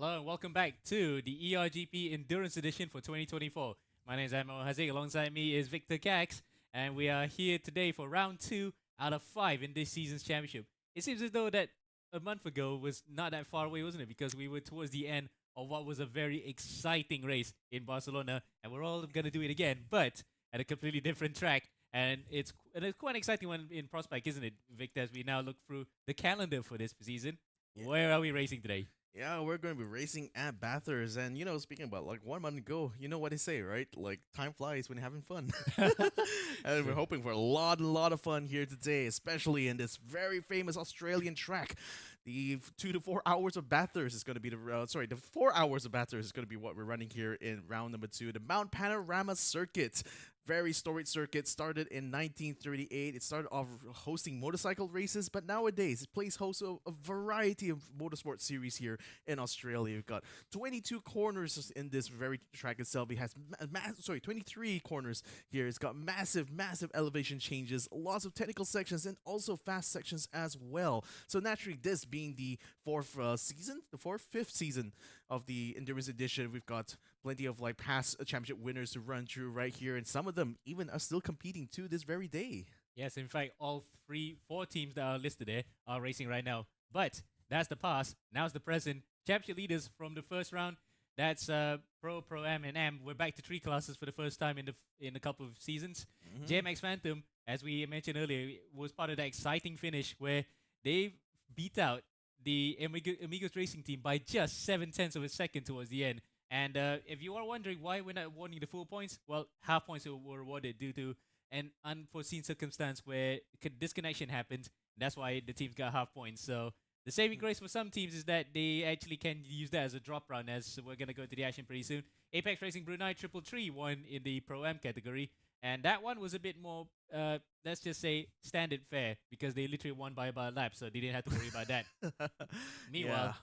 Hello and welcome back to the ERGP Endurance Edition for 2024. My name is Amo Hazik. Alongside me is Victor Cax, and we are here today for round 2 out of 5 in this season's championship. It seems as though that a month ago was not that far away, wasn't it? Because we were towards the end of what was a very exciting race in Barcelona, and we're all going to do it again, but at a completely different track. And it's quite an exciting one in prospect, isn't it, Victor, as we now look through the calendar for this season. Yeah. Where are we racing today? Yeah, we're going to be racing at Bathurst. And, speaking about like 1 month ago, you know what they say, right? Like, time flies when you're having fun. And we're hoping for a lot of fun here today, especially in this very famous Australian track. The 2 to 4 hours of Bathurst is going to be the 4 hours of Bathurst is going to be what we're running here in round number 2, the Mount Panorama Circuit. Very storied circuit, started in 1938. It started off hosting motorcycle races, but nowadays it plays host of a variety of motorsport series here in Australia. We've got 22 corners in this very track itself. It has 23 corners here. It's got massive elevation changes, lots of technical sections, and also fast sections as well. So naturally, this being the fifth season of the Endurance Edition, we've got plenty of like past championship winners to run through right here, and some of them even are still competing to this very day. Yes, in fact, all four teams that are listed there are racing right now. But that's the past. Now's the present. Championship leaders from the first round. That's Pro, Pro-Am, and Am. We're back to 3 classes for the first time in a couple of seasons. JMX Phantom, as we mentioned earlier, was part of that exciting finish where they beat out the Amigos Racing team by just 7/10 of a second towards the end. And if you are wondering why we're not awarding the full points, well, half points were awarded due to an unforeseen circumstance where disconnection happened. That's why the teams got half points. So the saving grace for some teams is that they actually can use that as a drop round, as we're going to go to the action pretty soon. Apex Racing Brunei 333 won in the Pro-Am category. And that one was a bit more, let's just say, standard fare, because they literally won by about a lap, so they didn't have to worry about that. Meanwhile,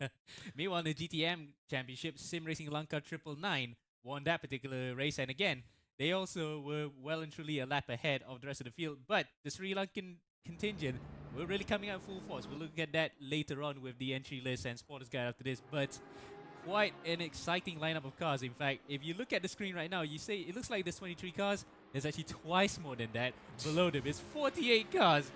meanwhile, in the GTM Championship, Sim Racing Lanka 999 won that particular race. And again, they also were well and truly a lap ahead of the rest of the field. But the Sri Lankan contingent were really coming out full force. We'll look at that later on with the entry list and spotters guide after this. But quite an exciting lineup of cars. In fact, if you look at the screen right now, you say it looks like there's 23 cars. There's actually twice more than that below them. It's 48 cars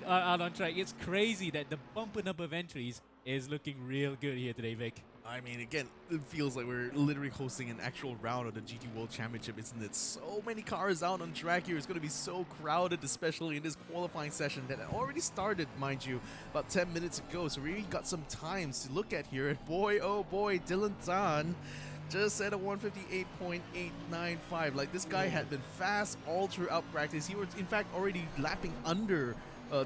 out on track. It's crazy that the bumper number of entries is looking real good here today, Vic. I mean, again, it feels like we're literally hosting an actual round of the GT World Championship, isn't it? So many cars out on track here. It's going to be so crowded, especially in this qualifying session that already started, mind you, about 10 minutes ago. So we really got some times to look at here. And boy, oh boy, Dylan Tan just at a 158.895. Like, this guy had been fast all throughout practice. He was, in fact, already lapping under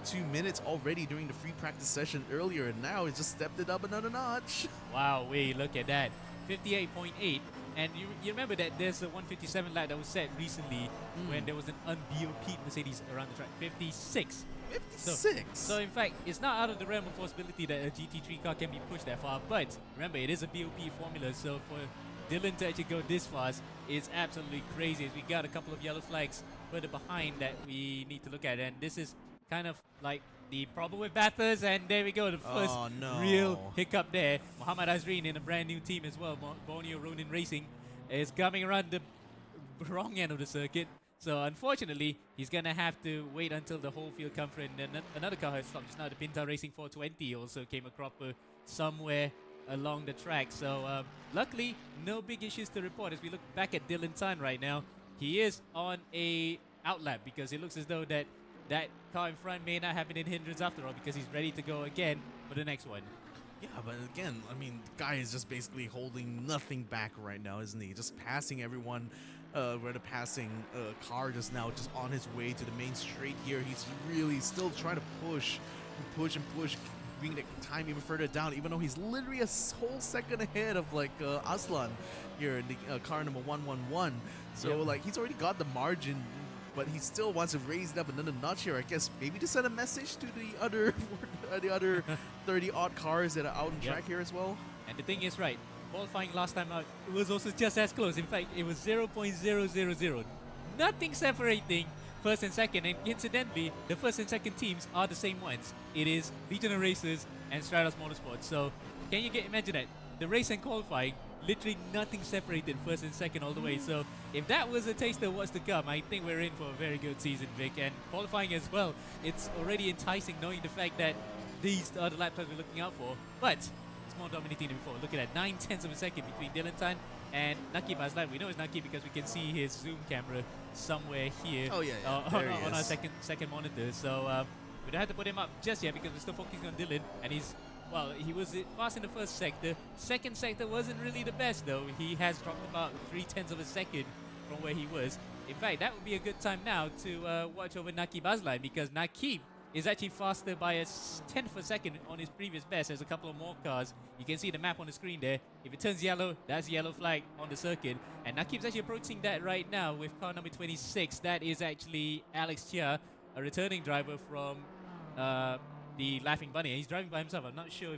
2 minutes already during the free practice session earlier, and now he just stepped it up another notch. Wow, wait, look at that. 58.8. And you remember that there's a 157 lap that was set recently when there was an un-BOP Mercedes around the track. 56. 56? So in fact, it's not out of the realm of possibility that a GT3 car can be pushed that far, but remember, it is a BOP formula, so for Dylan to actually go this fast is absolutely crazy, as we got a couple of yellow flags further behind that we need to look at. And this is kind of like the problem with Bathurst, and there we go, the first real hiccup there. Muhammad Azreen in a brand new team as well, Borneo Ronin Racing, is coming around the wrong end of the circuit. So unfortunately, he's going to have to wait until the whole field comes through. And then another car has stopped just now. The Pinta Racing 420 also came across somewhere along the track. So luckily, no big issues to report. As we look back at Dylan Tan right now, he is on a outlap, because it looks as though that car in front may not have been in hindrance after all, because he's ready to go again for the next one. Yeah, but again, I mean, the guy is just basically holding nothing back right now, isn't he? Just passing everyone. We're the passing car just now, just on his way to the main straight here. He's really still trying to push, bring the time even further down, even though he's literally a whole second ahead of like Aslan here in the car number 111. So like, he's already got the margin, but he still wants to raise it up another notch here. I guess maybe to send a message to the other 30 odd cars that are out on track here as well. And the thing is, right, qualifying last time out, it was also just as close. In fact, it was 0.000. Nothing separating first and second. And incidentally, the first and second teams are the same ones. It is Legionary Racers and Stratos Motorsports. So can you imagine that? the race and qualifying, literally nothing separated first and second all the way. So if that was a taste of what's to come, I think we're in for a very good season, Vic. And qualifying as well, it's already enticing knowing the fact that these are the lap times we're looking out for. But it's more dominating than before. Look at that, 9/10 of a second between Dylan Tan and Naki Bazlan. We know it's Naki because we can see his zoom camera somewhere here. Oh, yeah. On our second monitor. So we don't have to put him up just yet because we're still focusing on Dylan, and he was fast in the first sector. Second sector wasn't really the best though. He has dropped about 0.3 of a second from where he was. In fact, that would be a good time now to watch over Naki Bazlan, because Naki is actually faster by a tenth of a second on his previous best. There's a couple of more cars. You can see the map on the screen there. If it turns yellow, that's a yellow flag on the circuit. And Nakib's actually approaching that right now with car number 26. That is actually Alex Chia, a returning driver from the Laughing Bunny. He's driving by himself. I'm not sure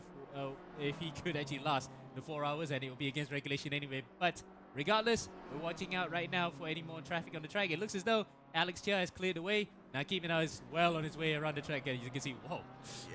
if he could actually last the 4 hours, and it will be against regulation anyway. But regardless, we're watching out right now for any more traffic on the track. It looks as though Alex Chia has cleared the way. Nakib now is well on his way around the track, and you can see, whoa,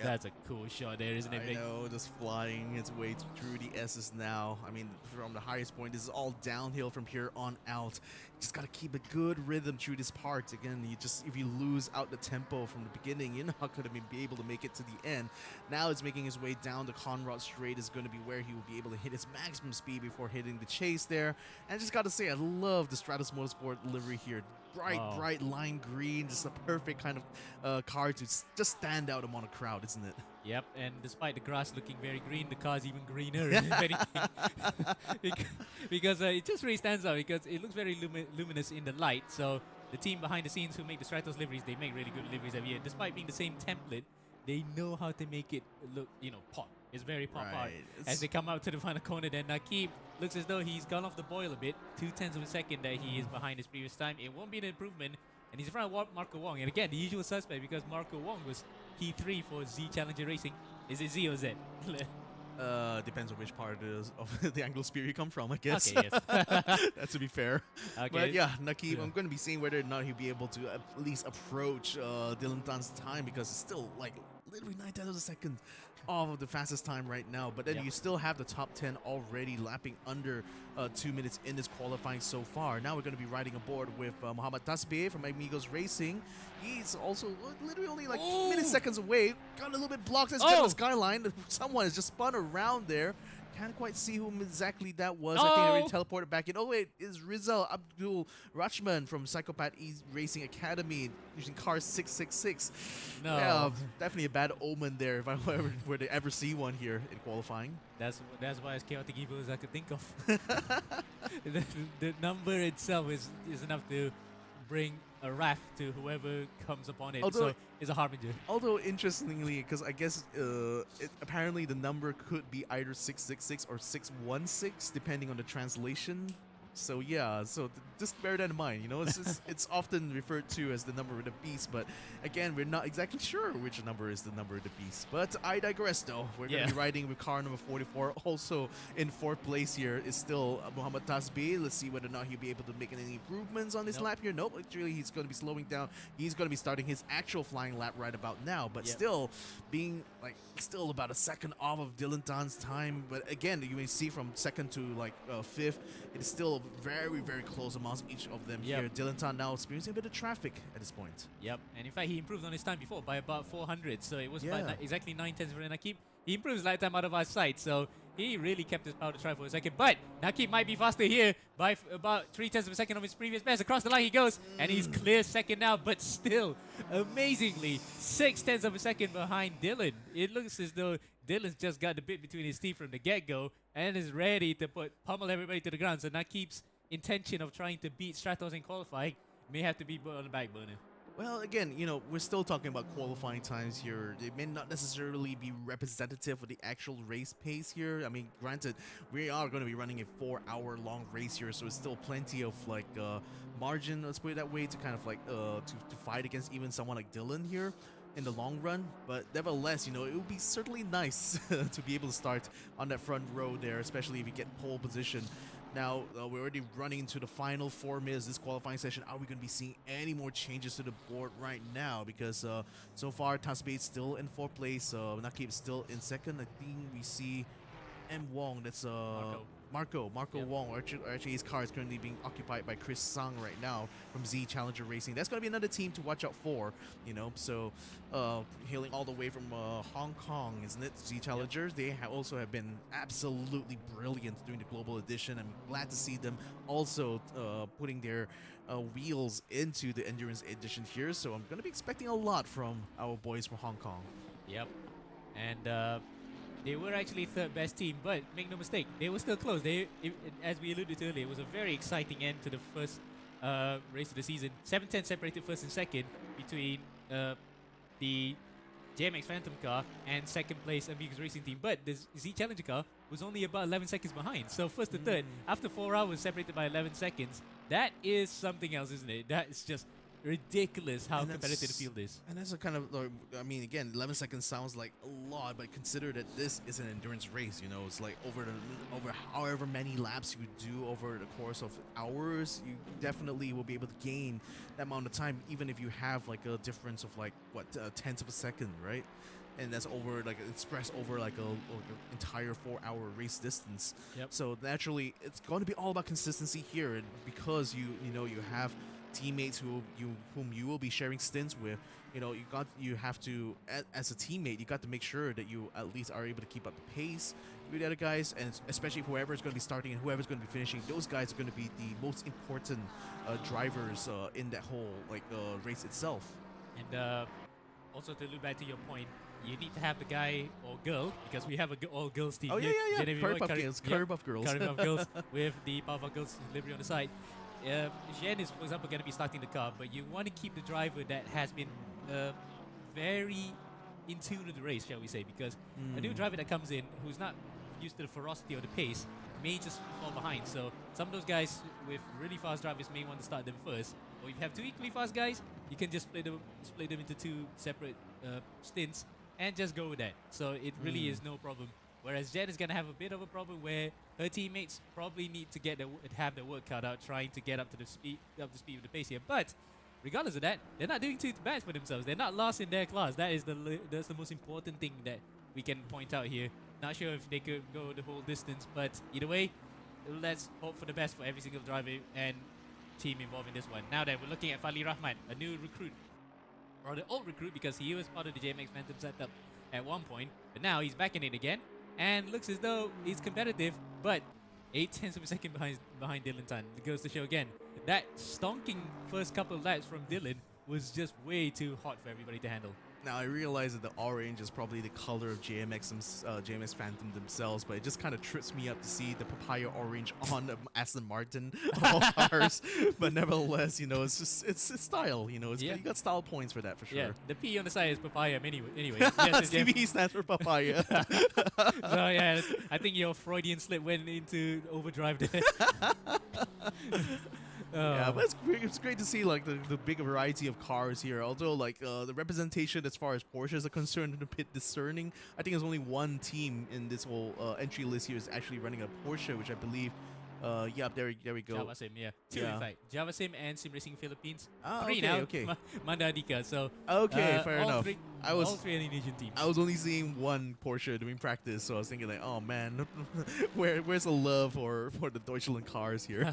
that's a cool shot there, isn't it, Vic? I know, just flying its way through the S's now. I mean, from the highest point, this is all downhill from here on out. Just gotta keep a good rhythm through this part. Again, if you lose out the tempo from the beginning, you're not gonna be able to make it to the end. Now it's making his way down the Conrad Straight is gonna be where he will be able to hit his maximum speed before hitting the chase there. And I just gotta say, I love the Stratus Motorsport livery here. Bright lime green, just a perfect kind of car to just stand out among a crowd, isn't it? Yep, and despite the grass looking very green, the car's even greener, if anything. because it just really stands out because it looks very luminous in the light. So the team behind the scenes who make the Stratos liveries, they make really good liveries every year. Despite being the same template, they know how to make it look, pop. It's very pop art. As they come out to the final corner, then Nakib looks as though he's gone off the boil a bit. 0.2 of a second that he is behind his previous time. It won't be an improvement. And he's in front of Marco Wong. And again, the usual suspect, because Marco Wong was P3 for Z Challenger Racing. Is it Z or Z? Depends on which part of the Anglo Spear you come from, I guess. Okay, yes. That's to be fair. Okay. But yeah, Nakib, I'm going to be seeing whether or not he'll be able to at least approach Dylan Tan's time, because it's still like literally 9/10 of a second of the fastest time right now. But then you still have the top 10 already lapping under 2 minutes in this qualifying so far. Now we're going to be riding aboard with Muhammad Tasbih from Amigos Racing. He's also literally only like milliseconds away. Got a little bit blocked as the skyline. Someone has just spun around there. Can't quite see whom exactly that was. I think they already teleported back in. Oh wait, it's Rizal Abdul Rachman from Psychopath Racing Academy using car 666. No. Yeah, definitely a bad omen there if I were to ever see one here in qualifying. That's why as chaotic evil as I could think of. the number itself is enough to bring a wrath to whoever comes upon it. So it's a harbinger. Although interestingly, because I guess apparently the number could be either 666 or 616 depending on the translation. So yeah, just bear that in mind. It's often referred to as the number of the beast, but again, we're not exactly sure which number is the number of the beast. But I digress, though. We're going to be riding with car number 44. Also in 4th place here is still Muhammad Tasbih. Let's see whether or not he'll be able to make any improvements on this lap here. Nope, actually he's going to be slowing down. He's going to be starting his actual flying lap right about now, but still being still about a second off of Dylan Tan's time. But again, you may see from 2nd to 5th, it is still very, very close amongst each of them here. Dylan Tan now experiencing a bit of traffic at this point. Yep, and in fact, he improved on his time before by about 400, so it was about exactly 9/10 for Nakib. He improves light time out of our sight, so he really kept his power to try for a second. But Nakib might be faster here by about 0.3 of a second of his previous best. Across the line he goes, and he's clear second now, but still, amazingly, 0.6 of a second behind Dylan. It looks as though Dylan's just got the bit between his teeth from the get-go and is ready to pummel everybody to the ground. So Nakib's intention of trying to beat Stratos in qualifying may have to be put on the back burner. Well, again, we're still talking about qualifying times here. They may not necessarily be representative of the actual race pace here. I mean, granted, we are going to be running a 4-hour-long race here, so it's still plenty of margin, let's put it that way, to kind of to fight against even someone like Dylan here in the long run. But nevertheless, it would be certainly nice to be able to start on that front row there, especially if you get pole position. Now, we're already running into the final 4 minutes of this qualifying session. Are we going to be seeing any more changes to the board right now? Because so far, Tasbih is still in 4th place. Nakib is still in 2nd. I think we see M. Wong. That's Marco Yep. Wong. Actually, his car is currently being occupied by Chris Sang right now from Z Challenger Racing. That's going to be another team to watch out for, you know. So, hailing all the way from Hong Kong, isn't it? Z Challengers. They also have been absolutely brilliant during the global edition. I'm glad to see them also putting their wheels into the endurance edition here. So I'm going to be expecting a lot from our boys from Hong Kong. Yep. And they were actually third best team, but make no mistake, they were still close. As we alluded to earlier, it was a very exciting end to the first race of the season. 7-10 separated first and second between the JMX Phantom car and second place Amigos Racing team, but the Z Challenger car was only about 11 seconds behind. So first to third, after 4 hours separated by 11 seconds, that is something else, isn't it? That is just ridiculous how competitive the field is. And that's a kind of, I mean, again, 11 seconds sounds like a lot, but consider that this is an endurance race. You know, it's like over however many laps you do over the course of hours, you definitely will be able to gain that amount of time, even if you have like a difference of like what tenths of a second, right? And that's over like expressed over like a entire 4-hour race distance. Yep. So naturally, it's going to be all about consistency here, and because you have teammates whom you will be sharing stints with, you have to, as a teammate, you got to make sure that you at least are able to keep up the pace with the other guys, and especially whoever's going to be starting and whoever's going to be finishing, those guys are going to be the most important drivers in that whole race itself. And also to loop back to your point, you need to have the guy or girl, because we have a all girls team. Oh here. yeah. Curry Buff Girls. Curry Buff Girls. Curry Buff Girls with the Powerpuff Girls livery on the side. Jen is, for example, going to be starting the car, but you want to keep the driver that has been very in tune with the race, shall we say, because a new driver that comes in who's not used to the ferocity or the pace may just fall behind. So some of those guys with really fast drivers may want to start them first, or if you have two equally fast guys, you can just split them into two separate stints and just go with that. So it really is no problem. Whereas Jen is going to have a bit of a problem where her teammates probably need to have their work cut out trying to get up to speed of the pace here. But regardless of that, they're not doing too bad for themselves. They're not last in their class. That's the most important thing that we can point out here. Not sure if they could go the whole distance, but either way, let's hope for the best for every single driver and team involved in this one. Now that we're looking at Fali Rahman, a new recruit, or the old recruit, because he was part of the JMX Phantom setup at one point, but now he's back in it again. And looks as though he's competitive, but 0.8 of a second behind Dylan Tan. It goes to show again, that stonking first couple of laps from Dylan was just way too hot for everybody to handle. Now I realize that the orange is probably the color of JMX Phantom themselves, but it just kind of trips me up to see the papaya orange on Aston Martin all cars. But nevertheless, it's style. You got style points for that for sure. Yeah, the P on the side is papaya anyway. CB stands for papaya. So yeah, I think your Freudian slip went into overdrive there. Yeah, but it's great to see like the big variety of cars here. Although the representation as far as Porsches are concerned is a bit discerning. I think there's only one team in this whole entry list here is actually running a Porsche, which I believe. There we go. Java Sim, yeah. Two in fact. Java Sim and Sim Racing Philippines. Ah, three okay, now. okay. Manda Adika. So fair enough. All three Indonesian teams. I was only seeing one Porsche doing practice, so I was thinking like, oh man, where's the love for the Deutschland cars here?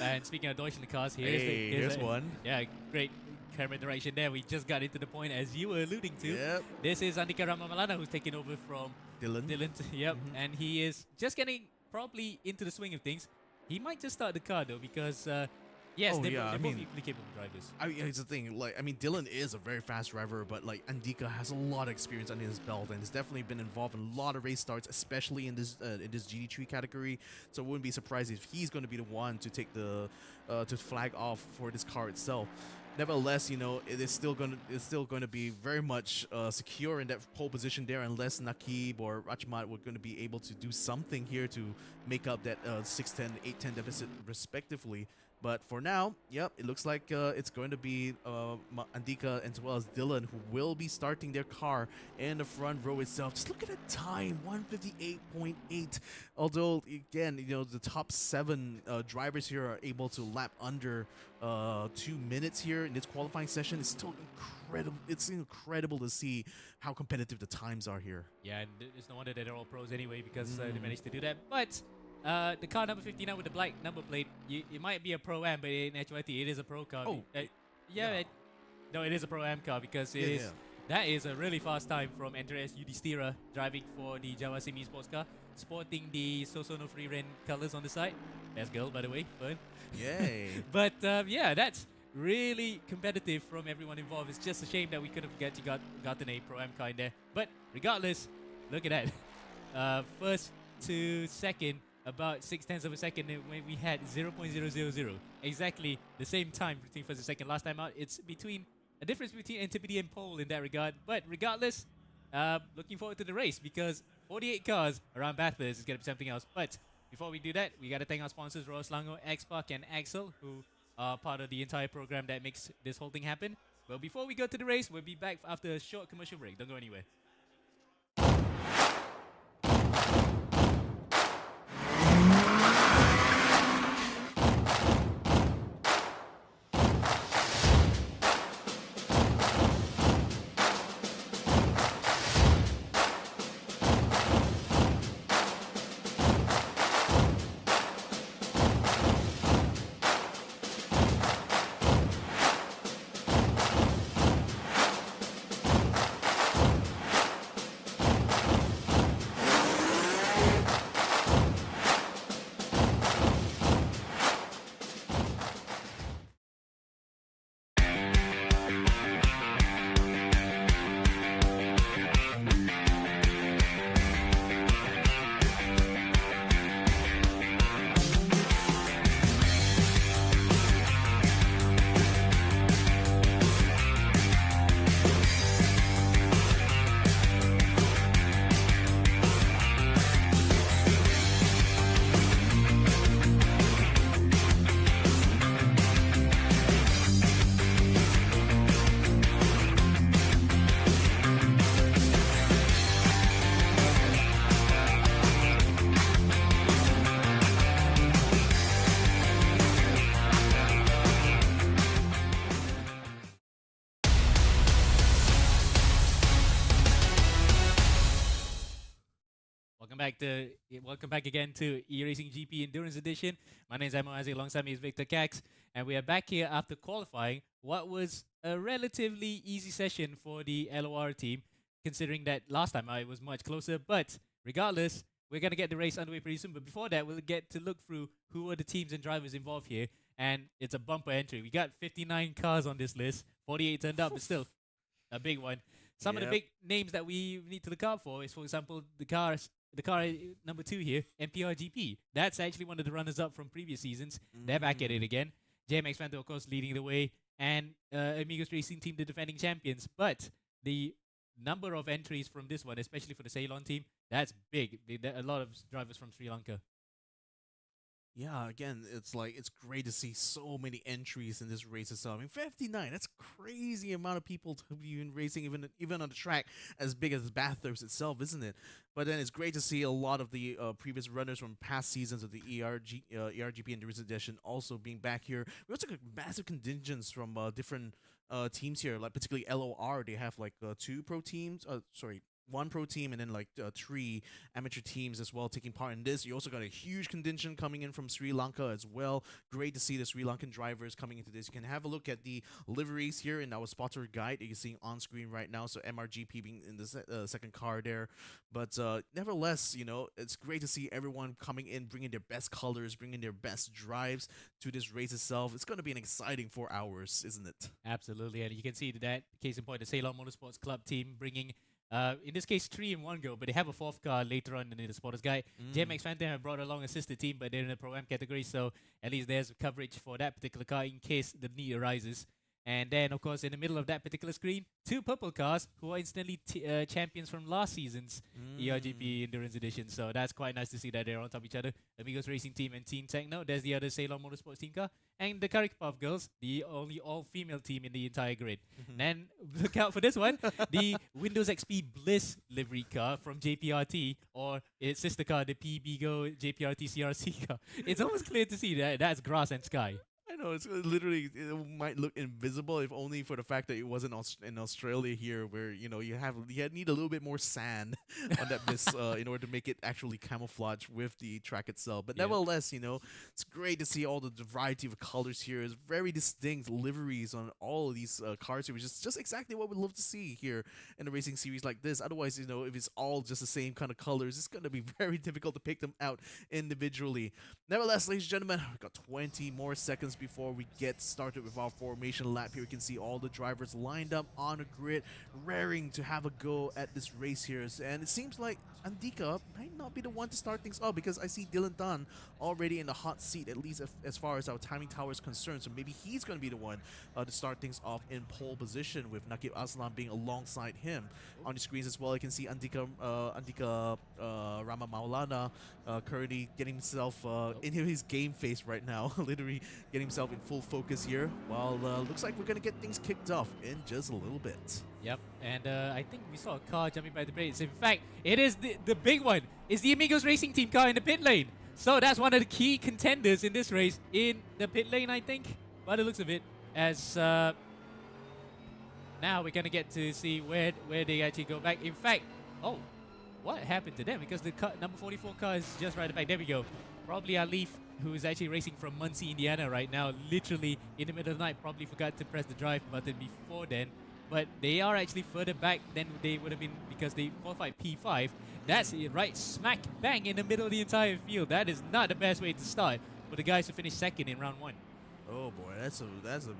And speaking of Deutschland cars, here's one. Yeah, great camera direction there. We just got into the point as you were alluding to. Yep. This is Andika Ramamalana who's taking over from Dylan. Yep. And he is just getting probably into the swing of things. He might just start the car though, because they're both equally capable drivers. I mean, it's the thing. Dylan is a very fast driver, but Andika has a lot of experience under his belt, and has definitely been involved in a lot of race starts, especially in this GT3 category. So I wouldn't be surprised if he's going to be the one to take the to flag off for this car itself. Nevertheless, it is still going to be very much secure in that pole position there, unless Nakib or Rachmat were going to be able to do something here to make up that 6-10, 8-10 deficit respectively. But for now, yep, it looks like it's going to be Andika as well as Dylan who will be starting their car in the front row itself. Just look at the time, 158.8. Although, again, the top 7 drivers here are able to lap under 2 minutes here in this qualifying session. It's still incredible. It's incredible to see how competitive the times are here. Yeah, and it's no wonder that they're all pros anyway because they managed to do that. But the car number 59 with the black number plate, it might be a Pro-Am, but in actuality, it is a Pro car. Oh, yeah. No, it is a Pro-Am car because that is a really fast time from Andreas Udistira driving for the Java Sim Esports car, sporting the Sosono Free Ren colors on the side. Best girl, by the way, fun. Yay. But yeah, that's really competitive from everyone involved. It's just a shame that we could have gotten a Pro-Am car in there. But regardless, look at that. First to second, about 0.6 of a second when we had 0.000. Exactly the same time between first and second. Last time out, it's a difference between Antipodes and Pole in that regard. But regardless, looking forward to the race because 48 cars around Bathurst is going to be something else. But before we do that, we got to thank our sponsors, Royal Slango, X-Park, and Axel, who are part of the entire program that makes this whole thing happen. Well, before we go to the race, we'll be back after a short commercial break. Don't go anywhere. Welcome back again to eRacing GP Endurance Edition. My name is Emma Isaac, alongside me is Victor Cax, and we are back here after qualifying what was a relatively easy session for the LOR team, considering that last time it was much closer. But regardless, we're going to get the race underway pretty soon. But before that, we'll get to look through who are the teams and drivers involved here, and it's a bumper entry. We got 59 cars on this list, 48 turned up, but still a big one. Some of the big names that we need to look out for is, for example, the car number 2 here, MPRGP. That's actually one of the runners-up from previous seasons. They're back at it again. JMX Phantom, of course, leading the way, and Amigos Racing Team, the defending champions. But the number of entries from this one, especially for the Ceylon team, that's big. A lot of drivers from Sri Lanka. Yeah, again, it's great to see so many entries in this race itself. I mean, 59, that's crazy amount of people to be in racing, even on the track as big as Bathurst itself, isn't it? But then it's great to see a lot of the previous runners from past seasons of the eRGP Endurance Edition also being back here. We also got massive contingents from different teams here, like particularly LOR. They have like 2 pro teams, 1 pro team, and then like 3 amateur teams as well taking part in this. You also got a huge contingent coming in from Sri Lanka as well. Great to see the Sri Lankan drivers coming into this. You can have a look at the liveries here in our spotter guide that you're seeing on screen right now. So MRGP being in the second car there. But nevertheless, it's great to see everyone coming in, bringing their best colors, bringing their best drives to this race itself. It's going to be an exciting 4 hours, isn't it? Absolutely, and you can see that, case in point, the Ceylon Motorsports Club team bringing in this case 3 in one go, but they have a 4th car later on in the Spotters Guide. JMX Phantom have brought along a sister team, but they're in the Pro-Am category, so at least there's coverage for that particular car in case the need arises. And then, of course, in the middle of that particular screen, two purple cars who are instantly champions from last season's ERGP Endurance Edition. So that's quite nice to see that they're on top of each other. Amigos Racing Team and Team Techno. There's the other Ceylon Motorsports team car. And the Karikpov Girls, the only all-female team in the entire grid. Then, look out for this one, the Windows XP Bliss livery car from JPRT, or its sister car, the PBGO JPRT CRC car. It's almost clear to see that that's grass and sky. I know it's literally, it might look invisible if only for the fact that it wasn't in Australia here, where you need a little bit more sand on that mist in order to make it actually camouflage with the track itself. But nevertheless, it's great to see all the variety of colors here. It's very distinct liveries on all of these cars here, which is just exactly what we love to see here in a racing series like this. Otherwise, if it's all just the same kind of colors, it's gonna be very difficult to pick them out individually. Nevertheless, ladies and gentlemen, we've got 20 more seconds before we get started with our formation lap. Here we can see all the drivers lined up on a grid, raring to have a go at this race here. And it seems like Andika might not be the one to start things off, because I see Dylan Dunn already in the hot seat, at least as far as our timing tower is concerned. So maybe he's going to be the one to start things off in pole position, with Nakib Aslan being alongside him. On the screens as well, you can see Andika Rama Maulana currently getting himself in his game face right now, literally getting himself in full focus here, while looks like we're going to get things kicked off in just a little bit. Yep, and I think we saw a car jumping by the brakes. In fact, it is the big one. It's the Amigos Racing Team car in the pit lane. So that's one of the key contenders in this race in the pit lane, I think, by the looks of it. As now we're going to get to see where they actually go back. In fact, oh, what happened to them? Because the number 44 car is just right at the back. There we go. Probably Alif, who is actually racing from Muncie, Indiana right now, literally in the middle of the night, probably forgot to press the drive button before then. But they are actually further back than they would have been because they qualified P5. That's it, right smack bang in the middle of the entire field. That is not the best way to start for the guys who finished second in round 1. Oh boy, that's a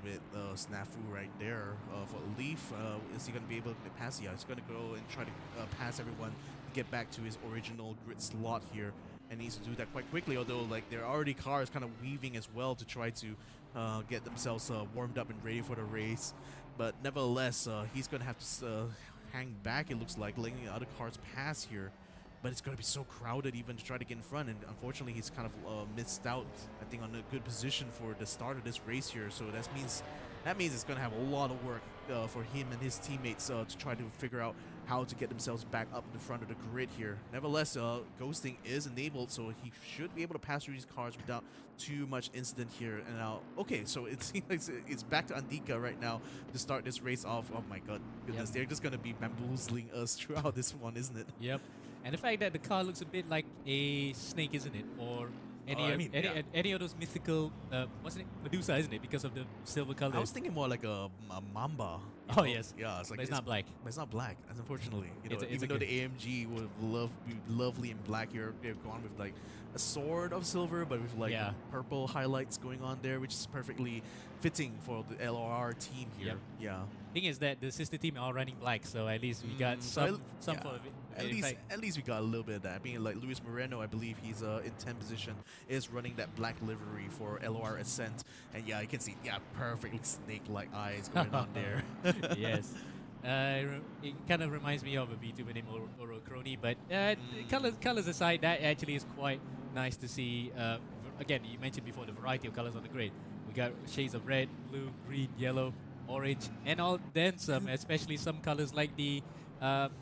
bit snafu right there for Leaf. Is he going to be able to pass? Yeah, he's going to go and try to pass everyone to get back to his original grid slot here, and needs to do that quite quickly. Although there are already cars kind of weaving as well to try to get themselves warmed up and ready for the race. But nevertheless, he's going to have to hang back, it looks like, letting the other cars pass here. But it's going to be so crowded even to try to get in front. And unfortunately, he's kind of missed out, I think, on a good position for the start of this race here. So that means it's going to have a lot of work for him and his teammates to try to figure out how to get themselves back up in the front of the grid here. Nevertheless, ghosting is enabled, so he should be able to pass through these cars without too much incident here. And now, okay, so it seems like it's back to Andika right now to start this race off. Oh my goodness, they're just going to be bamboozling us throughout this one, isn't it? Yep. And the fact that the car looks a bit like a snake, isn't it? Or any of those mythical, wasn't it Medusa, isn't it? Because of the silver color. I was thinking more like a mamba. Oh yes. Yeah, it's like but it's not black. But it's not black, unfortunately. It's even though the AMG would be lovely in black here, they've gone with like a sword of silver, but with like purple highlights going on there, which is perfectly fitting for the LRR team here. Yep. Yeah. Thing is that the sister team are all running black, so at least we got some form of it. At least we got a little bit of that. I mean, like Luis Moreno, I believe he's in 10th position, is running that black livery for LOR Ascent. And yeah, you can see, perfectly snake-like eyes going on there. Yes. It kind of reminds me of a VTuber named Orocrony, but colors aside, that actually is quite nice to see. Again, you mentioned before the variety of colors on the grid. We got shades of red, blue, green, yellow, orange, and all then some, especially some colors like the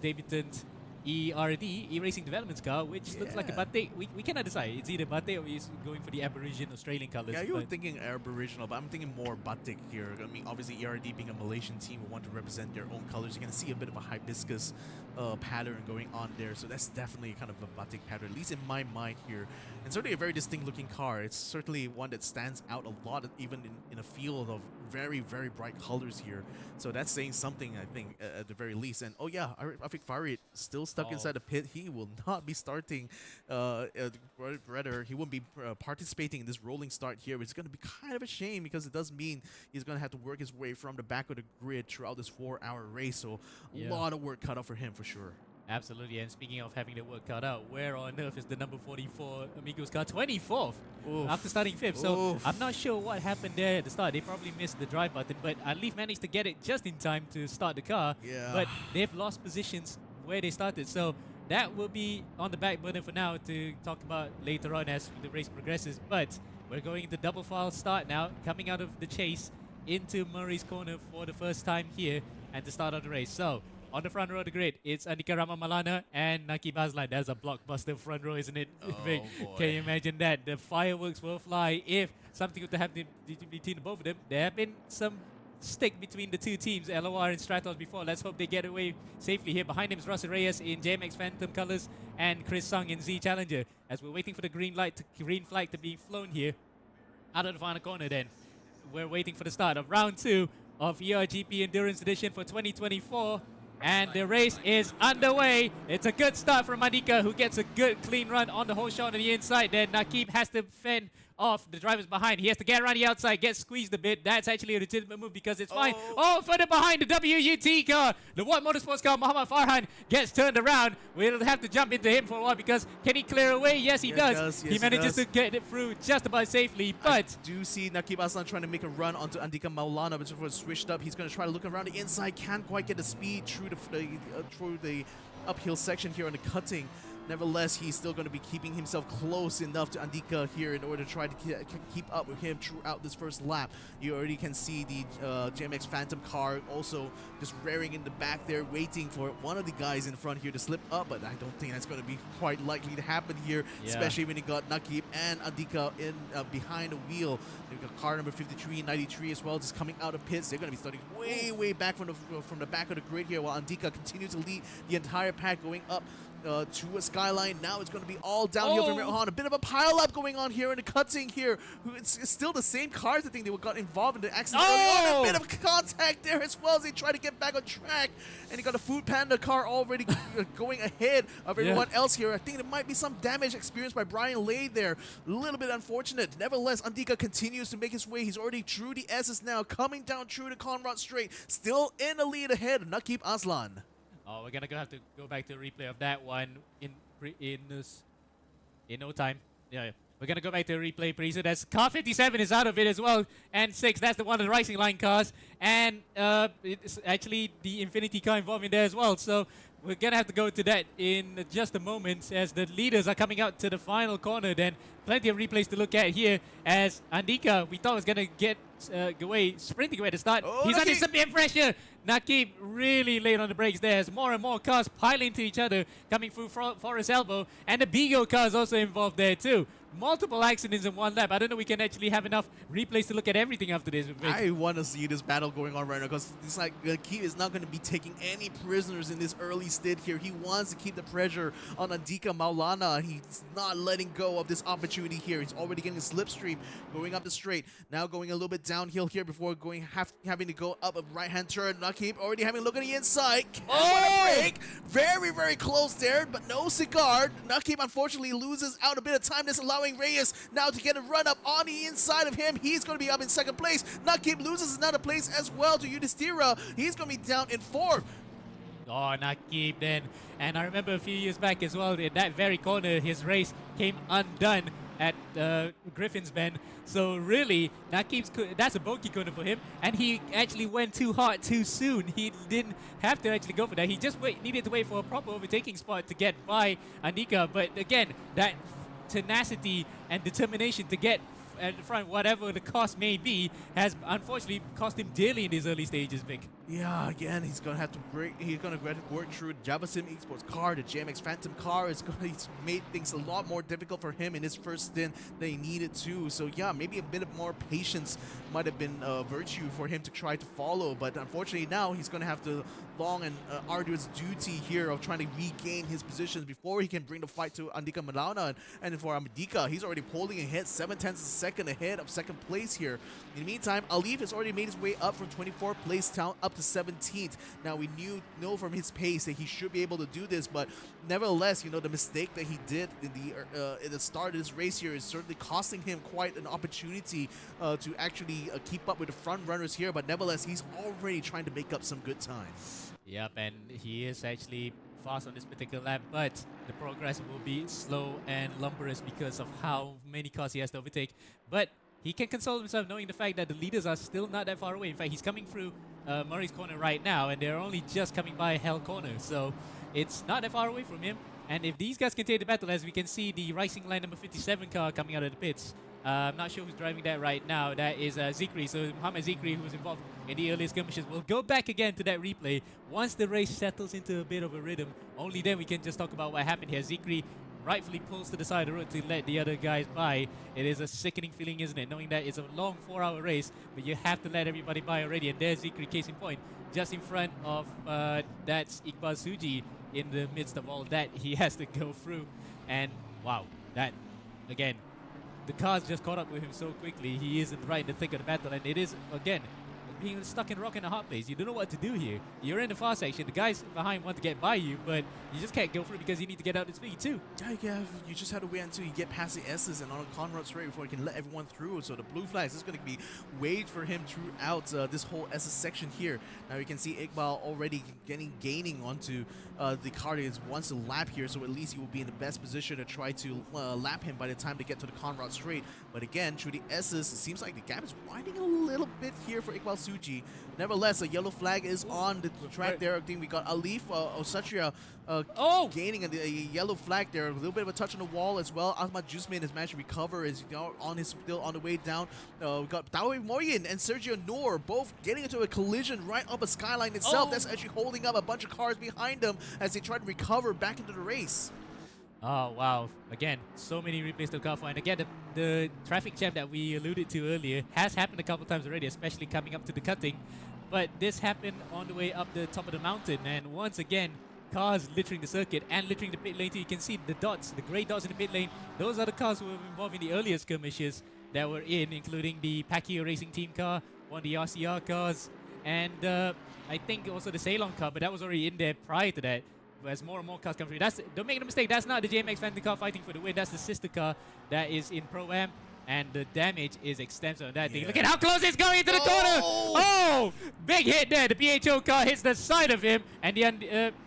debutant eRacing Developments car, which looks like a batik. We cannot decide. It's either batik or he's going for the Aborigine Australian colors. Yeah, you were thinking Aboriginal, but I'm thinking more batik here. I mean, obviously ERD being a Malaysian team will want to represent their own colors. You're going to see a bit of a hibiscus pattern going on there. So that's definitely kind of a batik pattern, at least in my mind here. And certainly a very distinct looking car. It's certainly one that stands out a lot, even in a field of very, very bright colors here. So that's saying something, I think, at the very least. And oh yeah, Afiq Farid still stuck inside the pit. He will not be starting, rather, he won't be participating in this rolling start here, which is going to be kind of a shame because it does mean he's going to have to work his way from the back of the grid throughout this 4-hour race. So a lot of work cut out for him for sure. Absolutely, and speaking of having their work cut out, where on earth is the number 44 Amigos car? 24th Oof. after starting 5th. So Oof. I'm not sure what happened there at the start. They probably missed the drive button, but at least managed to get it just in time to start the car. Yeah. But they've lost positions where they started. So that will be on the back burner for now to talk about later on as the race progresses. But we're going into double file start now, coming out of the chase into Murray's corner for the first time here and the start of the race. So on the front row of the grid, it's Andika Ramamalana and Naki Bazlan. That's a blockbuster front row, isn't it? Vic? boy. Can you imagine that? The fireworks will fly if something were to happen between the both of them. There have been some stick between the two teams, LOR and Stratos, before. Let's hope they get away safely here. Behind him is Russell Reyes in JMX Phantom colors and Chris Sung in Z Challenger. As we're waiting for the green flag to be flown here out of the final corner then. We're waiting for the start of round 2 of ERGP Endurance Edition for 2024. And the race is underway. It's a good start from Andika, who gets a good clean run on the whole shot on the inside. Then Nakib has to fend off the drivers behind. He has to get around the outside, get squeezed a bit. That's actually a legitimate move because it's fine. Oh, further behind the WUT car. The Watt Motorsports car, Muhammad Farhan, gets turned around. We'll have to jump into him for a while because can he clear away? Yes, he does. Yes, he manages to get it through just about safely, but I do see Nakib Aslan trying to make a run onto Andika Maulana, but before it's switched up, he's going to try to look around the inside. Can't quite get the speed through the uphill section here on the cutting. Nevertheless, he's still going to be keeping himself close enough to Andika here in order to try to keep up with him throughout this first lap. You already can see the JMX Phantom car also just rearing in the back there, waiting for one of the guys in front here to slip up, but I don't think that's going to be quite likely to happen here, especially when you got Nakib and Andika in behind the wheel. You've got car number 53, 93 as well, just coming out of pits. They're going to be starting way back from the back of the grid here, while Andika continues to lead the entire pack going up to a skyline. Now it's going to be all downhill from here on. A bit of a pile up going on here in the cutting here. It's still the same cars. I think they got involved in the accident early on. A bit of contact there as well as they try to get back on track. And you got a Food Panda car already going ahead of everyone else here. I think there might be some damage experienced by Brian Lay there. A little bit unfortunate. Nevertheless, Andika continues to make his way. He's already through the S's now, coming down through the Conrad Straight. Still in the lead ahead, Nakib Aslan. Oh, we're gonna have to go back to a replay of that one in no time. Yeah, we're gonna go back to a replay pretty soon. That's car 57 is out of it as well, and 6. That's the one of the Rising Line cars, and it's actually the Infinity car involved in there as well. So we're gonna have to go to that in just a moment as the leaders are coming out to the final corner. Then plenty of replays to look at here as Andika, we thought was gonna get sprinting away at the start. He's under severe pressure. Nakib really late on the brakes there as more and more cars pile into each other coming through Forest Elbow, and the Bigo car is also involved there too. Multiple accidents in one lap. I don't know we can actually have enough replays to look at everything after this. I want to see this battle going on right now because it's like Nakib is not going to be taking any prisoners in this early stint here. He wants to keep the pressure on Andika Maulana. He's not letting go of this opportunity here. He's already getting a slipstream going up the straight. Now going a little bit downhill here before having to go up a right-hand turn. Nakib already having a look on the inside. Break. Very close there, but no cigar. Nakib unfortunately loses out a bit of time. This allowing Reyes now to get a run up on the inside of him. He's going to be up in second place. Nakib loses another place as well to Yudhishthira. He's going to be down in 4th. Oh, Nakib then. And I remember a few years back as well, in that very corner, his race came undone at Griffin's Bend. So really, that's a bogey corner for him. And he actually went too hard too soon. He didn't have to actually go for that. He just needed to wait for a proper overtaking spot to get by Andika. But again, that tenacity and determination to get at the front, whatever the cost may be, has unfortunately cost him dearly in these early stages, Vic. Yeah, again, he's gonna have to work through the JavaSim esports car, the JMX Phantom car. He's made things a lot more difficult for him in his first stint than he needed to. So yeah, maybe a bit of more patience might have been a virtue for him to try to follow. But unfortunately now he's gonna have the long and arduous duty here of trying to regain his positions before he can bring the fight to Andika Malana. And for Andika, he's already pulling ahead, 7/10 of a second ahead of second place here. In the meantime, Alif has already made his way up from 24th place down up to 17th. Now we know from his pace that he should be able to do this, but nevertheless, you know, the mistake that he did in the start of this race here is certainly costing him quite an opportunity to actually keep up with the front runners here. But nevertheless, he's already trying to make up some good time. Yep, and he is actually fast on this particular lap, but the progress will be slow and lumberous because of how many cars he has to overtake. But he can console himself knowing the fact that the leaders are still not that far away. In fact, he's coming through Murray's corner right now, and they're only just coming by Hell corner, so it's not that far away from him. And if these guys can take the battle, as we can see the Racing Line number 57 car coming out of the pits, I'm not sure who's driving that right now. That is Zikri. So Mohamed Zikri, who was involved in the earlier skirmishes, will go back again to that replay. Once the race settles into a bit of a rhythm, only then we can just talk about what happened here. Zikri rightfully pulls to the side of the road to let the other guys by. It is a sickening feeling, isn't it? Knowing that it's a long 4-hour race, but you have to let everybody by already. And there's Zikri, case in point, just in front of that's Iqbal Suji in the midst of all that he has to go through. And wow, that, again, the car's just caught up with him so quickly. He isn't right in the thick of the battle, and it is, again, being stuck in a rock and a hard place. You don't know what to do here. You're in the far section. The guys behind want to get by you, but you just can't go through because you need to get out to speed too. Yeah, you just have to wait until you get past the S's and on a Conrad straight before you can let everyone through. So the blue flags is going to be wait for him throughout this whole SS section here. Now you can see Iqbal already gaining onto the car that wants to lap here, so at least he will be in the best position to try to lap him by the time they get to the Conrad straight. But again, through the S's, it seems like the gap is widening a little bit here for Iqbal Suji. Nevertheless, a yellow flag is on the track there. I think we got Alif Osatria gaining a yellow flag there. A little bit of a touch on the wall as well. Ahmad Jusman has managed to recover, is still on the way down. We got Dawi Moyen and Sergio Noor both getting into a collision right up a skyline itself. That's actually holding up a bunch of cars behind them as they try to recover back into the race. Oh, wow. Again, so many replays to cover. And again, the traffic jam that we alluded to earlier has happened a couple times already, especially coming up to the cutting. But this happened on the way up the top of the mountain. And once again, cars littering the circuit and littering the pit lane too. You can see the dots, the grey dots in the pit lane. Those are the cars who were involved in the earlier skirmishes that were in, including the Pacquiao Racing Team car, one of the RCR cars, and I think also the Ceylon car, but that was already in there prior to that. As more and more cars come through. Don't make no mistake, that's not the JMX Phantom car fighting for the win. That's the sister car that is in Pro-Am, and the damage is extensive on that thing. Look at how close it's going into the corner! Oh! Big hit there. The PHO car hits the side of him, and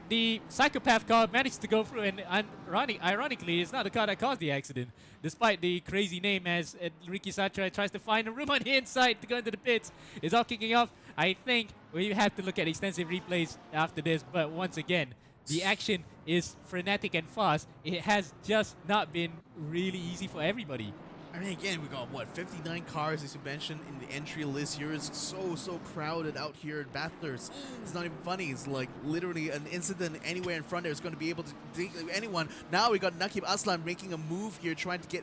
the Psychopath car managed to go through, and ironically, it's not the car that caused the accident. Despite the crazy name, as Ricky Satra tries to find a room on the inside to go into the pits. It's all kicking off. I think we have to look at extensive replays after this, but once again, the action is frenetic and fast. It has just not been really easy for everybody. I mean, again, we got, what, 59 cars, as you mentioned, in the entry list here. It's so crowded out here at Bathurst. It's not even funny. It's like literally an incident anywhere in front there is going to be able to take anyone. Now we got Nakib Aslan making a move here, trying to get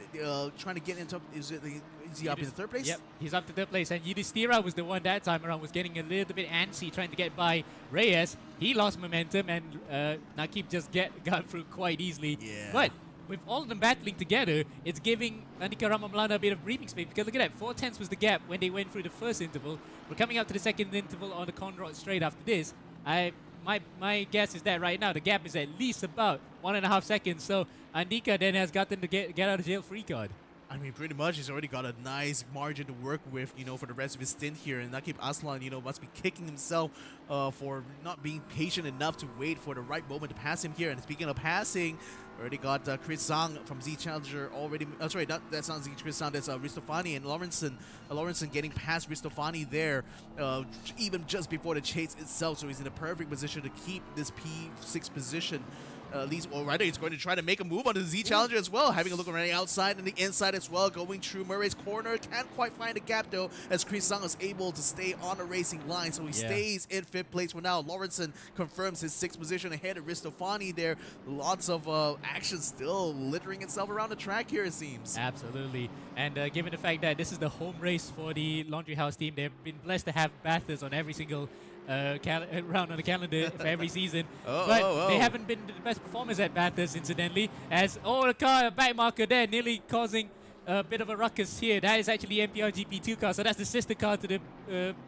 into, is he up in third place? Yep, he's up to third place. And Yudhishthira was the one that time around, was getting a little bit antsy, trying to get by Reyes. He lost momentum, and Nakib just got through quite easily. Yeah. But with all of them battling together, it's giving Andika Ramamlana a bit of breathing space, because look at that, 4/10 was the gap when they went through the first interval. We're coming up to the second interval on the Conrad straight after this. My guess is that right now the gap is at least about 1.5 seconds, so Andika then has gotten the get out of jail free card. I mean, pretty much he's already got a nice margin to work with, for the rest of his stint here. And Nakib Aslan, must be kicking himself for not being patient enough to wait for the right moment to pass him here. And speaking of passing, already got Chris Zhang from Z Challenger already. Sorry, that's not Z Chris Zhang, that's Ristofani and Lawrenson getting past Ristofani there, even just before the chase itself. So he's in a perfect position to keep this P6 position. At least already he's going to try to make a move on the Z Challenger as well, having a look around the outside and the inside as well, going through Murray's corner. Can't quite find a gap though, as Chris Zhang is able to stay on the racing line, so he stays in 5th place for now. Lawrenson confirms his 6th position ahead of Ristofani there. Lots of action still littering itself around the track here, it seems. Absolutely. And given the fact that this is the home race for the Laundry House team, they've been blessed to have Bathurst on every single round on the calendar for every season. They haven't been the best performers at Bathurst, incidentally, as the car back marker there nearly causing a bit of a ruckus here. That is actually MPR GP2 car, so that's the sister car to the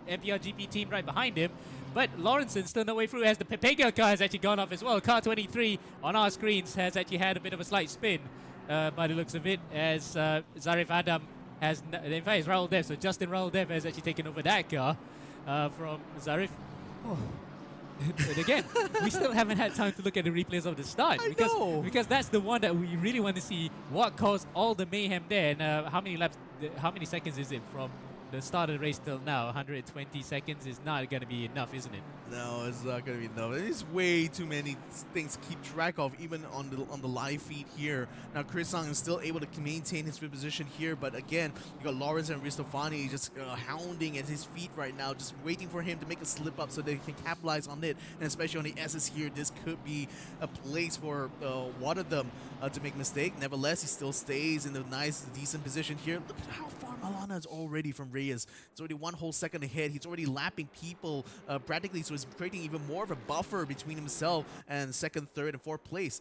MPR GP team right behind him. But Lawrenson still no way through, as the Pepega car has actually gone off as well. Car 23 on our screens has actually had a bit of a slight spin by the looks of it, as Zarif Adam has, in fact, it's Raul Dev, so Justin Raul Dev has actually taken over that car from Zarif. And again, we still haven't had time to look at the replays of the start I know. because that's the one that we really want to see. What caused all the mayhem there, and how many laps, how many seconds is it from the start of the race till now? 120 seconds is not going to be enough, isn't it? No, it's not gonna be enough. There's way too many things to keep track of, even on the live feed here. Now, Chris Sang is still able to maintain his good position here, but again, you got Lawrence and Ristofani just hounding at his feet right now, just waiting for him to make a slip up so they can capitalize on it. And especially on the S's here, this could be a place for one of them to make a mistake. Nevertheless, he still stays in a nice, decent position here. Look at how far Malana is already from Reyes. It's already one whole second ahead. He's already lapping people practically, so he's creating even more of a buffer between himself and second, third, and fourth place.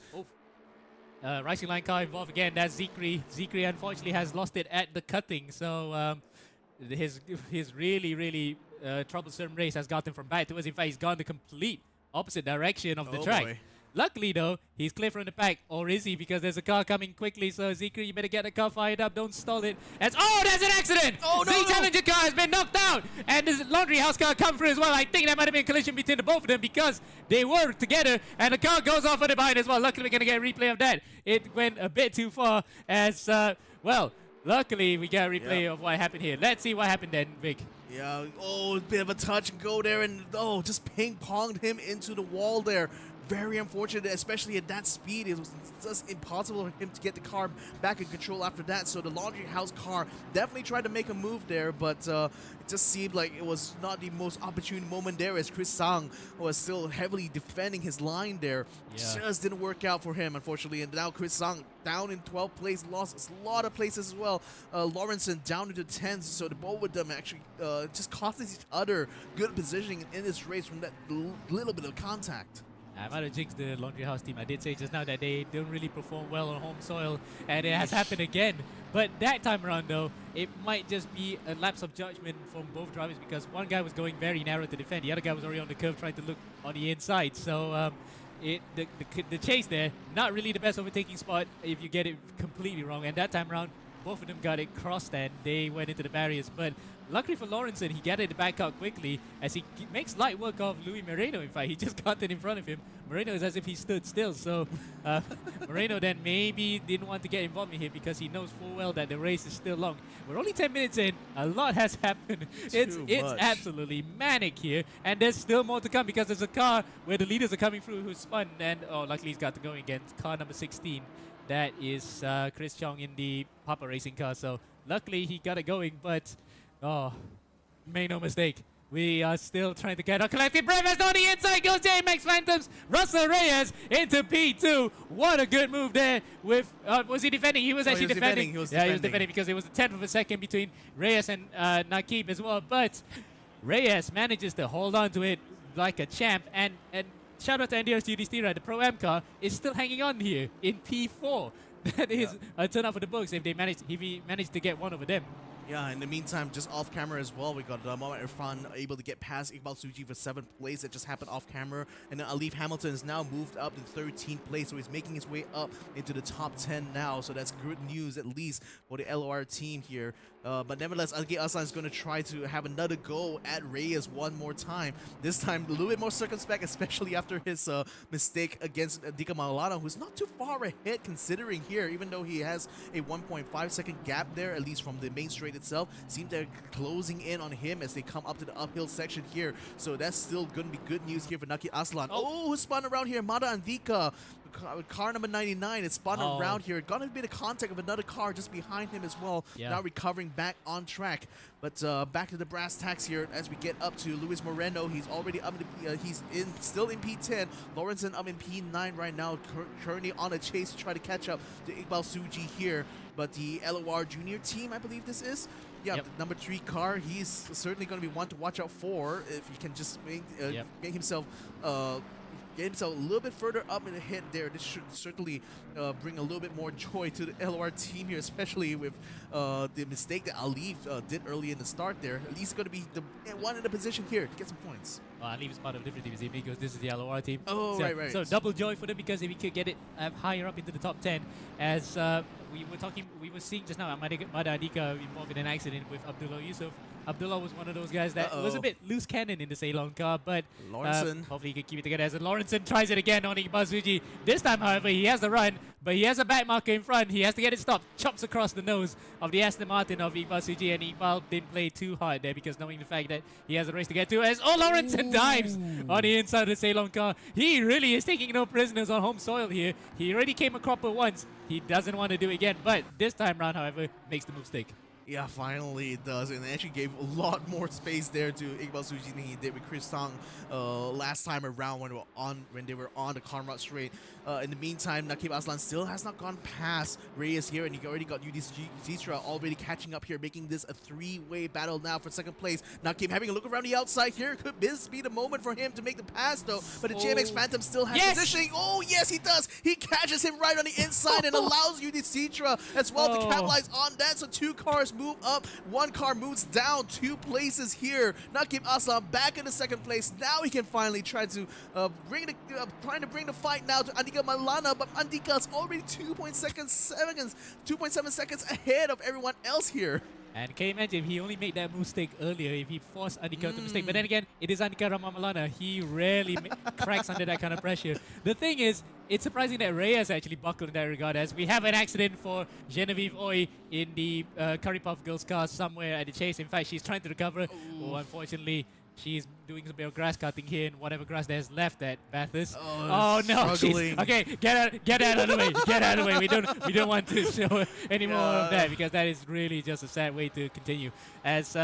Rising line car involved again. That's Zikri. Zikri unfortunately has lost it at the cutting, so his really troublesome race has gotten from back to us. In fact, he's gone the complete opposite direction of the track. Boy. Luckily, though, he's clear from the pack, or is he? Because there's a car coming quickly, so Zikri, you better get the car fired up. Don't stall it. There's an accident! Oh, no, the no. Challenger car has been knocked out, and the laundry house car come through as well. I think there might have been a collision between the both of them because they were together, and the car goes off on the behind as well. Luckily, we're going to get a replay of that. It went a bit too far as, luckily, we get a replay of what happened here. Let's see what happened then, Vic. Yeah, a bit of a touch and go there, and just ping-ponged him into the wall there. Very unfortunate, especially at that speed. It was just impossible for him to get the car back in control after that. So the laundry house car definitely tried to make a move there, but it just seemed like it was not the most opportune moment there, as Chris Sang was still heavily defending his line there. Yeah. Just didn't work out for him, unfortunately. And now Chris Sang down in 12th place, lost a lot of places as well. Lawrenson down into 10th, so the both of them actually just cost each other good positioning in this race from that little bit of contact. I might have jinxed the laundry house team. I did say just now that they don't really perform well on home soil, and it has happened again. But that time around, though, it might just be a lapse of judgment from both drivers because one guy was going very narrow to defend. The other guy was already on the curve trying to look on the inside. So the chase there, not really the best overtaking spot if you get it completely wrong. And that time around, both of them got it crossed and they went into the barriers. But luckily for Lawrenson, he got it back out quickly as he makes light work of Luis Moreno. In fact, he just got it in front of him. Moreno is as if he stood still. So Moreno then maybe didn't want to get involved in here because he knows full well that the race is still long. We're only 10 minutes in. A lot has happened. It's absolutely manic here. And there's still more to come because there's a car where the leaders are coming through who's spun. And luckily he's got to go against car number 16. That is Chris Chong in the Papa Racing car. So luckily he got it going, but make no mistake. We are still trying to get our collective breath as on the inside goes J-Max Phantoms. Russell Reyes into P2. What a good move there with, was he defending? He was actually defending. He was defending because it was a 10th of a second between Reyes and Nakib as well. But Reyes manages to hold on to it like a champ. And shout out to NDR's UDST, right? The Pro-Am car is still hanging on here in P4. That is a turn out for the books if he managed to get one over them. Yeah, in the meantime, just off camera as well, we got Mohamed Irfan able to get past Iqbal Suji for 7th place. That just happened off camera. And then Alif Hamilton is now moved up to 13th place, so he's making his way up into the top 10 now. So that's good news, at least for the LOR team here. But nevertheless, Algi Aslan is going to try to have another go at Reyes one more time. This time, a little bit more circumspect, especially after his mistake against Dika Maulana, who's not too far ahead considering here, even though he has a 1.5 second gap there, at least from the main straight itself. Seems they're closing in on him as they come up to the uphill section here. So that's still going to be good news here for Naki Aslan. Oh, who spun around here? Mada and Vika. Car number 99 is spun around here. Got a bit of contact of another car just behind him as well. Yeah. Now recovering back on track. But back to the brass tacks here as we get up to Luis Moreno. He's already up in still in P10. Lawrenson up in P9 right now, currently on a chase to try to catch up to Iqbal Suji here. But the LOR junior team, I believe this is. Yeah, the number 3 car, he's certainly going to be one to watch out for if he can just get himself a little bit further up in the head there. This should certainly bring a little bit more joy to the LOR team here, especially with the mistake that Alif did early in the start there. At least going to be the one in the position here to get some points. I believe it's part of a different team, is because this is the LOR team. Oh, so, right. So double joy for them because if we could get it higher up into the top 10, as we were seeing just now, Mada Adika involved in an accident with Abdullah Yusuf. Abdullah was one of those guys that was a bit loose cannon in the Ceylon car, but hopefully he can keep it together. As Lawrenson tries it again on Iqbal Suji. This time, however, he has the run, but he has a back marker in front. He has to get it stopped. Chops across the nose of the Aston Martin of Iqbal Suji, and Iqbal didn't play too hard there because knowing the fact that he has a race to get to. As Lawrenson dives on the inside of the Ceylon car. He really is taking no prisoners on home soil here. He already came a cropper once. He doesn't want to do it again, but this time round, however, makes the move stick. Yeah, finally it does, and it actually gave a lot more space there to Iqbal Suji than he did with Chris Tong last time around when they were on the Conrad straight. In the meantime, Nakib Aslan still has not gone past Reyes here, and he already got UD Zitra already catching up here, making this a three-way battle now for second place. Nakib having a look around the outside here. Could this be the moment for him to make the pass though? But the JMX Phantom still has positioning. Oh yes, he does. He catches him right on the inside and allows UD Zitra as well to capitalize on that. So two cars move up, one car moves down 2 places here. Nakib Aslan back in the second place. Now he can finally try to bring the fight now to Andika Malana, but Andika's already 2.7 seconds ahead of everyone else here. And can you imagine if he only made that mistake earlier, if he forced Andika to mistake? But then again, it is Andika Ramamalana. He rarely cracks under that kind of pressure. The thing is, it's surprising that Reyes actually buckled in that regard, as we have an accident for Genevieve Oy in the Curry Puff Girls car somewhere at the chase. In fact, she's trying to recover. Oh, unfortunately, she's doing a bit of grass cutting here in whatever grass there's left at Bathurst. Oh no! Okay, get out of the way. Get out of the way. We don't want to show any more of that, because that is really just a sad way to continue. As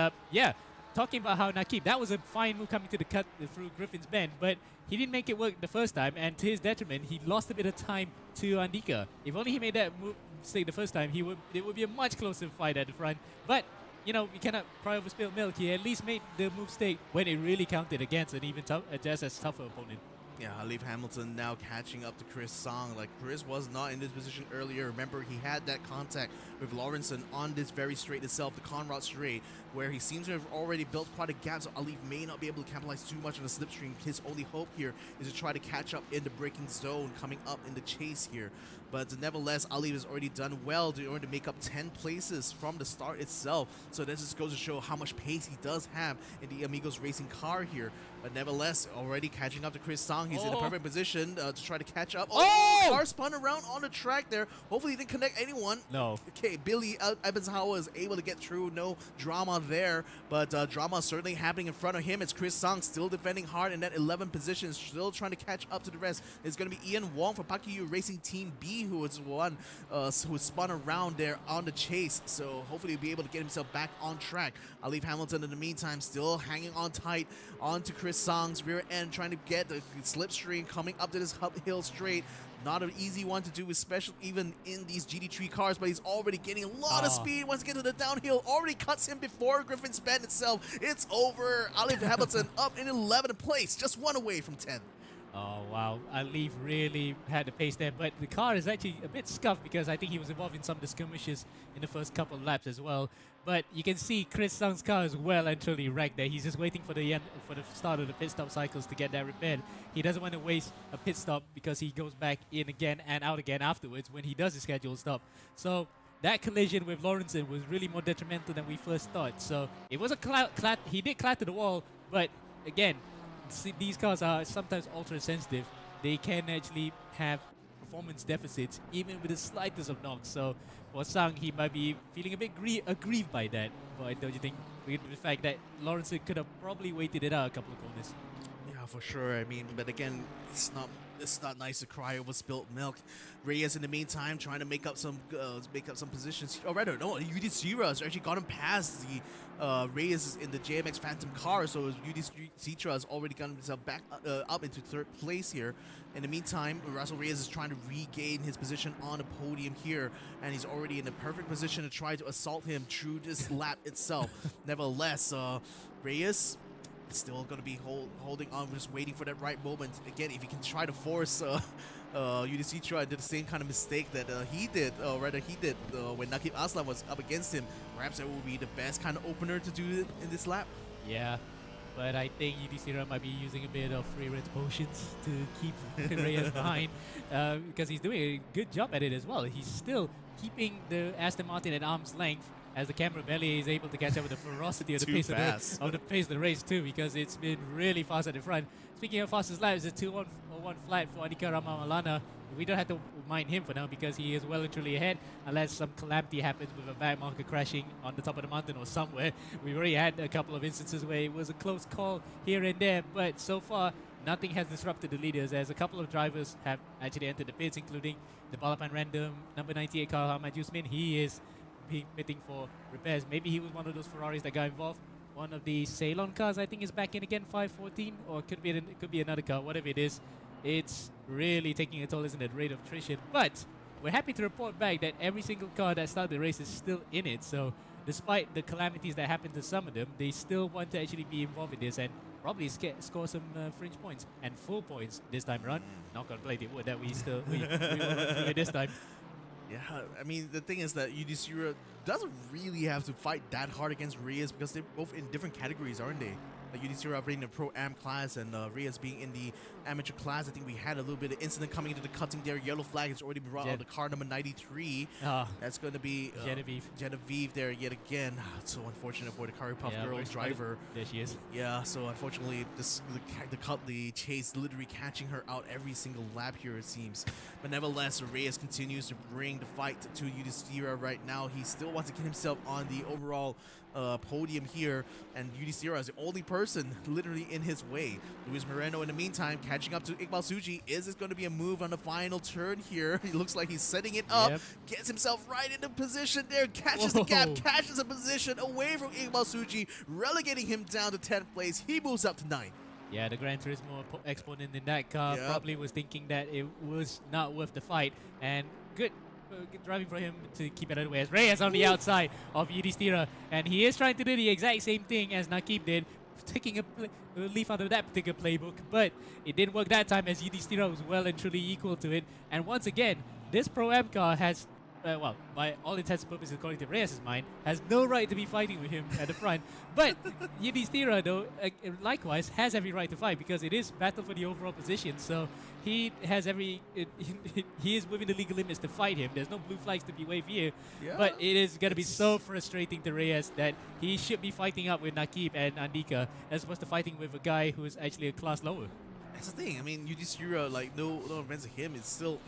talking about how Nakib, that was a fine move coming to the cut through Griffin's Bend, but he didn't make it work the first time, and to his detriment, he lost a bit of time to Andika. If only he made that mistake the first time, it would be a much closer fight at the front. But you know, we cannot cry over spilled milk. He at least made the move stake when it really counted against an even just as tougher opponent. Yeah, Halif Hamilton now catching up to Chris Song. Like, Chris was not in this position earlier. Remember, he had that contact with Lawrenson on this very straight itself, the Conrad straight, where he seems to have already built quite a gap, so Alif may not be able to capitalize too much on the slipstream. His only hope here is to try to catch up in the braking zone coming up in the chase here. But nevertheless, Alif has already done well in order to make up 10 places from the start itself. So that just goes to show how much pace he does have in the Amigos Racing car here. But nevertheless, already catching up to Chris Song. He's in a perfect position to try to catch up. Car spun around on the track there. Hopefully he didn't connect anyone. No. Okay, Billy Ebenshauer is able to get through. No drama there. But drama is certainly happening in front of him. It's Chris Song still defending hard in that 11th position. Still trying to catch up to the rest. It's going to be Ian Wong for Pakiyu Racing Team B, who was one who spun around there on the chase. So hopefully he'll be able to get himself back on track. Alif Hamilton in the meantime still hanging on tight onto Chris Song's rear end, trying to get the slipstream coming up to this uphill straight. Not an easy one to do, especially even in these GT3 cars, but he's already getting a lot of speed once he gets to the downhill. Already cuts him before Griffin's Bend itself. It's over. Alif Hamilton up in 11th place, just one away from 10th. Oh, wow. Alif really had the pace there, but the car is actually a bit scuffed because I think he was involved in some of the skirmishes in the first couple of laps as well. But you can see Chris Song's car is well and truly wrecked there. He's just waiting for the start of the pit stop cycles to get that repaired. He doesn't want to waste a pit stop because he goes back in again and out again afterwards when he does his scheduled stop. So that collision with Lawrenson was really more detrimental than we first thought. So it was he did clatter the wall, but again, these cars are sometimes ultra sensitive. They can actually have performance deficits even with the slightest of knocks. So for Sang, he might be feeling a bit aggrieved by that. But don't you think, with the fact that Lawrence could have probably waited it out a couple of corners? Yeah, for sure. I mean, but again, it's not nice to cry over spilt milk. Reyes in the meantime trying to make up some positions. Oh, rather, no, UD Sierra has actually gotten past the Reyes in the JMX Phantom car, so UD Citra has already gotten himself back up into 3rd place here. In the meantime, Russell Reyes is trying to regain his position on the podium here, and he's already in the perfect position to try to assault him through this lap itself. Nevertheless, Reyes still going to be holding on, just waiting for that right moment. Again, if he can try to force UDC try did the same kind of mistake that he did when Nakib Aslan was up against him, perhaps that will be the best kind of opener to do it in this lap. Yeah. But I think UDCRA might be using a bit of free red potions to keep Reyes behind because he's doing a good job at it as well. He's still keeping the Aston Martin at arm's length as the camera barely is able to catch up with the ferocity of the pace of the pace of the race too, because it's been really fast at the front. Speaking of fastest laps, it's a 2-1 flat for Andika Ramamalana. We don't have to mind him for now because he is well and truly ahead, unless some calamity happens with a back marker crashing on the top of the mountain or somewhere. We've already had a couple of instances where it was a close call here and there, but so far nothing has disrupted the leaders, as a couple of drivers have actually entered the pits, including the Balapan random number 98 Kyle Ahmad Jusmin. He is being pitting for repairs. Maybe he was one of those Ferraris that got involved. One of the Ceylon cars, I think, is back in again, 514, or it could be another car, whatever it is. It's really taking a toll, isn't it, rate of attrition. But we're happy to report back that every single car that started the race is still in it. So despite the calamities that happened to some of them, they still want to actually be involved in this and probably score some fringe points and full points this time around. Not gonna play the wood that we will run through it this time. Yeah, I mean, the thing is that UDCRA doesn't really have to fight that hard against Reyes because they're both in different categories, aren't they? Like UDCRA operating the Pro-Am class and Reyes being in the amateur class. I think we had a little bit of incident coming into the cutting there. Yellow flag has already been brought out of the car number 93. That's going to be Genevieve there yet again. It's so unfortunate for the Curry Puff Girls driver. There she is. Yeah, so unfortunately, the chase literally catching her out every single lap here, it seems. But nevertheless, Reyes continues to bring the fight to UDCRA right now. He still wants to get himself on the overall podium here, and UDCRA is the only person literally in his way. Luis Moreno, in the meantime, catching up to Iqbal Suji. Is this going to be a move on the final turn here? He looks like he's setting it up, gets himself right into position there, catches the gap, catches a position away from Iqbal Suji, relegating him down to 10th place. He moves up to 9th. Yeah, the Gran Turismo exponent in that car probably was thinking that it was not worth the fight, and good driving for him to keep it out of the way as Reyes on the outside of UDCRA, and he is trying to do the exact same thing as Nakib did, taking a leaf out of that particular playbook, but it didn't work that time as UDCRA was well and truly equal to it. And once again, this Pro-Am car has well, by all intents and purposes, according to Reyes' mind, has no right to be fighting with him at the front. But UDCRA, though, likewise, has every right to fight because it is battle for the overall position. So he has he is within the legal limits to fight him. There's no blue flags to be waved here. Yeah, but it is going to be so frustrating to Reyes that he should be fighting up with Nakib and Andika as opposed to fighting with a guy who is actually a class lower. That's the thing. I mean, UDCRA, like, no offense to him, he's still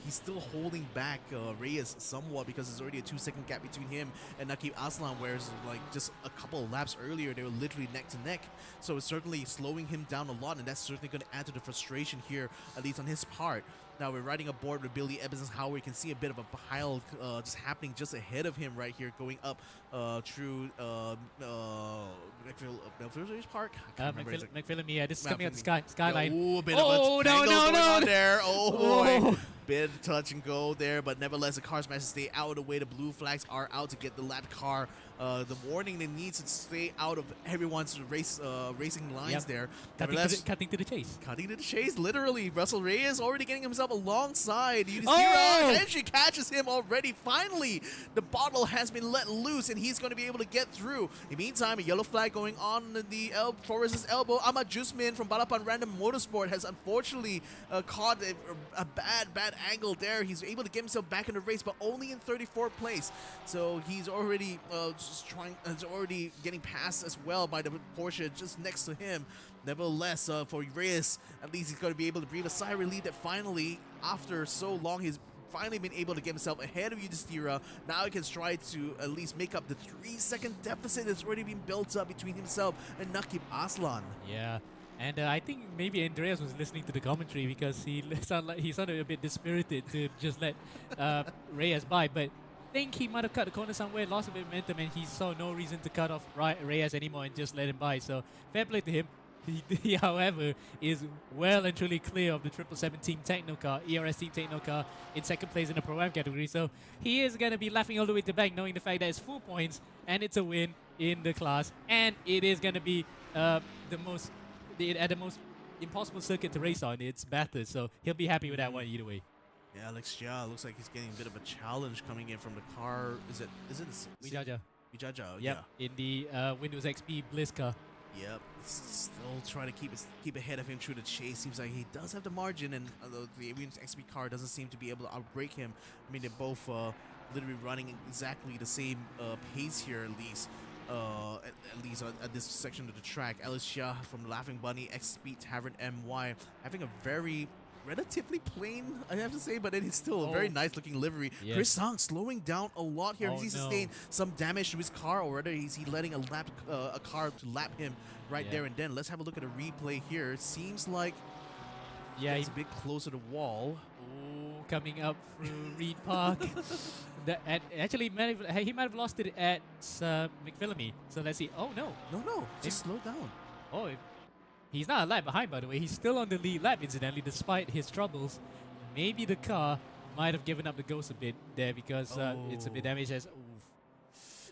holding back Reyes somewhat because there's already a 2-second gap between him and Nakib Aslan, whereas like just a couple of laps earlier they were literally neck to neck. So it's certainly slowing him down a lot, and that's certainly going to add to the frustration here, at least on his part. Now we're riding aboard with Billy Evans, how we can see a bit of a pile just happening just ahead of him right here, going up through McPhillips Park. McPhillips, this is coming out the skyline. Ooh, a bit of a tangle going on there. Oh boy. Bit of touch and go there, but nevertheless, the cars managed to stay out of the way. The blue flags are out to get the lap car the warning they need to stay out of everyone's racing lines there. Cutting to the chase. Cutting to the chase, literally. Russell Reyes already getting himself alongside. And she catches him already. Finally, the bottle has been let loose, and he's going to be able to get through. In the meantime, a yellow flag going on the Forrest's elbow. Ahmad Jusmin from Balapan Random Motorsport has unfortunately caught a bad angle there. He's able to get himself back in the race, but only in 34th place. So he's already already getting passed as well by the Porsche just next to him. Nevertheless, for Reyes, at least he's going to be able to breathe a sigh of relief that finally, after so long, he's finally been able to get himself ahead of UDCRA. Now he can try to at least make up the 3-second deficit that's already been built up between himself and Nakib Aslan. Yeah. And I think maybe Andreas was listening to the commentary because he sounded a bit dispirited to just let Reyes by, but I think he might have cut the corner somewhere, lost a bit of momentum, and he saw no reason to cut off Reyes anymore and just let him by. So fair play to him. He, however, is well and truly clear of the 777 Team Techno car, ERS Team Techno car, in second place in the Pro-Am category. So he is going to be laughing all the way to the bank, knowing the fact that it's 4 points and it's a win in the class, and it is going to be at the most impossible circuit to race on. It's Bathurst, so he'll be happy with that one either way. Yeah, Alex Jia looks like he's getting a bit of a challenge coming in from the car. Is it Wijaja. Wijaja, yep, in the Windows XP Bliss car. Yep, still trying to keep ahead of him through the chase. Seems like he does have the margin, and the Avian's XP car doesn't seem to be able to outbreak him. I mean, they're both literally running exactly the same pace here, at least. At least at this section of the track. Alicia from Laughing Bunny, X Speed Tavern MY, having a very relatively plain, I have to say, but it is still a very nice looking livery. Yes. Chris Sang slowing down a lot here. Oh, Has he no. sustained some damage to his car, or rather is he letting a car to lap him right there and then? Let's have a look at a replay here. It seems like he's a bit closer to the wall. Oh, coming up through Reed Park. And actually, he might have lost it at McPhillamy. So let's see. Oh, no. No, just slow down. Oh, he's not a lap behind, by the way. He's still on the lead lap, incidentally, despite his troubles. Maybe the car might have given up the ghost a bit there because it's a bit damaged.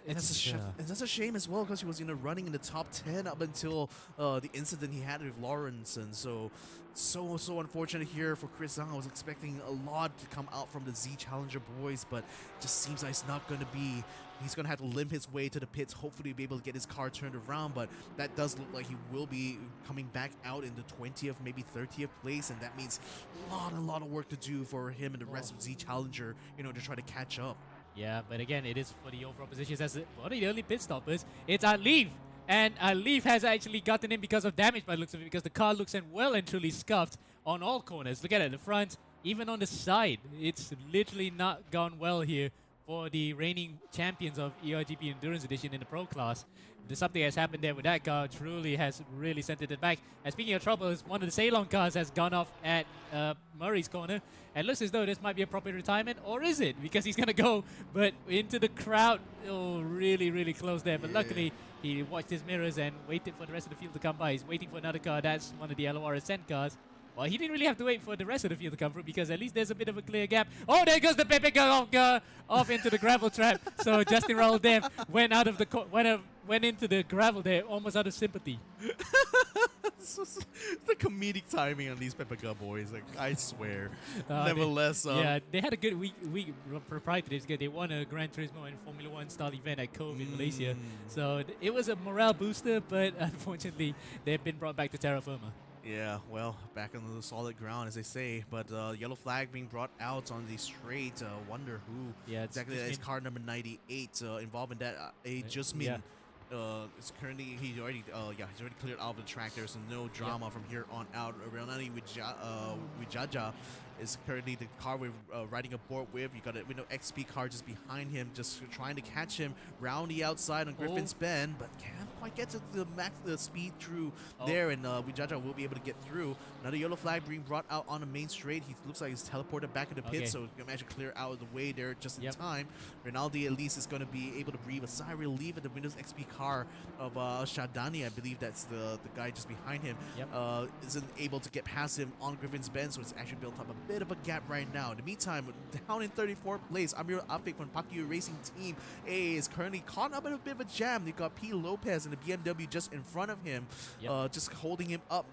And that's a shame as well, because he was running in the top 10 up until the incident he had with Lawrenson. So unfortunate here for Chris Zhang. I was expecting a lot to come out from the Z Challenger boys, but just seems like it's not going to be. He's going to have to limp his way to the pits, hopefully be able to get his car turned around, but that does look like he will be coming back out in the 20th, maybe 30th place, and that means a lot of work to do for him and the rest of Z Challenger, to try to catch up. Yeah, but again, it is for the overall positions as one of the early pit stoppers. It's Leaf, and Leaf has actually gotten in because of damage by the looks of it, because the car looks well and truly scuffed on all corners. Look at it, the front, even on the side. It's literally not gone well here for the reigning champions of eRGP Endurance Edition in the Pro class. There's something has happened there with that car, truly has really sent it back. And speaking of troubles, one of the Ceylon cars has gone off at Murray's corner. And looks as though this might be a proper retirement, or is it? Because he's going to go, but into the crowd. Oh, really close there. But luckily, he watched his mirrors and waited for the rest of the field to come by. He's waiting for another car. That's one of the LOR Ascent cars. Well, he didn't really have to wait for the rest of the field to come through, because at least there's a bit of a clear gap. Oh, there goes the Pepe off into the gravel trap. So Justin Raul Dev went out of the went into the gravel there, almost out of sympathy. The comedic timing on these Pepega boys, like, I swear. Nevertheless, yeah, they had a good week prior to this. They won a Gran Turismo and Formula One style event at Cove in Malaysia. So it was a morale booster, but unfortunately, they've been brought back to terra firma. Yeah, well, back on the solid ground, as they say. But yellow flag being brought out on the straight. Wonder who exactly that is. Car number 98 involved in that. Jusmin. It's currently he's already cleared out of the track. There's no drama from here on out. Realnani Wijaja is currently the car we're riding aboard with. You got a XP car just behind him, just trying to catch him round the outside on Griffin's Bend, but can't quite get to the speed through there, and Wijaja will be able to get through. Another yellow flag being brought out on the main straight. He looks like he's teleported back in the pit, so he can manage to clear out of the way there just in time. Rinaldi at least is going to be able to breathe a sigh of relief at the Windows XP car of Shadani. I believe that's the guy just behind him. Isn't able to get past him on Griffin's Bend, so it's actually built up a bit of a gap right now. In the meantime, down in 34th place, Amir Afik from Pakyu Racing Team A is currently caught up in a bit of a jam. They've got P. Lopez and the BMW just in front of him, just holding him up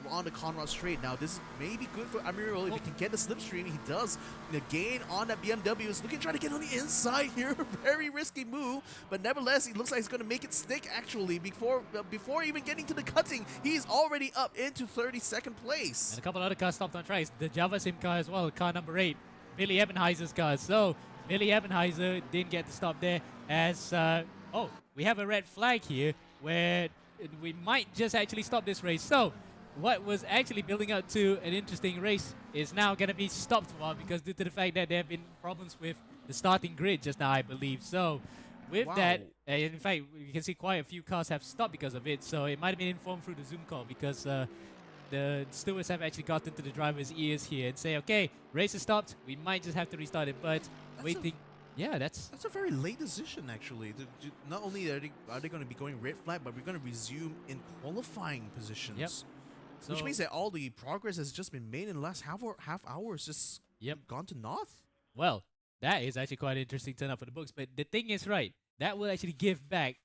on the Conrad straight. Now, this may be good for Amirul if he can get the slipstream. He does. The gain on that BMW is looking to try to get on the inside here. Very risky move, but nevertheless, it looks like he's going to make it stick, actually. Before even getting to the cutting, he's already up into 32nd place. And a couple other cars stopped on tracks. The Java Sim car as well, car number 8, Billy Ebenheiser's car. So, Billy Ebenheiser didn't get to stop there as, we have a red flag here where we might just actually stop this race. So, what was actually building up to an interesting race is now going to be stopped for a while, because due to the fact that there have been problems with the starting grid just now, I believe. So, with that, in fact, you can see quite a few cars have stopped because of it. So, it might have been informed through the Zoom call, because the stewards have actually gotten to the driver's ears here and say, okay, race is stopped. We might just have to restart it, but waiting. Yeah, that's a very late decision, actually. Not only are they going to be going red flag, but we're going to resume in qualifying positions. So, which means that all the progress has just been made in the last half hour. It's just gone to naught. Well, that is actually quite an interesting turn up for the books. But the thing is, right, that will actually give back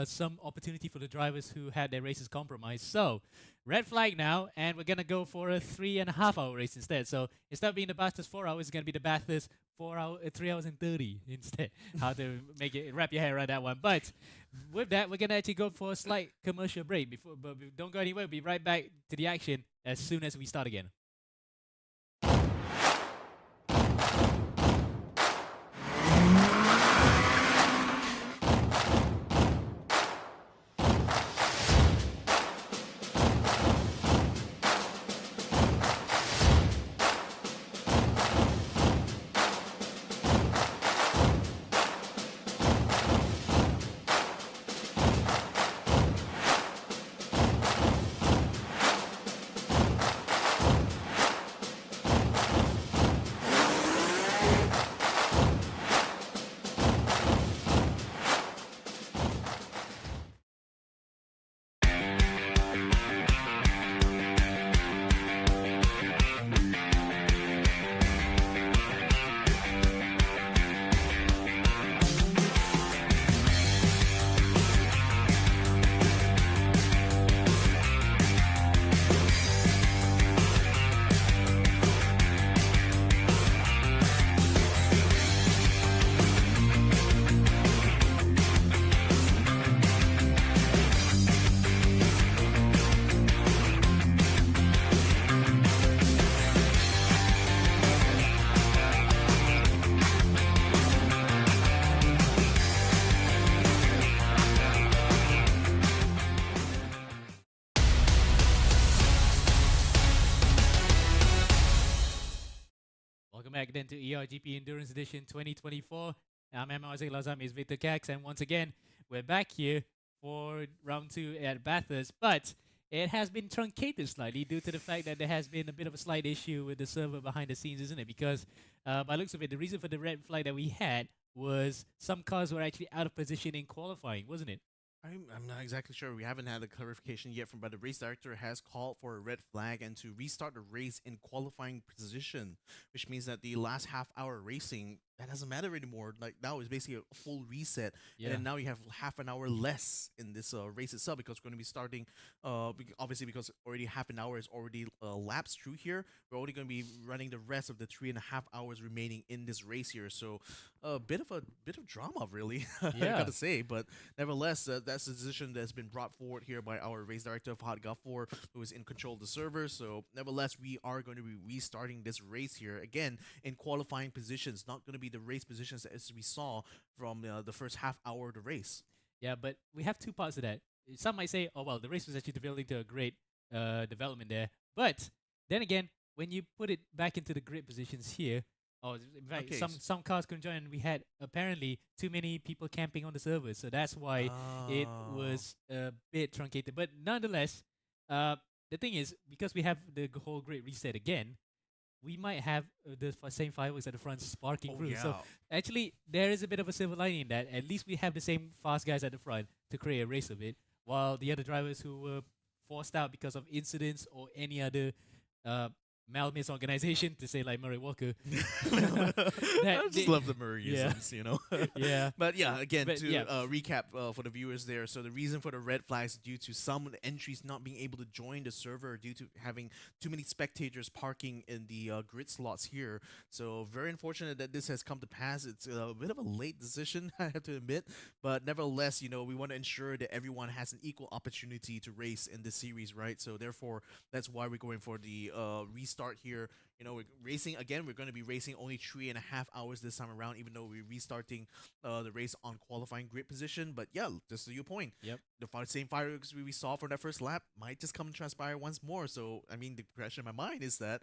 some opportunity for the drivers who had their races compromised. So, red flag now, and we're going to go for a 3.5 hour race instead. So, instead of being the Bathurst 4 hours, it's going to be the Bathurst 3 hours and 30 instead. How to make it, wrap your head around that one. But with that, we're gonna actually go for a slight commercial break before, but don't go anywhere. We'll be right back to the action as soon as we start again. Welcome back then to ERGP Endurance Edition 2024. I'm MRZ Lazam is Victor Cax, and once again, we're back here for round 2 at Bathurst, but it has been truncated slightly due to the fact that there has been a bit of a slight issue with the server behind the scenes, isn't it? Because by looks of it, the reason for the red flag that we had was some cars were actually out of position in qualifying, wasn't it? I'm not exactly sure. We haven't had a clarification yet from, but the race director has called for a red flag and to restart the race in qualifying position, which means that the last half hour racing that doesn't matter anymore. Like now it's basically a full reset, and then now you have half an hour less in this race itself because we're going to be starting. Obviously because already half an hour is already lapsed through here. We're only going to be running the rest of the 3.5 hours remaining in this race here. So a bit of drama, really. I gotta say, but nevertheless, that's the decision that's been brought forward here by our race director Fahad Ghafour, who is in control of the server. So nevertheless, we are going to be restarting this race here again in qualifying positions. Not going to be the race positions as we saw from the first half hour of the race. Yeah, but we have two parts of that. Some might say, oh, well, the race was actually developing to a great development there. But then again, when you put it back into the grid positions here, in fact, some cars couldn't join, and we had apparently too many people camping on the server. So that's why it was a bit truncated. But nonetheless, the thing is, because we have the whole grid reset again, we might have the same fireworks at the front sparking through. Yeah. So actually, there is a bit of a silver lining in that. At least we have the same fast guys at the front to create a race of it, while the other drivers who were forced out because of incidents or any other misorganization, to say like Murray Walker. I just love the Murrayisms, you know. Yeah. But yeah, again, But, to recap for the viewers there. So the reason for the red flags is due to some entries not being able to join the server due to having too many spectators parking in the grid slots here. So very unfortunate that this has come to pass. It's a bit of a late decision, I have to admit. But nevertheless, you know, we want to ensure that everyone has an equal opportunity to race in this series, right? So therefore, that's why we're going for the restart here. You know, we're racing again. We're going to be racing only 3.5 hours this time around, even though we're restarting the race on qualifying grid position. But yeah, just to your point, the same fireworks we saw from that first lap might just come and transpire once more. So I mean, the question in my mind is that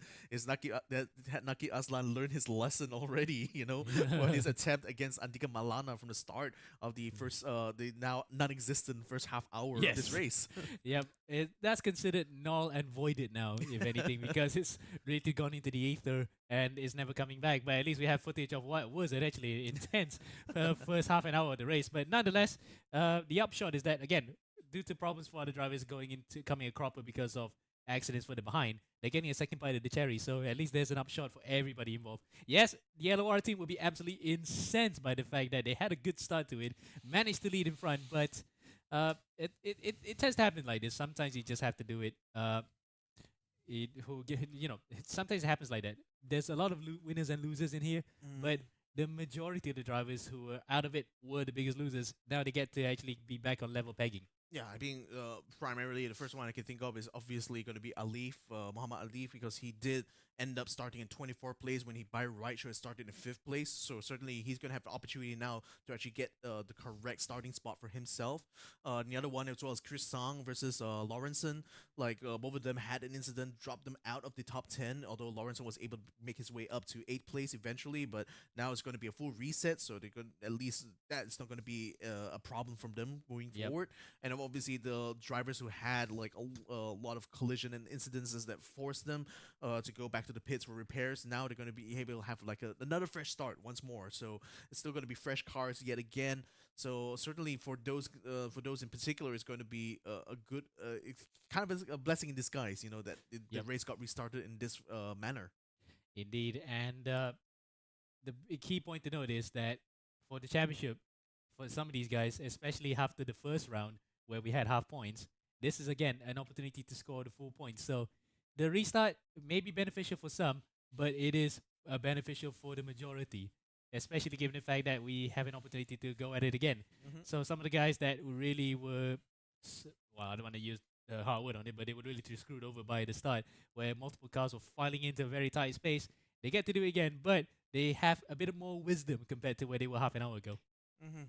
Naki Aslan learned his lesson already. You know, on his attempt against Andika Malana from the start of the first, the now non-existent first half hour of this race. That's considered null and voided now, if anything, because it's really gone into the ether and is never coming back. But at least we have footage of what was it actually intense first half an hour of the race. But nonetheless, the upshot is that again, due to problems for other drivers coming a cropper because of accidents for the behind, they're getting a second bite of the cherry. So at least there's an upshot for everybody involved. Yes, the LOR team will be absolutely incensed by the fact that they had a good start to it, managed to lead in front, but it tends to happen like this. Sometimes you just have to do it. Sometimes it happens like that. There's a lot of winners and losers in here, but the majority of the drivers who were out of it were the biggest losers. Now they get to actually be back on level pegging. Yeah, I mean, primarily the first one I can think of is obviously going to be Alif, Muhammad Alif, because he did end up starting in 24th place when he by right should have started in 5th place. So certainly he's going to have the opportunity now to actually get the correct starting spot for himself. And the other one as well as Chris Sang versus Lawrenson. Like both of them had an incident, dropped them out of the top 10. Although Lawrenson was able to make his way up to 8th place eventually, but now it's going to be a full reset. So they're going at least that's not going to be a problem from them moving Yep. forward. And obviously the drivers who had like a lot of collision and incidences that forced them to go back to the pits for repairs. Now they're going to be able to have like another fresh start once more. So it's still going to be fresh cars yet again. So certainly for those in particular, it's going to be a good, it's kind of a blessing in disguise. You know that the Yep. race got restarted in this manner. Indeed. And key point to note is that for the championship, for some of these guys, especially after the first round where we had half points, this is again an opportunity to score the full points. So the restart may be beneficial for some, but it is beneficial for the majority, especially given the fact that we have an opportunity to go at it again. Mm-hmm. So some of the guys that really were, well, I don't want to use the hard word on it, but they were really too screwed over by the start, where multiple cars were filing into a very tight space. They get to do it again, but they have a bit of more wisdom compared to where they were half an hour ago. Mm-hmm.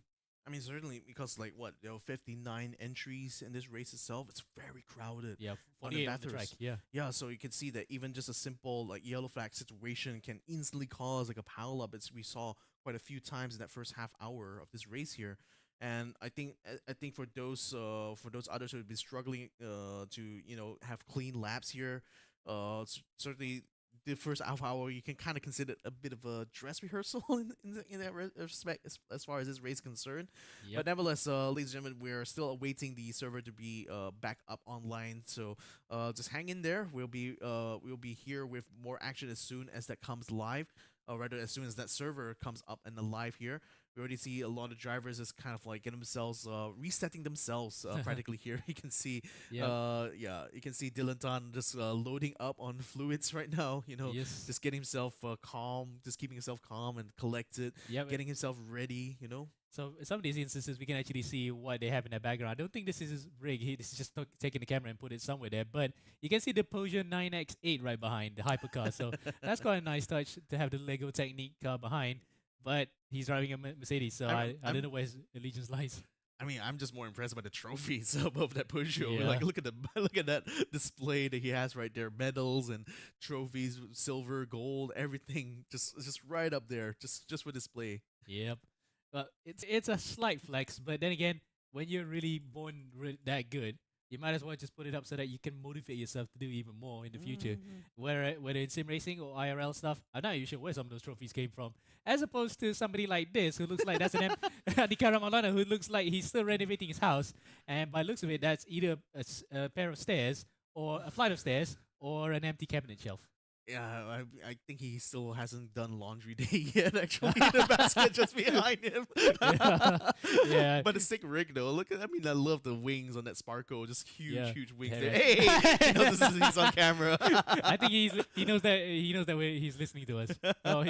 I mean, certainly because like what there were 59 entries in this race itself. It's very crowded. Yeah, On the 48 on the track. Bathurst. Yeah. Yeah, so you can see that even just a simple like yellow flag situation can instantly cause like a pile up, as we saw quite a few times in that first half hour of this race here. And I think for those others who have been struggling to have clean laps here, certainly the first half hour you can kind of consider a bit of a dress rehearsal in that respect as far as this race is concerned. Yep. But nevertheless, ladies and gentlemen, we're still awaiting the server to be back up online. So just hang in there. We'll be here with more action as soon as that comes live. Rather, as soon as that server comes up and alive here, we already see a lot of drivers just kind of like getting themselves resetting themselves practically here. You can see, Yeah. you can see Dylan Tan just loading up on fluids right now. Yes. Just getting himself calm, just keeping himself calm and collected, Yep. getting himself ready. So in some of these instances, we can actually see what they have in the background. I don't think this is his rig. This is just taking the camera and put it somewhere there. But you can see the Peugeot 9X8 right behind the hypercar. So that's quite a nice touch to have the Lego Technique car behind. But he's driving a Mercedes, so I don't know where his allegiance lies. I mean, I'm just more impressed by the trophies above that Peugeot. Yeah. Like, look at look at that display that he has right there. Medals and trophies, silver, gold, everything, just right up there, just for display. Yep. But it's a slight flex, but then again, when you're really born that good, you might as well just put it up so that you can motivate yourself to do even more in the future. Whether in sim racing or IRL stuff, I'm not even sure where some of those trophies came from. As opposed to somebody like this who looks like that's an Nikara Malana who looks like he's still renovating his house, and by looks of it, that's either a pair of stairs or a flight of stairs or an empty cabinet shelf. Yeah, I think he still hasn't done laundry day yet. Actually, the basket just behind him. Yeah. But the sick rig though. Look at, I mean, I love the wings on that Sparko. Just huge, Yeah. huge wings. Yeah, There. right. Hey, he's on camera. I think he knows that he's listening to us. Oh,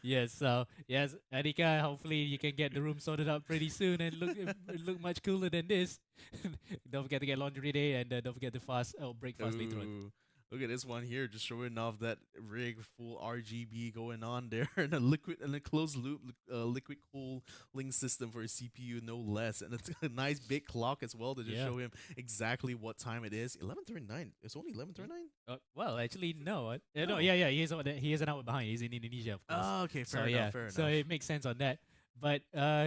yes. So yes, Anika. Hopefully you can get the room sorted out pretty soon and look much cooler than this. Don't forget to get laundry day and don't forget to break fast later on. Ooh. Look at this one here, just showing off that rig, full RGB going on there, and a closed loop liquid cooling system for a CPU, no less, and it's a nice big clock as well to just show him exactly what time it is. 11:39. It's only 11:39. Well, actually, no. No, yeah. He is an hour behind. He's in Indonesia, of course. Oh, okay, fair So enough. yeah, Fair so enough. it makes sense on that. But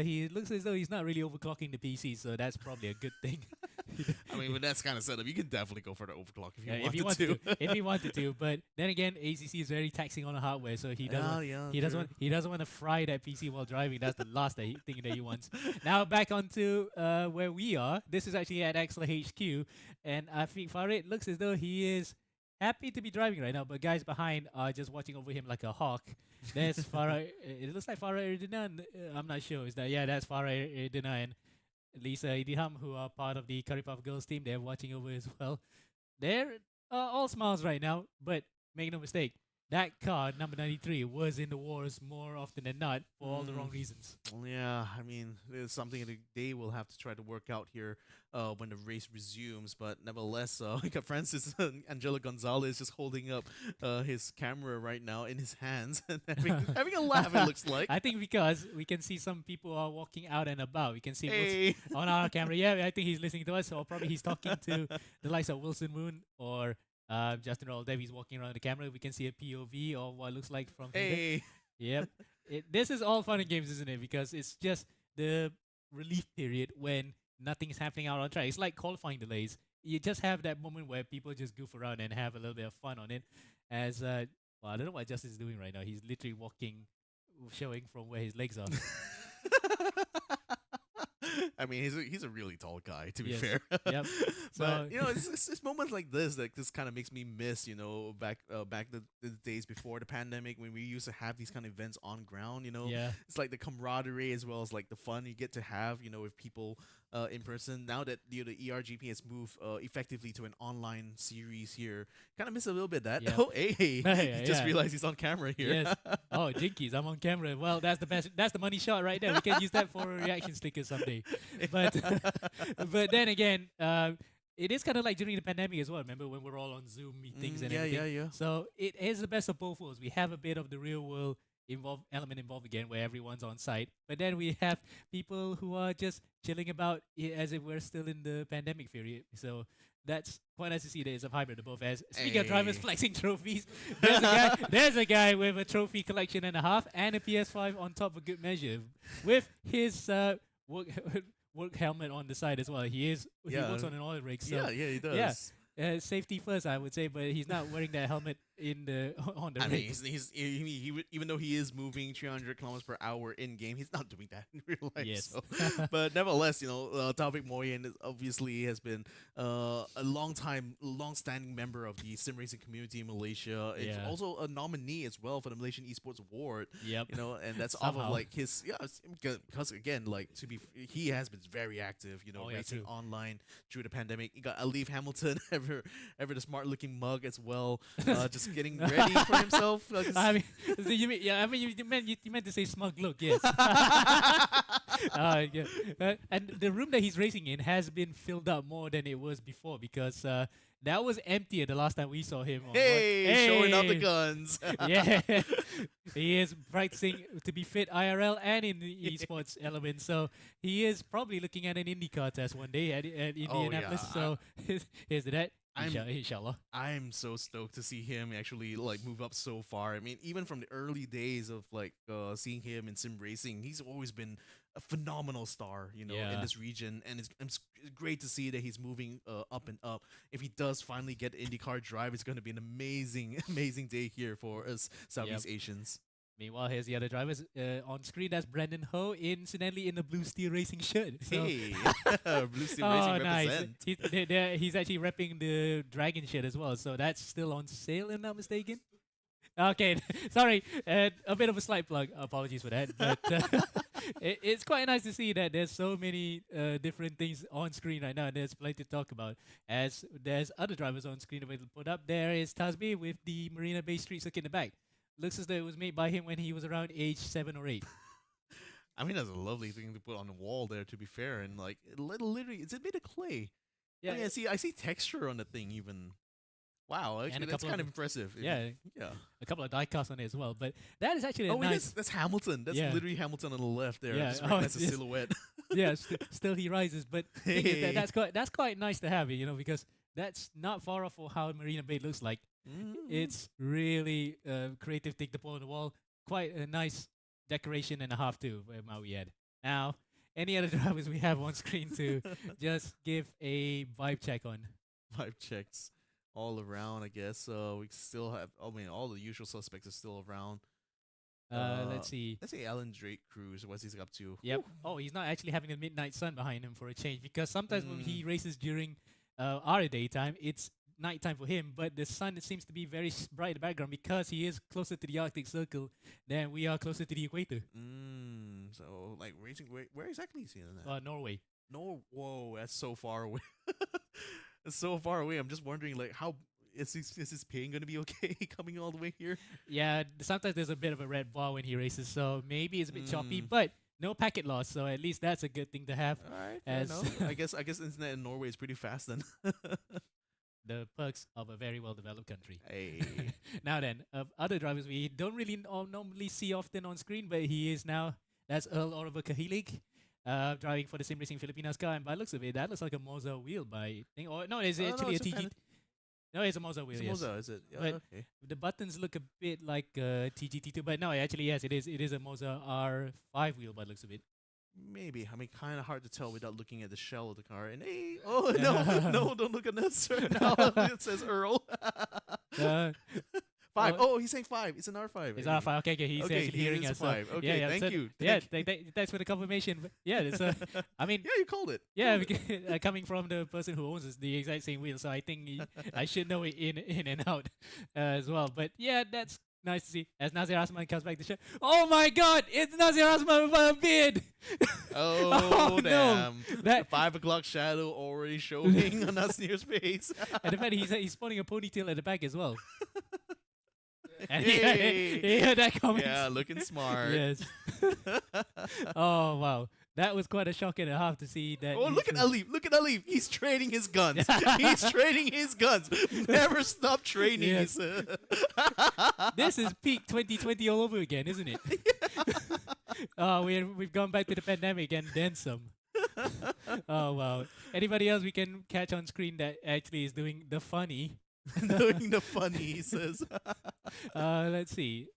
he looks as though he's not really overclocking the PC, so that's probably a good thing. I mean, with that kind of setup, you can definitely go for the overclock if you Yeah, wanted if he wanted to. if he wanted to. But then again, ACC is very taxing on the hardware, so he doesn't. He doesn't want to fry that PC while driving. That's the last thing that he wants. Now back onto where we are. This is actually at Axler HQ, and I think Farid looks as though he is happy to be driving right now. But guys behind are just watching over him like a hawk. There's Farah. It looks like Farah Erdina. I'm not sure. Is that that's Farah Erdina and Lisa Idiham, who are part of the Curry Puff Girls team. They're watching over as well. They're all smiles right now, but make no mistake, that car, number 93, was in the wars more often than not for all the wrong reasons. Yeah, I mean, it's something that they will have to try to work out here when the race resumes. But nevertheless, we got Francis Angelo Gonzalez just holding up his camera right now in his hands and having a laugh, it looks like. I think because we can see some people are walking out and about. We can see Hey. on our camera. Yeah, I think he's listening to us, or probably he's talking to the likes of Wilson Moon or Justin Roll Davies walking around the camera. We can see a POV or what looks like from him. Hey. Yep. This is all fun and games, isn't it? Because it's just the relief period when nothing is happening out on track. It's like qualifying delays. You just have that moment where people just goof around and have a little bit of fun on it. As well, I don't know what Justin is doing right now. He's literally walking, showing from where his legs are. I mean, he's a really tall guy, to be Yes. fair. Yep. So But it's moments like this that just kind of makes me miss, back the days before the pandemic when we used to have these kind of events on ground. yeah, It's like the camaraderie as well as like the fun you get to have, with people in person. Now that the ERGP has moved effectively to an online series here, kind of miss a little bit that. Yeah. Oh, hey, Yeah, just yeah. realized he's on camera here. yes. Oh, Jinkies, I'm on camera. Well, that's the best. That's the money shot right there. We can use that for a reaction sticker someday. But but then again, it is kind of like during the pandemic as well. Remember when we're all on Zoom meetings and yeah, everything? yeah. So it is the best of both worlds. We have a bit of the real world element involved again, where everyone's on site. But then we have people who are just chilling about as if we're still in the pandemic period. So that's quite nice to see. There's a hybrid of both. As speaking of drivers Hey. flexing trophies, there's a guy with a trophy collection and a half and a PS5 on top for good measure, with his work work helmet on the side as well. He Yeah. works on an oil rig. So Yeah, he does. safety first, I would say, but he's not wearing that helmet in the on the I mean, rig. even though he is moving 300 kilometers per hour in game, he's not doing that in real life. Yes. So. But nevertheless, Taufik Moyen obviously has been a long-standing member of the sim racing community in Malaysia. It's Yeah. also a nominee as well for the Malaysian Esports Award. Yep. And that's off of Somehow. like his because again, like he has been very active. Oh, yeah, racing true. online through the pandemic. You got Alif Hamilton, ever the smart-looking mug as well, just getting ready for himself. I mean, so you meant to say smug look, yes. Yeah. And the room that he's racing in has been filled up more than it was before because that was emptier the last time we saw him. Showing off the guns. Yeah, he is practicing to be fit IRL and in the esports element. So he is probably looking at an IndyCar test one day at Indianapolis. yeah. So here's that. I'm- Inshallah. I'm so stoked to see him actually like move up so far. I mean, even from the early days of like seeing him in sim racing, he's always been a phenomenal star, in Yeah. this region, and it's great to see that he's moving up and up. If he does finally get IndyCar drive, it's going to be an amazing, amazing day here for us Southeast Asians. Meanwhile, here's the other drivers on screen. That's Brandon Ho, incidentally in the Blue Steel Racing shirt. So, Hey, Blue Steel Racing nice. represent. He's actually repping the Dragon shirt as well. So that's still on sale, if I'm not mistaken. Okay, sorry, a bit of a slight plug. Apologies for that, but it's quite nice to see that there's so many different things on screen right now. And there's plenty to talk about. As there's other drivers on screen that we'll put up. There is Tasbih with the Marina Bay Street Circuit in the back. Looks as though it was made by him when he was around age 7 or 8. I mean, that's a lovely thing to put on the wall there. To be fair, and like literally, is it made of clay? Yeah, I see. I see texture on the thing even. Wow, actually, a that's couple kind of- of impressive. yeah, Yeah. a couple of die casts on it as well. But that is actually a Oh, wait, nice. that's Hamilton. That's Yeah. literally Hamilton on the left there. Yeah. Just Oh, recognize the yes. silhouette. Yeah, still he rises. But thing is Hey. that's quite nice to have it, because that's not far off of how Marina Bay looks like. It's really creative thing to put on the wall. Quite a nice decoration and a half too, where we had. Now, any other drivers we have on screen to just give a vibe check on. 5 checks all around. I guess. We still have. I mean, all the usual suspects are still around. Let's see. Let's say Alan Drake Cruz. What's he up to? Yep. Oh, he's not actually having the midnight sun behind him for a change, because sometimes when he races during our daytime, it's nighttime for him, but the sun seems to be very bright in the background because he is closer to the Arctic Circle than we are closer to the equator. So like racing. Where exactly is he in that? Norway. No. Whoa, that's so far away. It's so far away. I'm just wondering like how is his pain gonna be okay coming all the way here? Yeah, sometimes there's a bit of a red bar when he races, so maybe it's a bit choppy, Mm. but no packet loss, so at least that's a good thing to have. All right, fair As enough. I guess internet in Norway is pretty fast then. the perks of a very well developed country. Hey. Now then, other drivers we don't really normally see often on screen, but he is now. That's Earl Oliver Kahilig, driving for the Sim Racing Filipinas car, and by the looks of it, that looks like a Moza wheel by thing. Or no, it's Oh, no, actually a it's a TG. Fan- No, it's a Moza wheel. it's Yes. Moza, is it? Yeah, But okay. the buttons look a bit like TGT2, but no, actually yes, it is. It is a Moza R5 wheel by the looks of it. Maybe. I mean, kind of hard to tell without looking at the shell of the car. And hey, oh no, no, don't look at this, sir. No, it says Earl. Uh, 5. uh, Oh, he's saying 5. It's an R5. It's R5. Okay, he's Okay, actually he hearing is a us. 5. Okay, yeah, yeah, thank so you. Yeah, Thank thanks for the confirmation. But yeah, it's I mean, Yeah, you called it. yeah, Called it. because, coming from the person who owns the exact same wheel, so I think I should know it in and out as well. But yeah, that's nice to see. As Nazir Asman comes back to show. Oh my God! It's Nazir Asman with a beard. Oh, no. damn. The That 5 o'clock shadow already showing on Nasir's face. and the fact he's sporting a ponytail at the back as well. And Hey. he heard that comment. Yeah, looking smart. Yes. Oh wow, that was quite a shock and a half to see that. Oh, he's look at doing- Alif. Look at Alif. He's training his guns. He's training his guns. Never stop training. Yes. His, This is peak 2020 all over again, isn't it? Oh, we've gone back to the pandemic and then some. Oh wow. Anybody else we can catch on screen that actually is doing the funny? doing the funny, he says. Let's see.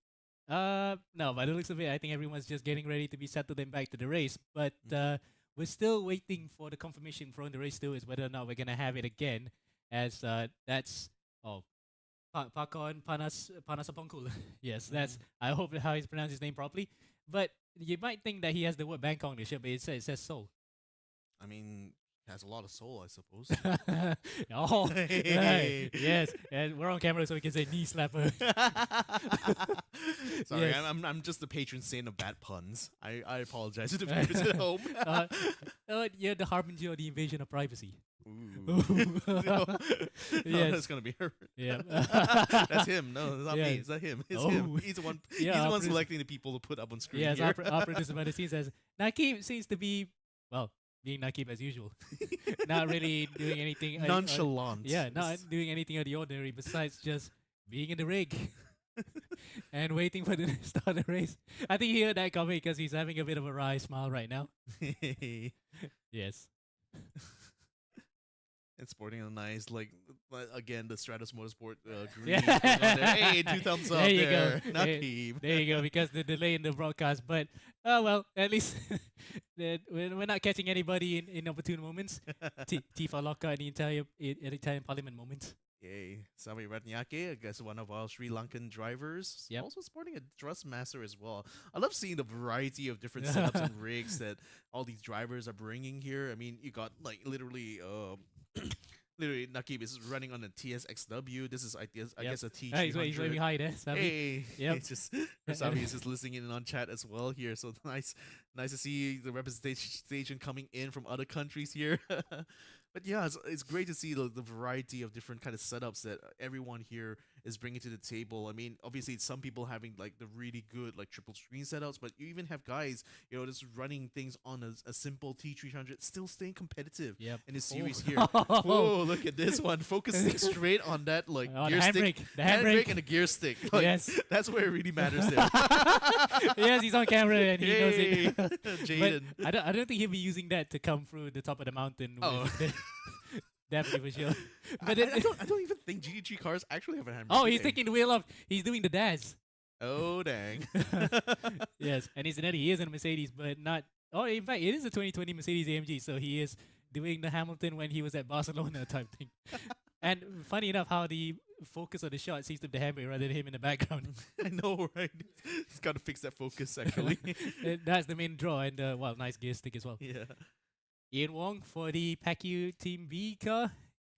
No, by the looks of it, I think everyone's just getting ready to be settled and back to the race. But we're still waiting for the confirmation from the race too, is whether or not we're gonna have it again. As that's Pakon Panasapongkul. Yes, that's. I hope how he's pronounced his name properly. But you might think that he has the word Bangkok on the shirt, but it says Seoul. I mean, he has a lot of soul, I suppose. Oh, Hey. yes, and we're on camera so we can say knee slapper. Sorry, Yes. I'm just the patron saint of bad puns. I apologize to the viewers at home. You're the harbinger of the invasion of privacy. Ooh. No, Yes. that's gonna be her. Yeah. That's him. No, it's not Yeah. me. It's not him. It's Oh. him. He's the one. Yeah, he's the our one producer- selecting the people to put up on screen. Yes, here. our producer behind the scenes says Nakib seems to be being Nakib as usual, not really doing anything Nonchalant. yeah, not doing anything of the ordinary besides just being in the rig and waiting for the start of the race. I think he heard that coming because he's having a bit of a wry smile right now. Yes. And sporting a nice, again, the Stratus Motorsport green. Yeah. thing on there. Hey, 2 thumbs up There you there. go. Nakib. There you go, because the delay in the broadcast. But oh well, at least we're not catching anybody in opportune moments. Tifa Loka and the entire Italian Parliament moment. Yay. Sami Ratnyake, I guess one of our Sri Lankan drivers. Yep. Also sporting a Thrust Master as well. I love seeing the variety of different setups and rigs that all these drivers are bringing here. I mean, you got literally literally Nakib is running on a TSXW. This is I guess a T300. He's waving high there. Sami. Hey, Yep. it's just Sami is just listening in on chat as well here. So nice to see the representation coming in from other countries here. But yeah, it's great to see the variety of different kind of setups that everyone here is bringing to the table. I mean, obviously, some people having the really good triple screen setups, but you even have guys just running things on a simple T300, still staying competitive Yep. in this series Oh. here. Whoa, look at this one, focusing straight on that Oh, gear the stick, handbrake. The handbrake. and a gear stick. Yes. That's where it really matters there. Yes, he's on camera and he knows Yay, it. But Jaden. I don't think he'll be using that to come through the top of the mountain. Oh. Definitely for sure. But But I don't even think GT3 cars actually have a handbrake. oh, he's do they? taking the wheel off. He's doing the Daz. Oh dang. Yes, and incidentally, he is in a Mercedes, but not. Oh, in fact, it is a 2020 Mercedes AMG, so he is doing the Hamilton when he was at Barcelona type thing. And funny enough, how the focus of the shot seems to be the handbrake rather than him in the background. I know, right? He's got to fix that focus actually. That's the main draw, and nice gear stick as well. Yeah. Ian Wong for the PACU Team B car.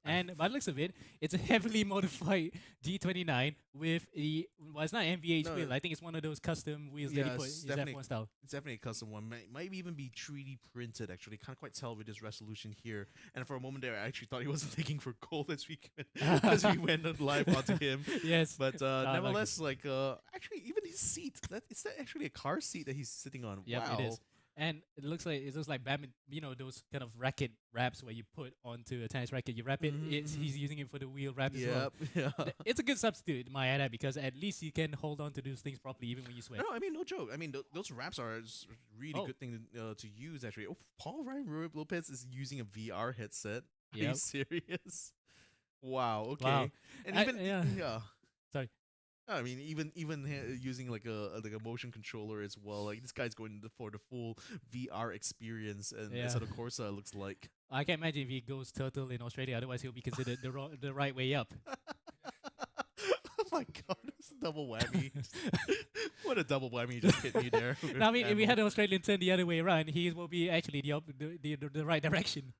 And by the looks of it, it's a heavily modified G29 with the well, it's not MVH No, wheel. I think it's one of those custom wheels that yeah, he put. it's Is definitely F1 style? it's definitely a custom one. Might even be 3D printed. Actually, can't quite tell with this resolution here. And for a moment there, I actually thought he wasn't taking for gold as we went on live onto him. Yes. But like nevertheless, actually, even his seat, is that actually a car seat that he's sitting on? Yep, Wow. it is. And it looks like badminton, those kind of racket wraps where you put onto a tennis racket, you wrap it. He's using it for the wheel wrap as well. Yep. Yeah. It's a good substitute, might add that, because at least you can hold on to those things properly even when you sweat. No, I mean no joke. I mean those wraps are a really Oh. good thing to use actually. Oh, Paul Ryan Lopez is using a VR headset. Are you Yep. serious? Wow. Okay. Wow. And even yeah. Sorry. I mean, even using like a motion controller as well. Like this guy's going for the full VR experience, and that's how the Corsa looks like. I can't imagine if he goes turtle in Australia. Otherwise, he'll be considered the right way up. Oh my god, it's a double whammy. What a double whammy just hit me there. Now, I mean, if we had an Australian turn the other way around, he will be actually the right direction.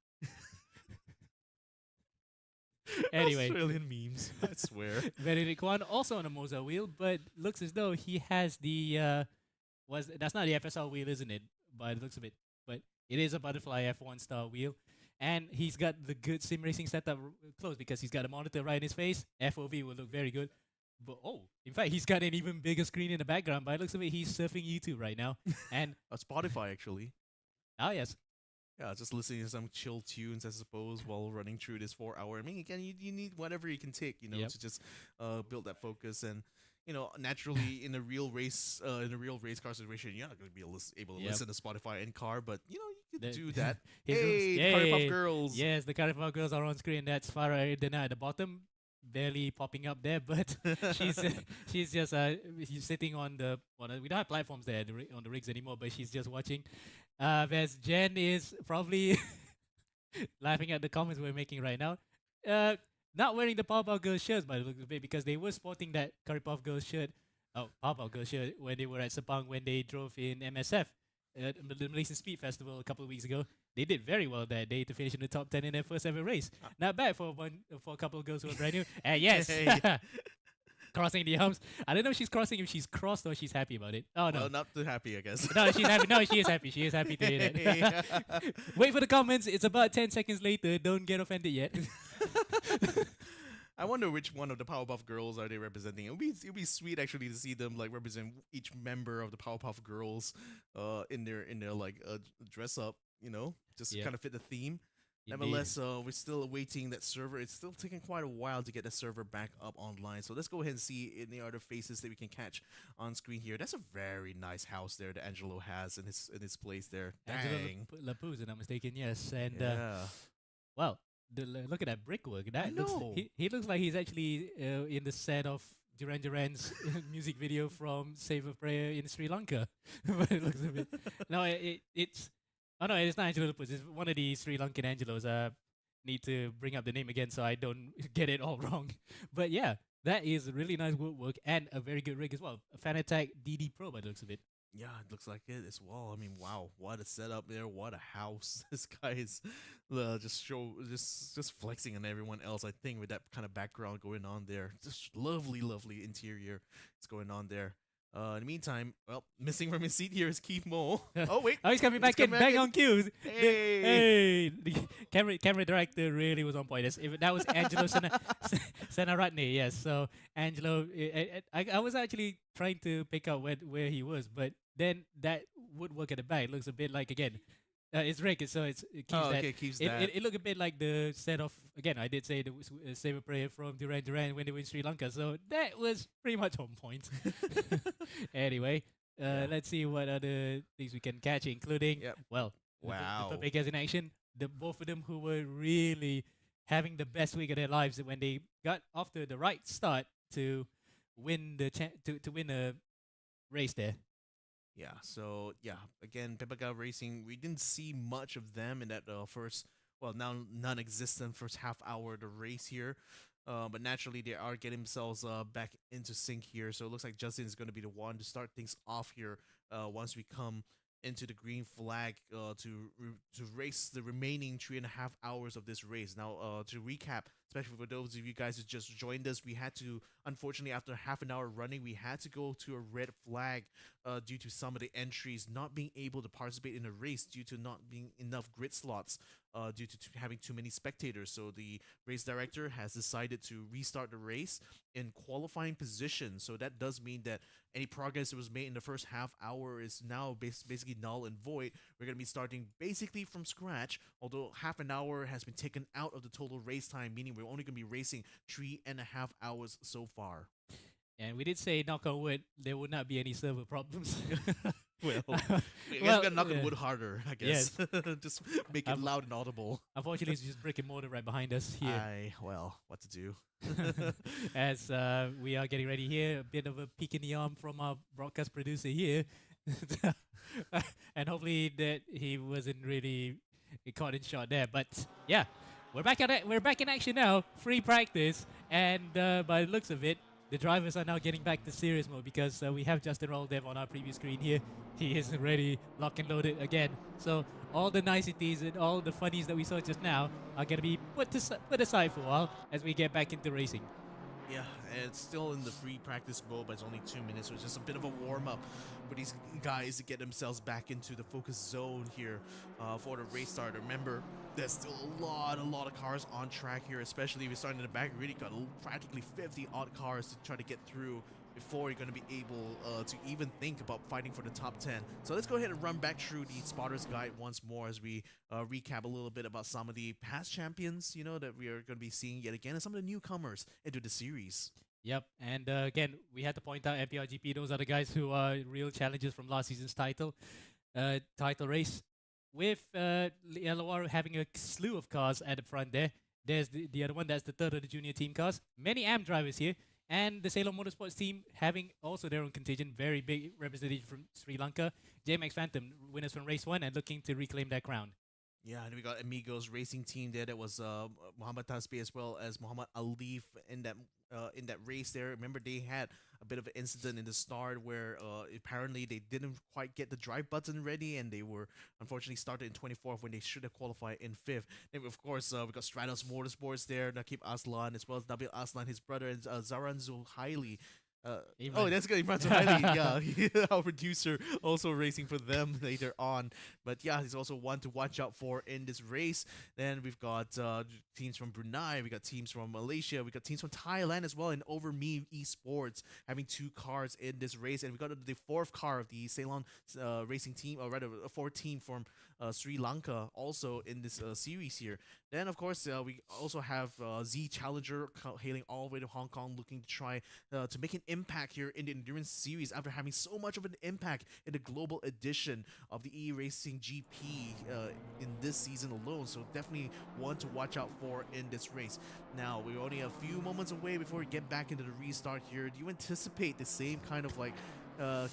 Anyway, Australian memes, I swear. Benedict Kwan also on a Moza wheel, but looks as though he has the that's not the FSR wheel, isn't it? By the looks of it, but it is a butterfly F1 style wheel, and he's got the good sim racing setup close because he's got a monitor right in his face. FOV will look very good. But in fact, he's got an even bigger screen in the background. By the looks of it, he's surfing YouTube right now, and Spotify actually. yes. Yeah, just listening to some chill tunes, I suppose, while running through this 4 hour. I mean, again, you need whatever you can take, to just build that focus. And naturally, in a real race car situation, you're not going to be able to listen to Spotify in car, but you could do that. Hey, Curry Puff Girls. Yes, the Curry Puff Girls are on screen. That's Farah Erdena at the bottom, barely popping up there, but she's just she's sitting on we don't have platforms there on the rigs anymore, but she's just watching. Whereas Jen is probably laughing at the comments we're making right now. Not wearing the Powerpuff Girls shirts by the look of it, because they were sporting that Curry Puff Girls shirt, Powerpuff Girls shirt, when they were at Sepang when they drove in MSF, the Malaysian Speed Festival a couple of weeks ago. They did very well that day to finish in the top 10 in their first ever race. Not bad for a couple of girls who are brand new. And yes, crossing the humps. I don't know if she's crossing, if she's crossed or she's happy about it. Oh no, well, not too happy, I guess. No, she's happy. No, she is happy. She is happy to hear that. Wait for the comments. It's about 10 seconds later. Don't get offended yet. I wonder which one of the Powerpuff Girls are they representing. It'd be sweet actually to see them like represent each member of the Powerpuff Girls, in their like dress up. Just kind of fit the theme. Nevertheless, we're still awaiting that server. It's still taking quite a while to get the server back up online. So let's go ahead and see any other faces that we can catch on screen here. That's a very nice house there that Angelo has in his place there. Angelo Dang. Lapuz, if I'm mistaken, yes. And Yeah. well, look at that brickwork. That looks, he looks like he's actually in the set of Duran Duran's music video from Save a Prayer in Sri Lanka. But it looks a bit. No, it's. Oh no, it's not Angelo Lupus. It's one of the Sri Lankan Angelos. Need to bring up the name again so I don't get it all wrong. But yeah, that is really nice woodwork and a very good rig as well. A Fanatec DD Pro by the looks of it. Yeah, it looks like it as well. I mean, wow, what a setup there! What a house! This guy is just flexing on everyone else. I think with that kind of background going on there, just lovely interior is going on there. In the meantime, well, missing from his seat here is Keith Mo. Oh wait, he's coming back in, bang on cues. Hey, the camera director really was on point. That was Angelo Senaratne, yes. So Angelo, I was actually trying to pick out where he was, but then that woodwork at the back looks a bit like, again, it's rigged, so it keeps that. Okay, keeps that. It looked a bit like the set of, again, I did say the Save a Prayer from Duran Duran when they were in Sri Lanka, so that was pretty much on point. Anyway, let's see what other things we can catch, including, wow, the Papicas in action. Both of them who were really having the best week of their lives when they got off to the right start to win to win a race there. Yeah, so again, Pepaga Racing, we didn't see much of them in that first, now non-existent first half hour of the race here. But naturally, they are getting themselves back into sync here. So it looks like Justin is going to be the one to start things off here once we come into the green flag to race the remaining 3.5 hours of this race. Now, to recap, especially for those of you guys who just joined us, we had to, unfortunately, after half an hour running, we had to go to a red flag due to some of the entries not being able to participate in the race due to not being enough grid slots. Due to having too many spectators. So the race director has decided to restart the race in qualifying position. So that does mean that any progress that was made in the first half hour is now basically null and void. We're going to be starting basically from scratch, although half an hour has been taken out of the total race time, meaning we're only going to be racing 3.5 hours so far. And we did say, knock on wood, there would not be any server problems. Well, we gotta knock on wood harder, I guess. Yes. Just make it loud and audible. Unfortunately, it's just brick and mortar right behind us here. Well, what to do? As we are getting ready here, a bit of a peek in the arm from our broadcast producer here. And hopefully that he wasn't really caught in shot there. But yeah, we're back at it. We're back in action now. Free practice. And by the looks of it, the drivers are now getting back to serious mode because we have Justin Roldev on our preview screen here. He is ready, lock and loaded again. So all the niceties and all the funnies that we saw just now are going to be put aside for a while as we get back into racing. Yeah, it's still in the free practice mode, but it's only 2 minutes, so it's just a bit of a warm-up for these guys to get themselves back into the focus zone here for the race start. Remember, there's still a lot of cars on track here, especially if you're starting in the back. We really got practically 50 odd cars to try to get through before you're going to be able to even think about fighting for the top 10. So let's go ahead and run back through the Spotter's Guide once more as we recap a little bit about some of the past champions, that we are going to be seeing yet again, and some of the newcomers into the series. Yep, and again, we had to point out MPRGP, those are the guys who are real challengers from last season's title race. With LOR having a slew of cars at the front there. There's the other one, that's the third of the junior team cars. Many AM drivers here. And the Ceylon Motorsports team having also their own contingent, very big representation from Sri Lanka. JMX Phantom, winners from race 1 and looking to reclaim that crown. Yeah, and we got Amigos Racing team there. That was Muhammad Tasbih as well as Muhammad Alif in that race there. Remember, they had a bit of an incident in the start where apparently they didn't quite get the drive button ready, and they were unfortunately started in 24th when they should have qualified in 5th. Then of course we got Stratos Motorsports there, Nakib Aslan as well as Nabil Aslan, his brother, and Zaran Zulhaili. That's good. Imran Suhaili, yeah, our producer, also racing for them later on. But yeah, he's also one to watch out for in this race. Then we've got teams from Brunei, we got teams from Malaysia, we got teams from Thailand as well, and Over Me Esports having 2 cars in this race. And we got the 4th car of the Ceylon racing team, or rather a 4th team from Sri Lanka also in this series here. Then of course we also have Z Challenger hailing all the way to Hong Kong, looking to try to make an impact here in the endurance series after having so much of an impact in the global edition of the eRacing GP in this season alone. So definitely one to watch out for in this race. Now we're only a few moments away before we get back into the restart here. Do you anticipate the same kind of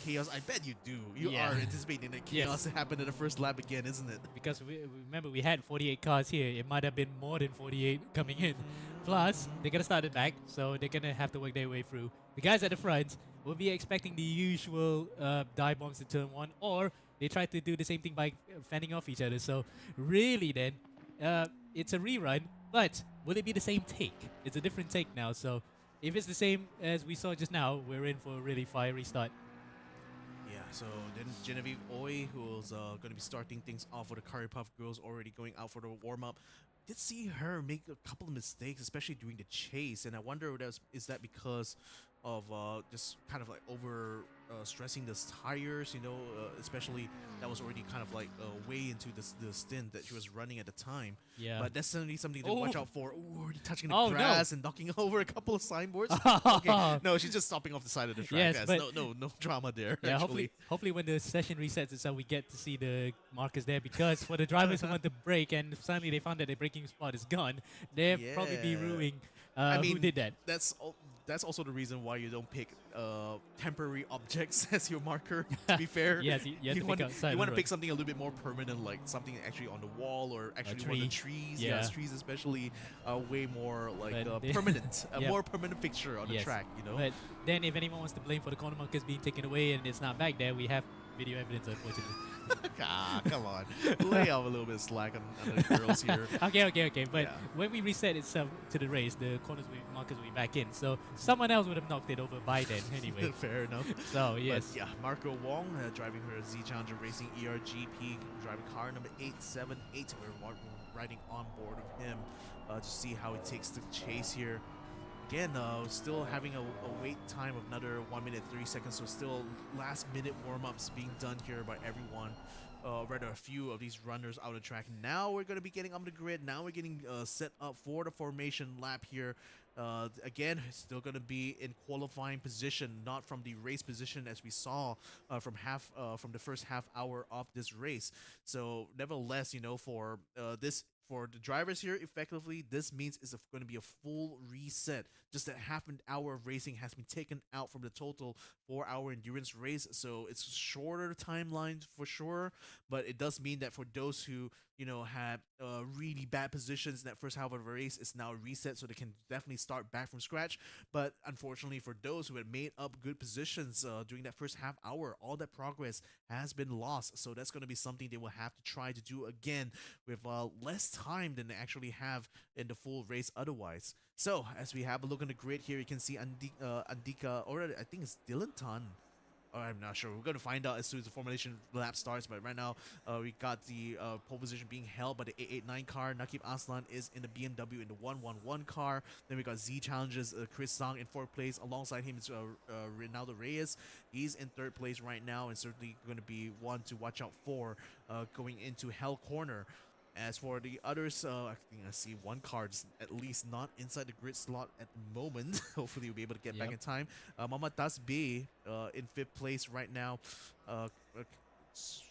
chaos? I bet you do. You are anticipating that chaos to happen in the first lap again, isn't it? Because remember, we had 48 cars here. It might have been more than 48 coming in. Plus, they're going to start it back, so they're going to have to work their way through. The guys at the front will be expecting the usual dive bombs in turn 1, or they try to do the same thing by fending off each other. So really then, it's a rerun, but will it be the same take? It's a different take now, so if it's the same as we saw just now, we're in for a really fiery start. Yeah, so then Genevieve Oy, who's going to be starting things off for the Curry Puff Girls, already going out for the warm-up. Did see her make a couple of mistakes, especially during the chase, and I wonder is that because of just kind of over stressing the tires, especially that was already kind of way into the stint that she was running at the time. Yeah. But that's certainly something to watch out for. Ooh, already touching the grass and knocking over a couple of signboards. Okay, no, she's just stopping off the side of the track. Yes, no drama there. Yeah, actually. hopefully when the session resets itself, we get to see the markers there, because for the drivers who want to brake and suddenly they found that their braking spot is gone, they'll probably be ruining who did that. That's also the reason why you don't pick temporary objects as your marker, to be fair. Yes, you want to pick something a little bit more permanent, like something actually on the wall or actually one of the trees. Yeah. Trees especially way more permanent, a more permanent fixture on the track, But then if anyone wants to blame for the corner markers being taken away and it's not back there, we have video evidence, unfortunately. Come on. Lay off a little bit of slack on the girls here. Okay. But Yeah. when we reset itself to the race, the markers will be back in. So someone else would have knocked it over by then anyway. Fair enough. So yes. But yeah, Marco Wong driving her Z Challenger Racing eRGP, driving car number 878. We're riding on board of him to see how he takes the chase here. Again, still having a wait time of another 1 minute 3 seconds, so still last minute warm-ups being done here by everyone. Rather a few of these runners out of the track. Now we're going to be getting on the grid. Now we're getting set up for the formation lap here. Again, still going to be in qualifying position, not from the race position as we saw from the first half hour of this race. So nevertheless, you know, for the drivers here, effectively, this means it's going to be a full reset. Just that half an hour of racing has been taken out from the total 4-hour endurance race. So it's shorter timelines for sure, but it does mean that for those who, you know, had really bad positions in that first half of the race, it's now a reset, so they can definitely start back from scratch. But unfortunately, for those who had made up good positions during that first half hour, all that progress has been lost. So that's going to be something they will have to try to do again with less time than they actually have in the full race otherwise. So as we have a look on the grid here, you can see Andika, or I think it's Dylan Tan. I'm not sure. We're going to find out as soon as the formation lap starts. But right now, we got the pole position being held by the 889 car. Nakib Aslan is in the BMW in the 111 car. Then we got Z Challenges, Chris Zhang in 4th place. Alongside him is Ronaldo Reyes. He's in 3rd place right now, and certainly going to be one to watch out for going into Hell Corner. As for the others, I think I see one car just at least not inside the grid slot at the moment. Hopefully we'll be able to get back in time. Mama Das B in 5th place right now,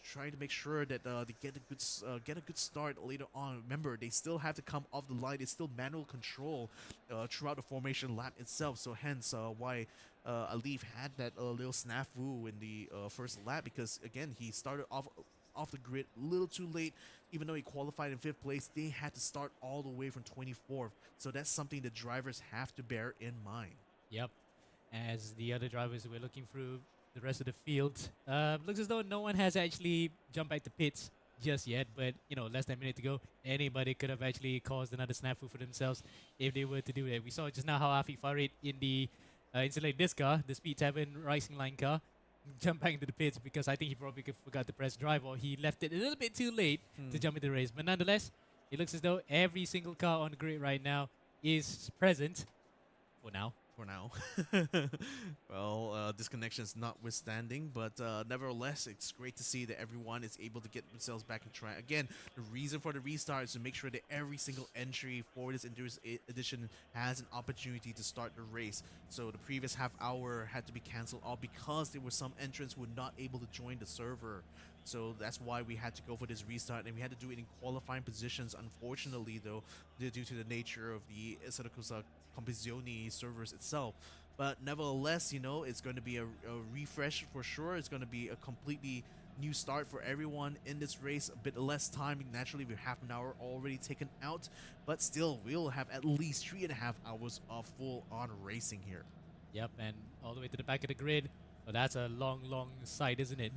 trying to make sure that they get a good start later on. Remember, they still have to come off the line. It's still manual control throughout the formation lap itself. So hence why Alif had that little snafu in the first lap, because again he started off the grid a little too late. Even though he qualified in 5th place, they had to start all the way from 24th. So that's something the drivers have to bear in mind. Yep. As the other drivers were looking through the rest of the field, looks as though no one has actually jumped back to pits just yet. But, you know, less than a minute to go. Anybody could have actually caused another snafu for themselves if they were to do that. We saw just now how Afiq Farid in the insulated disc car, the Speed Tavern Racing Line car, jump back into the pits because I think he probably forgot to press drive, or he left it a little bit too late to jump into the race. But nonetheless, it looks as though every single car on the grid right now is present for now. Well, disconnections notwithstanding, but nevertheless, it's great to see that everyone is able to get themselves back on track. Again, the reason for the restart is to make sure that every single entry for this Endurance Edition has an opportunity to start the race. So the previous half hour had to be cancelled all because there were some entrants who were not able to join the server. So that's why we had to go for this restart, and we had to do it in qualifying positions. Unfortunately, though, due to the nature of the Saracusa Competizione servers itself. But nevertheless, you know, it's going to be a refresh for sure. It's going to be a completely new start for everyone in this race. A bit less time, naturally, with half an hour already taken out. But still, we'll have at least 3.5 hours of full-on racing here. Yep, and all the way to the back of the grid. Well, that's a long, long sight, isn't it?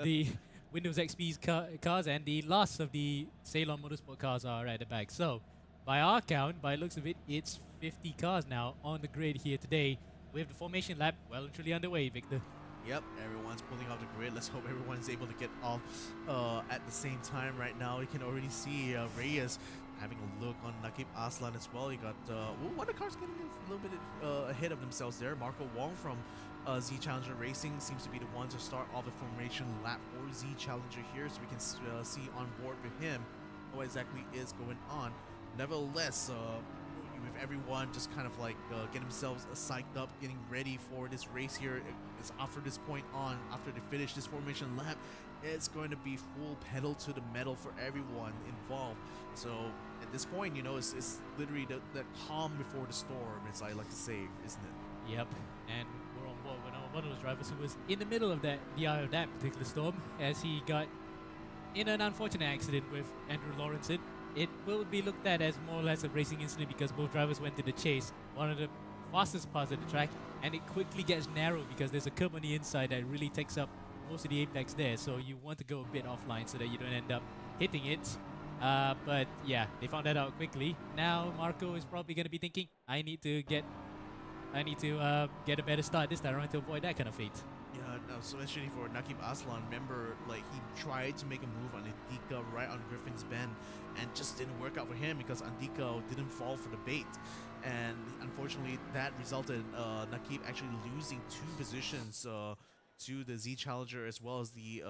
The Windows XP's cars and the last of the Ceylon Motorsport cars are at the back. So, by our count, by the looks of it, it's 50 cars now on the grid here today, with the formation lap well and truly underway, Victor. Yep, everyone's pulling off the grid. Let's hope everyone's able to get off at the same time right now. You can already see Reyes having a look on Nakib Aslan as well. You got one of the cars getting a little bit ahead of themselves there. Marco Wong from Z Challenger Racing seems to be the one to start off the formation lap for Z Challenger here, so we can see on board with him what exactly is going on. Nevertheless, with everyone just kind of like getting themselves psyched up, getting ready for this race here. It's after this point on, after they finish this formation lap, it's going to be full pedal to the metal for everyone involved. So at this point, you know, it's literally the calm before the storm, as I like to say, isn't it? Yep, and we're on board with one of those drivers who was in the middle of the eye of that particular storm, as he got in an unfortunate accident with Andrew Lawrenson. It will be looked at as more or less a racing incident because both drivers went to the chase, one of the fastest parts of the track, and it quickly gets narrow because there's a curb on the inside that really takes up most of the apex there, so you want to go a bit offline so that you don't end up hitting it. But yeah, they found that out quickly. Now Marco is probably going to be thinking, I need to get a better start this time around to avoid that kind of fate. Yeah, no, so especially for Nakib Aslan, remember, like, he tried to make a move on Andika right on Griffin's Bend, and just didn't work out for him because Andika didn't fall for the bait. And unfortunately, that resulted in Nakib actually losing 2 positions to the Z Challenger as well as the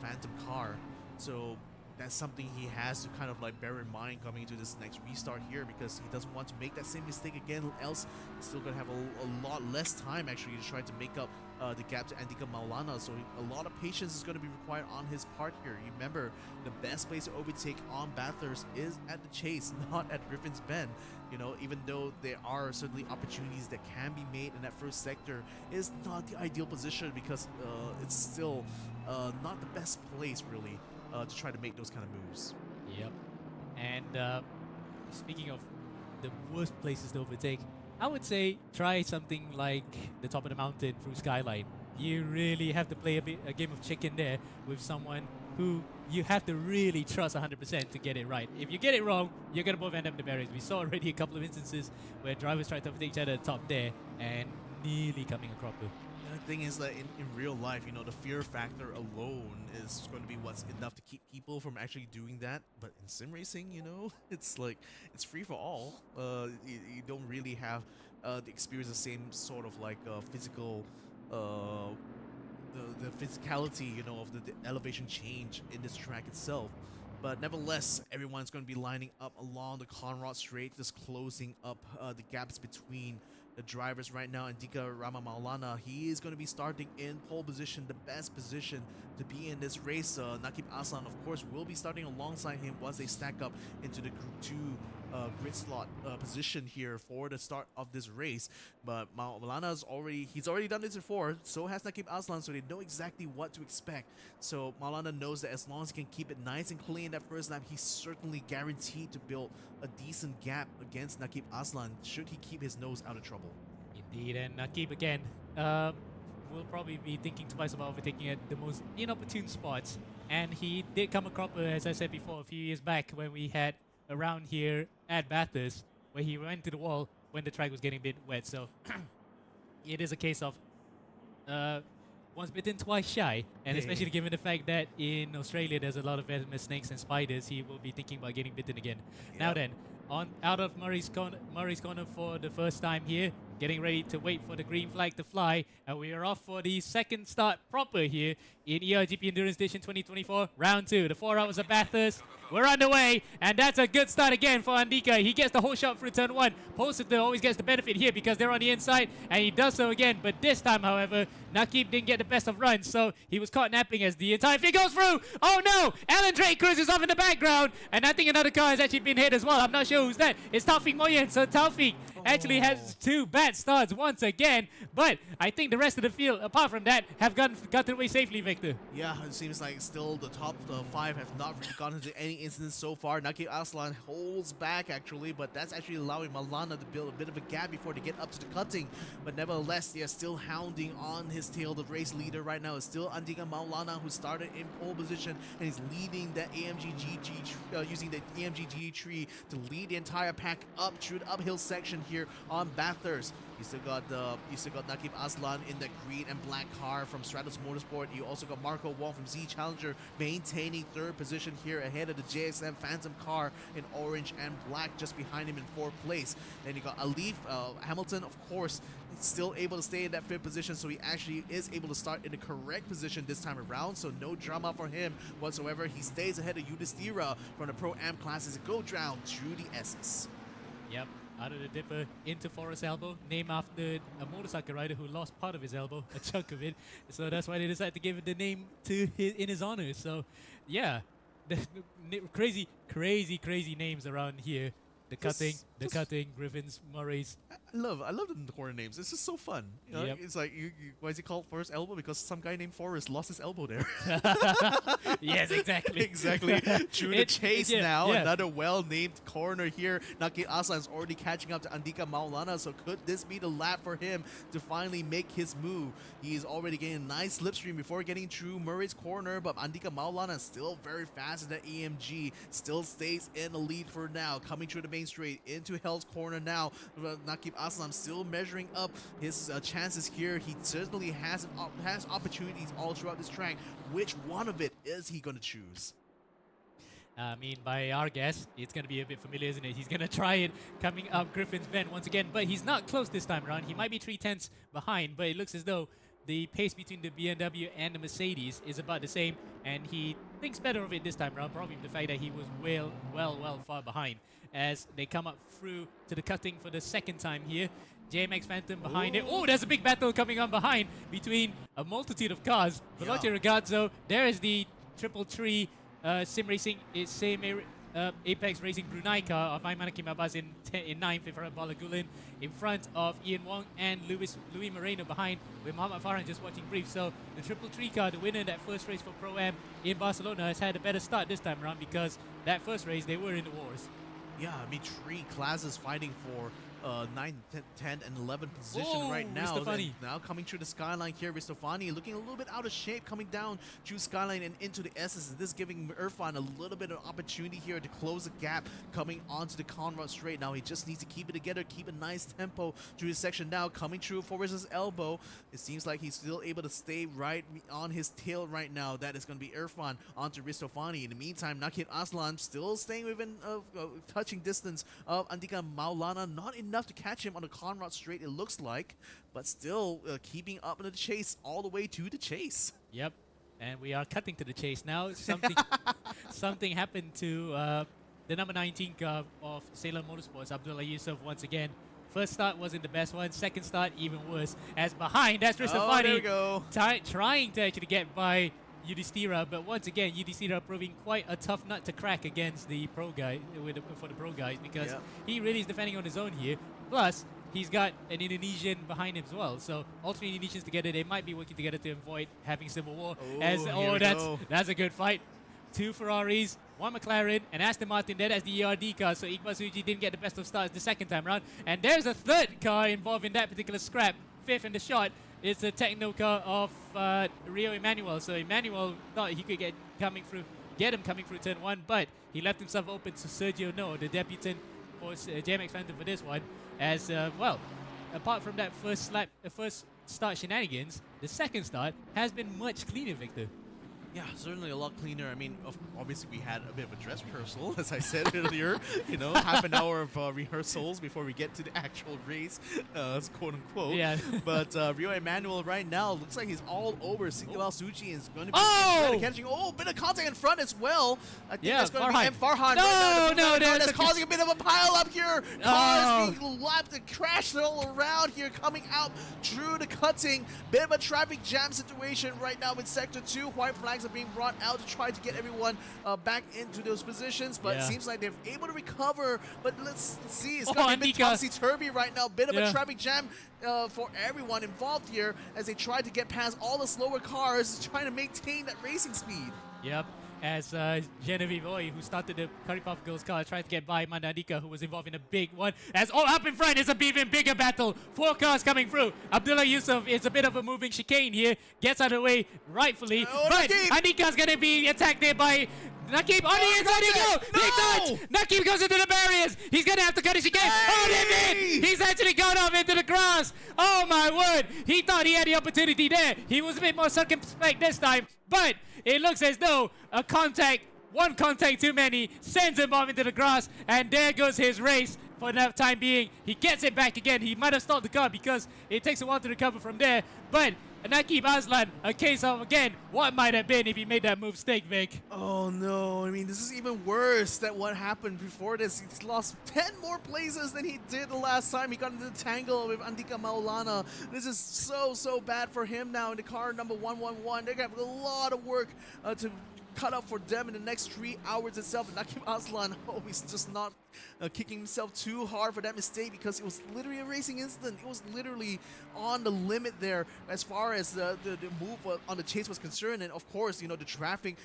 Phantom car. So that's something he has to kind of like bear in mind coming into this next restart here, because he doesn't want to make that same mistake again, else he's still gonna have a lot less time actually to try to make up the gap to Andika Maulana. So a lot of patience is going to be required on his part here. Remember, the best place to overtake on Bathurst is at the chase, not at Griffin's Bend. You know, even though there are certainly opportunities that can be made in that first sector, is not the ideal position because it's still not the best place really to try to make those kind of moves. Yep. And speaking of the worst places to overtake, I would say try something like the top of the mountain through Skyline. You really have to play a game of chicken there with someone who you have to really trust 100% to get it right. If you get it wrong, you're going to both end up in the barriers. We saw already a couple of instances where drivers tried to overtake each other at the top there and nearly coming a cropper. The thing is that in real life, you know, the fear factor alone is going to be what's enough to keep people from actually doing that. But in sim racing, you know, it's like, it's free for all. You don't really have the experience the same sort of like physical, the physicality, you know, of the elevation change in this track itself. But nevertheless, everyone's going to be lining up along the Conrad Strait, just closing up the gaps between the drivers right now. Andika Rama Maulana, he is going to be starting in pole position, the best position to be in this race. Nakib Aslan, of course, will be starting alongside him once they stack up into the Group 2 grid slot position here for the start of this race. But Maulana's he's already done this before, so has Nakib Aslan, so they know exactly what to expect. So Maulana knows that as long as he can keep it nice and clean that first lap, he's certainly guaranteed to build a decent gap against Nakib Aslan should he keep his nose out of trouble. Indeed, and Nakib again will probably be thinking twice about overtaking at the most inopportune spots. And he did come a cropper, as I said before, a few years back when we had around here at Bathurst, where he went to the wall when the track was getting a bit wet. So it is a case of once bitten, twice shy. And especially given the fact that in Australia there's a lot of venomous snakes and spiders, he will be thinking about getting bitten again. Yep. Now then, out of Murray's corner for the first time here, getting ready to wait for the green flag to fly, and we are off for the second start proper here in ERGP Endurance Edition 2024, round 2. The 4 hours of Bathurst, we're underway, and that's a good start again for Andika. He gets the whole shot through turn 1. Positer always gets the benefit here because they're on the inside, and he does so again, but this time, however, Nakib didn't get the best of runs, so he was caught napping as the entire thing goes through. Oh no! Alan Drake cruises off in the background, and I think another car has actually been hit as well. I'm not sure who's that. It's Taufik Moyen, so Taufik actually has 2 bad starts once again, but I think the rest of the field, apart from that, have gotten away safely, Victor. Yeah, it seems like still the top 5 have not really gotten into any incidents so far. Nakib Aslan holds back actually, but that's actually allowing Maulana to build a bit of a gap before they get up to the cutting. But nevertheless, they are still hounding on his tail. The race leader right now is still Andika Maulana, who started in pole position and is leading that using the AMG GT tree to lead the entire pack up through the uphill section here on Bathurst. You still got Nakib Aslan in the green and black car from Stratos Motorsport. You also got Marco Wong from Z Challenger maintaining 3rd position here ahead of the JXM Phantom car in orange and black just behind him in 4th place. Then you got Alif Hamilton, of course, still able to stay in that 5th position, so he actually is able to start in the correct position this time around, so no drama for him whatsoever. He stays ahead of Yudhishthira from the Pro-Am classes. Go down through the S's. Yep. Out of the dipper into Forest Elbow, named after a motorcycle rider who lost part of his elbow, a chunk of it. So that's why they decided to give it the name in his honor. So, yeah, crazy names around here. The cutting, Just Griffins, Murray's. I love the corner names. It's just so fun. You know, Yep. it's like why is he called Forrest Elbow? Because some guy named Forrest lost his elbow there. Yes, exactly. Exactly. True to chase yeah, now. yeah. Another well-named corner here. Naki Aslan is already catching up to Andika Maulana. So could this be the lap for him to finally make his move? He is already getting a nice slipstream before getting through Murray's corner. But Andika Maulana is still very fast in that EMG. Still stays in the lead for now. Coming through the main straight into Hell's corner now. Naqib Aslam still measuring up his chances here. He certainly has opportunities all throughout this track. Which one of it is he going to choose? I mean, by our guess, it's going to be a bit familiar, isn't it? He's going to try it coming up Griffin's bend once again, but he's not close this time around. He might be 3/10 behind, but it looks as though the pace between the BMW and the Mercedes is about the same, and he thinks better of it this time around, probably the fact that he was well far behind as they come up through to the cutting for the second time here. JMX Phantom behind it. Oh, there's a big battle coming on behind between a multitude of cars. Veloce Ragazzo, there is the triple tree Sim Racing, Apex Racing Brunei car of Aiman Kimabaz in 9th in front of Balagulin, in front of Ian Wong and Louis Moreno behind, with Muhammad Farhan just watching brief. So the triple tree car, the winner in that first race for Pro-Am in Barcelona, has had a better start this time around because that first race they were in the wars. Yeah, I mean, 3 classes fighting for 9, 10, and 11 position right now. Now coming through the skyline here, Ristofani looking a little bit out of shape, coming down through skyline and into the S's. This giving Irfan a little bit of opportunity here to close the gap coming onto the Conrad straight. Now he just needs to keep it together, keep a nice tempo through his section. Now coming through Forrest's elbow. It seems like he's still able to stay right on his tail right now. That is going to be Irfan onto Ristofani. In the meantime, Nakib Aslan still staying within touching distance of Andika Maulana. Not enough to catch him on the Conrad straight, it looks like, but still keeping up in the chase all the way to the chase. Yep, and we are cutting to the chase now. Something happened to the number 19 car of Salem Motorsports, Abdullah Yusuf, once again. First start wasn't the best one. Second start even worse. As behind, that's Ristofani there we go. Trying to actually get by Yudhishthira, but once again, Yudhishthira proving quite a tough nut to crack against the pro guy for the pro guys, because he really is defending on his own here. Plus, he's got an Indonesian behind him as well. So all 3 Indonesians together, they might be working together to avoid having civil war. That's a good fight. 2 Ferraris, 1 McLaren, and Aston Martin there as the ERD car. So Iqbal Suji didn't get the best of starts the second time round. And there's a 3rd car involved in that particular scrap. 5th in the shot. It's the techno car of Rio Emanuel. So Emanuel thought he could get him coming through turn 1, but he left himself open to Sergio No, the debutant for JMX Phantom for this one. As well, apart from that first start shenanigans, the second start has been much cleaner, Victor. Yeah, certainly a lot cleaner. I mean, obviously we had a bit of a dress rehearsal, as I said earlier. You know, half an hour of rehearsals before we get to the actual race, quote unquote. Yeah. But Rio Emanuel right now looks like he's all over. Singalal Suchi is going to be catching. Oh, bit of contact in front as well. I think that's going to be Farhan. No, that's causing a bit of a pile up here. Cars being lapped and crashed all around here, coming out through the cutting. Bit of a traffic jam situation right now in Sector 2. White flags are being brought out to try to get everyone back into those positions, but it seems like they're able to recover. But let's see, it's going to be a bit topsy-turvy right now. Bit of a traffic jam for everyone involved here as they try to get past all the slower cars, trying to maintain that racing speed. Yep. As Genevieve Oy, who started the Curry Puff Girls car, tried to get by Mandadika, who was involved in a big one. As up in front is a even bigger battle. 4 cars coming through. Abdullah Yusuf is a bit of a moving chicane here. Gets out of the way rightfully. But Andika's going to be attacked there by Nakib. On the inside he goes! Nakib goes into the barriers. He's going to have to cut his chicane. He's actually gone off into the grass. Oh my word. He thought he had the opportunity there. He was a bit more circumspect this time. But it looks as though one contact too many, sends him off into the grass, and there goes his race for the time being. He gets it back again. He might have stopped the car because it takes a while to recover from there. But Nakib Aslan, a case of, again, what might have been if he made that mistake, Vic. Oh no, I mean, this is even worse than what happened before this. He's lost 10 more places than he did the last time he got into the tangle with Andika Maulana. This is so bad for him now in the car number 111. They got a lot of work to cut up for them in the next 3 hours itself. Nakim Aslan, he's just not kicking himself too hard for that mistake because it was literally a racing incident. It was literally on the limit there as far as the move on the chase was concerned. And of course, the traffic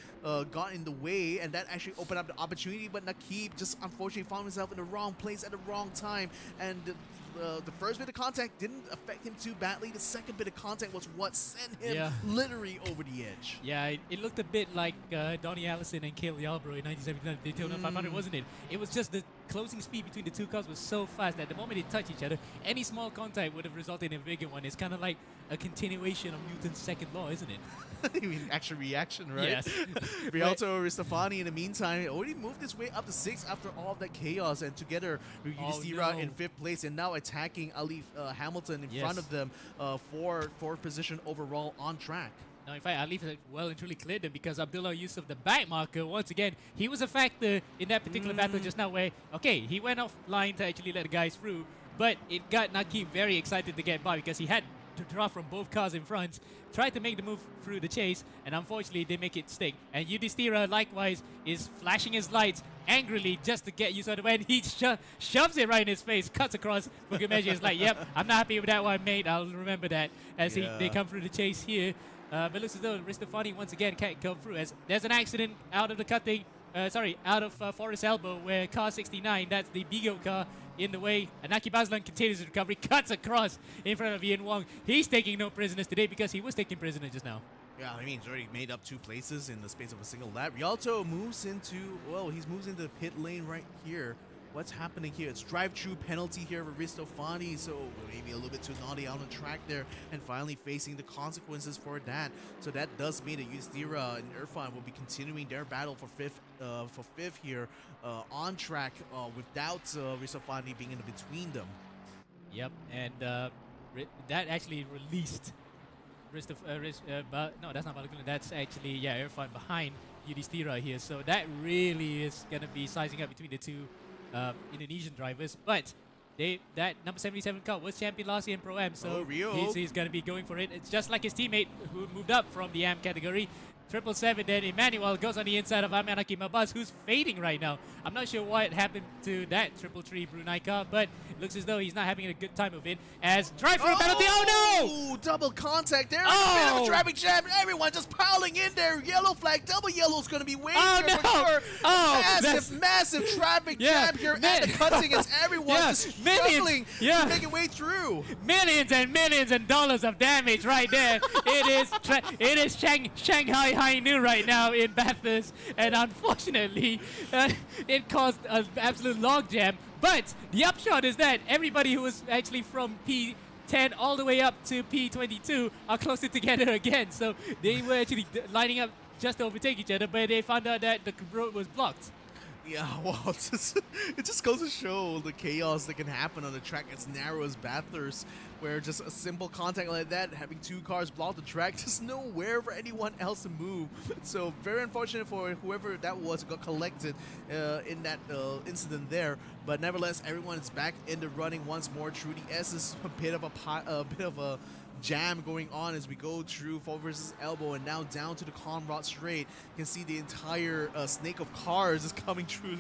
got in the way, and that actually opened up the opportunity. But Nakib just unfortunately found himself in the wrong place at the wrong time. And the first bit of contact didn't affect him too badly. The second bit of contact was what sent him literally over the edge. Yeah, it looked a bit like Donnie Allison and Cale Yarbrough in 1979 Daytona 500, wasn't it? It was just the closing speed between the two cars was so fast that the moment they touch each other, any small contact would have resulted in a bigger one. It's kind of like a continuation of Newton's second law, isn't it? You mean action reaction, right? Yes. Rialto Ristafani in the meantime already moved his way up to 6th after all of that chaos, and together with Yudhishthira in 5th place and now attacking Ali Hamilton in front of them for 4th position overall on track. Now, in fact, Alif well and truly cleared them because Abdullah Yusuf, the back marker, once again, he was a factor in that particular battle just now where, okay, he went offline to actually let the guys through, but it got Nakib very excited to get by because he had to draw from both cars in front, tried to make the move through the chase, and unfortunately they make it stick. And Yudhishthira likewise is flashing his lights angrily just to get Yusuf out of the way, and he shoves it right in his face, cuts across for good measure. He's like, yep, I'm not happy with that one, mate. I'll remember that as they come through the chase here. But looks as though Ristafani once again can't come through as there's an accident out of the cutting, out of Forest Elbow where car 69, that's the Bigo car, in the way. Anaki Baslan continues his recovery, cuts across in front of Ian Wong. He's taking no prisoners today because he was taking prisoners just now. Yeah, I mean, he's already made up 2 places in the space of a single lap. Rialto moves into, he moves into the pit lane right here. What's happening here? It's drive-through penalty here for Ristofani, so maybe a little bit too naughty on the track there, and finally facing the consequences for that. So that does mean that Yudhishthira and Irfan will be continuing their battle for fifth here on track without Ristofani being in between them. Yep, and that actually released no, that's not Balaguna. That's actually Irfan behind Yudhishthira here. So that really is going to be sizing up between the two Indonesian drivers, but that number 77 car was champion last year in Pro-Am, so he's going to be going for it. It's just like his teammate who moved up from the AM category. 777, then Emmanuel goes on the inside of Ahmed Hakim Abbas, who's fading right now. I'm not sure what happened to that 333 Brunei car, but it looks as though he's not having a good time of it. As drive-through penalty, oh no! Double contact there. A bit of a traffic jam. Everyone just piling in there. Yellow flag, double yellow's going to be waiting there for sure. Massive traffic jam here at the cutting as everyone just struggling to make their way through. Millions and millions and dollars of damage right there. It is Shanghai High noon right now in Bathurst, and unfortunately, it caused an absolute logjam. But the upshot is that everybody who was actually from P10 all the way up to P22 are closer together again. So they were actually lining up just to overtake each other, but they found out that the road was blocked. Yeah, well, it just goes to show the chaos that can happen on the track as narrow as Bathurst, where just a simple contact like that, having 2 cars block the track, just nowhere for anyone else to move. So very unfortunate for whoever that was who got collected in that incident there. But nevertheless, everyone is back in the running once more. Trudy S is a bit of a jam going on as we go through forward versus elbow and now down to the Conrad straight. You can see the entire snake of cars is coming through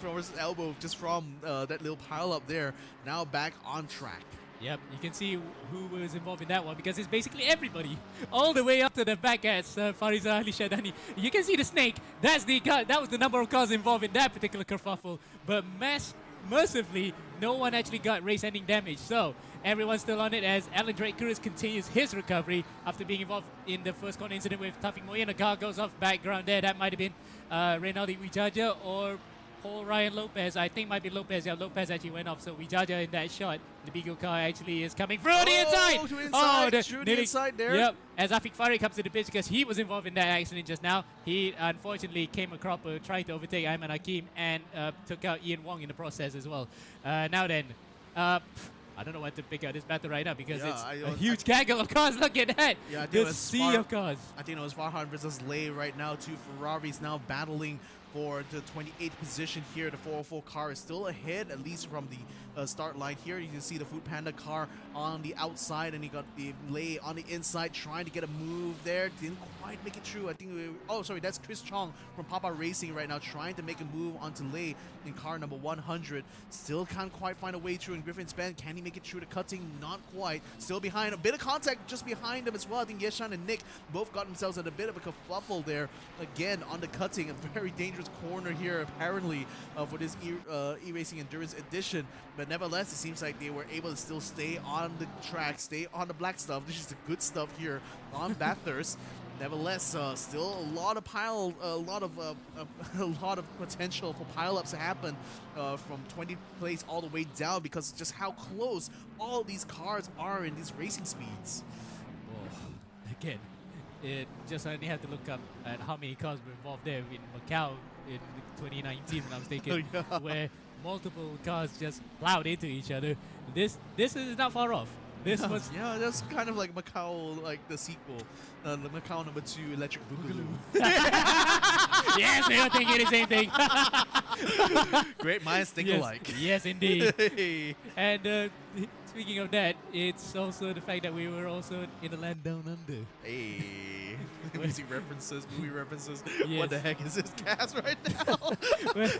forward versus elbow just from that little pile up there. Now back on track. Yep, you can see who was involved in that one because it's basically everybody all the way up to the back as Fariza Ali Shadani. You can see the snake. That was the number of cars involved in that particular kerfuffle. But mercifully, no one actually got race-ending damage. So everyone's still on it as Alan Drake Cruz continues his recovery after being involved in the first corner incident with Taufik Moyen. The car goes off background there. That might have been Reynaldi Wijaja or Paul Ryan Lopez. I think might be Lopez. Yeah, Lopez actually went off. So Wijaja in that shot. The Beagle car actually is coming through the inside. Through the inside there. Yep. As Afiq Fari comes to the pitch because he was involved in that accident just now. He unfortunately came across trying to overtake Ayman Hakim and took out Ian Wong in the process as well. Now then, I don't know what to pick out this battle right now because it's a huge gaggle of cars. Look at that. Yeah, the sea of cars. I think it was Farhan versus Lay right now. 2 Ferraris now battling for the 28th position here. The 404 car is still ahead, at least from the start line here. You can see the Food Panda car on the outside, and he got the Lay on the inside, trying to get a move there. Didn't quite make it through. I think, oh, sorry, that's Chris Chong from Papa Racing right now, trying to make a move onto Lay in car number 100. Still can't quite find a way through in Griffin's Bend. Can he make it through the cutting? Not quite. Still behind. A bit of contact just behind him as well. I think Yeshan and Nick both got themselves in a bit of a kerfuffle there. Again, on the cutting, a very dangerous corner here, apparently, for this eRacing Endurance Edition. But nevertheless, it seems like they were able to still stay on the track, stay on the black stuff. This is the good stuff here on Bathurst. Nevertheless, still a lot of potential for pileups to happen from 20th place all the way down, because just how close all these cars are in these racing speeds. Oh, again, it just only have to look up at how many cars were involved there in Macau in 2019, when I was thinking, where multiple cars just plowed into each other. This is not far off. This was that's kind of like Macau, like the sequel, the Macau number 2, Electric Boogaloo. Yes, they were thinking the same thing. Great minds think alike. Yes, indeed. And speaking of that, it's also the fact that we were also in the land down under. Hey, music references, movie references. Yes. What the heck is this cast right now?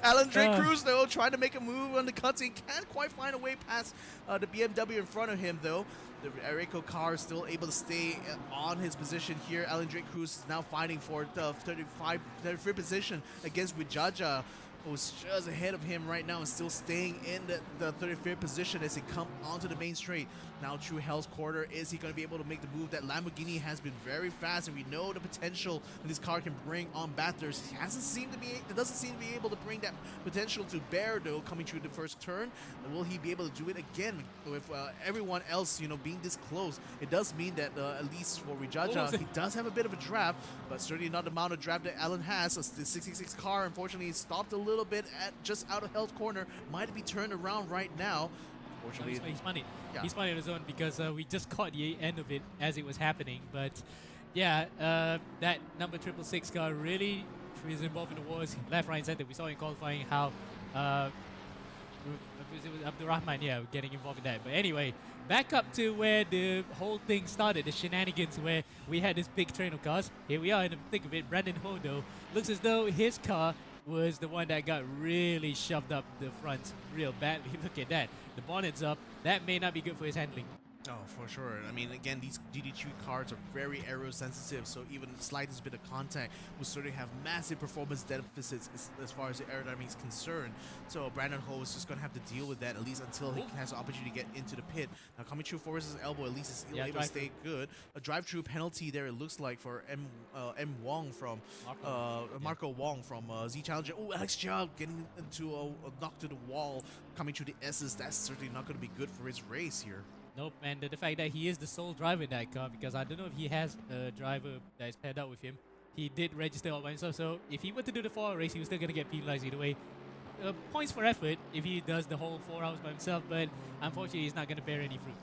Alan Drake Cruz, though, trying to make a move on the cutting. Can't quite find a way past the BMW in front of him, though. The Areco car is still able to stay on his position here. Alan Drake Cruz is now fighting for the 33rd position against Wijaja, who's just ahead of him right now and still staying in the 35th position as he come onto the main straight. Now through Hell's Quarter, is he going to be able to make the move? That Lamborghini has been very fast, and we know the potential that this car can bring on Bathurst. He doesn't seem to be able to bring that potential to bear, though, coming through the first turn. Will he be able to do it again with everyone else, being this close? It does mean that at least for Wijaja, he does have a bit of a draft, but certainly not the amount of draft that Alan has. The 66 car, unfortunately, stopped a little bit at just out of Hell's Corner. Might be turned around right now. Unfortunately, he's funny. Yeah. He's funny on his own, because we just caught the end of it as it was happening. But yeah, that number 666 car really is involved in the wars left, right, and center. We saw in qualifying how it was Abdurrahman, getting involved in that. But anyway, back up to where the whole thing started, the shenanigans, where we had this big train of cars. Here we are in the thick of it. Brandon Ho, though, looks as though his car was the one that got really shoved up the front real badly. Look at that. The bonnet's up. That may not be good for his handling. Oh, for sure. I mean, again, these GD2 cards are very aero sensitive, so even the slightest bit of contact will certainly have massive performance deficits as far as the aerodynamics is concerned. So Brandon Ho is just going to have to deal with that, at least until he has the opportunity to get into the pit. Now, coming through Forrest's elbow, at least is able to stay good. A drive-through penalty there, it looks like, for M. Wong from Marco Wong from Z Challenger. Oh, Alex Chow getting into a knock to the wall, coming through the S's. That's certainly not going to be good for his race here. Nope, and the fact that he is the sole driver in that car, because I don't know if he has a driver that is paired up with him. He did register all by himself, so if he were to do the 4-hour race, he was still going to get penalized either way. Points for effort if he does the whole 4 hours by himself, but unfortunately he's not going to bear any fruit.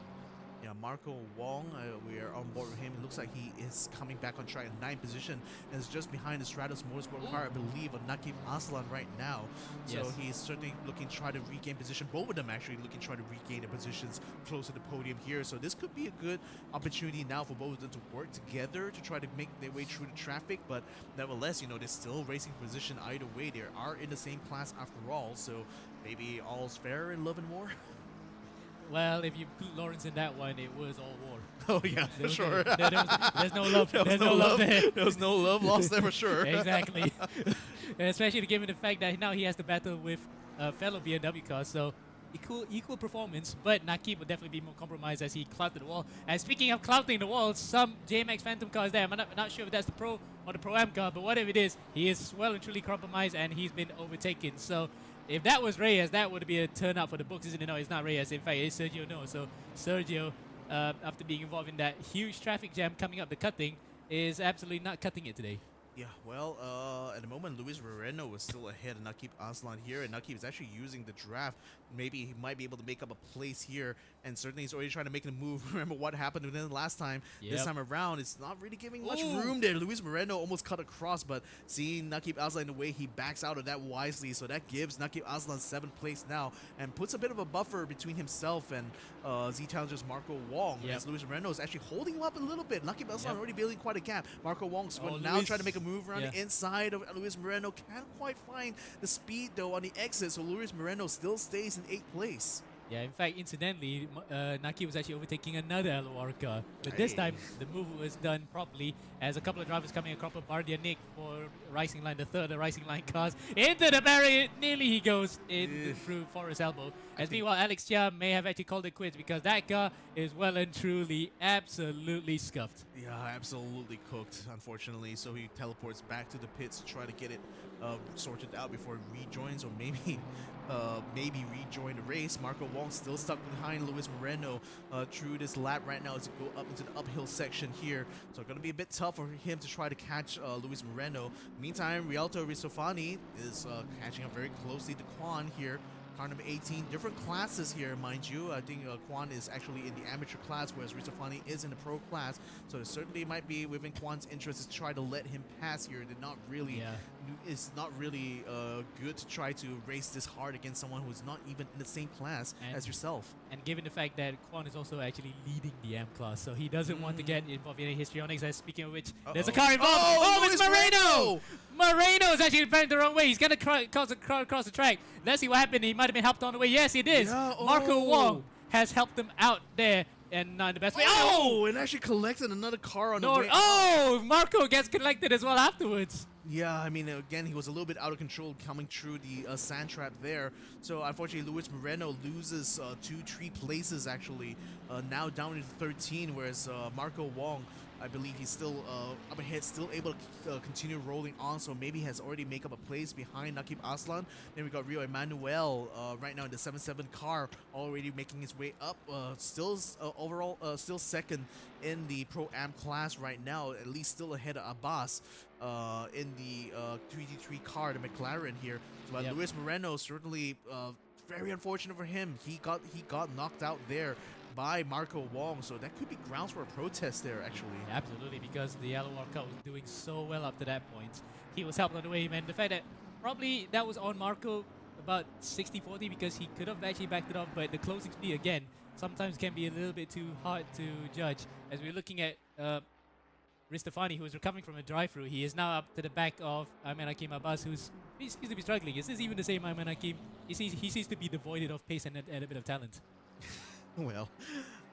Yeah, Marco Wong, we are on board with him. It looks like he is coming back on track in 9th position, and is just behind the Stratos Motorsport car, I believe, of Nakib Aslan right now. So he's certainly looking to try to regain position. Both of them actually looking to try to regain their positions close to the podium here. So this could be a good opportunity now for both of them to work together to try to make their way through the traffic. But nevertheless, they're still racing position either way. They are in the same class after all. So maybe all's fair in love and war. Well, if you put Lawrence in that one, it was all war. Oh, yeah, for sure. There's no love. There's no love there. There was no love lost there for sure. Exactly. Especially given the fact that now he has to battle with fellow BMW cars. So equal performance, but Nakib will definitely be more compromised as he clouted the wall. And speaking of clouting the wall, some JMX Phantom cars there. I'm not sure if that's the Pro or the Pro-Am car, but whatever it is, he is well and truly compromised, and he's been overtaken. So if that was Reyes, that would be a turnout for the books, isn't it? No, it's not Reyes. In fact, it's Sergio No. So Sergio, after being involved in that huge traffic jam coming up the cutting, is absolutely not cutting it today. Yeah, well, at the moment, Luis Moreno was still ahead of Nakib Aslan here, and Nakib is actually using the draft. Maybe he might be able to make up a place here, and certainly he's already trying to make a move. Remember what happened with him last time? This Yep. time around, it's not really giving much Ooh. room there. Luis Moreno almost cut across, but seeing Nakib Aslan the way he backs out of that wisely, so that gives Nakib Aslan 7th place now, and puts a bit of a buffer between himself and Z Challenger's Marco Wong. Yep. As Luis Moreno is actually holding him up a little bit. Nakib Aslan Yep. already building quite a gap. Marco Wong's going to now Luis- try to make a move around yeah. the inside of Luis Moreno. Can't quite find the speed though on the exit, so Luis Moreno still stays in 8th place. Yeah, in fact, incidentally, Naki was actually overtaking another LOR car. But this Hey. time, the move was done properly as a couple of drivers coming across Bardia Nick for Rising Line, the third Rising Line cars. Into the barrier, nearly he goes in through Forest Elbow. As meanwhile, Alex Chia may have actually called it quits because that car is well and truly absolutely scuffed. Yeah, absolutely cooked, unfortunately. So he teleports back to the pits to try to get it sorted out before he rejoins, or maybe rejoin the race. Marco Wong still stuck behind Luis Moreno through this lap right now as to go up into the uphill section here. So it's going to be a bit tough for him to try to catch Luis Moreno. Meantime, Rialto Risofani is catching up very closely to Quan here. Car number 18, different classes here, mind you. I think Quan is actually in the amateur class, whereas Risofani is in the pro class. So it certainly might be within Quan's interest to try to let him pass here. They're not really, it's not really good to try to race this hard against someone who's not even in the same class as yourself. And given the fact that Quan is also actually leading the M class, so he doesn't want to get involved in any histrionics. As speaking of which, there's a car involved. Oh, it's Moreno! Moreno is actually bent the wrong way. He's going to cross the track. Let's see what happened. He might have been helped on the way. Yes, it is. Yeah, Marco Wong has helped them out there. And not in the best way. Oh, and actually collected another car on the way. Oh, Marco gets collected as well afterwards. Yeah, I mean, again, he was a little bit out of control coming through the sand trap there. So, unfortunately, Luis Moreno loses 2-3 places, actually. Now down into 13, whereas Marco Wong, I believe he's still up ahead, still able to continue rolling on. So maybe has already make up a place behind Nakib Aslan. Then we got Rio Emmanuel right now in the 7-7 car, already making his way up. Overall, still second in the Pro-Am class right now, at least still ahead of Abbas in the 3D3 car, the McLaren here. But Luis Moreno, certainly very unfortunate for him. He got knocked out there by Marco Wong, so that could be grounds for a protest there, actually. Absolutely, because the LOR car was doing so well up to that point. He was helped on the way, man. The fact that probably that was on Marco about 60-40 because he could have actually backed it up, but the closing speed, again, sometimes can be a little bit too hard to judge. As we're looking at Ristafani, who is recovering from a drive-through, he is now up to the back of Ayman Hakim Abbas, he seems to be struggling. Is this even the same Ayman Hakim? He seems to be devoid of pace and a bit of talent. Well,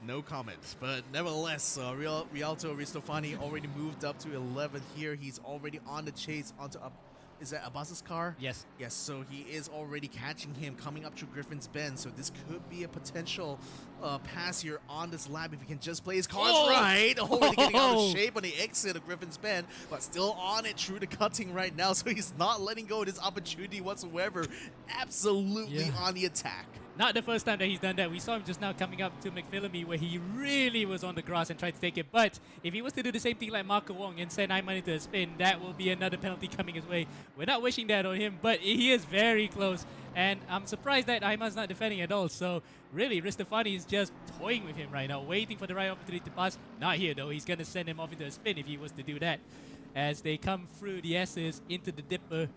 no comments. But nevertheless, Rialto Ristofani already moved up to 11th here. He's already on the chase onto is that Abbas's car? Yes. Yes, so he is already catching him coming up through Griffin's Bend. So this could be a potential pass here on this lap if he can just play his cards right. Already getting out of shape on the exit of Griffin's Bend, but still on it through the cutting right now. So he's not letting go of this opportunity whatsoever. Absolutely on the attack. Not the first time that he's done that. We saw him just now coming up to McPhillamy where he really was on the grass and tried to take it. But if he was to do the same thing like Marco Wong and send Ayman into a spin, that will be another penalty coming his way. We're not wishing that on him, but he is very close. And I'm surprised that Ayman's not defending at all. So really, Ristafani is just toying with him right now, waiting for the right opportunity to pass. Not here though. He's going to send him off into a spin if he was to do that. As they come through the S's into the Dipper.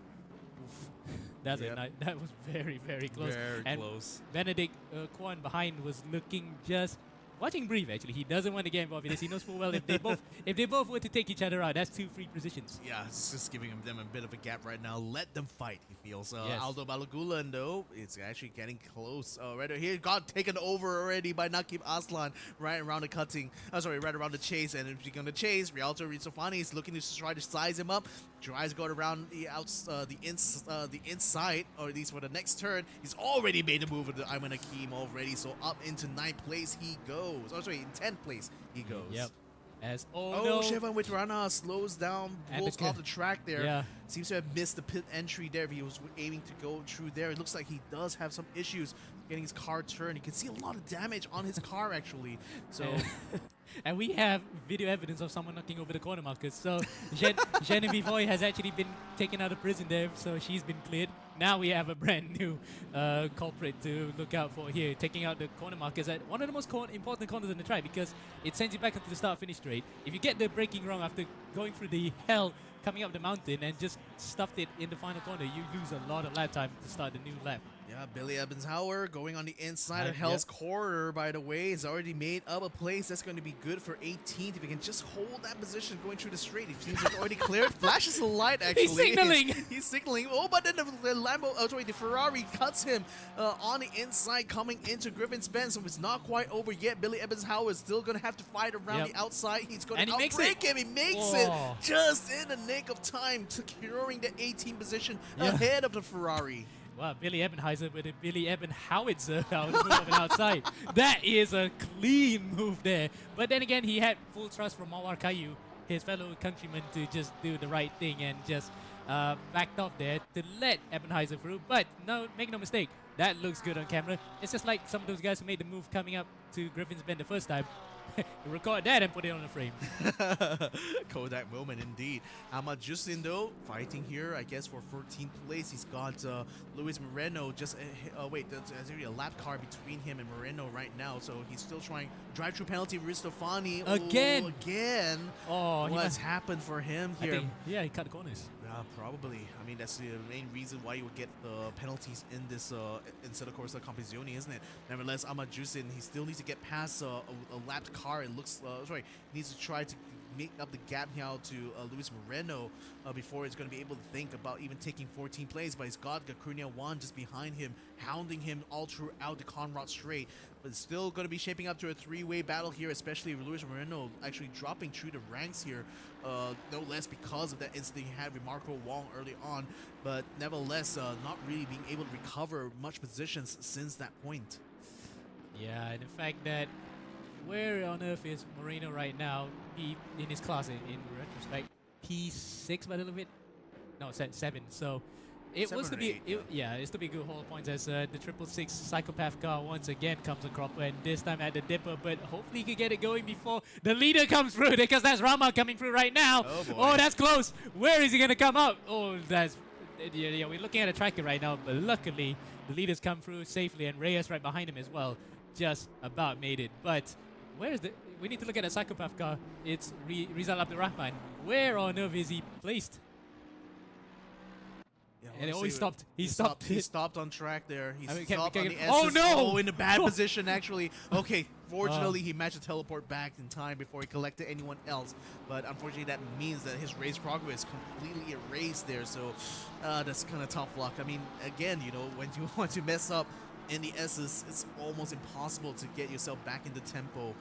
That was very, very close. Very close. Benedict Kwan behind was looking just watching breathe. Actually, he doesn't want to get involved in this. He knows full well if they both were to take each other out, that's 2 free positions. Yeah, it's just giving them a bit of a gap right now. Let them fight, he feels. Yes. Aldo Balagulan, though, it's actually getting close. Right here, got taken over already by Nakib Aslan right around the cutting. Right around the chase. And if you're going to chase, Rialto Rizofani is looking to try to size him up. Tries to go around the inside, or at least for the next turn. He's already made a move with the Ayman Hakim already, so up into 9th place he goes. In 10th place he goes. Yep. As Oh, no. Chevron with Rana slows down, And rolls the off the track there. Yeah. Seems to have missed the pit entry there. He was aiming to go through there. It looks like he does have some issues getting his car turned. You can see a lot of damage on his car actually. So And we have video evidence of someone knocking over the corner markers. So Genevieve Voy has actually been taken out of prison there, so she's been cleared. Now we have a brand new culprit to look out for here, taking out the corner markers at one of the most important corners in the track because it sends you back into the start-finish straight. If you get the braking wrong after going through the hell coming up the mountain and just stuffed it in the final corner, you lose a lot of lap time to start the new lap. yeah, Billy Ebenshauer going on the inside of Hell's Corner, by the way. He's already made up a place that's going to be good for 18th. If he can just hold that position going through the straight. It seems like already cleared. Flashes a light, actually. He's signaling! He's signaling. Oh, but then the Ferrari cuts him on the inside coming into Griffin's Bend, so it's not quite over yet. Billy Ebenshauer is still going to have to fight around the outside. He's going to outbrake him. He makes it just in the nick of time, securing the 18th position ahead of the Ferrari. Wow, Billy Ebenheiser with a Billy Ebenhowitzer out of an outside. That is a clean move there. But then again, he had full trust from Mawar Kayu, his fellow countryman, to just do the right thing and just backed off there to let Ebenheiser through. But no, make no mistake, that looks good on camera. It's just like some of those guys who made the move coming up to Griffin's Bend the first time. Record that and put it on the frame. Kodak moment indeed. Ahmad Justin though fighting here, I guess, for 14th place. He's got Luis Moreno just wait, there's already a lap car between him and Moreno right now, so he's still trying drive-through penalty. Ristofani again. Oh, what's happened for him here? He cut the corners. Probably. I mean, that's the main reason why you would get the penalties in this instead of course the Competizione, isn't it? Nevertheless, Ahmad Justin, he still needs to get past a lapped car. It looks sorry, he needs to try to make up the gap now to Luis Moreno before he's going to be able to think about even taking 14th place. But he's got Gakurnia 1 just behind him, hounding him all throughout the Conrad Straight. But it's still going to be shaping up to a three-way battle here, especially with Luis Moreno actually dropping through the ranks here, no less because of that incident he had with Marco Wong early on. But nevertheless, not really being able to recover much positions since that point. Yeah, and the fact that where on earth is Moreno right now? He in his class in retrospect, P6 by a little bit. No, 7. So it was to be it's to be a good haul of points as the 666 psychopath car once again comes across, and this time at the dipper. But hopefully he can get it going before the leader comes through, because that's Rama coming through right now. Oh, that's close. Where is he gonna come out? Oh, that's we're looking at a tracker right now, but luckily the leader's come through safely, and Reyes right behind him as well. Just about made it, but where is the? We need to look at the psychopath car. It's Rizal Abdurrahman. Where on earth is he placed? And he stopped. He stopped. He stopped on track there. He stopped on the S. Oh no! Oh, in a bad position actually. Okay, fortunately he managed to teleport back in time before he collected anyone else. But unfortunately that means that his race progress completely erased there. So that's kind of tough luck. I mean, again, you know, when you want to mess up in the S's, it's almost impossible to get yourself back into tempo.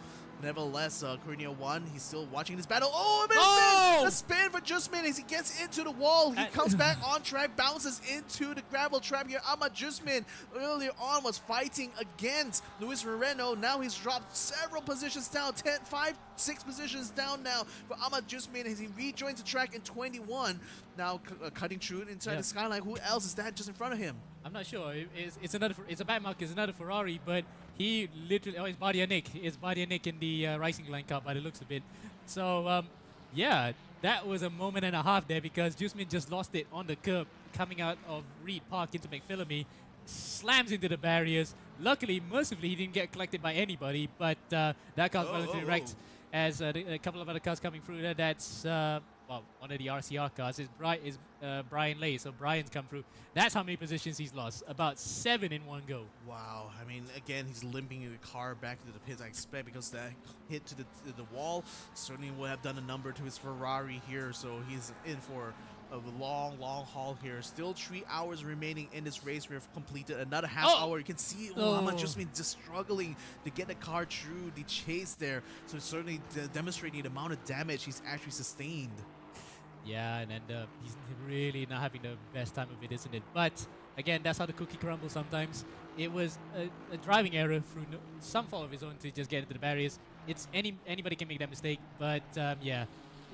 Nevertheless, Cornea 1, he's still watching this battle. Oh, a spin for Justman as he gets into the wall. He comes back on track, bounces into the gravel trap here. Ahmad Justman earlier on was fighting against Luis Moreno. Now he's dropped several positions down, 6 positions down now for Ahmad Justman as he rejoins the track in 21. Now cutting through inside the skyline. Who else is that just in front of him? I'm not sure. It's a back mark. It's another Ferrari, but he literally. Oh, it's Badia Nick. It's Badia Nick in the Racing Line Cup by the looks of it. So yeah, that was a moment and a half there, because Jusmin just lost it on the curb coming out of Reed Park into McPhillamy, slams into the barriers. Luckily, mercifully, he didn't get collected by anybody, but that car's relatively wrecked as a couple of other cars coming through. That's well, one of the RCR cars is Brian Lay, so Brian's come through. That's how many positions he's lost, about 7 in one go. Wow, I mean, again, he's limping the car back into the pits, I expect, because that hit to the wall certainly would have done a number to his Ferrari here, so he's in for a long haul here. Still 3 hours remaining in this race. We've completed another half hour. You can see Ahmad Justman just struggling to get the car through the chase there, so it's certainly demonstrating the amount of damage he's actually sustained. Yeah, and he's really not having the best time of it, isn't it? But again, that's how the cookie crumbles sometimes. It was a driving error through some fault of his own to just get into the barriers. it's anybody can make that mistake, but yeah,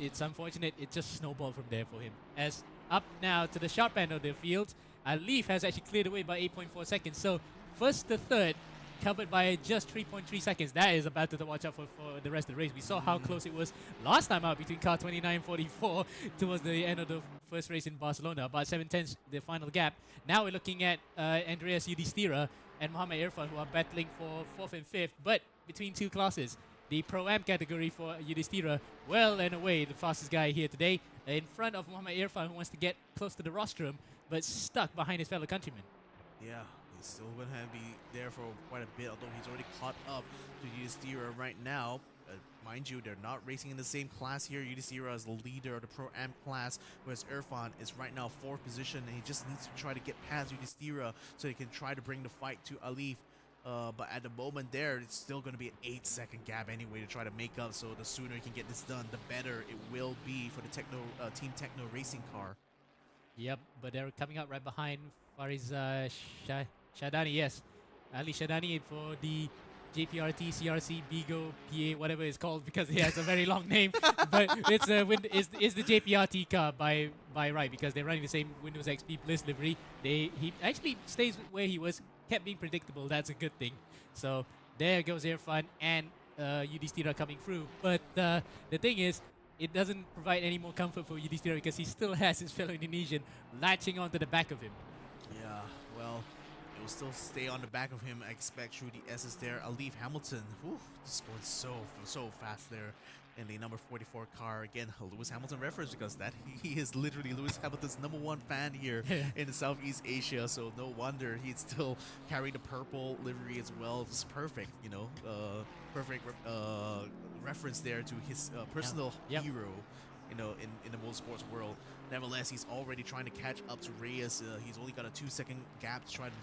it's unfortunate. It just snowballed from there for him. As up now to the sharp end of the field, Leaf has actually cleared away by 8.4 seconds. So first to third, covered by just 3.3 seconds. That is a battle to watch out for the rest of the race. We saw how close it was last time out between car 29 and 44 towards the end of the first race in Barcelona. About 7/10 the final gap. Now we're looking at Andreas Yudhistira and Mohamed Irfan, who are battling for 4th and 5th, but between two classes. The Pro-Am category for Yudhistira, well and away the fastest guy here today, in front of Mohamed Irfan, who wants to get close to the rostrum, but stuck behind his fellow countrymen. Yeah, he's still going to be there for quite a bit, although he's already caught up to Yudhistira right now. Mind you, they're not racing in the same class here. Yudhistira is the leader of the Pro-Am class, whereas Irfan is right now 4th position, and he just needs to try to get past Yudhistira so he can try to bring the fight to Alif. But at the moment there, it's still going to be an 8-second gap anyway to try to make up. So the sooner he can get this done, the better it will be for the Team Techno racing car. Yep, but they're coming up right behind Fariz Shadani, yes. Ali Shadani for the JPRT, CRC, Bigo, PA, whatever it's called, because it has a very long name. But it's the JPRT car by right, because they're running the same Windows XP Bliss livery. He actually stays where he was, kept being predictable. That's a good thing. So there goes Irfan and Yudhistira coming through. But the thing is, it doesn't provide any more comfort for Yudhistira because he still has his fellow Indonesian latching onto the back of him. Yeah, well, it will still stay on the back of him. I expect through the S's there. Alif Hamilton, whew, just going so fast there in the number 44 car. Again, a Lewis Hamilton reference because he is literally Lewis Hamilton's #1 fan here in Southeast Asia. So no wonder he'd still carry the purple livery as well. It's perfect, you know, perfect reference there to his personal hero, you know, in the motorsports world. Nevertheless, he's already trying to catch up to Reyes. He's only got a 2-second gap to try to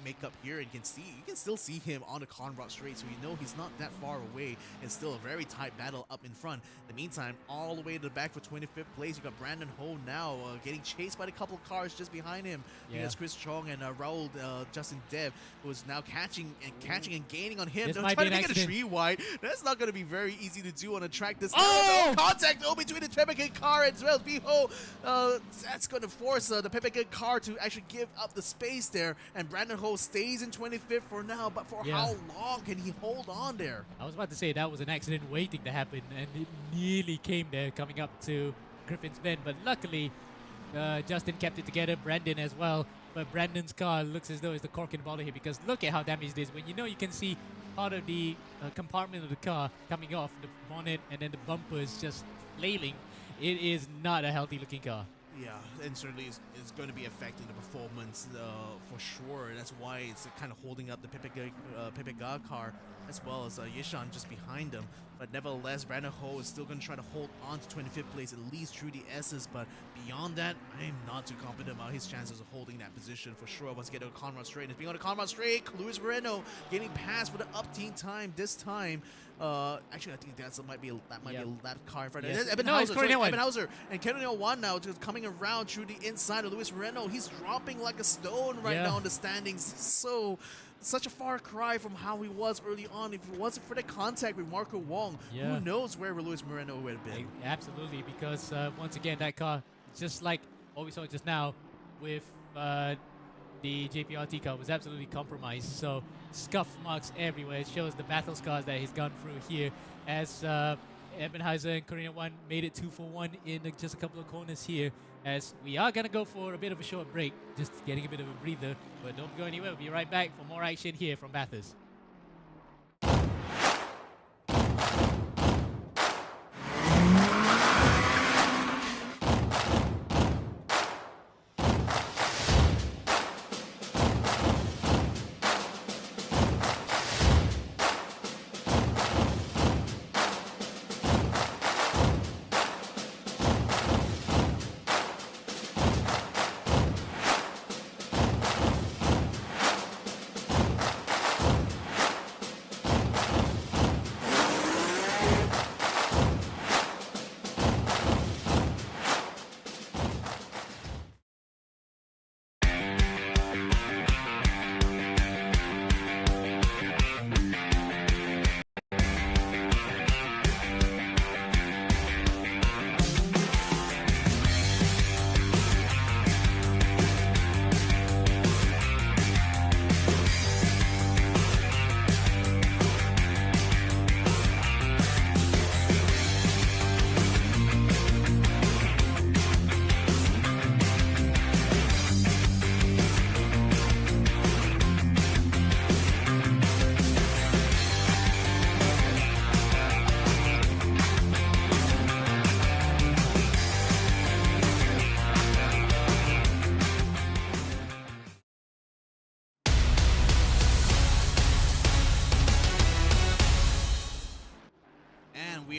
make up here. And you can still see him on the Conrad straight, so you know he's not that far away. It's still a very tight battle up in front. In the meantime, all the way to the back for 25th place, you got Brandon Ho now getting chased by a couple of cars just behind him. Yeah. It's Chris Chong and Raul Justin Dev, who is now catching and gaining on him. They're trying to make it a tree wide. That's not going to be very easy to do on a track this no contact between the Pepperkid car as well as Biho. That's going to force the Pepperkid car to actually give up the space there, and Brandon Ho stays in 25th for now, but for how long can he hold on there? I was about to say that was an accident waiting to happen, and it nearly came there coming up to Griffin's Bend, but luckily Justin kept it together, Brandon as well, but Brandon's car looks as though it's the cork in the bottle here because look at how damaged it is. When you can see part of the compartment of the car coming off, the bonnet and then the bumper is just flailing. It is not a healthy looking car. Yeah, and certainly it's going to be affecting the performance for sure. That's why it's kind of holding up the Pepega car as well as Yishan just behind them. But nevertheless, Brandon Ho is still going to try to hold on to 25th place, at least through the S's. But beyond that, I am not too confident about his chances of holding that position for sure. Once again, to Conrad Straight. And being on the Conrad Straight, Luis Moreno getting past for the up-team time this time. Actually, I think that might be a lap car in front of Evan Hauser. And Kennedy 1 now just coming around through the inside of Luis Moreno. He's dropping like a stone right now in the standings. Such a far cry from how he was early on. If it wasn't for the contact with Marco Wong, who knows where Luis Moreno would have been. Absolutely, because once again, that car, just like what we saw just now with the JPRT car, was absolutely compromised. So scuff marks everywhere. It shows the battle scars that he's gone through here as Ebenheiser and Korean 1 made it 2 for 1 in just a couple of corners here. As we are going to go for a bit of a short break, just getting a bit of a breather. But don't go anywhere. We'll be right back for more action here from Bathurst.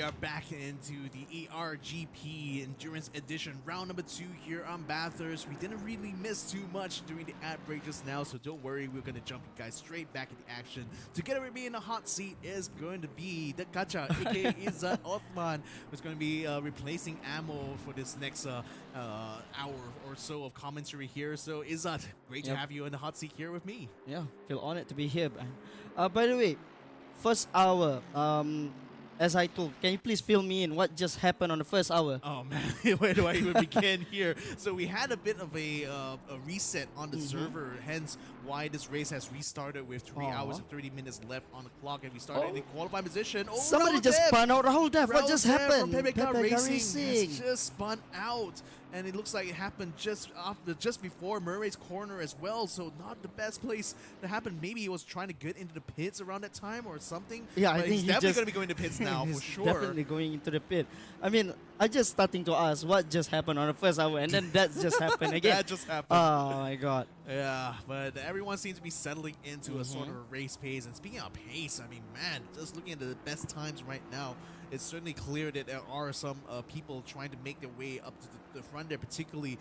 we are back into the ERGP Endurance Edition, round number 2 here on Bathurst. We didn't really miss too much during the ad break just now, so don't worry, we're going to jump you guys straight back into action. Together with me in the hot seat is going to be the Gacha, aka Izzat Othman, who's going to be replacing Ammo for this next hour or so of commentary here. So Izzat, great to have you in the hot seat here with me. Yeah, feel honored to be here, man. By the way, first hour, as I told, can you please fill me in what just happened on the first hour? Oh man, where do I even begin here? So we had a bit of a reset on the server, hence why this race has restarted with 3 hours and 30 minutes left on the clock, and we started in qualifying position. Oh, somebody just spun out Rahul Dev. What just happened? From PPK Racing has just spun out, and it looks like it happened just before Murray's corner as well. So not the best place to happen. Maybe he was trying to get into the pits around that time or something. Yeah, but I think he's definitely going to be going to pits now for sure. Definitely going into the pit. I mean, I just starting to ask what just happened on the first hour, and then that just happened again. That just happened. Oh my god. Yeah, but everyone seems to be settling into a sort of a race pace. And speaking of pace, I mean, man, just looking at the best times right now, it's certainly clear that there are some people trying to make their way up to the front there, particularly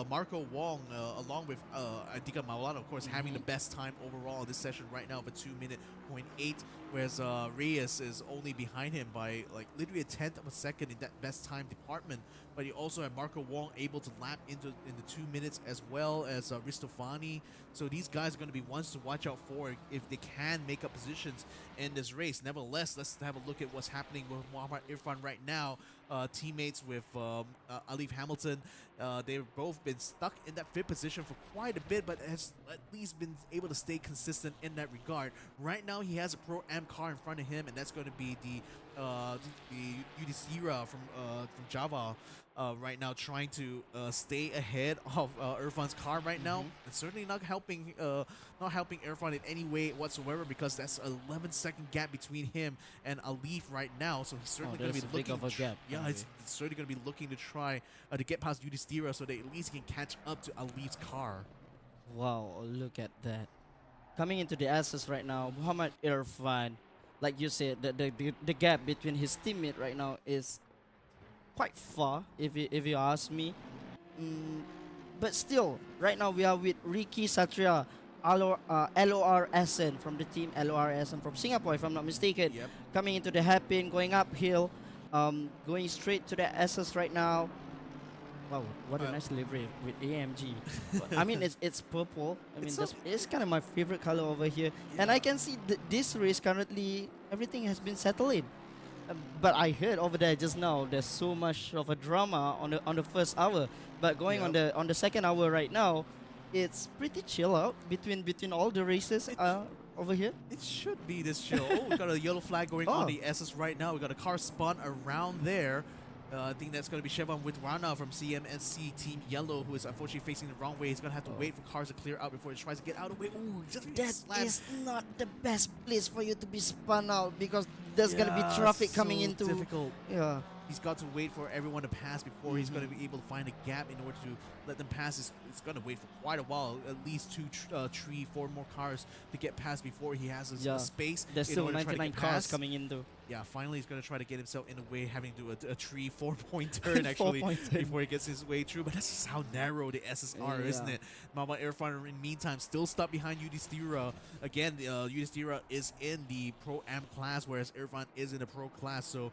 Marco Wong, along with Adika Maulana, of course, having the best time overall in this session right now of a 2-minute 0.8, whereas Reyes is only behind him by like literally a tenth of a second in that best time department. But you also have Marco Wong able to lap in the 2 minutes, as well as Ristofani. So these guys are going to be ones to watch out for if they can make up positions in this race. Nevertheless, let's have a look at what's happening with Muhammad Irfan right now. Teammates with Alif Hamilton. They've both been stuck in that 5th position for quite a bit, but has at least been able to stay consistent in that regard. Right now, he has a Pro-Am car in front of him, and that's going to be the Udisira from Java. Right now, trying to stay ahead of Irfan's car right now. It's certainly not helping Irfan in any way whatsoever, because that's an 11-second gap between him and Alif right now. So he's certainly going to be looking. Big of a gap. Yeah, it's certainly going to be looking to try to get past Udistira so that at least he can catch up to Alif's car. Wow, look at that. Coming into the Asses right now, Muhammad Irfan, like you said, the gap between his teammate right now is quite far, if you ask me. But still, right now we are with Ricky Satria, LORSN from the team, LORSN from Singapore, if I'm not mistaken. Yep. Coming into the hairpin, going uphill, going straight to the SS right now. Wow, what a nice livery with AMG. I mean, it's purple. I mean, it's kind of my favorite color over here. Yeah. And I can see this race currently, everything has been settled in. But I heard over there just now, there's so much of a drama on the first hour. But going on the second hour right now, it's pretty chill out between all the races over here. It should be this chill. Oh, we got a yellow flag going on the SS right now. We got a car spun around there. I think that's going to be Chevron with Rana from CMSC Team Yellow, who is unfortunately facing the wrong way. He's going to have to wait for cars to clear out before he tries to get out of the way. Ooh, that is not the best place for you to be spun out, because there's going to be traffic coming into. Difficult. Yeah. He's got to wait for everyone to pass before he's going to be able to find a gap in order to let them pass. It's going to wait for quite a while, at least 2, 3, 4 more cars to get past before he has a space. There's still 99 cars coming into. Yeah, finally he's going to try to get himself in the way, having to do a 3-4-point turn actually before he gets his way through. But that's just how narrow the SSR, isn't it? Mama Irfan, in the meantime, still stuck behind Udistira. Again, Udistira is in the Pro-Am class, whereas Irfan is in the Pro class. So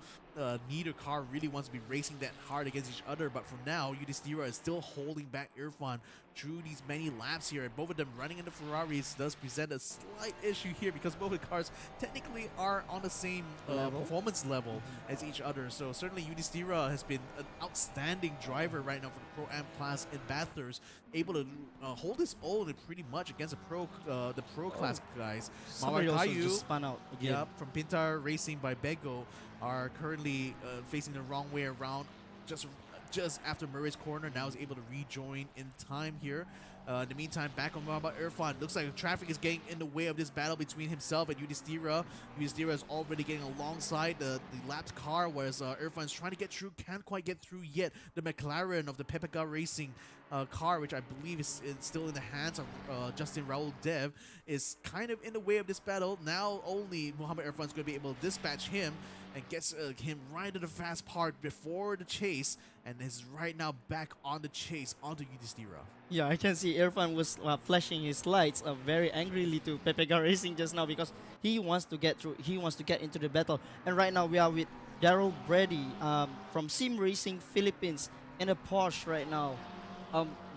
neither car really wants to be racing that hard against each other. But for now, Udistira is still holding back Irfan through these many laps here. And both of them running in the Ferraris does present a slight issue here, because both the cars technically are on the same performance level as each other. So certainly Udistira has been an outstanding driver right now for the Pro-Am class in Bathurst, able to hold his own pretty much against the Pro class guys. Somebody also just spun out again. Yep, from Pintar Racing by Bego are currently facing the wrong way around just after Murray's corner. Now is able to rejoin in time here. In the meantime, back on Muhammad Irfan. Looks like traffic is getting in the way of this battle between himself and Udistira. Udistira is already getting alongside the lapped car, whereas Irfan's trying to get through, can't quite get through yet. The McLaren of the Pepega Racing car, which I believe is still in the hands of Justin Raul Dev, is kind of in the way of this battle. Now only Muhammad Irfan's going to be able to dispatch him and gets him right to the fast part before the chase, and is right now back on the chase onto Yudhishthira. Yeah, I can see Irfan was flashing his lights very angrily to Pepega Racing just now because he wants to get through. He wants to get into the battle. And right now we are with Daryl Brady from Sim Racing Philippines in a Porsche right now,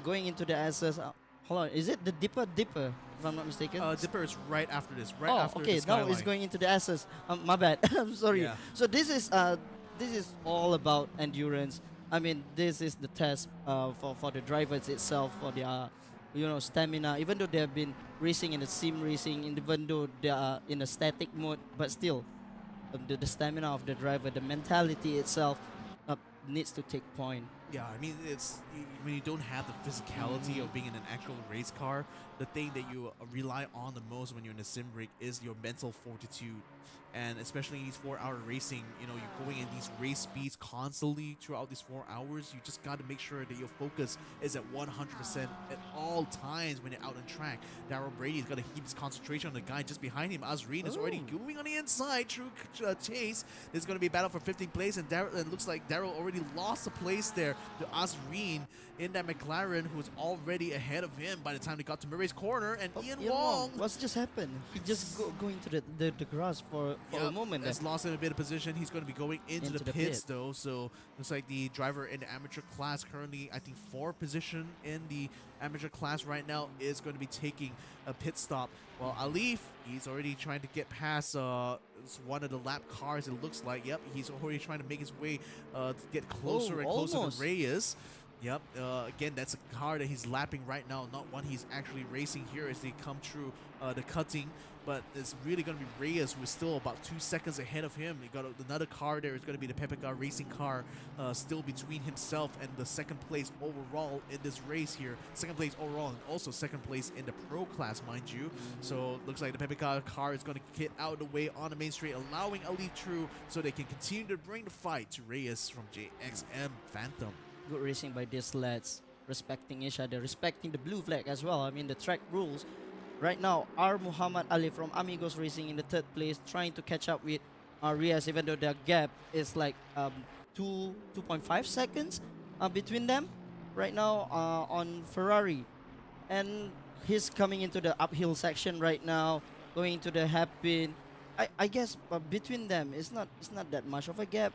going into the SS. Hold on, is it the Dipper? If I'm not mistaken. Dipper is right after this. Right Oh, after okay. the Now Skyline. it's going into the SS. My bad. I'm sorry. Yeah. So this is all about endurance. I mean, this is the test for the drivers itself, for their stamina. Even though they have been racing in the sim racing, even though they are in a static mode, but still, the stamina of the driver, the mentality itself, needs to take point. Yeah, I mean, it's when you don't have the physicality of being in an actual race car, the thing that you rely on the most when you're in a sim rig is your mental fortitude. And especially in these 4-hour racing, you're going in these race speeds constantly throughout these 4 hours. You just got to make sure that your focus is at 100% at all times when you're out on track. Daryl Brady's got to keep his concentration on the guy just behind him. Azreen is already moving on the inside through chase. There's going to be a battle for 15th place, and it looks like Daryl already lost a place there to Azreen in that McLaren, who was already ahead of him by the time they got to Murray's corner. And Ian Wong, what's just happened? He just going to the grass for a moment. Has lost him a bit of position. He's going to be going into the pits though. So looks like the driver in the amateur class, currently I think 4th position in the amateur class right now, is going to be taking a pit stop. While Alif, he's already trying to get past one of the lap cars. It looks like. Yep, he's already trying to make his way to get closer and closer to Reyes. Yep, again, that's a car that he's lapping right now, not one he's actually racing here as they come through the cutting. But it's really going to be Reyes, who is still about 2 seconds ahead of him. He got another car there. It's going to be the Pepega Racing car, still between himself and the 2nd place overall in this race here. 2nd place overall, and also 2nd place in the pro class, mind you. So looks like the Pepega car is going to get out of the way on the main straight, allowing Ali through so they can continue to bring the fight to Reyes from JXM Phantom. Good racing by these lads, respecting each other, respecting the blue flag as well. I mean, the track rules. Right now, R. Muhammad Ali from Amigos Racing in the 3rd place, trying to catch up with Reyes, even though their gap is like 2.5 seconds between them right now on Ferrari. And he's coming into the uphill section right now, going into the hairpin. I guess between them, it's not that much of a gap.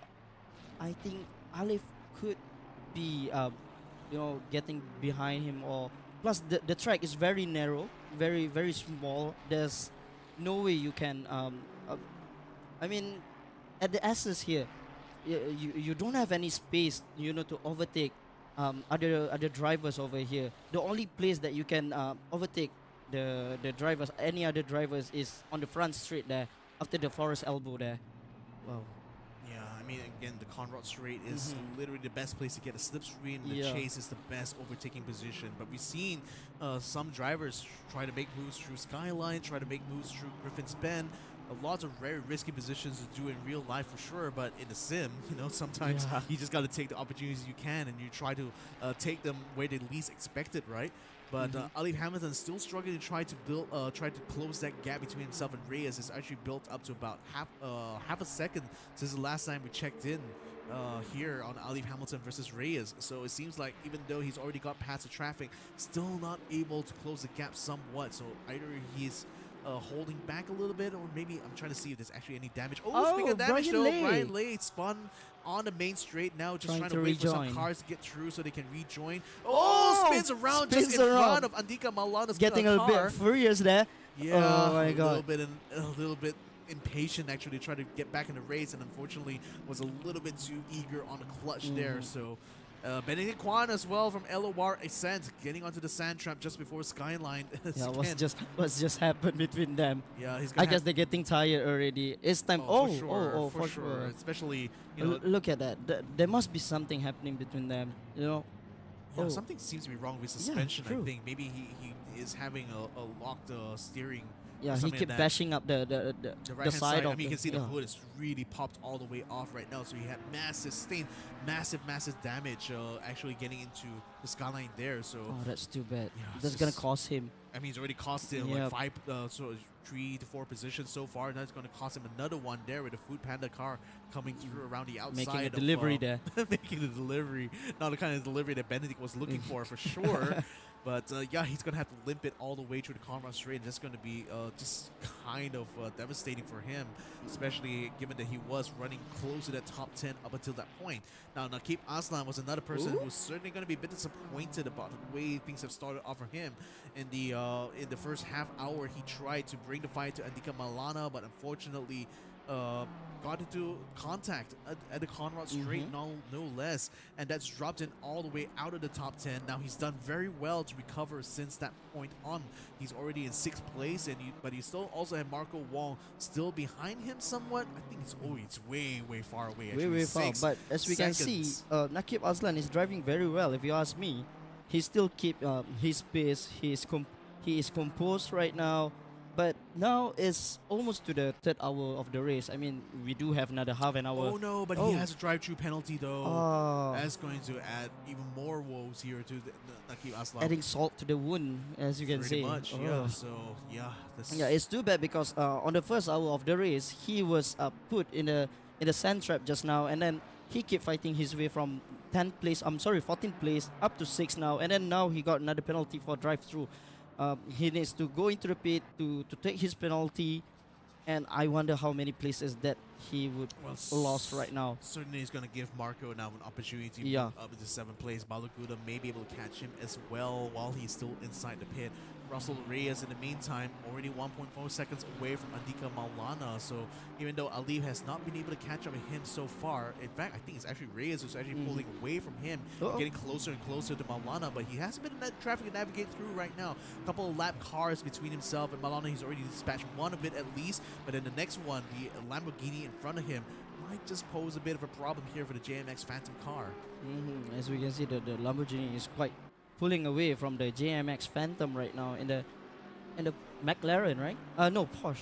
I think Alif could be getting behind him, or plus the track is very narrow, very small. There's no way you can I mean, at the S's here, you don't have any space to overtake other drivers over here. The only place that you can overtake the drivers, any other drivers, is on the front straight there after the forest elbow there. Wow. Yeah, I mean, again, the Conrad straight is literally the best place to get a slipstream. The chase is the best overtaking position. But we've seen some drivers try to make moves through Skyline, try to make moves through Griffin's Bend. Lots of very risky positions to do in real life for sure, but in the sim, sometimes you just got to take the opportunities you can, and you try to take them where they least expect it, right? But Alif Hamilton still struggling to try to close that gap between himself and Reyes. It's actually built up to about half a second since the last time we checked in here on Alif Hamilton versus Reyes. So it seems like even though he's already got past the traffic, still not able to close the gap somewhat. So either he's holding back a little bit, or maybe I'm trying to see if there's actually any damage. Speaking of damage though, Brian Lay spun on the main straight now, just trying to wait for some cars to get through so they can rejoin. Spins around just in front of Andika Maulana's getting a bit furious there. Yeah, oh my God. A little bit impatient actually, to try to get back in the race, and unfortunately was a little bit too eager on the clutch there. So Benedict Kwan as well from LOR Ascent getting onto the sand trap just before Skyline. Yeah, what's just happened between them? Yeah, I guess they're getting tired already. It's time. For sure. Especially, look at that. There must be something happening between them. Yeah, something seems to be wrong with suspension. I think maybe he is having a locked steering Yeah, he something like kept that. bashing up the The right hand side side, of I mean, you the, can see the yeah. hood is really popped all the way off right now. So he had massive stain, massive damage actually getting into the skyline there. So Oh, that's too bad. yeah, it's That's gonna just- cost him. I mean, it's already cost him Yep. like 3 to 4 positions so far. Now it's going to cost him another one there with the Food Panda car coming through around the outside. Making a of, delivery there. making the delivery. Not the kind of delivery that Benedict was looking for sure. But yeah, he's going to have to limp it all the way through the Conrad straight. And that's going to be just kind of devastating for him, especially given that he was running close to that top 10 up until that point. Now, Nakib Aslan was another person who's certainly going to be a bit disappointed about the way things have started off for him. In the first half hour, he tried to bring the fight to Andika Malana, but unfortunately got into contact at the Conrad straight, no less, and that's dropped him all the way out of the top 10. Now he's done very well to recover since that point on. He's already in 6th place, but he still also had Marco Wong still behind him somewhat. I think it's way far away. Actually, Way far. But as we can see, Nakib Aslan is driving very well. If you ask me, he still keep his pace. He is composed right now. But now it's almost to the 3rd hour of the race. I mean, we do have another half an hour. Oh no, but he has a drive-through penalty though. That's going to add even more woes here to Nakib Aslan. Adding salt to the wound, as you can Pretty see. much, yeah. So yeah, Yeah, it's too bad because on the first hour of the race, he was put in the sand trap just now, and then he kept fighting his way from 14th place up to 6th now, and then now he got another penalty for drive-through. He needs to go into the pit to take his penalty, and I wonder how many places that he would lost right now. Certainly, he's going to give Marco now an opportunity to Yeah. move up into 7th place. Balaguda may be able to catch him as well while he's still inside the pit. Russell Reyes, in the meantime, already 1.4 seconds away from Andika Maulana. So even though Ali has not been able to catch up with him so far, in fact, I think it's actually Reyes who's actually pulling away from him, getting closer and closer to Maulana. But he hasn't been in that traffic to navigate through right now. A couple of lap cars between himself and Maulana. He's already dispatched one of it at least. But then the next one, the Lamborghini in front of him, might just pose a bit of a problem here for the JMX Phantom car. As we can see, the Lamborghini is quite pulling away from the JMX Phantom right now in the McLaren, right? No, Porsche.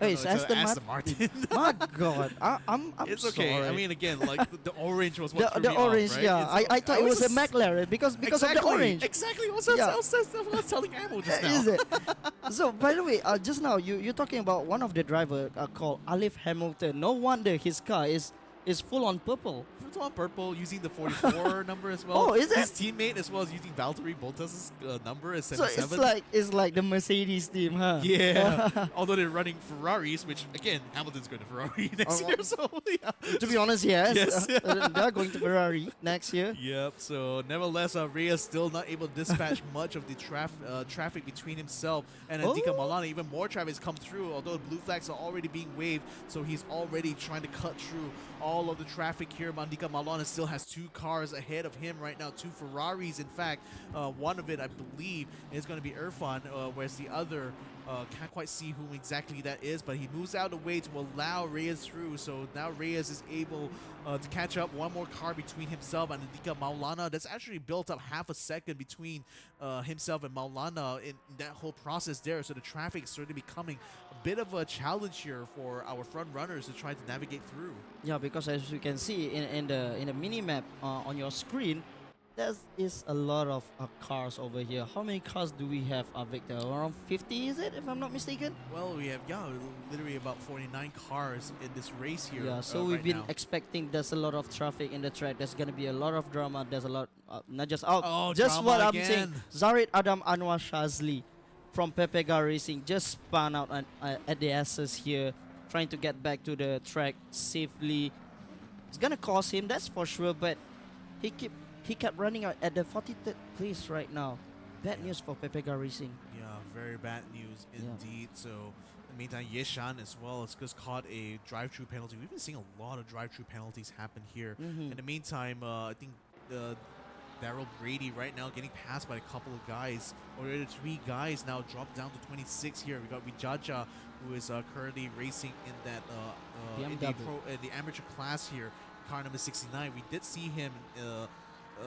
Hey, it's Aston Martin. My God, I'm It's sorry. okay. I mean, again, like the orange was what the threw me orange, off, right? yeah. I thought it was a McLaren because exactly, of the orange. Exactly. What Yeah. I was telling Ammo just now. Is it? So, by the way, just now you're talking about one of the driver called Alif Hamilton. No wonder his car is full on purple. It's on purple, using the 44 number as well. Oh, is it? His teammate as well as using Valtteri Bottas' number as So 77. it's like the Mercedes team, huh? Yeah. Although they're running Ferraris, which again, Hamilton's going to Ferrari next year. So yeah. To be honest, yes. Yes. They're going to Ferrari next year. Yep. So nevertheless, Reyes still not able to dispatch much of the traffic between himself and Andika Maulana. Even more traffic has come through, although blue flags are already being waved. So he's already trying to cut through all of the traffic here. Andika Maulana still has 2 cars ahead of him right now, 2 Ferraris. In fact, one of it, I believe, is going to be Irfan, whereas the other can't quite see who exactly that is, but he moves out of the way to allow Reyes through. So now Reyes is able to catch up. One more car between himself and Andika Maulana. That's actually built up half a second between himself and Maulana in that whole process there. So the traffic is certainly becoming a bit of a challenge here for our front runners to try to navigate through. Yeah, because as you can see in the mini map on your screen, there is a lot of cars over here. How many cars do we have, Victor? Around 50, is it, if I'm not mistaken? Well, we have, literally about 49 cars in this race here. Yeah, so we've been expecting there's a lot of traffic in the track. There's going to be a lot of drama. There's a lot, not just just what I'm saying. Zarid Adam Anwar Shazli from Pepega Racing just spun out at the S's here, trying to get back to the track safely. It's going to cost him, that's for sure, but he kept running out at the 43rd place right now. Bad news for Pepega Racing. Yeah, very bad news indeed. So, in the meantime, Yeshan as well has just caught a drive-through penalty. We've been seeing a lot of drive-through penalties happen here. In the meantime, I think Daryl Brady right now getting passed by a couple of guys. Already 3 guys now dropped down to 26 here. We got Vijaja, who is currently racing in that in the amateur class here, car number 69. We did see him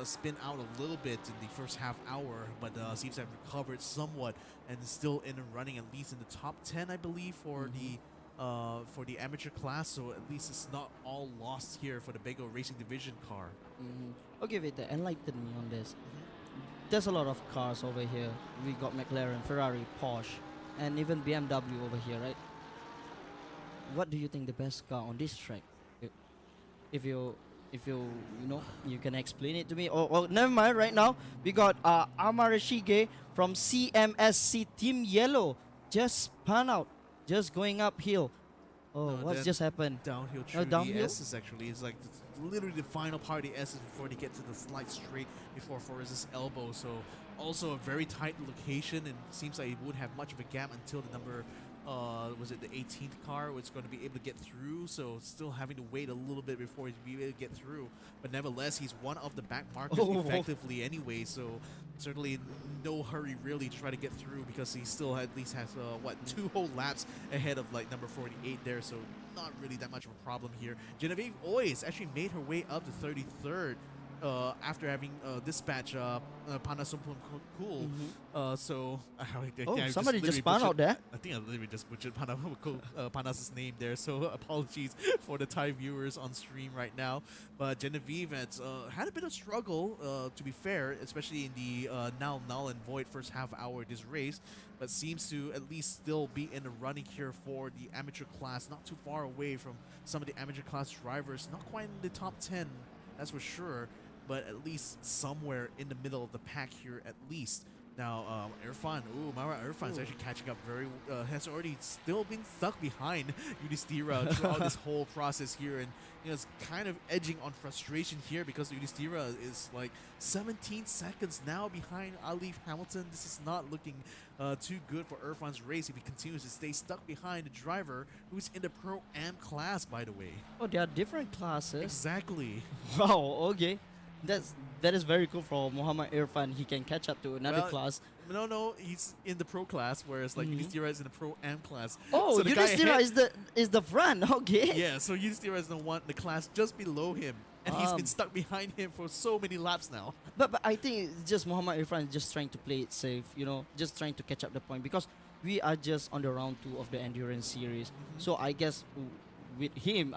spin out a little bit in the first half hour, but seems to have recovered somewhat and is still in and running, at least in the top 10, I believe, for the amateur class. So at least it's not all lost here for the Bago Racing Division car. Okay, wait, enlighten me on this. There's a lot of cars over here. We got McLaren, Ferrari, Porsche, and even BMW over here, right? What do you think the best car on this track? If you you can explain it to me. Or never mind. Right now we got Amarashige from CMSC Team Yellow just spun out, just going uphill. Oh, No, what's then just happened? Downhill through the downhill? S's actually. It's like literally the final part of the S's before they get to the slight straight before Forrest's elbow. So also a very tight location, and seems like it wouldn't have much of a gap until the number was it the 18th car was going to be able to get through. So still having to wait a little bit before he'd be able to get through. But nevertheless, he's one of the back markers effectively anyway. So certainly no hurry really to try to get through, because he still at least has 2 whole laps ahead of like number 48 there. So not really that much of a problem here. Genevieve Ois actually made her way up to 33rd. After having dispatched Panasumpun Cool. So Somebody just spun out there. I think I literally just butchered Panas's name there, so apologies for the Thai viewers on stream right now. But Genevieve has had a bit of struggle, to be fair, especially in the now null and void first half hour of this race, but seems to at least still be in the running here for the amateur class, not too far away from some of the amateur class drivers, not quite in the top 10, that's for sure, but at least somewhere in the middle of the pack here at least. Now, Irfan, Mara Irfan is actually catching up has already still been stuck behind Yudhishthira throughout this whole process here, and it's kind of edging on frustration here because Yudhishthira is like 17 seconds now behind Alif Hamilton. This is not looking too good for Irfan's race if he continues to stay stuck behind the driver who's in the Pro-Am class, by the way. Oh, there are different classes. Exactly. Wow, okay. That is very cool for Muhammad Irfan. He can catch up to another class. No, he's in the pro class, whereas like Yudhishthira is in the Pro-Am class. Oh, so Yudhishthira is the front. Okay. Yeah, so Yudhishthira is the class just below him, and he's been stuck behind him for so many laps now. But I think it's just Muhammad Irfan is just trying to play it safe, just trying to catch up the point, because we are just on the round 2 of the endurance series. So I guess with him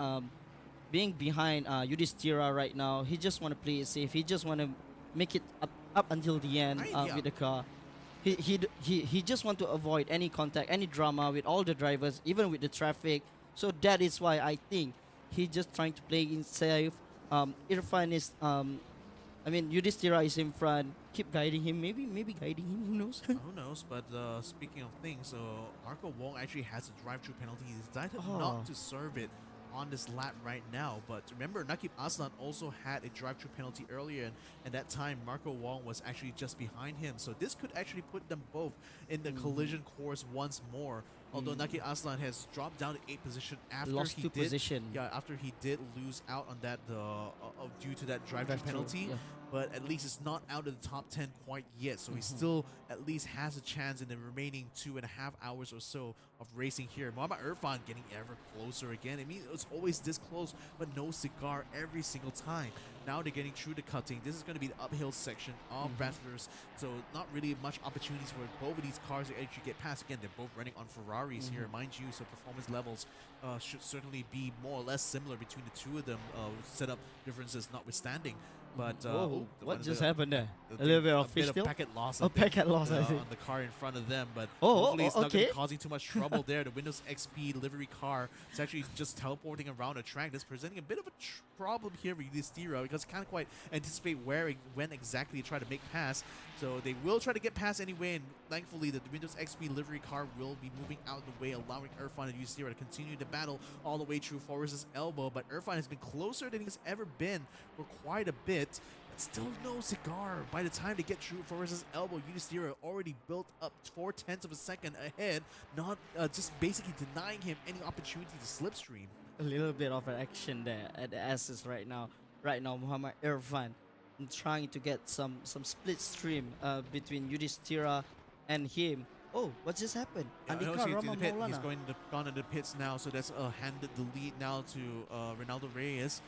being behind Yudhishthira right now, he just want to play it safe. He just want to make it up until the end with the car. He just want to avoid any contact, any drama with all the drivers, even with the traffic. So that is why I think he just trying to play it safe. Irfan is, Yudhishthira is in front. Keep guiding him, maybe guiding him. Who knows? Who knows? But speaking of things, Marco Wong actually has a drive-through penalty. He decided not to serve it on this lap right now, but remember, Nakib Aslan also had a drive-through penalty earlier, and that time Marco Wong was actually just behind him, so this could actually put them both in the collision course once more. Although Nakib Aslan has dropped down to 8th position after after he did lose out on that due to that drive-through penalty. But at least it's not out of the top 10 quite yet, so he still at least has a chance in the remaining 2.5 hours or so of racing here. Muhammad Irfan getting ever closer again. I mean, it's always this close, but no cigar every single time. Now they're getting through the cutting. This is going to be the uphill section of Bathurst, so not really much opportunities for both of these cars to actually get past. Again, they're both running on Ferraris here, mind you, so performance levels should certainly be more or less similar between the two of them, setup differences notwithstanding. But what just happened there? A little bit of fish packet loss. Packet loss, I think. On the car in front of them, but hopefully hopefully it's not going to okay. be causing too much trouble there. The Windows XP livery car is actually just teleporting around the track. That's presenting a bit of a problem here with Yudhishthira, because can't quite anticipate when exactly to try to make pass. So they will try to get past anyway, and thankfully the Windows XP livery car will be moving out of the way, allowing Irfan and Yudhishthira to continue the battle all the way through Forrest's elbow. But Irfan has been closer than he's ever been for quite a bit. Still no cigar. By the time they get through Forrest's elbow, Yudhishthira already built up 4/10 of a second ahead, not just basically denying him any opportunity to slipstream. A little bit of an action there at the S's right now. Right now, Muhammad Irfan trying to get some split stream between Yudhishthira and him. Oh, what just happened? He's gone into the pits now, so that's handed the lead now to Ronaldo Reyes.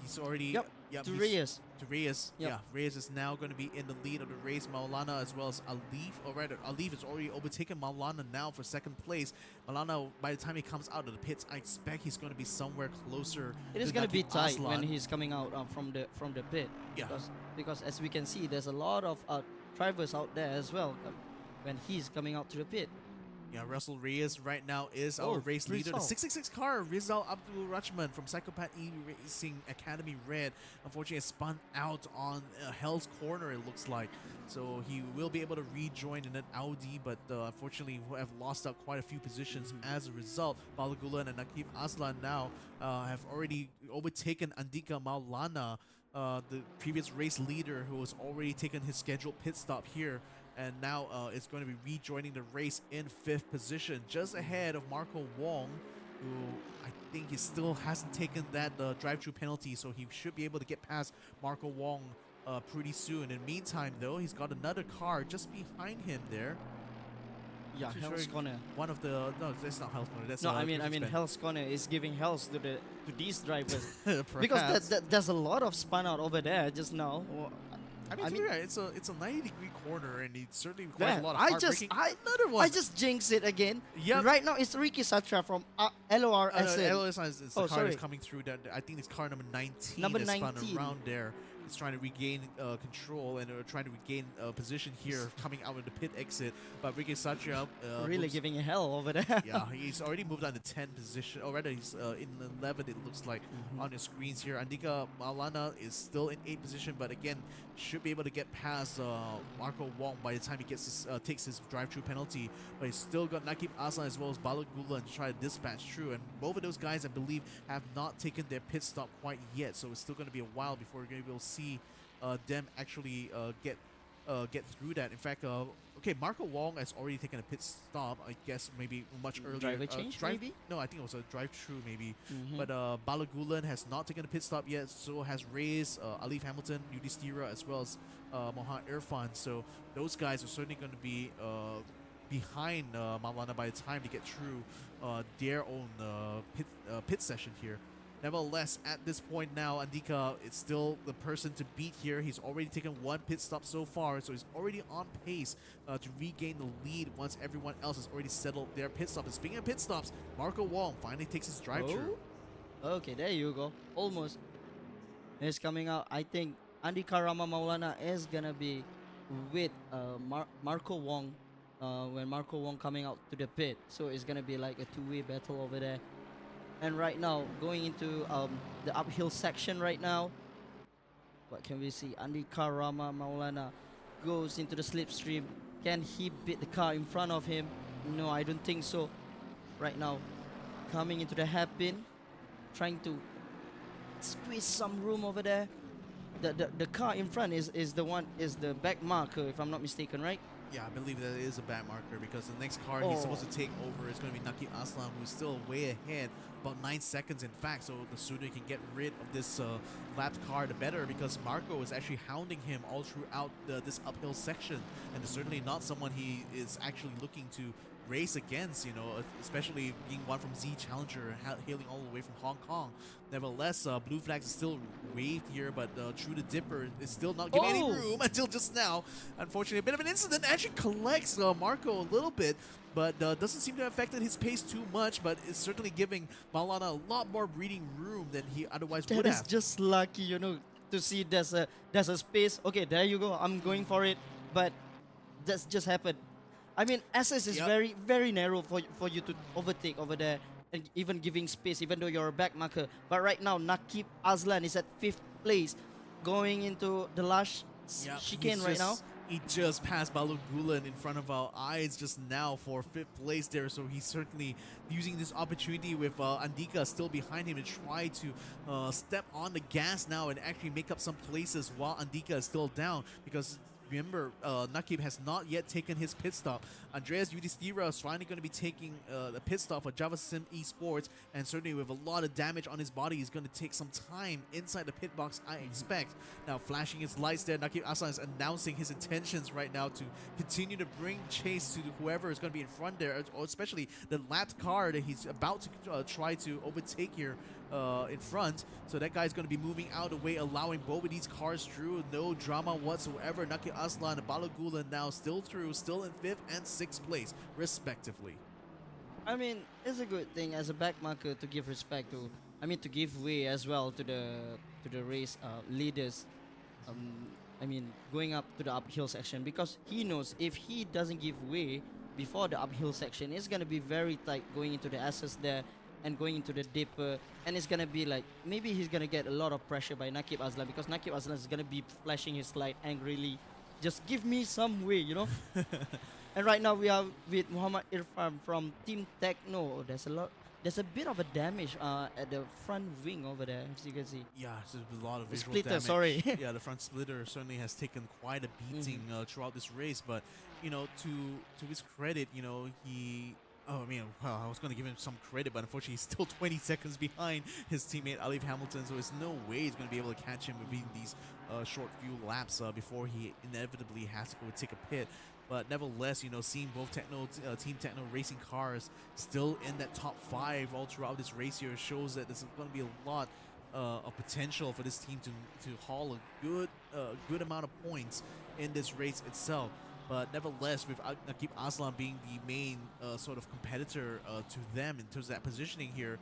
He's already Yep, to he's- Reyes. To Reyes, Yep. yeah. Reyes is now going to be in the lead of the race. Maulana as well as Alif. Or rather, Alif has already overtaken Maulana now for second place. Maulana, by the time he comes out of the pits, I expect he's going to be somewhere closer. It is to going to be Nakib tight when Aslan. he's coming out from the pit. Yeah. Because as we can see, there's a lot of drivers out there as well when he's coming out to the pit. Yeah, Russell Reyes right now is our Oh, race leader. The Rizal. 666 car, Rizal Abdul Rachman from Psychopath eRacing Academy Red. Unfortunately, has spun out on Hell's Corner, it looks like. So he will be able to rejoin in an Audi, but unfortunately we have lost out quite a few positions as a result. Balagulan and Nakib Aslan now have already overtaken Andika Maulana, the previous race leader who has already taken his scheduled pit stop here. And now it's going to be rejoining the race in 5th position, just ahead of Marco Wong, who I think he still hasn't taken that drive-through penalty, so he should be able to get past Marco Wong pretty soon. In the meantime, though, he's got another car just behind him there. Yeah, Too Hell's sure Corner. One of the that's not Hell's Corner. That's No, I mean Griffith's Hell's Corner is giving hells to these drivers bend. because Perhaps. there's a lot of spun out over there just now. I mean, I to be mean- fair, it's a 90-degree corner, and it certainly requires Man, a lot of I heartbreaking. just Another one. I just jinxed it again. Yep. Right now it's Ricky Satra from LORSN. LOS is the Oh, car sorry. that's coming through. That I think it's car number 19. Number that's spun 19. around there. It's trying to regain control and trying to regain position here, coming out of the pit exit. But Ricky Satya Really moves- giving hell over there. yeah, he's already moved on to 10 position. Or rather, he's in 11. It looks like on your screens here. Andika Maulana is still in 8th position, but again, should be able to get past Marco Wong by the time he gets his, takes his drive-through penalty. But he's still got Nakib Aslan as well as Balagulan to try to dispatch through. And both of those guys, I believe, have not taken their pit stop quite yet. So it's still going to be a while before we're going to be able to see them actually get through that. In fact, okay, Marco Wong has already taken a pit stop. I guess maybe much earlier. Driver change, maybe? No, I think it was a drive-through maybe. Mhm. But Balagulan has not taken a pit stop yet. So has Reyes, Alif Hamilton, Yudhishthira, as well as Mohan Irfan. So those guys are certainly going to be behind Maulana by the time they get through their own pit session here. Nevertheless, at this point now, Andika is still the person to beat here. He's already taken one pit stop so far, so he's already on pace to regain the lead once everyone else has already settled their pit stop. And speaking of pit stops, Marco Wong finally takes his drive-through. Oh? Okay, there you go. Almost. It's coming out. I think Andika Rama Maulana is gonna be with Marco Wong when Marco Wong coming out to the pit. So it's gonna be like a two-way battle over there. And right now, going into the uphill section right now, what can we see? Andika Rama Maulana goes into the slipstream. Can he beat the car in front of him? No, I don't think so. Right now, coming into the hairpin, trying to squeeze some room over there. The car in front is the back marker, if I'm not mistaken, right? Yeah, I believe that is a bad marker because the next car he's supposed to take over is going to be Nakib Aslan, who's still way ahead, about 9 seconds in fact. So the sooner he can get rid of this lapped car, the better, because Marco is actually hounding him all throughout this uphill section, and it's certainly not someone he is actually looking to race against, you know, especially being one from Z Challenger, hailing all the way from Hong Kong. Nevertheless, Blue Flags is still waved here, but True the Dipper is still not giving any room until just now. Unfortunately, a bit of an incident actually collects Marco a little bit, but doesn't seem to have affected his pace too much, but it's certainly giving Maulana a lot more breathing room than he otherwise would That is have. just lucky, you know, to see there's a space. Okay, there you go. I'm going for it, but that's just happened. I mean, SS is Yep. very, very narrow for you to overtake over there, and even giving space, even though you're a back marker. But right now, Nakib Aslan is at 5th place, going into the last Yep, chicane he's right now. He just passed Balagulan in front of our eyes just now for 5th place there, so he's certainly using this opportunity with Andika still behind him to try to step on the gas now and actually make up some places while Andika is still down, because remember, Nakib has not yet taken his pit stop. Andreas Yudhishthira is finally going to be taking the pit stop for Java Sim Esports, and certainly with a lot of damage on his body, he's going to take some time inside the pit box, I expect. Now, flashing his lights there, Nakib Aslan is announcing his intentions right now to continue to bring chase to whoever is going to be in front there, or especially the lapped car that he's about to try to overtake here in front. So that guy's going to be moving out of the way, allowing both of these cars through. No drama whatsoever. Nakib Aslan and Balagula now still through, still in 5th and 6th place, respectively. I mean, it's a good thing as a backmarker to give respect to. I mean, to give way as well to the race leaders. Um, I mean, going up to the uphill section because he knows if he doesn't give way before the uphill section, it's gonna be very tight going into the S's there and going into the dipper, and it's gonna be like maybe he's gonna get a lot of pressure by Nakib Aslan because Nakib Aslan is gonna be flashing his light angrily. Just give me some way, you know. And right now we are with Muhammad Irfan from Team Techno. There's a bit of a damage at the front wing over there, as you can see. Yeah, there's a lot of The visual splitter, damage. sorry. Yeah, the front splitter certainly has taken quite a beating throughout this race. But you know, to his credit, you know, he. Oh, I mean, well, I was going to give him some credit, but unfortunately, he's still 20 seconds behind his teammate Alif Hamilton, so there's no way he's going to be able to catch him within these short few laps before he inevitably has to go take a pit. But nevertheless, you know, seeing both Team Techno racing cars still in that top 5 all throughout this race here shows that there's going to be a lot of potential for this team to haul a good amount of points in this race itself. But nevertheless, with Nakib Aslan being the main sort of competitor to them in terms of that positioning here,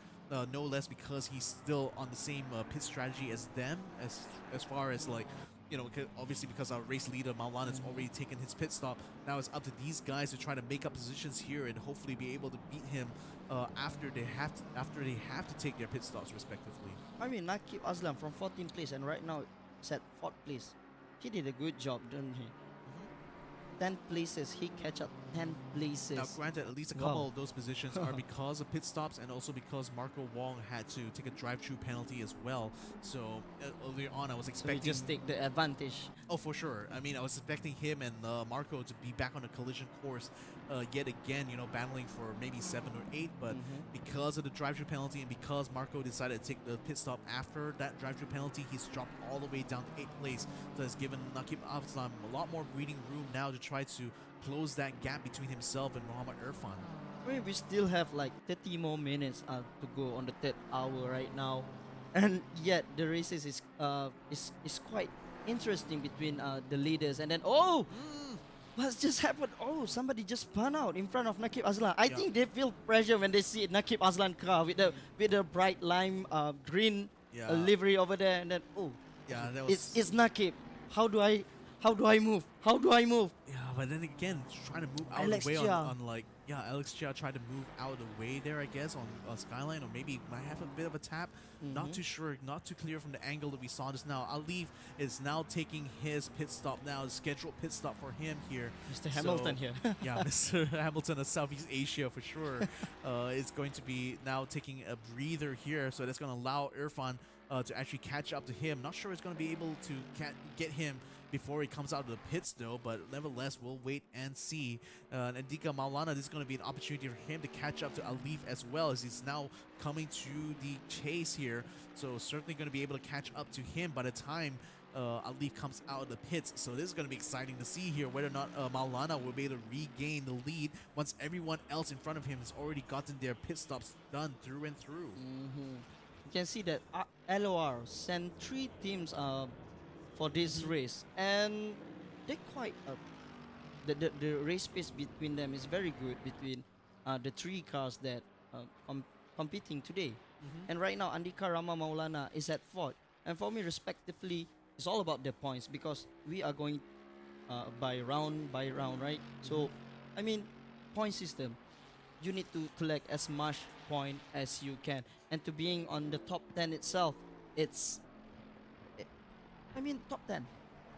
no less because he's still on the same pit strategy as them, as far as like, you know, obviously because our race leader Maulana's already taken his pit stop. Now it's up to these guys to try to make up positions here and hopefully be able to beat him after they have to take their pit stops respectively. I mean, Nakib Aslan from 14th place and right now it's at 4th place. He did a good job, didn't he? 10 places, he catch up 10 places. Now, granted, at least a couple of those positions are because of pit stops and also because Marco Wong had to take a drive-through penalty as well. So earlier on, I was expecting... So he just take the advantage. Oh, for sure. I mean, I was expecting him and Marco to be back on a collision course yet again, you know, battling for maybe 7 or 8. But because of the drive-through penalty and because Marco decided to take the pit stop after that drive-through penalty, he's dropped all the way down to 8th place. So it's given Nakib Aslan a lot more breathing room now to try to close that gap between himself and Muhammad Irfan. I mean, we still have like 30 more minutes to go on the 3rd hour right now, and yet the races is quite interesting between the leaders. And then what's just happened? Oh, somebody just spun out in front of Nakib Aslan. I think they feel pressure when they see Nakib Aslan car with the bright lime green livery over there, and then that was it's Nakib. How do I move? How do I move? Yeah, but then again, trying to move out Alex of the way Chia. on like, Alex Chia tried to move out of the way there, I guess, on Skyline, or maybe might have a bit of a tap. Not too sure, not too clear from the angle that we saw just now. Alif is now taking his pit stop now, the scheduled pit stop for him here. Mr. Hamilton here. Yeah, Mr. Hamilton of Southeast Asia for sure is going to be now taking a breather here, so that's going to allow Irfan to actually catch up to him. Not sure it's going to be able to get him before he comes out of the pits though, but nevertheless we'll wait and see. And Andika Maulana, this is going to be an opportunity for him to catch up to Alif as well, as he's now coming to the chase here, so certainly going to be able to catch up to him by the time Alif comes out of the pits. So this is going to be exciting to see here whether or not Maulana will be able to regain the lead once everyone else in front of him has already gotten their pit stops done through and through. You can see that LOR sent 3 teams for this race, and they're quite the race pace between them is very good between the 3 cars that competing today. And right now Andika Rama Maulana is at 4th, and for me respectively it's all about the points because we are going by round, right? So I mean, point system, you need to collect as much point as you can, and to being on the top 10 itself, top 10.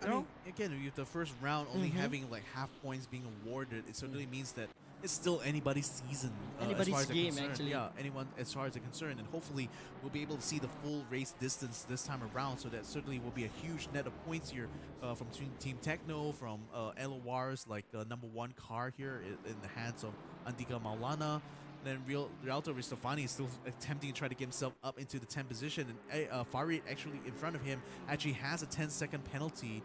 I mean, again, with the first round only having like half points being awarded, it certainly means that it's still anybody's season. Anybody's as far as game, concerned. actually. Yeah, anyone as far as they're concerned. And hopefully we'll be able to see the full race distance this time around. So that certainly will be a huge net of points here from Team Techno, from LOR's like number 1 car here in the hands of Andika Maulana. Then Rialto Ristofani is still attempting to try to get himself up into the 10th position, and Farid actually in front of him actually has a 10-second penalty.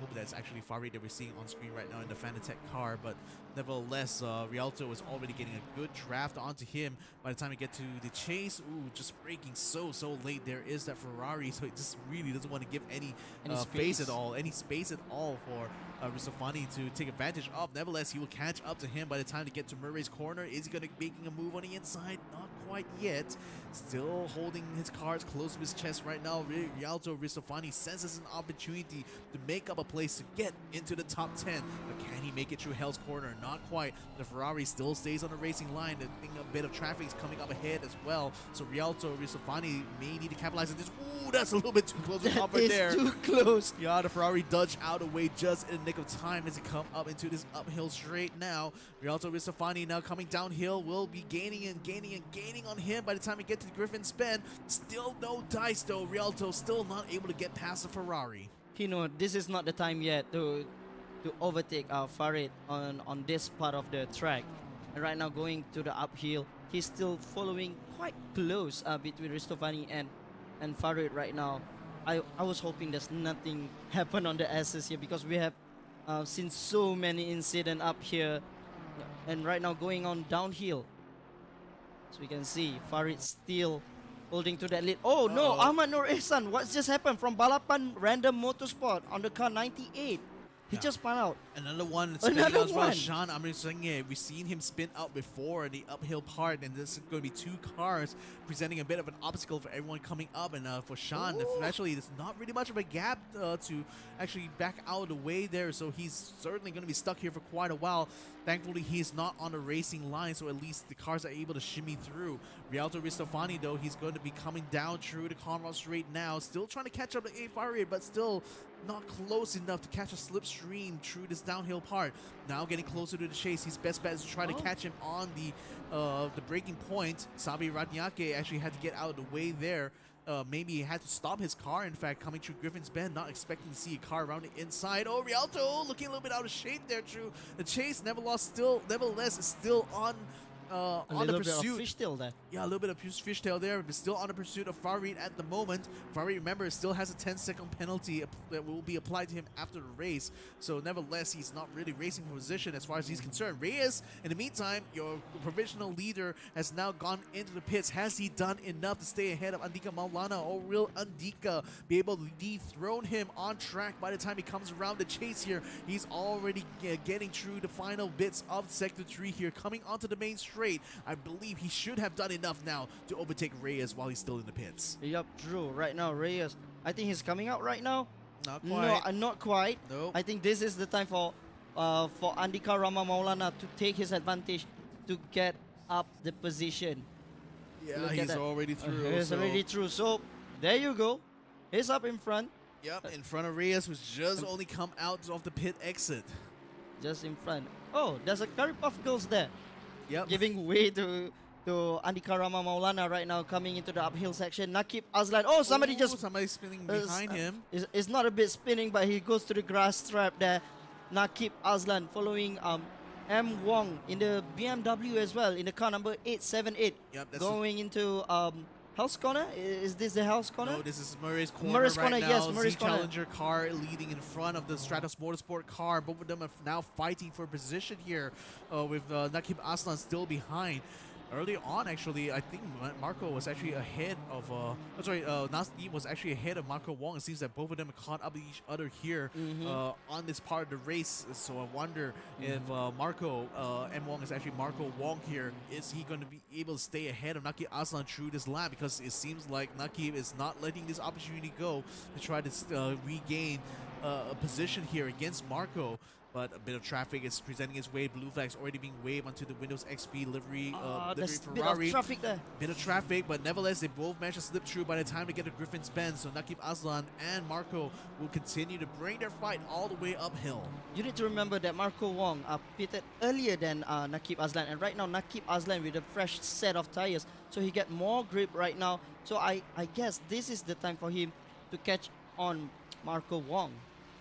hope that's actually Farid that we're seeing on screen right now in the Fanatec car, but nevertheless, Rialto is already getting a good draft onto him by the time we get to the chase. Ooh, just braking so late. There is that Ferrari, so it just really doesn't want to give any space at all, any space at all for Ristofani to take advantage of. Nevertheless, he will catch up to him by the time to get to Murray's corner. Is he going to be making a move on the inside? Not quite yet. Still holding his cards close to his chest right now. Rialto Ristofani senses an opportunity to make up a place to get into the top 10. But can he make it through Hell's Corner? Not quite. The Ferrari still stays on the racing line. I think a bit of traffic is coming up ahead as well. So Rialto Ristofani may need to capitalize on this. Ooh, that's a little bit too close to top right there. Too close. Yeah, the Ferrari dodged out of the way just in the nick of time as he come up into this uphill straight now. Rialto Ristofani now coming downhill will be gaining on him by the time we get to the Griffin's Bend. Still no dice though. Rialto still not able to get past the Ferrari. Pino, this is not the time yet to overtake Farid on this part of the track. And right now going to the uphill, he's still following quite close between Ristofani and Farid right now. I was hoping there's nothing happen on the S's here because we have seen so many incidents up here. And right now going on downhill. So we can see Farid still holding to that lead. Oh no, Ahmad Nur Ihsan, what's just happened from Balapan Random Motorsport on the car 98? He just spun out. Another one spinning out as well. Sean Amir Singh, we've seen him spin out before in the uphill part, and this is going to be two cars presenting a bit of an obstacle for everyone coming up. And for Sean, especially, there's not really much of a gap to actually back out of the way there, so he's certainly going to be stuck here for quite a while. Thankfully, he's not on the racing line, so at least the cars are able to shimmy through. Rialto Ristofani, though, he's going to be coming down through the Conrad Straight now, still trying to catch up to A Farid, but still not close enough to catch a slipstream through this downhill part. Now getting closer to the chase. His best bet is to try to catch him on the braking point. Sabi Radnyake actually had to get out of the way there. Maybe he had to stop his car, in fact, coming through Griffin's Bend, not expecting to see a car around the inside. Oh, Rialto looking a little bit out of shape there through the chase. Nevertheless, is still on the pursuit. A little bit of fishtail there. Yeah, a little bit of fishtail there, but still on the pursuit of Farid at the moment. Farid, remember, still has a 10-second penalty that will be applied to him after the race. So nevertheless, he's not really racing for position as far as he's concerned. Reyes, in the meantime, your provisional leader has now gone into the pits. Has he done enough to stay ahead of Andika Maulana, or will Andika be able to dethrone him on track by the time he comes around the chase here? He's already getting through the final bits of Sector 3 here, coming onto the main straight. I believe he should have done enough now to overtake Reyes while he's still in the pits. Yup, true. Right now, Reyes, I think he's coming out right now. Not quite. No, not quite. Nope. I think this is the time for Andika Rama Maulana to take his advantage to get up the position. Yeah, he's already through. He's already through. So there you go. He's up in front. Yep, in front of Reyes, who's just only come out of the pit exit. Just in front. Oh, there's a Curry Puff Girls there. Yep. Giving way to Andika Rama Maulana right now, coming into the uphill section. Nakib Azlan. Oh, somebody's spinning behind him. It's not a bit spinning, but he goes to the grass strap there. Nakib Azlan following M. Wong in the BMW as well, in the car number 878. Yep, that's going into Hell's Corner. Is this the Hell's Corner? No, this is Murray's Corner. Murray's right Corner, now. yes, Murray's Corner. Challenger car leading in front of the Stratos Motorsport car. Both of them are now fighting for position here, with Nakib Aslan still behind. Earlier on, actually, I think Marco was actually ahead of. Nasdeep was actually ahead of Marco Wong. It seems that both of them are caught up with each other here on this part of the race. So I wonder if Marco M. Wong is actually Marco Wong here. Is he going to be able to stay ahead of Nakib Aslan through this lap? Because it seems like Nakib is not letting this opportunity go to try to regain a position here against Marco. But a bit of traffic is presenting its way. Blue flags already being waved onto the Windows XP livery Ferrari. Bit of traffic there. Bit of traffic, but nevertheless, they both managed to slip through by the time they get to Griffin's Bend. So Nakib Aslan and Marco will continue to bring their fight all the way uphill. You need to remember that Marco Wong pitted earlier than Nakib Aslan. And right now, Nakib Aslan with a fresh set of tires. So he get more grip right now. So I guess this is the time for him to catch on Marco Wong.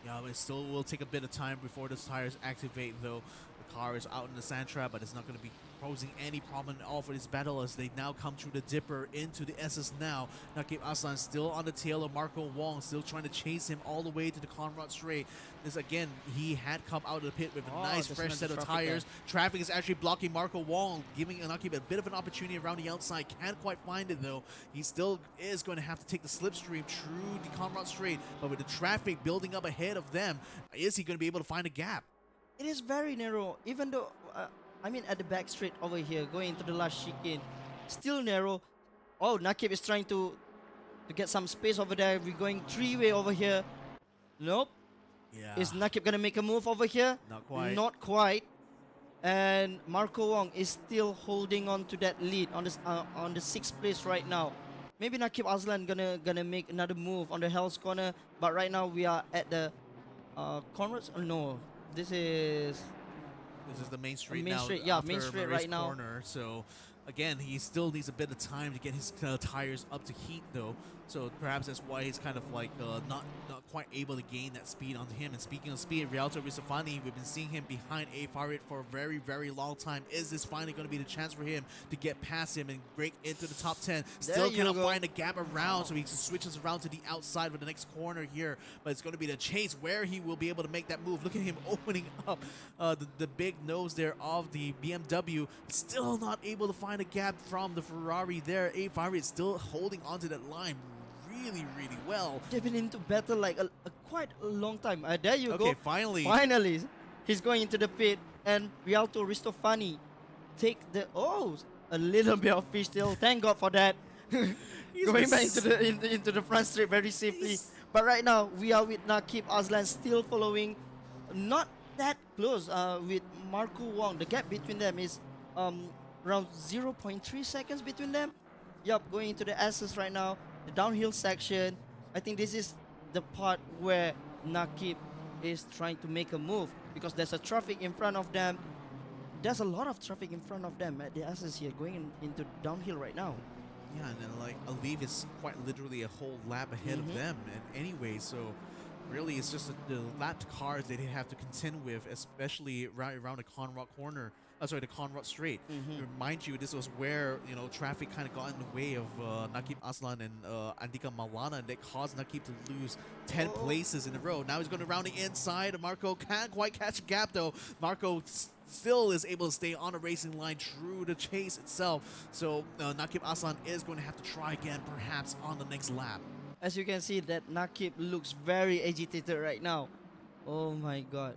Yeah, but it still will take a bit of time before the tires activate, though. The car is out in the sand trap, but it's not going to be posing any problem at all for this battle as they now come through the dipper into the SS now. Nakib Aslan still on the tail of Marco Wong, still trying to chase him all the way to the Conrad Straight. This again, he had come out of the pit with a nice fresh set of tires. Traffic is actually blocking Marco Wong, giving Nakib a bit of an opportunity around the outside. Can't quite find it though. He still is going to have to take the slipstream through the Conrad Straight, but with the traffic building up ahead of them, is he going to be able to find a gap? It is very narrow, even though, I mean, at the back straight over here, going into the last chicane, still narrow. Oh, Nakib is trying to get some space over there. We're going three-way over here. Nope. Yeah. Is Nakib going to make a move over here? Not quite. Not quite. And Marco Wong is still holding on to that lead on the 6th place right now. Maybe Nakib Aslan gonna make another move on the Hell's Corner, but right now we are at the Conrads. Oh, no. This is the main street main now. street, yeah, after main street Murray's right now. corner. So again, he still needs a bit of time to get his tires up to heat though. So perhaps that's why he's kind of like not quite able to gain that speed onto him. And speaking of speed, Rialto Risafani, we've been seeing him behind A Farid for a very, very long time. Is this finally going to be the chance for him to get past him and break into the top 10? Still cannot find a gap around, so he switches around to the outside with the next corner here. But it's going to be the chase where he will be able to make that move. Look at him opening up the big nose there of the BMW. Still not able to find a gap from the Ferrari there. A Farid still holding onto that line really, really well. They've been into battle like a quite a long time. There you go. Okay, finally. Finally, he's going into the pit, and Rialto Ristofani take the a little bit of fishtail. Thank God for that. Going back into the front straight very safely. But right now we are with Nakib Aslan still following, not that close with Marco Wong. The gap between them is around 0.3 seconds between them. Yup, going into the S's right now. The downhill section, I think this is the part where Nakib is trying to make a move because there's a traffic in front of them. There's a lot of traffic in front of them at the S's here going into downhill right now. Yeah, and then like Aliv is quite literally a whole lap ahead of them. And anyway, so really it's just the lapped cars that they have to contend with, especially right around the Conrad corner. The Conrad Straight. Remind you, this was where traffic kind of got in the way of Nakib Aslan and Andika Maulana, and that caused Nakib to lose 10 places in a row. Now he's going to round the inside. Marco can't quite catch a gap though. Marco still is able to stay on the racing line through the chase itself. So Nakib Aslan is going to have to try again, perhaps on the next lap. As you can see, that Nakib looks very agitated right now. Oh my God,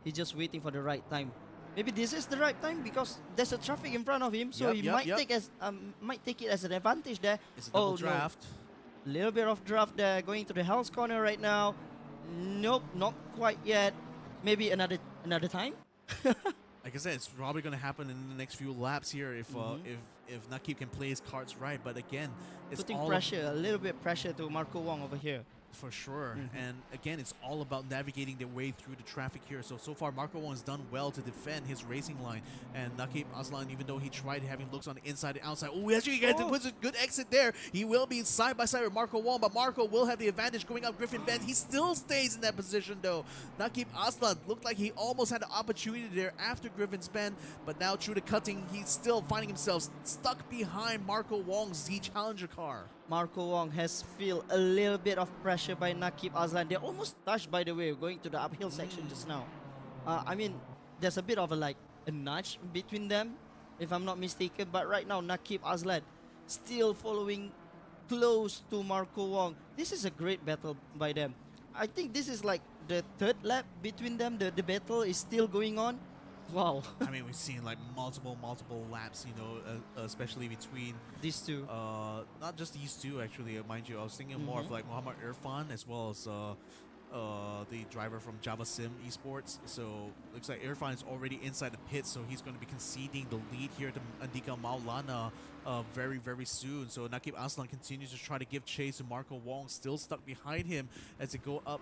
he's just waiting for the right time. Maybe this is the right time because there's a traffic in front of him, so he might take it as an advantage there. It's a double draft. No. Little bit of draft there, going to the Hell's Corner right now. Nope, not quite yet. Maybe another time. Like I said, it's probably going to happen in the next few laps here if Nakib can play his cards right. But again, it's putting pressure, a little bit pressure to Marco Wong over here. For sure. And again, it's all about navigating their way through the traffic here. So far, Marco Wong has done well to defend his racing line. And Nakib Aslan, even though he tried having looks on the inside and outside, he actually puts a good exit there. He will be side by side with Marco Wong, but Marco will have the advantage going up Griffin Bend. He still stays in that position though. Nakib Aslan looked like he almost had the opportunity there after Griffin's Bend, but now through the cutting, he's still finding himself stuck behind Marco Wong's Z Challenger car. Marco Wong has felt a little bit of pressure by Nakib Aslan. They're almost touched, by the way, going to the uphill section just now. I mean, there's a bit of a nudge between them, if I'm not mistaken. But right now, Nakib Aslan still following close to Marco Wong. This is a great battle by them. I think this is like the third lap between them. The battle is still going on. Wow. I mean, we've seen like multiple laps, especially between these two. Not just these two, actually. Mind you, I was thinking more of like Muhammad Irfan as well as the driver from Java Sim Esports. So looks like Irfan is already inside the pit, so he's going to be conceding the lead here to Andika Maulana very, very soon. So Nakib Aslan continues to try to give chase to Marco Wong, still stuck behind him as they go up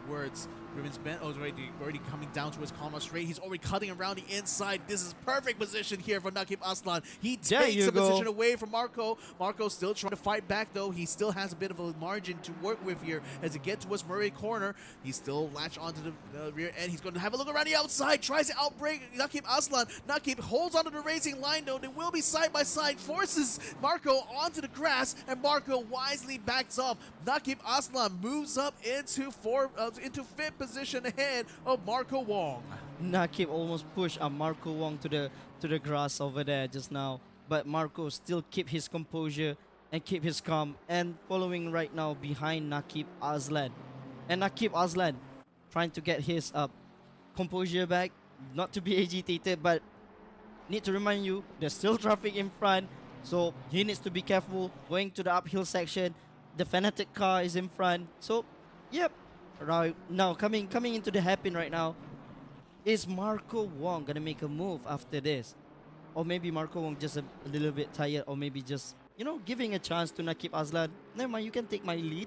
towards Ribbons Bend. Oh, already coming down towards Conrad Straight. He's already cutting around the inside. This is perfect position here for Nakib Aslan. He takes the position away from Marco. Marco still trying to fight back though. He still has a bit of a margin to work with here as they get towards Murray Corner. corner. He's still latched onto the rear end. He's going to have a look around the outside. Tries to outbreak Nakib Aslan. Nakib holds onto the racing line though. They will be side by side. Forces Marco onto the grass, and Marco wisely backs off. Nakib Aslan moves up into fifth position ahead of Marco Wong. Nakib almost pushed Marco Wong to the grass over there just now, but Marco still keep his composure and keep his calm and following right now behind Nakib Aslan. And Nakib Aslan trying to get his composure back, not to be agitated, but need to remind you there's still traffic in front, so he needs to be careful going to the uphill section. The Fanatic car is in front, so yep. Right now coming into the hairpin right now. Is Marco Wong gonna make a move after this? Or maybe Marco Wong just a little bit tired, or maybe just, giving a chance to Nakib Aslan. Never mind, you can take my lead.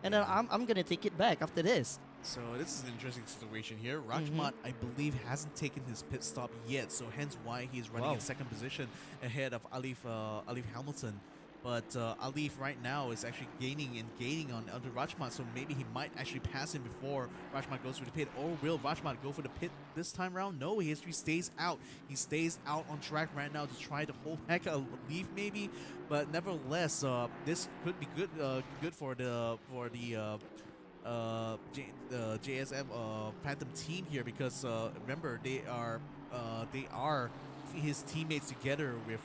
And then I'm gonna take it back after this. So this is an interesting situation here. Rajmat, I believe, hasn't taken his pit stop yet, so hence why he's running in second position ahead of Alif Hamilton. But Alif right now is actually gaining on under Rajmat, so maybe he might actually pass him before Rajmat goes for the pit. Or will Rajmat go for the pit this time around? No, he actually stays out. He stays out on track right now to try to hold back Alif maybe. But nevertheless, this could be good for the JSM Phantom team here, because remember they are his teammates together with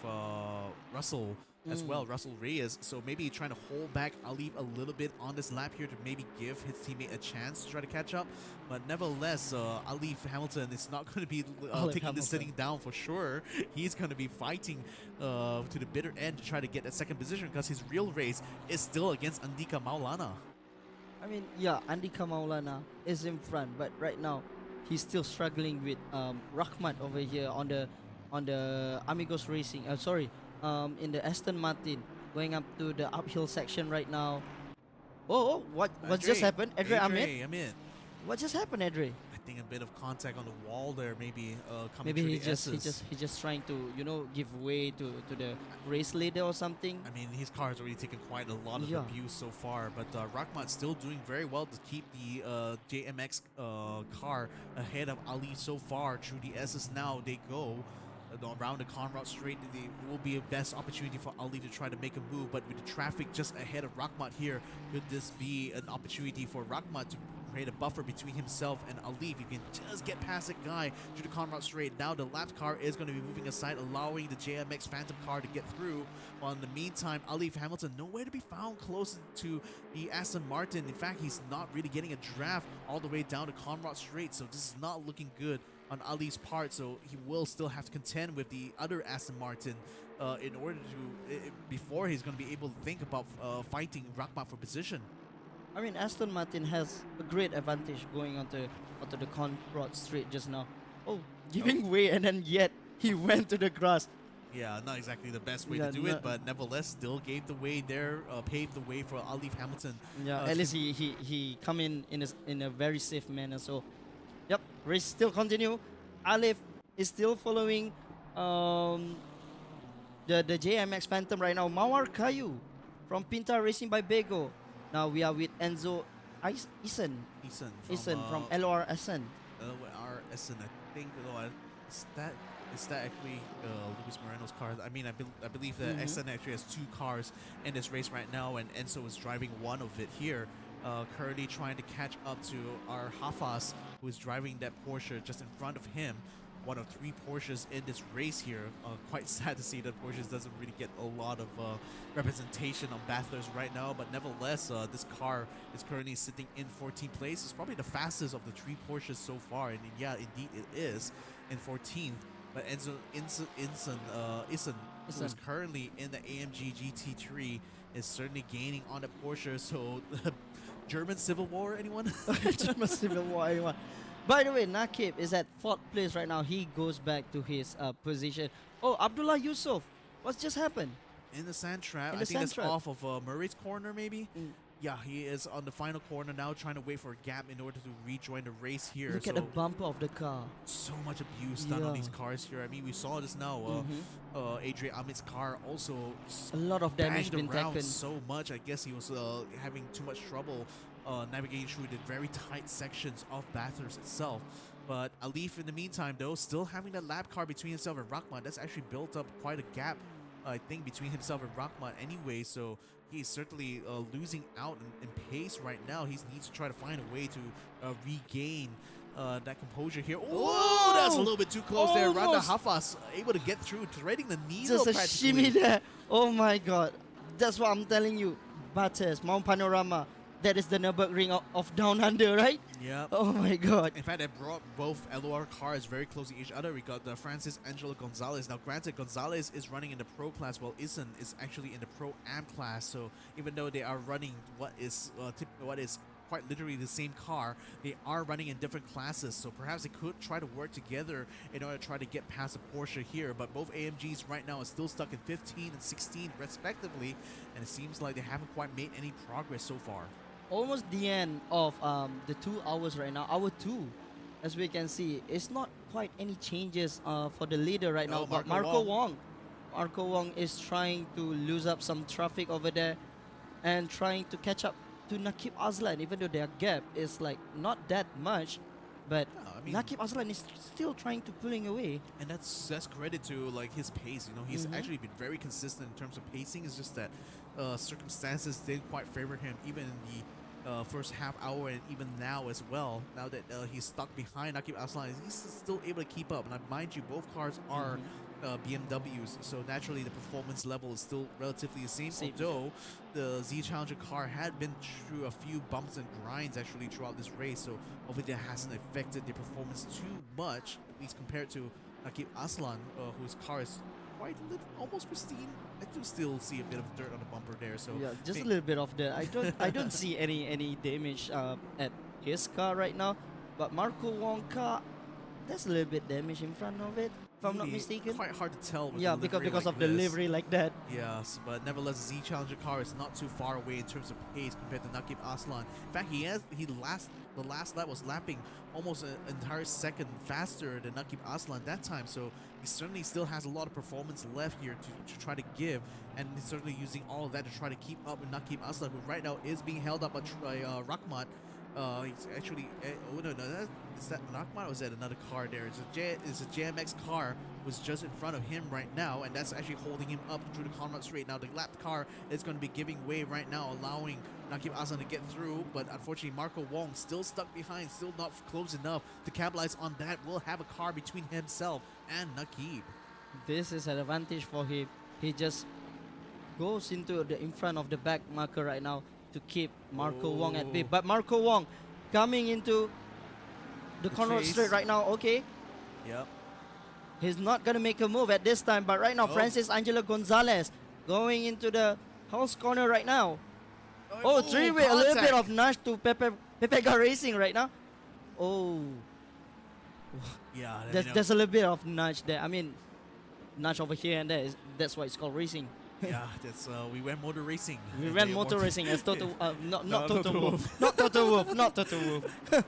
Russell as well, Russell Reyes. So maybe trying to hold back Alif a little bit on this lap here to maybe give his teammate a chance to try to catch up. But nevertheless, Alif Hamilton is not going to be taking this sitting down for sure. He's going to be fighting to the bitter end to try to get a second position, because his real race is still against Andika Maulana. I mean, yeah, Andika Maulana is in front, but right now he's still struggling with Rahmat over here on the Amigos Racing. In the Aston Martin, going up to the uphill section right now. What just happened? Edre Amit? What just happened, Edre? I think a bit of contact on the wall there, maybe coming maybe through he the just S's. he just trying to give way to the race leader or something. I mean, his car has already taken quite a lot of abuse so far, but Rahmat's still doing very well to keep the JMX car ahead of Ali so far. Through the S's now they go around the Conrad Straight. It will be a best opportunity for Ali to try to make a move, but with the traffic just ahead of Rahmat here, could this be an opportunity for Rahmat to create a buffer between himself and Alif? You can just get past that guy through the Conrad Straight. Now the lap car is going to be moving aside, allowing the JMX Phantom car to get through. While in the meantime, Alif Hamilton nowhere to be found close to the Aston Martin. In fact, he's not really getting a draft all the way down to Conrad Straight, so this is not looking good on Ali's part, so he will still have to contend with the other Aston Martin in order to before he's going to be able to think about fighting Rahmat for position. I mean, Aston Martin has a great advantage going onto the Conrad Straight just now. Giving way, and then yet he went to the grass. Yeah, not exactly the best way to do it, but nevertheless still gave the way there, paved the way for Alif Hamilton. Yeah, at least he come in a very safe manner. So, yep, race still continue. Alif is still following the JMX Phantom right now. Mawar Kayu from Pinta Racing by Bego. Now we are with Enzo Isen from LOR Essen. LOR Essen, I think. Is that actually Luis Moreno's car? I mean, I believe that Essen actually has two cars in this race right now, and Enzo is driving one of it here. Currently trying to catch up to our Hafas, who is driving that Porsche just in front of him. One of three Porsches in this race here. Quite sad to see that Porsche doesn't really get a lot of representation on Bathurst right now, but nevertheless, this car is currently sitting in 14th place. It's probably the fastest of the three Porsches so far, and yeah, indeed it is in 14th. But Enzo Isen, who is currently in the AMG GT3, is certainly gaining on the Porsche. So, German Civil War, anyone? German Civil War, anyone? By the way, Nakib is at 4th place right now. He goes back to his position. Oh, Abdullah Yusuf, what's just happened? In the sand trap. I think that's off of Murray's corner, maybe. Yeah, he is on the final corner now, trying to wait for a gap in order to rejoin the race here. Look at the bumper of the car. So much abuse done on these cars here. I mean, we saw this now. Adrian Amit's car also a lot of damage been taken. So much. I guess he was having too much trouble navigating through the very tight sections of Bathurst itself. But Alif, in the meantime, though, still having that lap car between himself and Rahman. That's actually built up quite a gap, I think, between himself and Rahman anyway. So he's certainly losing out in pace right now. He needs to try to find a way to regain that composure here. Oh, that's a little bit too close there. Randa Hafas able to get through, threading the needle Just a practically. shimmy there. Oh my god. That's what I'm telling you. Bathurst, Mount Panorama. That is the Nürburgring of Down Under, right? Yeah. Oh my god. In fact, they brought both LOR cars very close to each other. We got the Francis Angelo Gonzalez. Now, granted, Gonzalez is running in the pro class, while Isan is actually in the pro am class. So even though they are running what is quite literally the same car, they are running in different classes. So perhaps they could try to work together in order to try to get past a Porsche here. But both AMGs right now are still stuck in 15 and 16 respectively, and it seems like they haven't quite made any progress so far. Almost the end of the 2 hours right now. Hour 2, as we can see, it's not quite any changes for the leader right now. But Marco Wong is trying to lose up some traffic over there and trying to catch up to Nakib Aslan, even though their gap is like not that much. But Yeah, I mean, Nakib Aslan is still trying to pulling away. and that's credit to like his pace. You know, he's actually been very consistent in terms of pacing. It's just that circumstances didn't quite favor him, even in the first half hour and even now as well. Now that he's stuck behind Nakib Aslan, he's still able to keep up. And mind you, both cars are BMWs, so naturally the performance level is still relatively the same. Although the Z Challenger car had been through a few bumps and grinds actually throughout this race, so hopefully that hasn't affected their performance too much, at least compared to Nakib Aslan, whose car is quite almost pristine. I do still see a bit of dirt on the bumper there. So Yeah, just a little bit of that. I don't see any damage at his car right now. But Marco Wong car, there's a little bit damage in front of it, if I'm not really mistaken. quite hard to tell. With Yeah, the livery because like of the this. livery like that. Yes, but nevertheless, Z Challenger car is not too far away in terms of pace compared to Nakib Aslan. In fact, the last lap was lapping almost an entire second faster than Nakib Aslan that time. So he certainly still has a lot of performance left here to try to give, and he's certainly using all of that to try to keep up with Nakib Aslan, who right now is being held up by Rahmat. He's actually oh no, is that Rahmat or is that another car there? It's a JMX car was just in front of him right now, and that's actually holding him up through the Conrad Straight. Now the lap car is going to be giving way right now, allowing Nakib Aslan to get through, but unfortunately Marco Wong still stuck behind, still not close enough to capitalize on that. Will have a car between himself and Nakib. This is an advantage for him. He just goes into the in front of the back marker right now to keep Marco Wong at bay. But Marco Wong coming into the Conrad chase. Straight right now. Okay, Yep. he's not gonna make a move at this time. But right now, Oh. Francis Angelo Gonzalez going into the house corner right now. Oh, three-way, a little bit of nudge to Pepega Racing right now. Oh, Yeah, there's a little bit of nudge there. I mean, nudge over here and there. That's why it's called racing. yeah, that's we went motor racing. We ran motor racing as Toto, not Toto Wolff, not Toto Wolff, not Toto Wolff.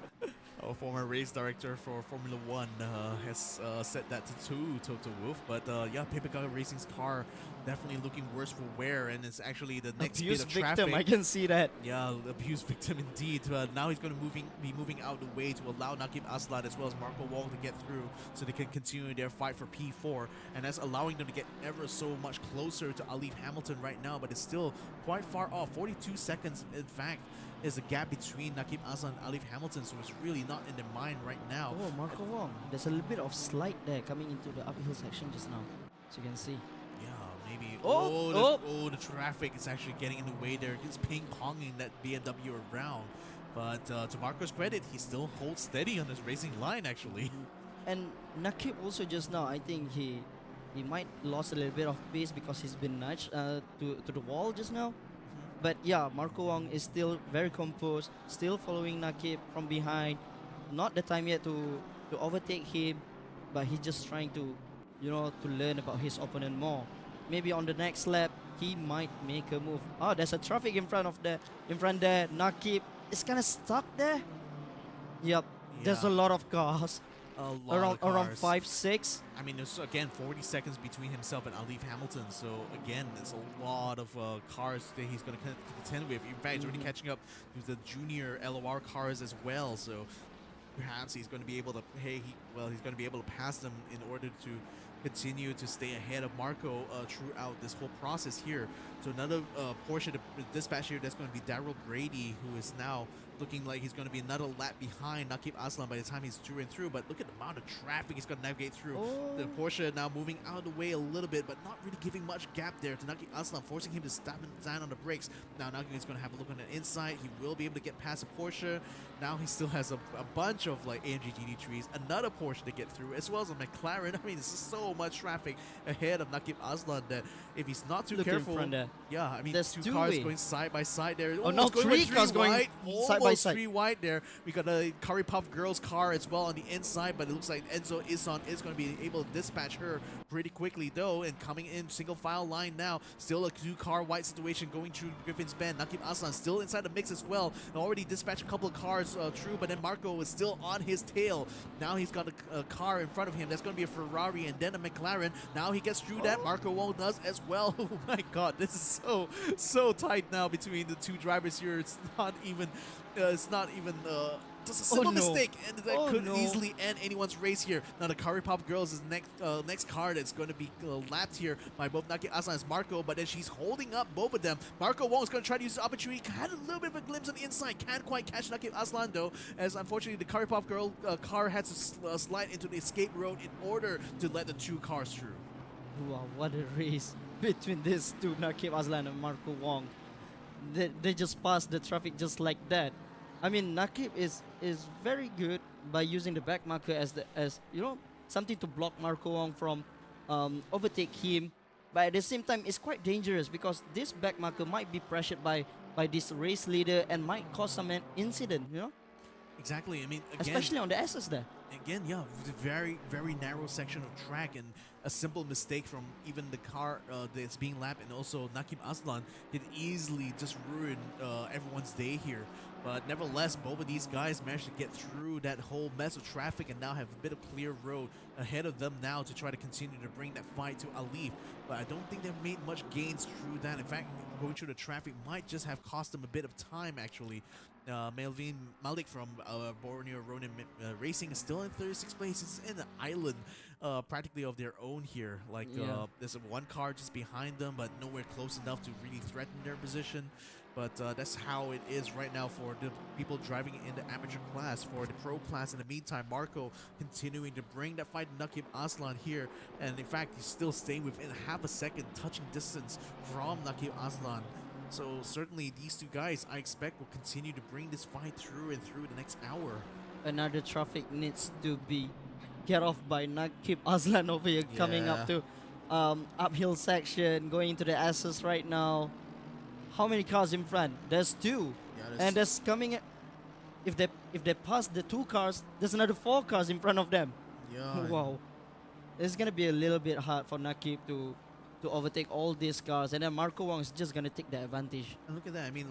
Our former race director for Formula One has set that to 2 Toto Wolff, but yeah, Pepega Racing's car definitely looking worse for wear, and it's actually the next bit Abuse of victim, traffic. I can see that. Yeah, abuse victim indeed. Now he's going to be moving out the way to allow Nakib Aslan as well as Marco Wong to get through, so they can continue their fight for P4, and that's allowing them to get ever so much closer to Alif Hamilton right now. But it's still quite far off. 42 seconds, in fact, is a gap between Nakib Aslan and Alif Hamilton, so it's really not in their mind right now. Oh, Marco Wong. There's a little bit of slide there coming into the uphill section just now, as you can see. Yeah, maybe. Oh, The traffic is actually getting in the way there. It's ping-ponging that BMW around. But to Marco's credit, he still holds steady on his racing line, actually. And Nakib also just now, I think he might lost a little bit of pace because he's been nudged to the wall just now. But yeah, Marco Wong is still very composed, still following Nakib from behind. Not the time yet to overtake him, but he's just trying to, to learn about his opponent more. Maybe on the next lap, he might make a move. Oh, there's a traffic in front there. Nakib is kind of stuck there. Yep, there's a lot of cars. A lot around of cars. 5-6. I mean, there's again 40 seconds between himself and Alif Hamilton. So again, it's a lot of cars that he's going to contend with. In fact, he's already catching up to the junior LOR cars as well. So perhaps he's going to be able to he's going to be able to pass them in order to continue to stay ahead of Marco throughout this whole process here. So another portion of the dispatch here, that's going to be Daryl Brady, who is now looking like he's going to be another lap behind Nakib Aslan by the time he's through and through. But look at the amount of traffic he's going to navigate through. The Porsche now moving out of the way a little bit, but not really giving much gap there to Nakib Aslan, forcing him to stop and down on the brakes. Now Nakib is going to have a look on the inside. He will be able to get past the Porsche. Now he still has a bunch of like AMG GT3s, another Porsche to get through, as well as a McLaren. I mean, there's so much traffic ahead of Nakib Aslan that if he's not too careful, yeah, I mean, there's two cars going side by side there. Oh, no, three cars going side by side. Three wide there. We got a Curry Puff Girls car as well on the inside, but it looks like Enzo Ison is going to be able to dispatch her pretty quickly though, and coming in single file line now. Still a two-car white situation going through Griffin's Bend. Nakib Aslan still inside the mix as well, and already dispatched a couple of cars through, but then Marco is still on his tail. Now he's got a car in front of him. That's going to be a Ferrari and then a McLaren. Now he gets through that. Marco Wong does as well. Oh my god, this is so tight now between the two drivers here. It's not even just a simple mistake, and that could easily end anyone's race here. Now the Curry Pop Girls is next car that's going to be lapped here by both Nakib Aslan and Marco, but then she's holding up both of them. Marco Wong is going to try to use the opportunity. Had a little bit of a glimpse on the inside. Can't quite catch Nakib Aslan though, as unfortunately the Curry Pop Girl car had to slide into the escape road in order to let the two cars through. Wow, what a race between these two, Nakib Aslan and Marco Wong. They just passed the traffic just like that. I mean, Nakib is very good by using the back marker as you know, something to block Marco Wong from overtake him. But at the same time, it's quite dangerous because this back marker might be pressured by this race leader and might cause some incident, you know? Exactly. I mean, again, especially on the S's there. Again, yeah, with a very, very narrow section of track, and a simple mistake from even the car that's being lapped and also Nakib Aslan could easily just ruin everyone's day here. But nevertheless, both of these guys managed to get through that whole mess of traffic and now have a bit of clear road ahead of them now to try to continue to bring that fight to Alif. But I don't think they've made much gains through that. In fact, going through the traffic might just have cost them a bit of time, actually. Melvin Malik from Borneo Ronin Racing is still in 36th place. It's in the island practically of their own here. Like there's one car just behind them, but nowhere close enough to really threaten their position. But that's how it is right now for the people driving in the amateur class. For the pro class, in the meantime, Marco continuing to bring that fight to Nakib Aslan here. And in fact, he's still staying within half a second touching distance from Nakib Aslan. So certainly these two guys, I expect, will continue to bring this fight through and through the next hour. Another traffic needs to be get off by Nakib Aslan over here, coming up to uphill section, going into the S's right now. How many cars in front? There's two, and there's coming. If they pass the two cars, there's another 4 cars in front of them. Yeah. Wow, it's gonna be a little bit hard for Nakib to overtake all these cars, and then Marco Wong is just gonna take the advantage. And look at that. I mean,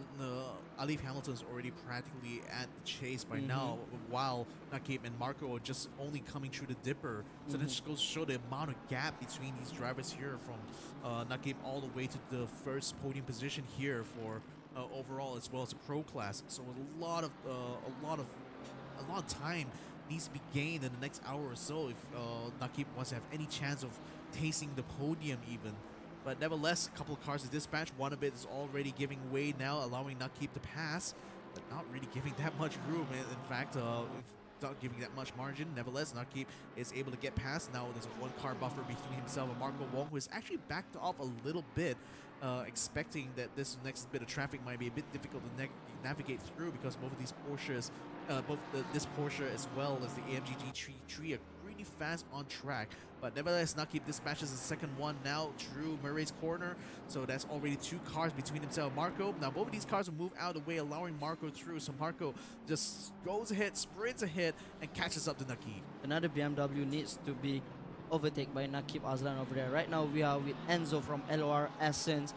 Alif Hamilton's already practically at the chase by now, while Nakib and Marco are just only coming through the dipper. So that just goes to show the amount of gap between these drivers here, from Nakib all the way to the first podium position here for overall, as well as the pro class. So a lot of time needs to be gained in the next hour or so if Nakib wants to have any chance of tasting the podium even. But nevertheless, a couple of cars to dispatch. One of it is already giving way now, allowing Nakib to pass, but not really giving that much room. In fact, not giving that much margin. Nevertheless, Nakib is able to get past. Now there's a 1-car buffer between himself and Marco Wong, who is actually backed off a little bit, expecting that this next bit of traffic might be a bit difficult to navigate through, because both of these Porsches, this Porsche as well as the AMG GT3 are really fast on track. But nevertheless, Nakib dispatches the second one now through Murray's corner. So that's already 2 cars between himself and Marco. Now both of these cars will move out of the way, allowing Marco through. So Marco just goes ahead, sprints ahead, and catches up to Nakib. Another BMW needs to be overtaken by Nakib Aslan over there. Right now we are with Enzo from LOR Essence,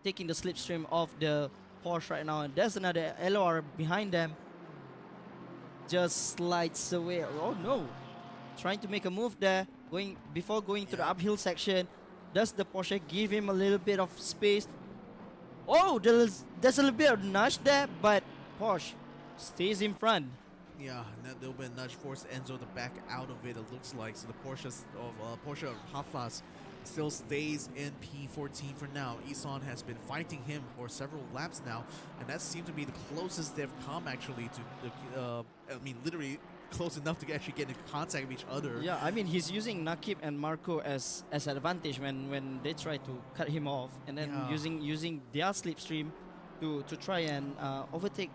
taking the slipstream of the Porsche right now. And there's another LOR behind them. just slides away. Oh no! Trying to make a move there, before going to the Yeah. uphill section. Does the Porsche give him a little bit of space? Oh, there's a little bit of nudge there, but Porsche stays in front. Yeah, that little bit of nudge forced Enzo to back out of it. It looks like so the Porsche Haflas still stays in P14 for now. Isan has been fighting him for several laps now, and that seems to be the closest they've come actually to the. Literally close enough to actually get in contact with each other. Yeah, I mean he's using Nakib and Marco as advantage when they try to cut him off, and then Yeah. using their slipstream to try and overtake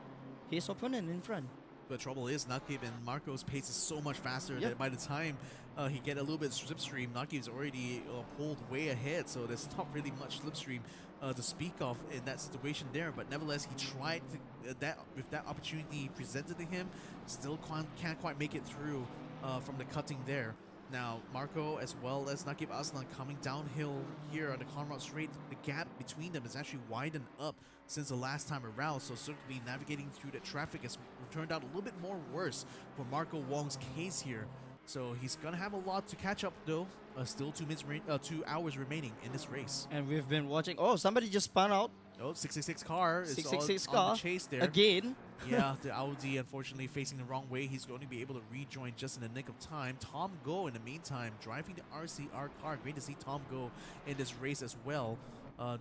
his opponent in front. The trouble is, Nakib and Marco's pace is so much faster Yep. that by the time he get a little bit slipstream, Nakib's already pulled way ahead, so there's not really much slipstream to speak of in that situation there. But nevertheless, he tried to, with that opportunity presented to him, still can't quite make it through from the cutting there. Now, Marco as well as Nakib Aslan coming downhill here on the Conrad Straight. The gap between them is actually widened up since the last time around, so certainly navigating through the traffic has turned out a little bit more worse for Marco Wong's case here. So he's gonna have a lot to catch up though. Still 2 hours remaining in this race. And we've been watching. Oh, somebody just spun out Oh, 666 car is 666 on car the chase there. again. Yeah, the Audi unfortunately facing the wrong way. He's going to be able to rejoin just in the nick of time. Tom Go in the meantime driving the RCR car. Great to see Tom Go in this race as well.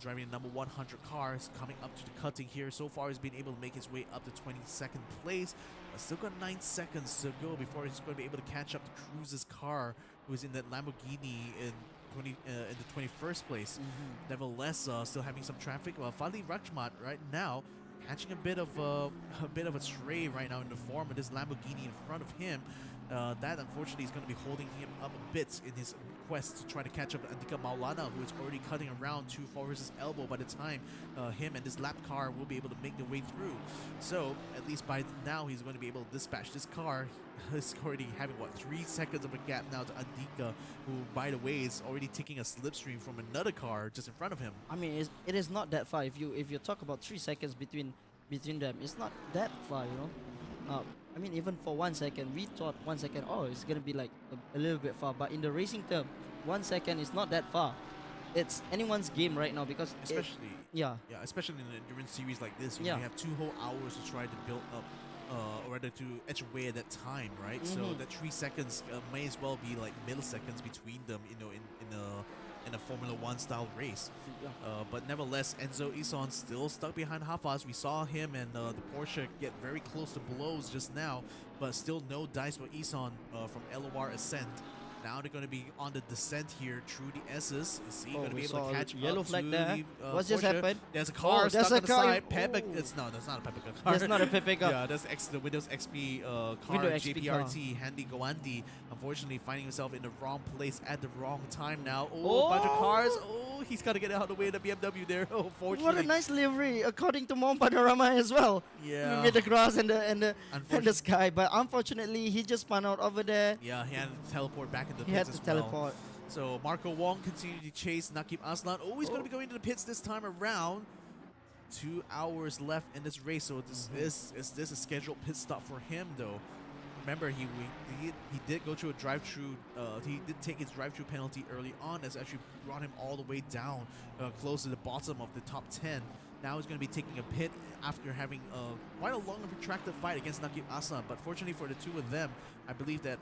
Driving the number 100 cars, coming up to the cutting here. So far, he's been able to make his way up to 22nd place. Still got 9 seconds to go before he's going to be able to catch up to Cruz's car, who is in that Lamborghini in the 21st place. Nevertheless, still having some traffic. Fali Rajmat right now catching a bit of a stray right now in the form of this Lamborghini in front of him. That unfortunately is going to be holding him up a bit in his quest to try to catch up to Andika Maulana, who is already cutting around to Forrest's elbow by the time him and this lap car will be able to make their way through. So at least by now he's going to be able to dispatch this car. He's already having 3 seconds of a gap now to Andika, who by the way is already taking a slipstream from another car just in front of him. I mean, it is not that far. If you talk about 3 seconds between them, it's not that far, you know. I mean, even for 1 second, we thought 1 second, oh, it's gonna be like a little bit far. But in the racing term, 1 second is not that far. It's anyone's game right now because Especially especially in an endurance series like this, you Yeah. have 2 whole hours to try to build up, or rather to etch away at that time, right? So that 3 seconds may as well be like milliseconds between them, you know, in a Formula 1 style race. But nevertheless, Enzo Isan still stuck behind Hafaz. We saw him and the Porsche get very close to blows just now, but still no dice for Isan from LOR Ascent. Now they're going to be on the descent here through the S's. Is he going to we be able saw to a catch yellow up flag to there. the What's just Porsche? happened? There's a car there's stuck a on the car. side. Pepe, Oh. that's not a Pepe car. That's not a Pepe car. Yeah, that's the Windows XP car, Windows XP JPRT, Handy Gowandi. Unfortunately, finding himself in the wrong place at the wrong time now. Oh, a bunch of cars. Oh, he's got to get out of the way of the BMW there. Oh, fortunately. What a nice livery, according to Mom Panorama as well. Yeah. With the grass and the sky. But unfortunately, he just spun out over there. Yeah, he had to teleport back into the He had pits to as well. teleport. So Marco Wong continued to chase Nakib Aslan. Oh, he's going to be going to the pits this time around. 2 hours left in this race, so this is a scheduled pit stop for him though. Remember, he did go through a drive-through. He did take his drive-through penalty early on. That's actually brought him all the way down, close to the bottom of the top 10. Now he's going to be taking a pit after having quite a long and protracted fight against Nakib Aslan. But fortunately for the two of them, I believe that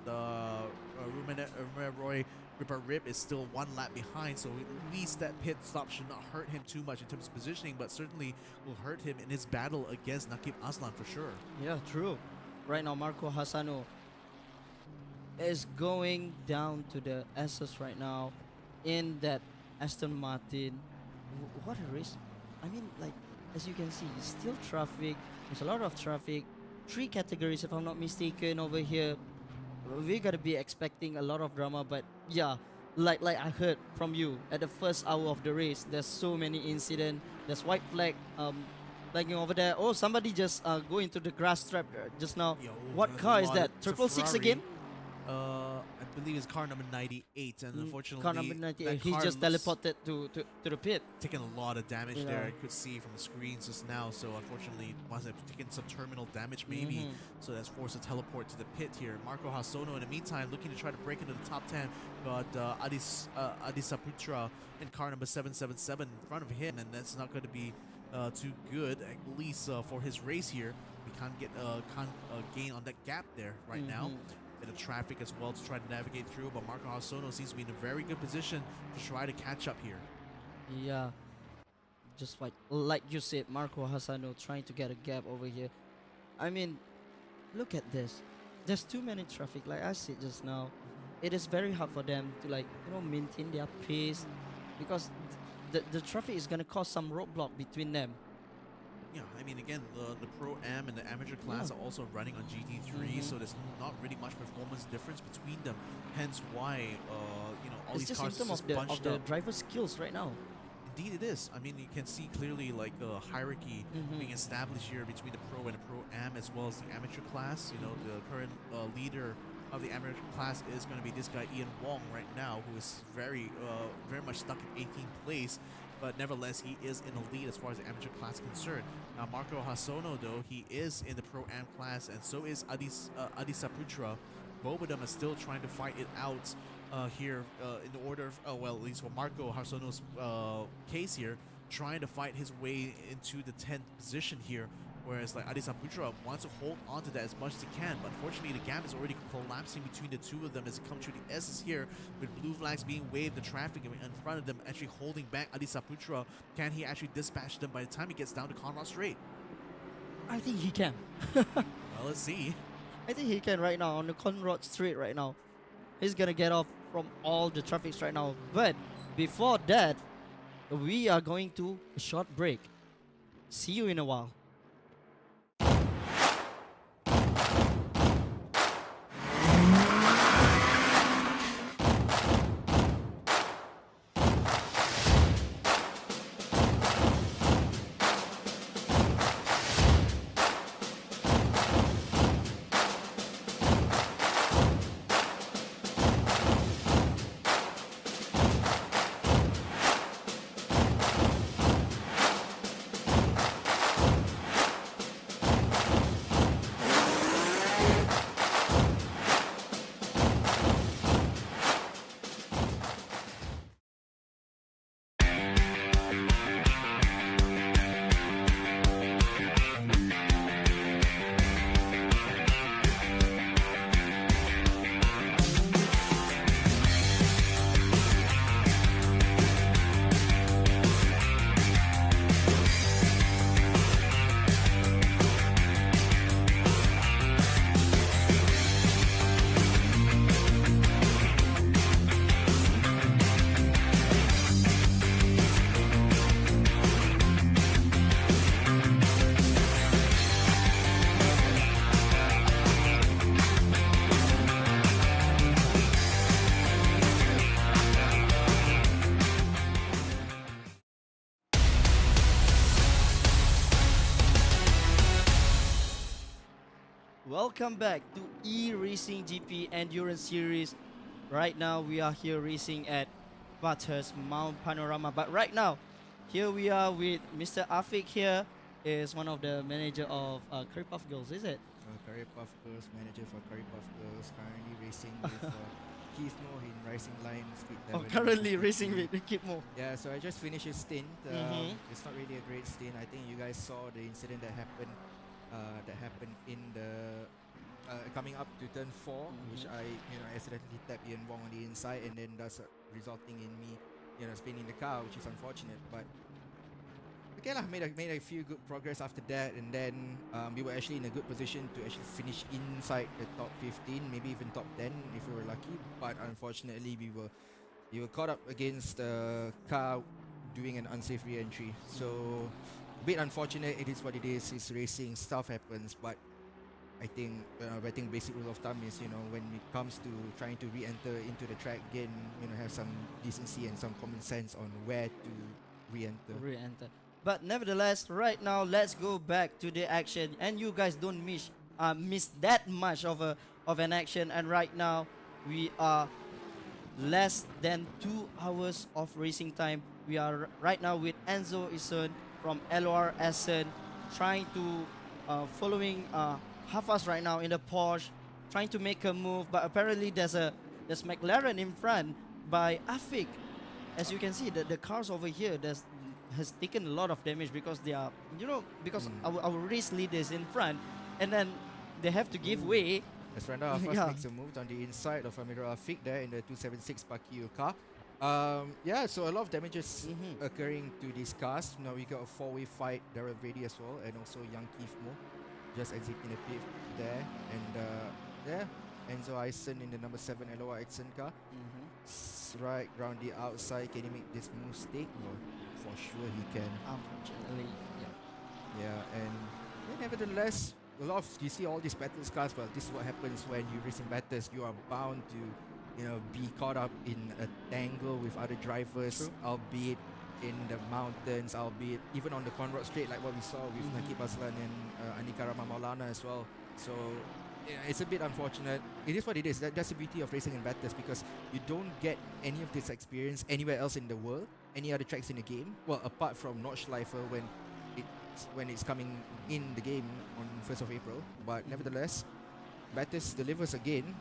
Roy Ripper Rip is still 1 lap behind. So at least that pit stop should not hurt him too much in terms of positioning, but certainly will hurt him in his battle against Nakib Aslan for sure. Yeah, true. Right now, Marco Hassano is going down to the SS right now in that Aston Martin. What a race. I mean, like, as you can see, still traffic. There's a lot of traffic. 3 categories, if I'm not mistaken, over here. We gotta be expecting a lot of drama, but yeah, like I heard from you at the first hour of the race, there's so many incidents. There's white flag flagging over there. Oh, somebody just go into the grass trap just now. Yo, What there's car a is lot. that? It's a 666 Ferrari. again? I believe it's car number 98, and unfortunately, Car number 98. that He car just looks teleported to the pit. taking a lot of damage You there. know. I could see from the screens just now. So unfortunately, must have taken some terminal damage maybe. Mhm. So that's forced to teleport to the pit here. Marco Hasono in the meantime looking to try to break into the top 10. Got Adisaputra in car number 777 in front of him, and that's not going to be too good, at least for his race here. We can't get gain on that gap there right now. Bit of traffic as well to try to navigate through, but Marco Hasono seems to be in a very good position to try to catch up here. Yeah, just like you said, Marco Hasano trying to get a gap over here. I mean, look at this. There's too many traffic. Like I said just now, it is very hard for them to maintain their pace because the traffic is gonna cause some roadblock between them. Yeah, I mean, again, the Pro-Am and the Amateur class are also running on GT3, so there's not really much performance difference between them. Hence why, all It's these just in cars terms just of the bunched up. driver skills right now. Indeed, it is. I mean, you can see clearly like a hierarchy being established here between the Pro and the Pro-Am as well as the Amateur class. You know, the current leader of the Amateur class is going to be this guy, Ian Wong, right now, who is very much stuck in 18th place. But nevertheless, he is in the lead as far as the amateur class is concerned. Now, Marco Hasono, though, he is in the Pro-Am class, and so is Adisaputra. Both of them are still trying to fight it out here in the order of, well, at least for Marco Hasono's case here, trying to fight his way into the 10th position here. Whereas like Adisaputra wants to hold on to that as much as he can, but unfortunately the gap is already collapsing between the two of them as it comes to the S's here, with blue flags being waved, the traffic in front of them actually holding back Adisaputra. Can he actually dispatch them by the time he gets down to Conrad Strait? I think he can. Well, let's see. I think he can right now on the Conrad Street right now. He's gonna get off from all the traffics right now. But before that, we are going to a short break. See you in a while. Welcome back to eRacing GP Endurance Series. Right now we are here racing at Bathurst Mount Panorama. But right now, here we are with Mr. Afiq here, is one of the manager of Curry Puff Girls, is it? Curry Puff Girls, manager for Curry Puff Girls, currently racing with Keith Moore in Rising Line Speed 11. Currently racing with Kip Mo. Yeah, so I just finished a stint. Mhm. It's not really a great stint. I think you guys saw the incident that happened in the coming up to turn 4, which I accidentally tapped Ian Wong on the inside, and then thus resulting in me spinning the car, which is unfortunate. But okay lah, made a few good progress after that, and then we were actually in a good position to actually finish inside the top 15, maybe even top 10 if we were lucky. But unfortunately, we were caught up against the car doing an unsafe re-entry. So a bit unfortunate. It is what it is. It's racing, stuff happens. But I think basic rule of thumb is when it comes to trying to re-enter into the track again, have some decency and some common sense on where to re-enter. But nevertheless, right now, let's go back to the action. And you guys don't miss that much of an action. And right now, We are less than 2 hours of racing time. We are right now with Enzo Ison from LOR Essen, trying to following Hafas right now in the Porsche, trying to make a move, but apparently there's McLaren in front by Afik. As you can see, the cars over here has taken a lot of damage because they are, because our race leader is in front, and then they have to give way. As Randa first Yeah. makes a move on the inside of Amir Afiq there in the 276 Pakio car. Yeah, so a lot of damages occurring to these cars. Now we got a four-way fight, Daryl Brady as well, and also Young Keith Mo just exiting the pit there. And yeah, Enzo Eisen in the number 7 LOR Exxon car. Right round the outside, can he make this move stick? Well, for sure he can. Unfortunately, yeah. Yeah, and nevertheless, a lot of you see all these battles cars. Well, this is what happens when you race in battles. You are bound to, be caught up in a tangle with other drivers, True. albeit in the mountains, albeit even on the Conrad Straight, like what we saw with Nakib Aslan and Anika Rama Maulana as well. So yeah, it's a bit unfortunate. It is what it is. That's the beauty of racing in battles, because you don't get any of this experience anywhere else in the world, any other tracks in the game. Well, apart from Nordschleife when it's coming in the game on 1st of April. But nevertheless, Bathurst delivers again.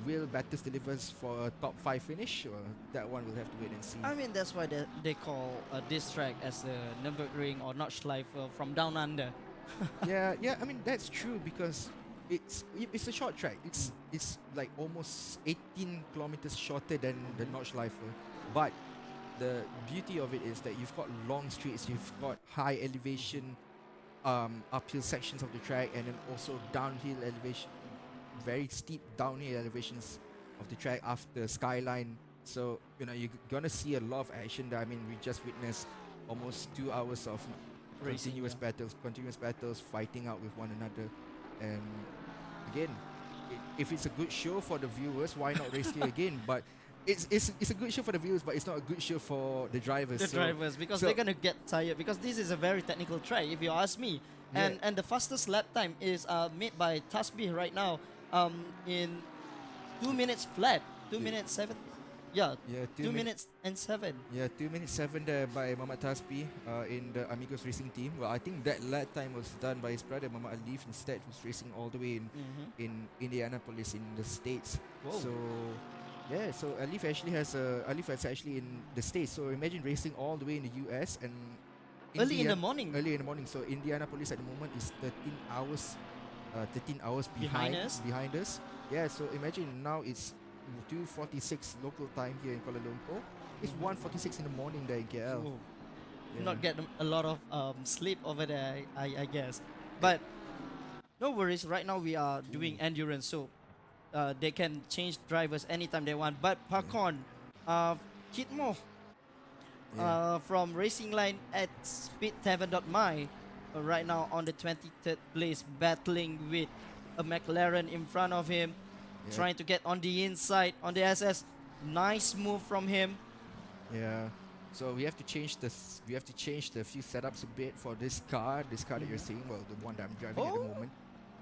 Will Bathurst delivers for a top 5 finish? Or that one we'll have to wait and see. I mean, that's why they call this track as the Nürburgring or Nordschleife from down under. yeah, I mean that's true, because it's a short track. It's like almost 18 kilometers shorter than the Nordschleife. But the beauty of it is that you've got long streets, you've got high elevation, uphill sections of the track, and then also downhill elevation, very steep downhill elevations of the track after skyline. So you're gonna see a lot of action there. I mean, we just witnessed almost 2 hours of Racing, continuous battles, fighting out with one another. And again, if it's a good show for the viewers, why not race here again? But it's a good show for the viewers, but it's not a good show for the drivers. Because they're gonna get tired, because this is a very technical track, if you ask me. Yeah. And the fastest lap time is made by Tasbih right now, in 2 minutes flat, 2 minutes 7. Yeah, Yeah, 2 minutes and 7. Yeah, 2 minutes 7 there by Muhammad Tasbih in the Amigos racing team. Well, I think that lap time was done by his brother Muhammad Alif instead, who's racing all the way in Indianapolis in the States. Whoa. So yeah, so Alif is actually in the States. So imagine racing all the way in the US and Early in the morning. Early in the morning. So Indianapolis at the moment is 13 hours Behind us? Behind us. Yeah, so imagine now it's 2:46 local time here in Kuala Lumpur. It's 1:46 in the morning there in KL. Ooh. Yeah. Not get a lot of sleep over there, I guess. But no worries. Right now we are doing endurance, so they can change drivers anytime they want. But Pakon, Kitmo, from Racing Line at Speed Tavern.my, right now on the 23rd place, battling with a McLaren in front of him, trying to get on the inside on the SS. Nice move from him. Yeah. So we have to change this. We have to change the few setups a bit for this car. This car that you're seeing, well, the one that I'm driving at the moment.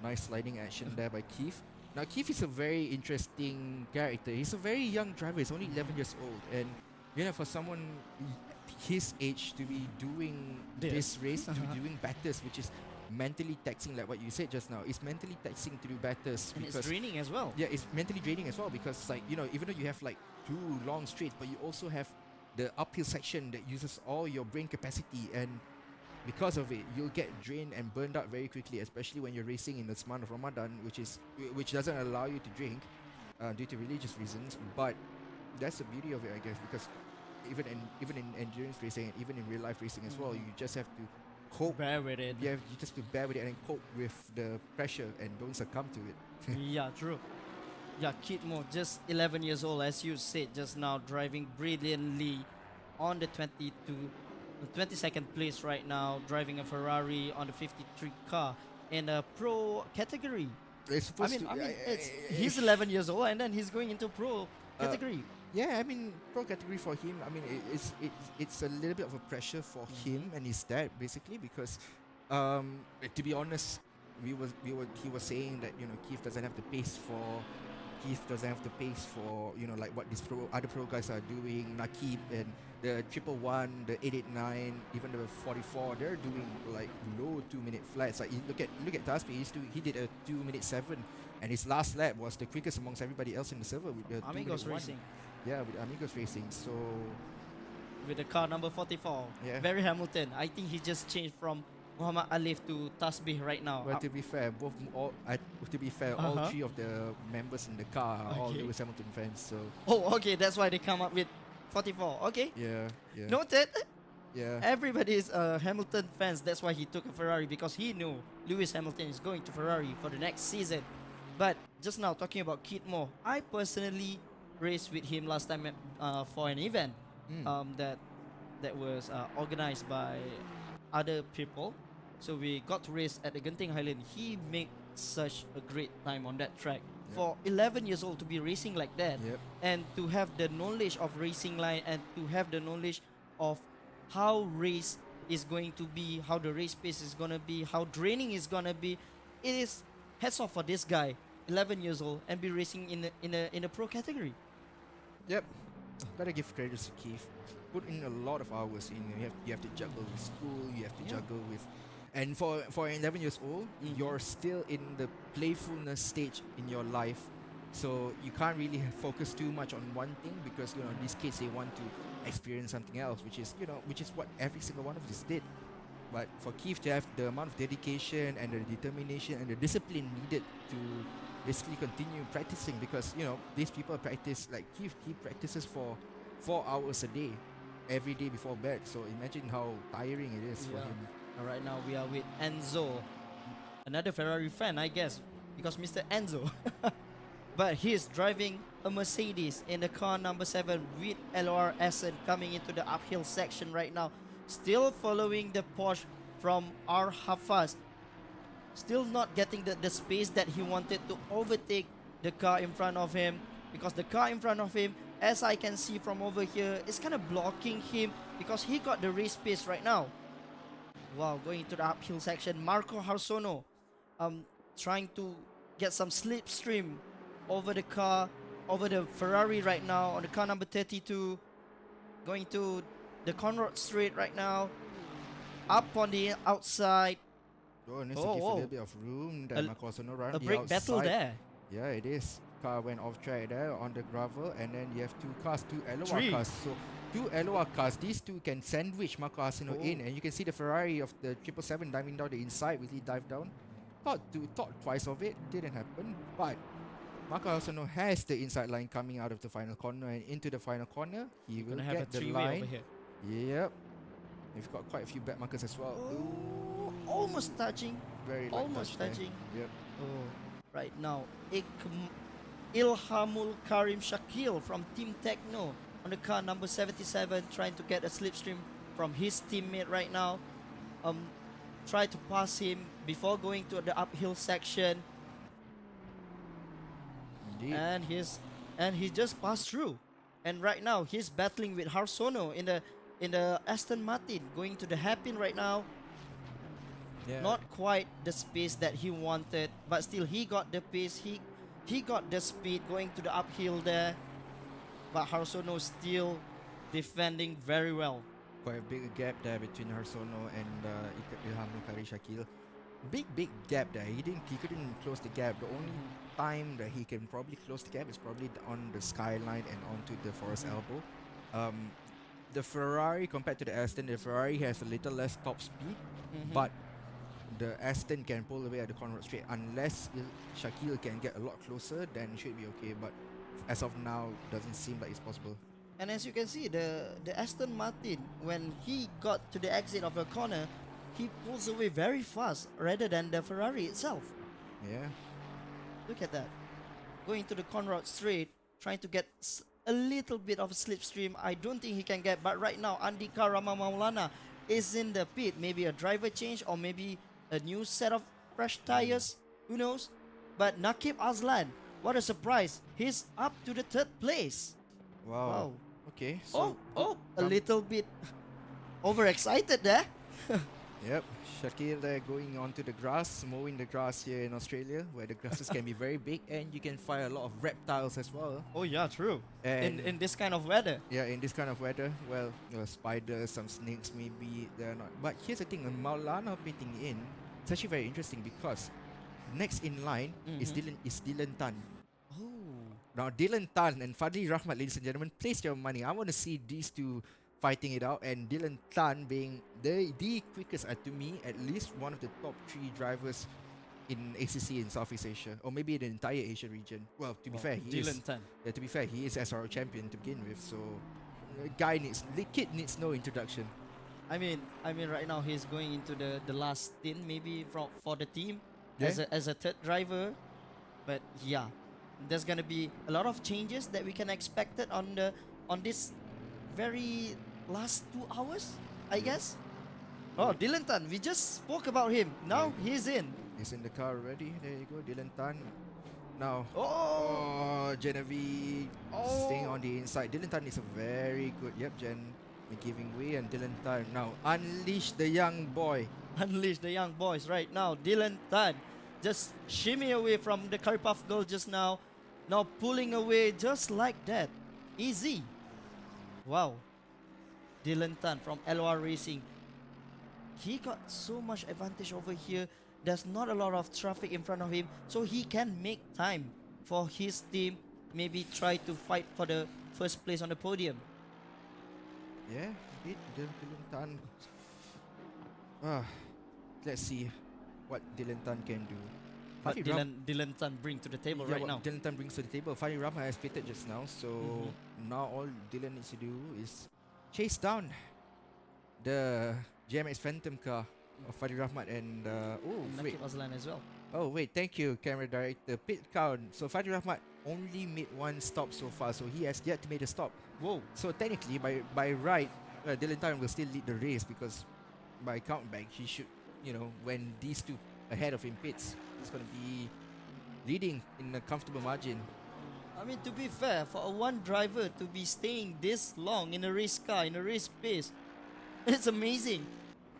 Nice sliding action there by Keith. Now Keith is a very interesting character. He's a very young driver. He's only 11 years old, and for someone his age to be doing this race, to be doing batters, which is mentally taxing, like what you said just now. It's mentally taxing to do batters, And because it's draining as well. yeah, it's mentally draining as well, because even though you have like 2 long straights, but you also have the uphill section that uses all your brain capacity, and because of it, you'll get drained and burned out very quickly, especially when you're racing in the month of Ramadan, which doesn't allow you to drink due to religious reasons. But that's the beauty of it, I guess, because even in endurance racing and even in real life racing as well, you just have to cope. Bear with it. You just have to bear with it and cope with the pressure and don't succumb to it. Yeah, true. Yeah, Kitmo, just 11 years old, as you said just now, driving brilliantly on the 22nd place right now, driving a Ferrari on the 53 car in a pro category. It's supposed He's 11 years old and then he's going into pro category. Yeah, I mean, pro category for him. I mean, it's a little bit of a pressure for him and his dad, basically, because to be honest, he was saying that Keith doesn't have the pace Keith doesn't have the pace for like what these other pro guys are doing. Nakib and the 111, the 889, even the 44, they're doing like low 2-minute flights. Like you look at Taspi, he did a 2-minute 7, and his last lap was the quickest amongst everybody else in the server with the Amigos 2-minute 1. Racing Yeah, with Amigos Racing. So with the car number 44. Yeah. Very Hamilton. I think he just changed from Muhammad Alif to Tasbih right now. Well, to be fair, all Uh-huh. 3 of the members in the car are all Okay. Lewis Hamilton fans. So Oh, okay. That's why they come up with 44. Okay. yeah. Noted. Yeah. Everybody is Hamilton fans. That's why he took a Ferrari, because he knew Lewis Hamilton is going to Ferrari for the next season. But just now talking about Kit Moore, I personally raced with him last time for an event that was organized by other people. So we got to race at the Genting Highland. He made such a great time on that track. Yep. For 11 years old to be racing like that, Yep. and to have the knowledge of racing line, and to have the knowledge of how race is going to be, how the race pace is gonna be, how draining is gonna be. It is hats off for this guy, 11 years old, and be racing in a pro category. Yep. Gotta give credit to Keith. Put in a lot of hours in. You have to juggle with school. You have to Yeah. juggle with, and for 11 years old, Mhm. you're still in the playfulness stage in your life. So you can't really focus too much on one thing, because these kids, they want to experience something else, which is what every single one of us did. But for Keith to have the amount of dedication and the determination and the discipline needed to basically continue practicing, because these people practice, like Keith, he practices for 4 hours a day every day before bed. So imagine how tiring it is for Yeah. him. Right now we are with Enzo, another Ferrari fan, I guess, because Mr. Enzo. But he's driving a Mercedes in the car number 7 with LOR Essen coming into the uphill section right now. Still following the Porsche from R. Hafaz. Still not getting the space that he wanted to overtake the car in front of him, because the car in front of him, as I can see from over here, is kind of blocking him, because he got the race pace right now. Wow, going to the uphill section, Marco Harsono trying to get some slipstream over the car, over the Ferrari right now, on the car number 32, going to the Conrad Straight right now, up on the outside. Oh, needs Oh, to give a whoa. little bit of room. That Marco Sono run A the brake battle outside. there. Yeah, it is. Car went off track there on the gravel, and then you have 2 cars, 2 LOR Three. cars. So 2 LOR cars, these 2 can sandwich Marco Asino Oh. in, and you can see the Ferrari of the 777 diving down the inside. Really dive down. Thought twice of it, didn't happen. But Marco Asino has the inside line coming out of the final corner, and into the final corner, he will Gonna have a get the three-way line. over here. Yep. We've got quite a few back markers as well. Oh, almost touching. Very light Almost touch there. touching. Yep. Oh, right now, Ilhamul Karim Shakil from Team Techno on the car number 77, trying to get a slipstream from his teammate right now. Try to pass him before going to the uphill section, Indeed. and he just passed through. And right now he's battling with Harsono in the Aston Martin, going to the hairpin right now. Yeah. Not quite the space that he wanted, but still he got the pace. He got the speed going to the uphill there. But Harsono still defending very well. Quite a big gap there between Harsono and Ilham Kari Shakil. Big gap there. He couldn't close the gap. The only time that he can probably close the gap is probably on the skyline and onto the forest elbow. The Ferrari compared to the Aston, the Ferrari has a little less top speed, but the Aston can pull away at the Conrad Straight. Unless Shakil can get a lot closer, then it should be okay. But as of now, doesn't seem like it's possible. And as you can see, the Aston Martin, when he got to the exit of a corner, he pulls away very fast rather than the Ferrari itself. Yeah. Look at that. Going to the Conrad Straight, trying to get a little bit of a slipstream. I don't think he can get, but right now Andika Rama Maulana is in the pit. Maybe a driver change, or maybe a new set of fresh tires. Who knows? But Nakib Azlan, what a surprise. He's up to the 3rd place. Wow. Okay. So A little bit overexcited there. Yep, Shakir there going onto the grass, mowing the grass here in Australia, where the grasses can be very big and you can find a lot of reptiles as well. Oh yeah, true. And In this kind of weather. yeah, in this kind of weather, well, spiders, some snakes maybe, they're not. But here's the thing, Maulana pitting in, it's actually very interesting because next in line is Dylan Tan. Oh. Now, Dylan Tan and Fadli Rahmat, ladies and gentlemen, place your money. I want to see these two fighting it out, and Dylan Tan being the quickest, to me, at least one of the top 3 drivers in ACC in Southeast Asia, or maybe the entire Asian region. Well, to be fair, he is. Dylan Tan. Yeah, to be fair, he is SRO champion to begin with, so the kid needs no introduction. I mean, right now he's going into the last stint maybe for the team Yeah. as a third driver, but yeah, there's gonna be a lot of changes that we can expect it on this very last 2 hours, I guess. Oh, Dylan Tan, we just spoke about him. Now he's in. He's in the car already. There you go, Dylan Tan. Now, Oh, Genevieve staying on the inside. Dylan Tan is a very good. Yep, Jen giving way, and Dylan Tan now unleash the young boy. unleash the young boys right now. Dylan Tan just shimmy away from the curry puff girl just now. Now pulling away just like that. Easy. Wow. Dylan Tan from LOR Racing. He got so much advantage over here. There's not a lot of traffic in front of him, so he can make time for his team. Maybe try to fight for the first place on the podium. Yeah, indeed, Dylan Tan. Let's see what Dylan Tan can do. What Fadi Ram- Dylan Tan bring to the table yeah, right what now. Dylan Tan brings to the table. Fadi Rahman has pitted just now, so now all Dylan needs to do is chase down the GMX Phantom car of Fadi Rahmat and wait. Nakib Azlan as well. Oh wait, thank you, camera director. Pit count. So Fadi Rahmat only made 1 stop so far, so he has yet to make a stop. Whoa. So technically, by right, Dylan Tan will still lead the race because by count back, he should, when these two ahead of him pits, he's going to be leading in a comfortable margin. I mean, to be fair, for a one driver to be staying this long in a race car, in a race pace, it's amazing.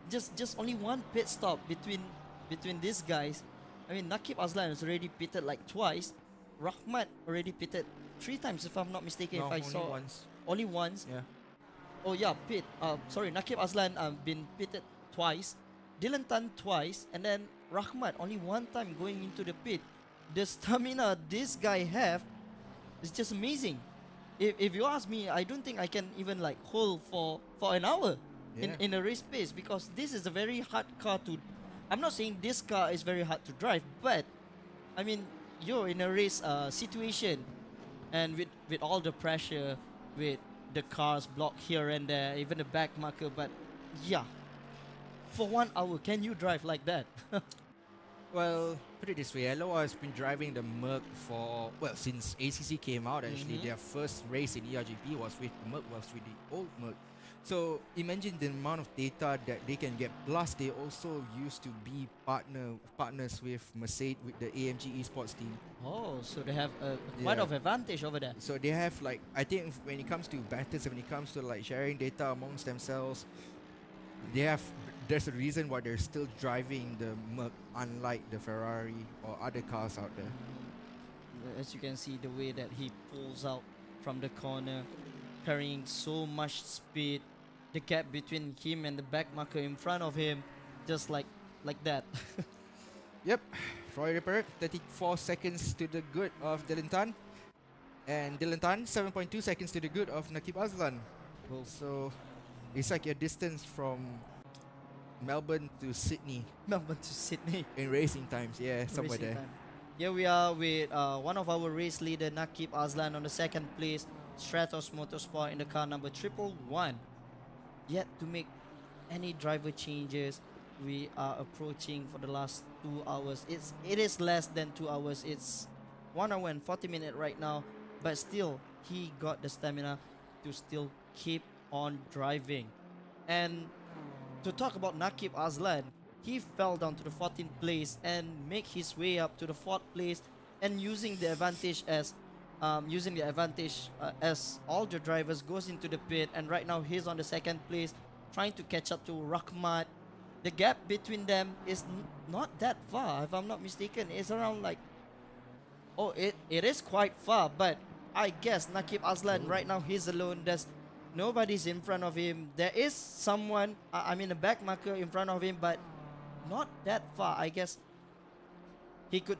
Just only one pit stop between these guys. I mean, Nakib Azlan has already pitted like twice. Rahmat already pitted 3 times, if I'm not mistaken. No, if I only saw once. only once. Yeah. Oh yeah, pit. Sorry, Nakib Azlan been pitted twice. Dylan Tan twice, and then Rahmat only 1 time going into the pit. The stamina this guy have is just amazing. If you ask me, I don't think I can even like hold for an hour Yeah. in a race pace, because this is a very hard car to. I'm not saying this car is very hard to drive, but I mean, you're in a race situation, and with all the pressure, with the cars blocked here and there, even the back marker. But yeah, for 1 hour, can you drive like that? Well, put it this way, LOR has been driving the Merc since ACC came out actually. Their first race in ERGP was with the Merc, was with the old Merc. So imagine the amount of data that they can get. Plus, they also used to be partners with Mercedes, with the AMG esports team. Oh, so they have a quite Yeah. of advantage over there. So they have I think when it comes to battles, when it comes to like sharing data amongst themselves, there's a reason why they're still driving the Merc, unlike the Ferrari or other cars out there. As you can see, the way that he pulls out from the corner, carrying so much speed, the gap between him and the back marker in front of him, just like that. Yep, Roy Ripper, 34 seconds to the good of Dylan Tan. And Dylan Tan, 7.2 seconds to the good of Nakib Azlan. Well, So it's like a distance from Melbourne to Sydney Melbourne to Sydney. in racing times. Yeah, somewhere Racing there. time. Here we are with one of our race leader, Nakib Azlan, on the 2nd place. Stratos Motorsport in the car number 111. Yet to make any driver changes. We are approaching for the last 2 hours. It is less than 2 hours. It's 1 hour and 40 minutes right now. But still, he got the stamina to still keep on driving. And to talk about Nakib Azlan, he fell down to the 14th place and make his way up to the 4th place, and using the advantage as all the drivers goes into the pit. And right now he's on the 2nd place, trying to catch up to Rahmat. the gap between them is not that far. If I'm not mistaken, it's around like, oh, it is quite far. But I guess Nakib Aslan right now he's alone. There's nobody's in front of him. There is someone, I mean a back marker in front of him, but not that far. I guess he could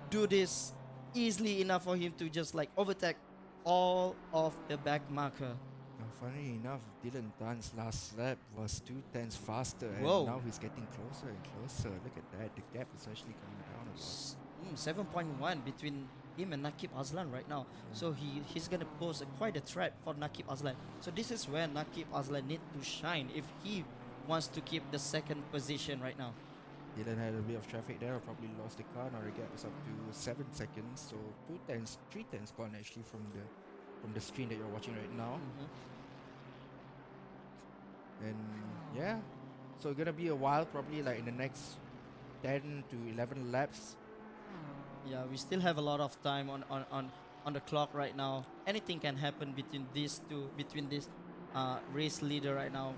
do this easily enough for him to just like overtake all of the back marker. Funny enough, Dylan Tan's last lap was 2 tenths faster, and Whoa. now he's getting closer and closer. Look at that, the gap is actually coming down a lot. 7.1 between him and Nakib Aslan right now. So he's gonna pose quite a threat for Nakib Aslan. So this is where Nakib Aslan need to shine if he wants to keep the second position right now. Dylan had a bit of traffic there, probably lost the car. Now the gap is up to 7 seconds, so 2 tenths, 3 tenths gone actually from the screen that you're watching right now. And yeah, so gonna be a while, probably like in the next 10 to 11 laps. Yeah, we still have a lot of time on the clock right now. Anything can happen between these two, between this race leader right now.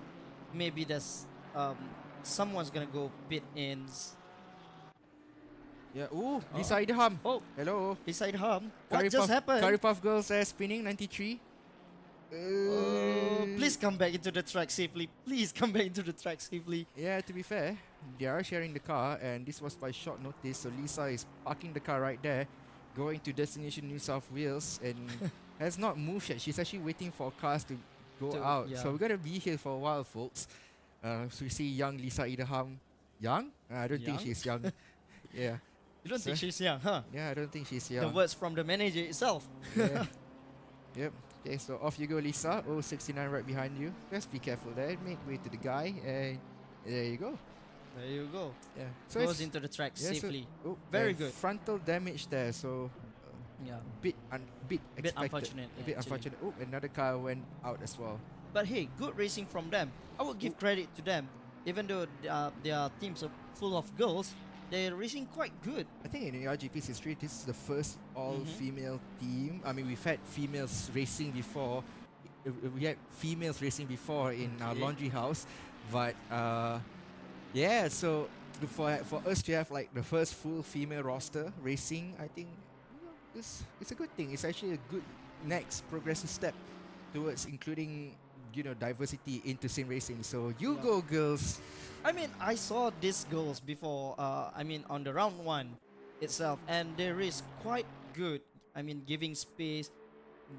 Maybe there's someone's gonna go pit ins. Yeah, ooh, Lisa Idham. Oh, Hello. beside him. Curry What just Puff- happened? Curry Puff Girls spinning 93. Please come back into the track safely. Please come back into the track safely. Yeah, to be fair, they are sharing the car, and this was by short notice. So Lisa is parking the car right there, going to destination New South Wales, and has not moved yet. She's actually waiting for cars to go out. yeah. So we're gonna be here for a while, folks. So we see young Lisa Idham. Young? I don't think Young? she's young. Yeah. You don't think Sir? she's young, huh? Yeah, I don't think she's The young. words from the manager itself. Yeah. Yep. Okay, so off you go, Lisa. 069 right behind you. Just be careful there. Make way to the guy, and there you go. There you go. Yeah. So Goes it's into the track yeah, so- safely. oh, Very and good. Frontal damage there, so Yeah. bit Bit expected. unfortunate. A bit actually. unfortunate. Oh, another car went out as well. But hey, good racing from them. I will give credit to them. Even though their teams are full of girls, they're racing quite good. I think in RGP's history, this is the first all-female team. I mean, we've had females racing before. We had females racing before in our Okay. laundry house, but yeah. So for us to have like the first full female roster racing, I think it's a good thing. It's actually a good next progressive step towards including diversity into sim racing. So you Yeah. go, girls. I mean, I saw these girls before. I mean, on the round one itself, and they race quite good. I mean, giving space.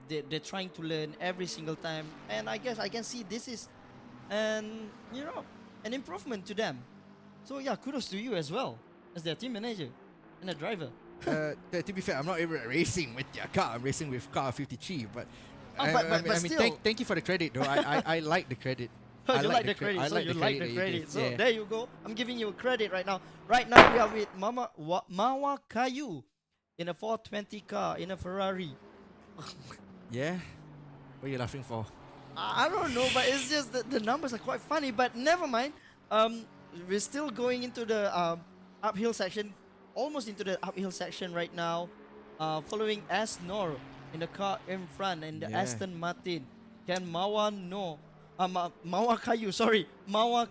They're trying to learn every single time, and I guess I can see this is, an improvement to them. So yeah, kudos to you as well as their team manager and a driver. To be fair, I'm not even racing with their car. I'm racing with car 53. But but still. thank you for the credit, though. I like the credit. Oh, I you like the cre- credit. I So like you the like credit the that you credit. give. So Yeah. there you go. I'm giving you credit right now. Right now we are with Mawa Kayu in a 420 car in a Ferrari. Yeah. What are you laughing for? I don't know, but it's just that the numbers are quite funny. But never mind. We're still going into the uphill section, almost into the uphill section right now. Following Asnor in the car in front, and the Yeah. Aston Martin. Can Mawa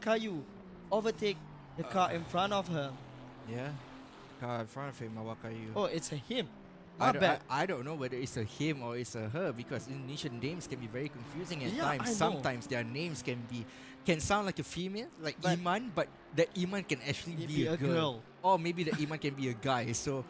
Kayu overtake the car in front of her? Yeah. Car in front of him, Mawakayu. Oh, it's a him. I Not don't, bad. I don't know whether it's a him or it's a her, because Indonesian names can be very confusing at Yeah, I times. know. Sometimes their names can sound like a female, like But Iman, but the Iman can actually Maybe be a girl. Or maybe the Iman can be a guy. So,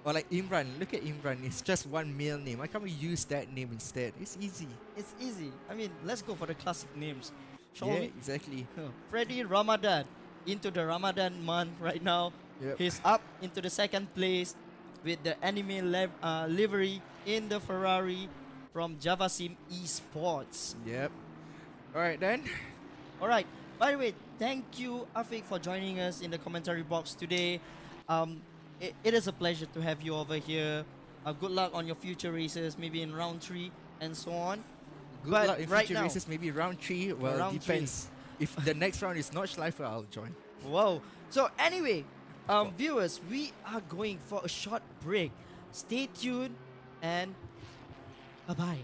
or like Imran. Look at Imran. It's just one male name. Why can't we use that name instead? It's easy. It's easy. I mean, let's go for the classic names. Shall Yeah, we? exactly. Freddy Ramadan into the Ramadan month right now. Yep. He's up into the second place with the anime livery in the Ferrari from Java Sim Esports. Yep. All right then. All right. By the way, thank you, Afiq, for joining us in the commentary box today. It is a pleasure to have you over here. Good luck on your future races, maybe in round 3 and so on. Good But luck in right future now- races. Maybe round 3. Well, Round three. depends. If the next round is not Schleifer, I'll join. Whoa. So anyway, viewers, we are going for a short break. Stay tuned and bye-bye.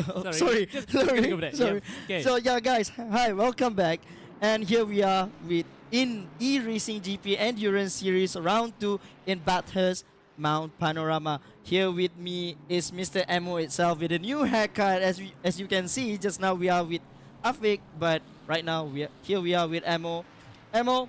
Sorry, Just sorry, think of that. sorry. Yeah, okay. So yeah, guys, hi, welcome back, and here we are with in eRacing GP Endurance Series Round 2 in Bathurst, Mount Panorama. Here with me is Mr. Emo itself with a new haircut. As you can see, just now we are with Afik, but right now we are with Emo. Emo,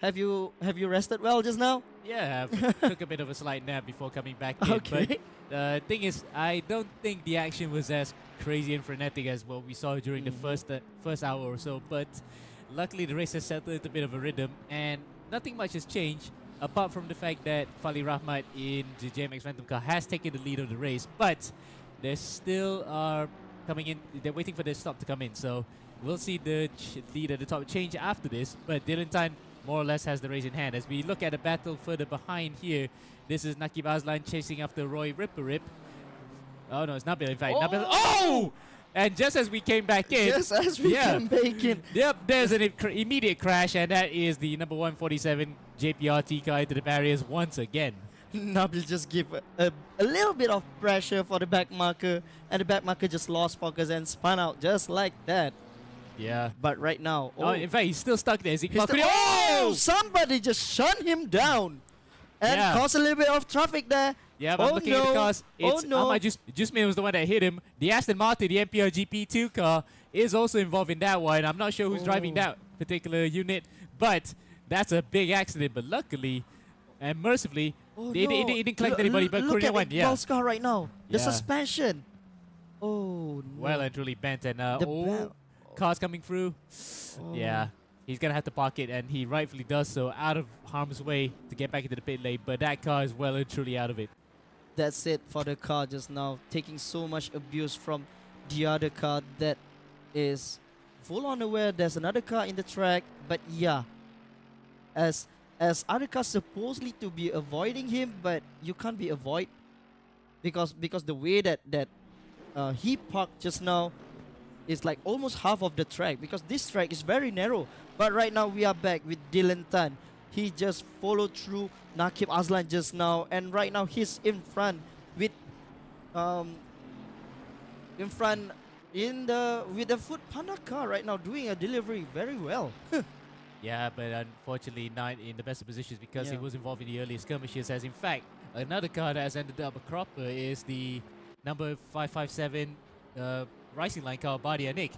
have you rested well just now? Yeah, I took a bit of a slight nap before coming back in. Okay. But the thing is, I don't think the action was as crazy and frenetic as what we saw during the first hour or so. But luckily, the race has settled into a bit of a rhythm, and nothing much has changed apart from the fact that Fali Rahmat in the JMX Phantom car has taken the lead of the race. But they still are coming in. They're waiting for their stop to come in. So we'll see the lead at the top change after this. But Dylan Tan more or less has the race in hand. As we look at the battle further behind here, this is Nakib Aslan chasing after Roy Ripperip. Oh no, it's Nabil in fact. Nabil. Oh! And just as we came back in, Just as we came back in. yep, there's an immediate crash, and that is the number 147 JPRT car into the barriers once again. Nabil just give a little bit of pressure for the back marker, and the back marker just lost focus and spun out just like that. Yeah. But right now, Oh, in fact, he's still stuck there. Is he oh, somebody just shut him down and Yeah. caused a little bit of traffic there. Yeah, but I'm looking at the cars. It's no. Ahmad Jusmin was the one that hit him. The Aston Martin, the MPR GP2 car, is also involved in that one. I'm not sure who's driving that particular unit, but that's a big accident. But luckily and mercifully, it didn't collect anybody. But look Korea at won. the Yeah. car right now. The Yeah. suspension. Oh, no. Well and truly bent. And The cars coming through. Oh. Yeah. He's going to have to park it, and he rightfully does so, out of harm's way to get back into the pit lane. But that car is well and truly out of it. That's it for the car just now, taking so much abuse from the other car that is full on aware there's another car in the track. But yeah, as other cars supposedly to be avoiding him, but you can't be avoid because the way that he parked just now is like almost half of the track, because this track is very narrow. But right now we are back with Dylan Tan. He just followed through Nakib Aslan just now, and right now he's in front with with the Food Panda car right now, doing a delivery very well. Yeah, but unfortunately not in the best of positions because he Yeah. was involved in the early skirmishes. As in fact, another car that has ended up a cropper is the number 557 Rising Line car, Badia Nick.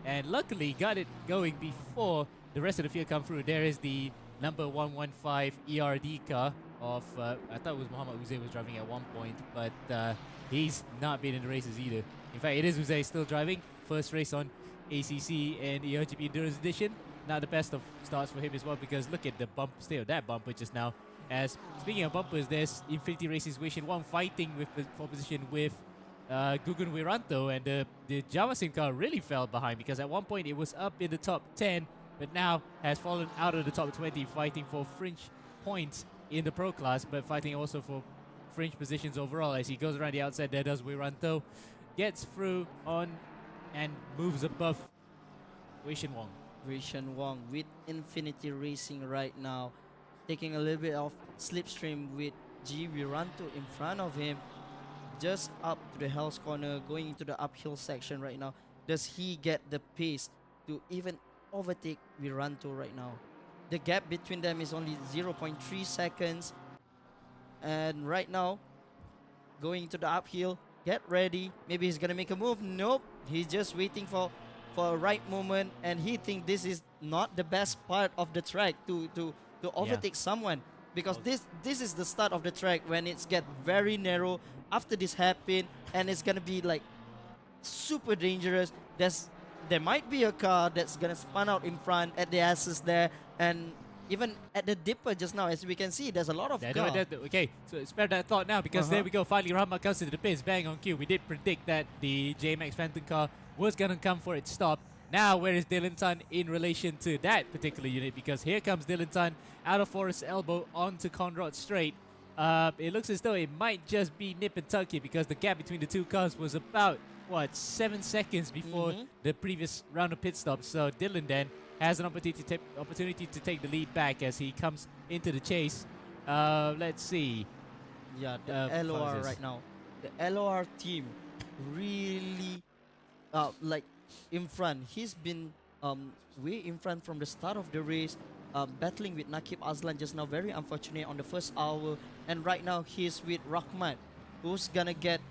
And luckily got it going before the rest of the field come through. There is the number 115 ERD car of, I thought it was Muhammad Uze was driving at one point, but he's not been in the races either. In fact, it is Uze still driving. First race on ACC and ERGP Endurance Edition. Not the best of starts for him as well, because look at the state of that bumper just now. As speaking of bumpers, there's Infinity Racing's Wish 1 fighting for position with Gugun Wiranto, and the Java Sim car really fell behind because at one point it was up in the top 10, but now has fallen out of the top 20, fighting for fringe points in the pro class, but fighting also for fringe positions overall. As he goes around the outside, there does Wiranto, gets through on and moves above Wei Shen Wong. Wei Shen Wong with Infinity Racing right now, taking a little bit of slipstream with G Wiranto in front of him, just up to the Hell's Corner, going into the uphill section right now. Does he get the pace to even overtake Wiranto right now? The gap between them is only 0.3 seconds. And right now, going to the uphill, get ready. Maybe he's gonna make a move. Nope, he's just waiting for a right moment, and he thinks this is not the best part of the track to overtake someone, because this is the start of the track when it's get very narrow. After this happen, and it's gonna be like super dangerous. There might be a car that's gonna spun out in front at the asses there, and even at the dipper just now, as we can see, there's a lot of car. Okay, so spare that thought now, because there we go. Finally, Rahmat comes into the pits, bang on cue. We did predict that the JMX Phantom car was going to come for its stop. Now, where is Dylan Tan in relation to that particular unit? Because here comes Dylan Tan out of Forest Elbow onto Conrad Straight. It looks as though it might just be nip and tuck here, because the gap between the two cars was about, 7 seconds before the previous round of pit stops. So Dylan then has an opportunity to take the lead back as he comes into the chase. Let's see. Yeah, the LOR right now. The LOR team really like in front. He's been way in front from the start of the race, battling with Nakib Azlan just now. Very unfortunate on the first hour, and right now he's with Rahmat, who's gonna get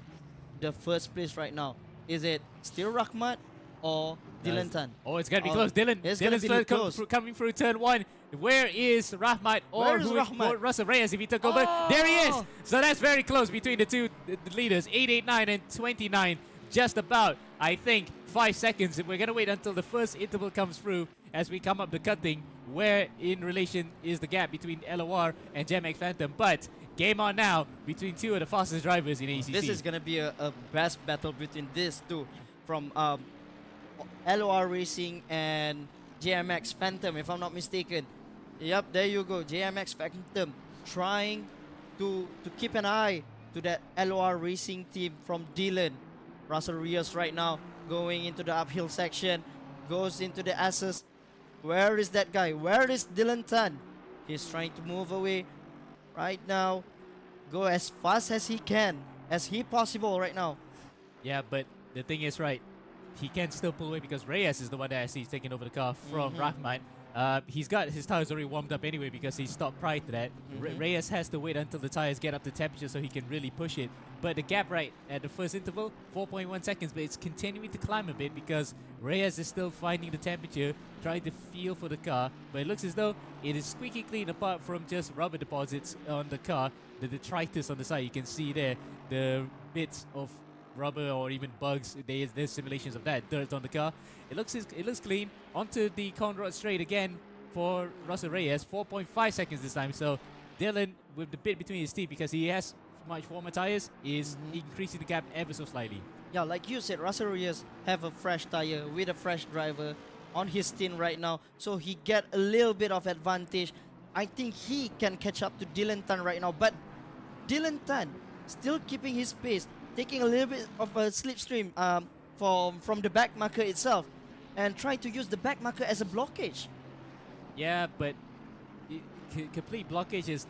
the first place right now. Is it still Rahmat or Dylan Tan? Oh, it's gonna be close. Dylan. It's gonna Dylan's be first close. coming through turn 1. Where is Rahmat Where is Rahmat? or Russell Reyes if he took over? There he is. Oh! So that's very close between the two the leaders, 889 and 29. Just about, I think, 5 seconds. We're gonna wait until the first interval comes through as we come up the cutting. Where in relation is the gap between LOR and GemX Phantom? But game on now between two of the fastest drivers in ACC. This is gonna be a best battle between these two, from LOR Racing and JMX Phantom, if I'm not mistaken. Yep, there you go. JMX Phantom trying to keep an eye to that LOR Racing team from Dylan. Russell Rios right now going into the uphill section, goes into the S's. Where is that guy? Where is Dylan Tan? He's trying to move away right now. Go as fast as he can, as he possible right now. Yeah, but the thing is, right, he can still pull away because Reyes is the one that I see taking over the car from Rahmat. He's got his tires already warmed up anyway because he stopped prior to that. Reyes has to wait until the tires get up to temperature so he can really push it. But the gap right at the first interval, 4.1 seconds, but it's continuing to climb a bit because Reyes is still finding the temperature, trying to feel for the car. But it looks as though it is squeaky clean apart from just rubber deposits on the car. The detritus on the side, you can see there, the bits of rubber or even bugs. There's simulations of that, dirt on the car. It looks clean. Onto the Conrad straight again for Russell Reyes, 4.5 seconds this time. So Dylan, with the bit between his teeth because he has much warmer tires, is increasing the gap ever so slightly. Yeah, like you said, Russell Reyes have a fresh tire with a fresh driver on his stint right now, so he get a little bit of advantage. I think he can catch up to Dylan Tan right now, but Dylan Tan still keeping his pace, taking a little bit of a slipstream from the back marker itself, and trying to use the back marker as a blockage. Yeah, but complete blockage is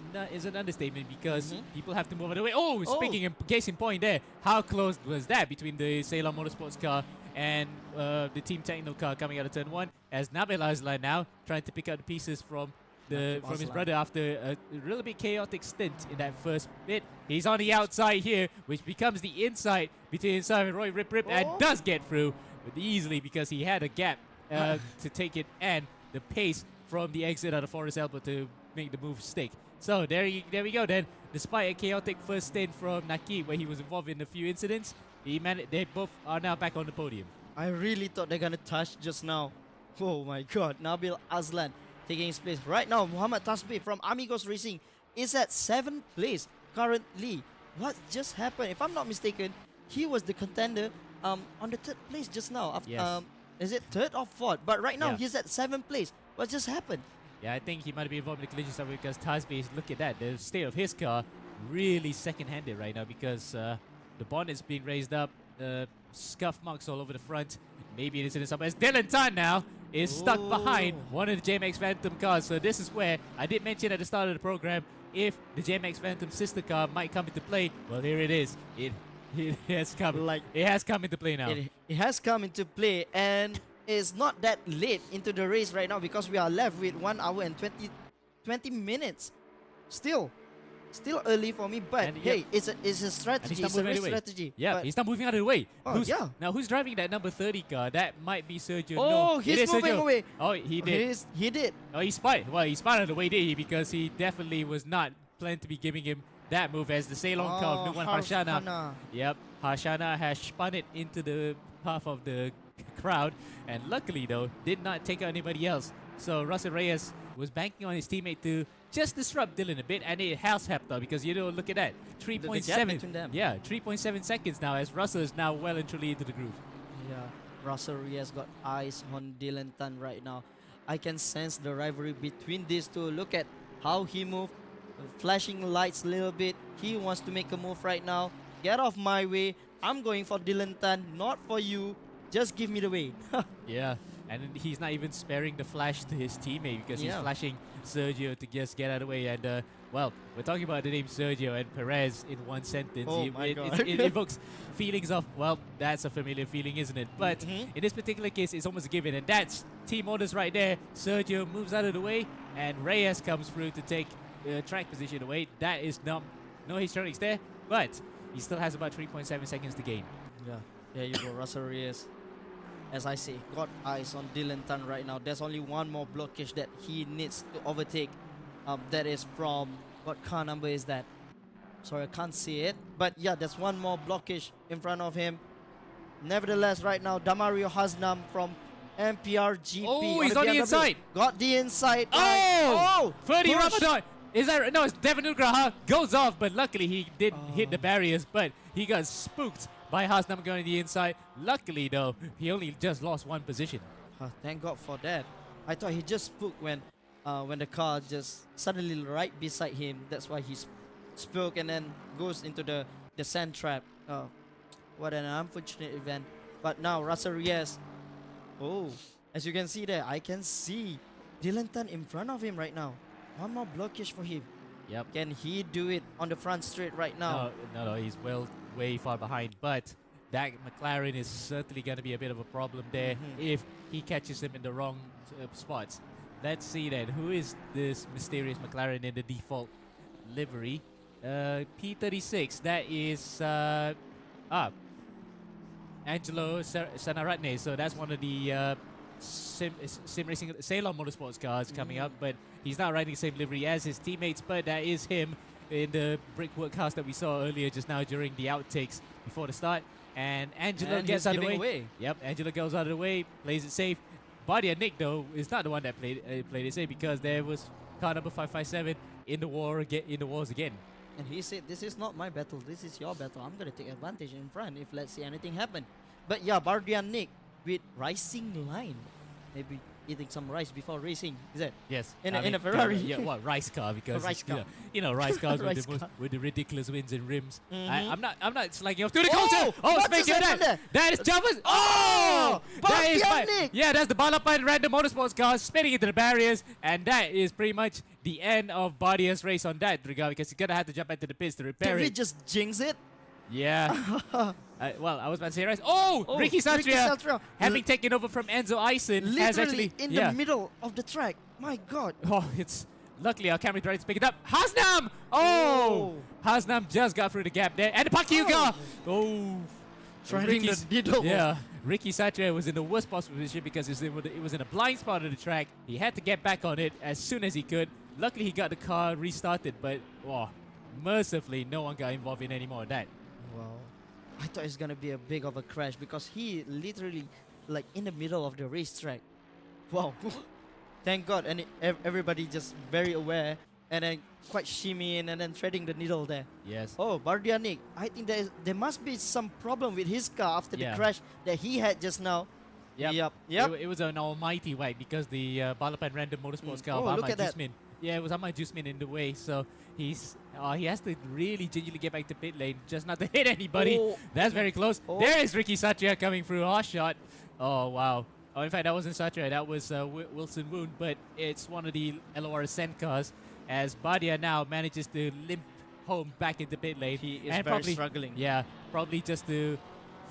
an understatement because people have to move out of the way. Oh, speaking in case in point there, how close was that between the Ceylon Motorsports car and the Team Techno car coming out of turn 1? As Nabil Azlan now trying to pick up the pieces from his brother after a really bit chaotic stint in that first bit. He's on the outside here, which becomes the inside between himself and Roy Rip and does get through easily because he had a gap to take it and the pace from the exit out of Forest Elbow to make the move stick. So there we go then. Despite a chaotic first stint from Nakib where he was involved in a few incidents, they both are now back on the podium. I really thought they're gonna touch just now. Oh my god, Nabil Azlan taking his place. Right now, Muhammad Tasbih from Amigos Racing is at 7th place currently. What just happened? If I'm not mistaken, he was the contender on the 3rd place just now. Yes. Is it 3rd or 4th? But right now, Yeah. he's at 7th place. What just happened? Yeah, I think he might be involved in the collision somewhere because Tasbih, look at that. The state of his car really second-handed right now because the bonnet is being raised up, scuff marks all over the front. Maybe an incident somewhere. As Dylan Tan now is stuck behind one of the JMX Phantom cars. So this is where I did mention at the start of the program if the JMX Phantom sister car might come into play. Well, here it is. It has come. It has come into play now. It has come into play, and it's not that late into the race right now because we are left with 1 hour and 20 minutes. Still early for me, but hey, it's a strategy. It's a race strategy. Yeah, he's not moving out of the way. Oh, Now, who's driving that number 30 car? That might be Sergio. Oh, no, he's moving away. Oh, he did. He did. Oh, he spun. Well, he spun out of the way, did he? Because he definitely was not planning to be giving him that move as the Ceylon car of Nuwan Harshana. Yep, Harshana has spun it into the path of the crowd, and luckily though, did not take out anybody else. So Russell Reyes was banking on his teammate to just disrupt Dylan a bit, and it has helped though because look at that, 3.7. Yeah, 3.7 seconds now as Russell is now well and truly into the groove. Yeah, Russell Reyes got eyes on Dylan Tan right now. I can sense the rivalry between these two. Look at how he moved, flashing lights a little bit. He wants to make a move right now. Get off my way. I'm going for Dylan Tan, not for you. Just give me the way. Yeah, And then he's not even sparing the flash to his teammate because he's Yeah. flashing Sergio to just get out of the way. And well, we're talking about the name Sergio and Perez in one sentence. Oh It- my it, God. it evokes feelings of, well, that's a familiar feeling, isn't it? But Mhm. in this particular case, it's almost a given, and that's team orders right there. Sergio moves out of the way, and Reyes comes through to take track position away. That is no histrionics there, but he still has about 3.7 seconds to gain. Yeah, there you go, Russell Reyes. As I say, got eyes on Dylan Tan right now. There's only one more blockage that he needs to overtake. That is from, what car number is that? Sorry, I can't see it. But yeah, there's one more blockage in front of him. Nevertheless, right now, Damario Hasnam from MPRGP. Oh, he's on the BMW inside. Got the inside. Oh! Right. Ferdy push. Ramadan. Is that no? It's Devin Nugraha goes off, but luckily he didn't hit the barriers. But he got spooked by Hasnam going to the inside. Luckily though, he only just lost one position. Thank God for that. I thought he just spooked when the car just suddenly right beside him. That's why he spoke and then goes into the sand trap. What an unfortunate event. But now Russell Reyes. Oh, as you can see there, I can see Dylan Tan in front of him right now. One more blockage for him. Yep. Can he do it on the front straight right now? No, he's way far behind. But that McLaren is certainly going to be a bit of a problem there if he catches him in the wrong spots. Let's see then. Who is this mysterious McLaren in the default livery? P36. That is Angelo Sanaratne. So that's one of the sim racing Ceylon Motorsports cars coming up, but he's not riding the same livery as his teammates. But that is him in the brickwork cars that we saw earlier just now during the outtakes before the start. And Angelo gets he's out of the giving way. away. Yep, Angelo goes out of the way, plays it safe. Badia Nick though is not the one that played it safe because there was car number 557 in the wars again. And he said, "This is not my battle. This is your battle. I'm gonna take advantage in front if let's see anything happen." But yeah, Bardian Nick with Rising Line, maybe eating some rice before racing. Is that? Yes, In I a mean, Ferrari. Yeah, what rice car? Because rice car. You know, rice cars Rice with the car. with the ridiculous wins and rims. Mhm. I'm not slagging off to the Oh, culture. Oh, what speaking just of happened that, there? that is Java's. Oh, that is Bardianic. yeah, that's the Balapan Random Motorsports car spinning into the barriers, and that is pretty much the end of Badia's race on that regard because he's gonna have to jump into the pits to Did repair we it. just jinx it? Yeah. Well, I was about to say rice. Oh, Oh, Ricky Ricky Satria, Satria. having taken over from Enzo Eisen, has Literally actually in yeah. the middle of the track. My God. Oh, it's luckily our camera tried to pick it up. Hasnam! Oh! Hasnam just got through the gap there. And the Pakyuga! Oh. Trying the needle. Yeah. Ricky Satria was in the worst possible position because it was in a blind spot of the track. He had to get back on it as soon as he could. Luckily, he got the car restarted, but mercifully, no one got involved in any more of that. Wow. I thought it's gonna be a big of a crash because he literally like in the middle of the racetrack. Wow. Thank God. And everybody just very aware and then quite shimmying and then threading the needle there. Yes. Oh, Bardianic. I think there must be some problem with his car after Yeah. the crash that he had just now. Yep. Yep. It was an almighty whack because the Balapan Random Motorsports car Oh, of look Ahmad at that. Jusmin. Yeah, it was Ahmad Jusmin in the way, so he has to really gingerly get back to pit lane just not to hit anybody. Oh. That's very close. Oh. There is Ricky Satria coming through, harsh shot. Oh, wow. Oh, in fact, that wasn't Satria, that was Wilson Woon, but it's one of the LOR Ascent cars as Badia now manages to limp home back into pit lane. He is and very probably, struggling. Yeah, probably just to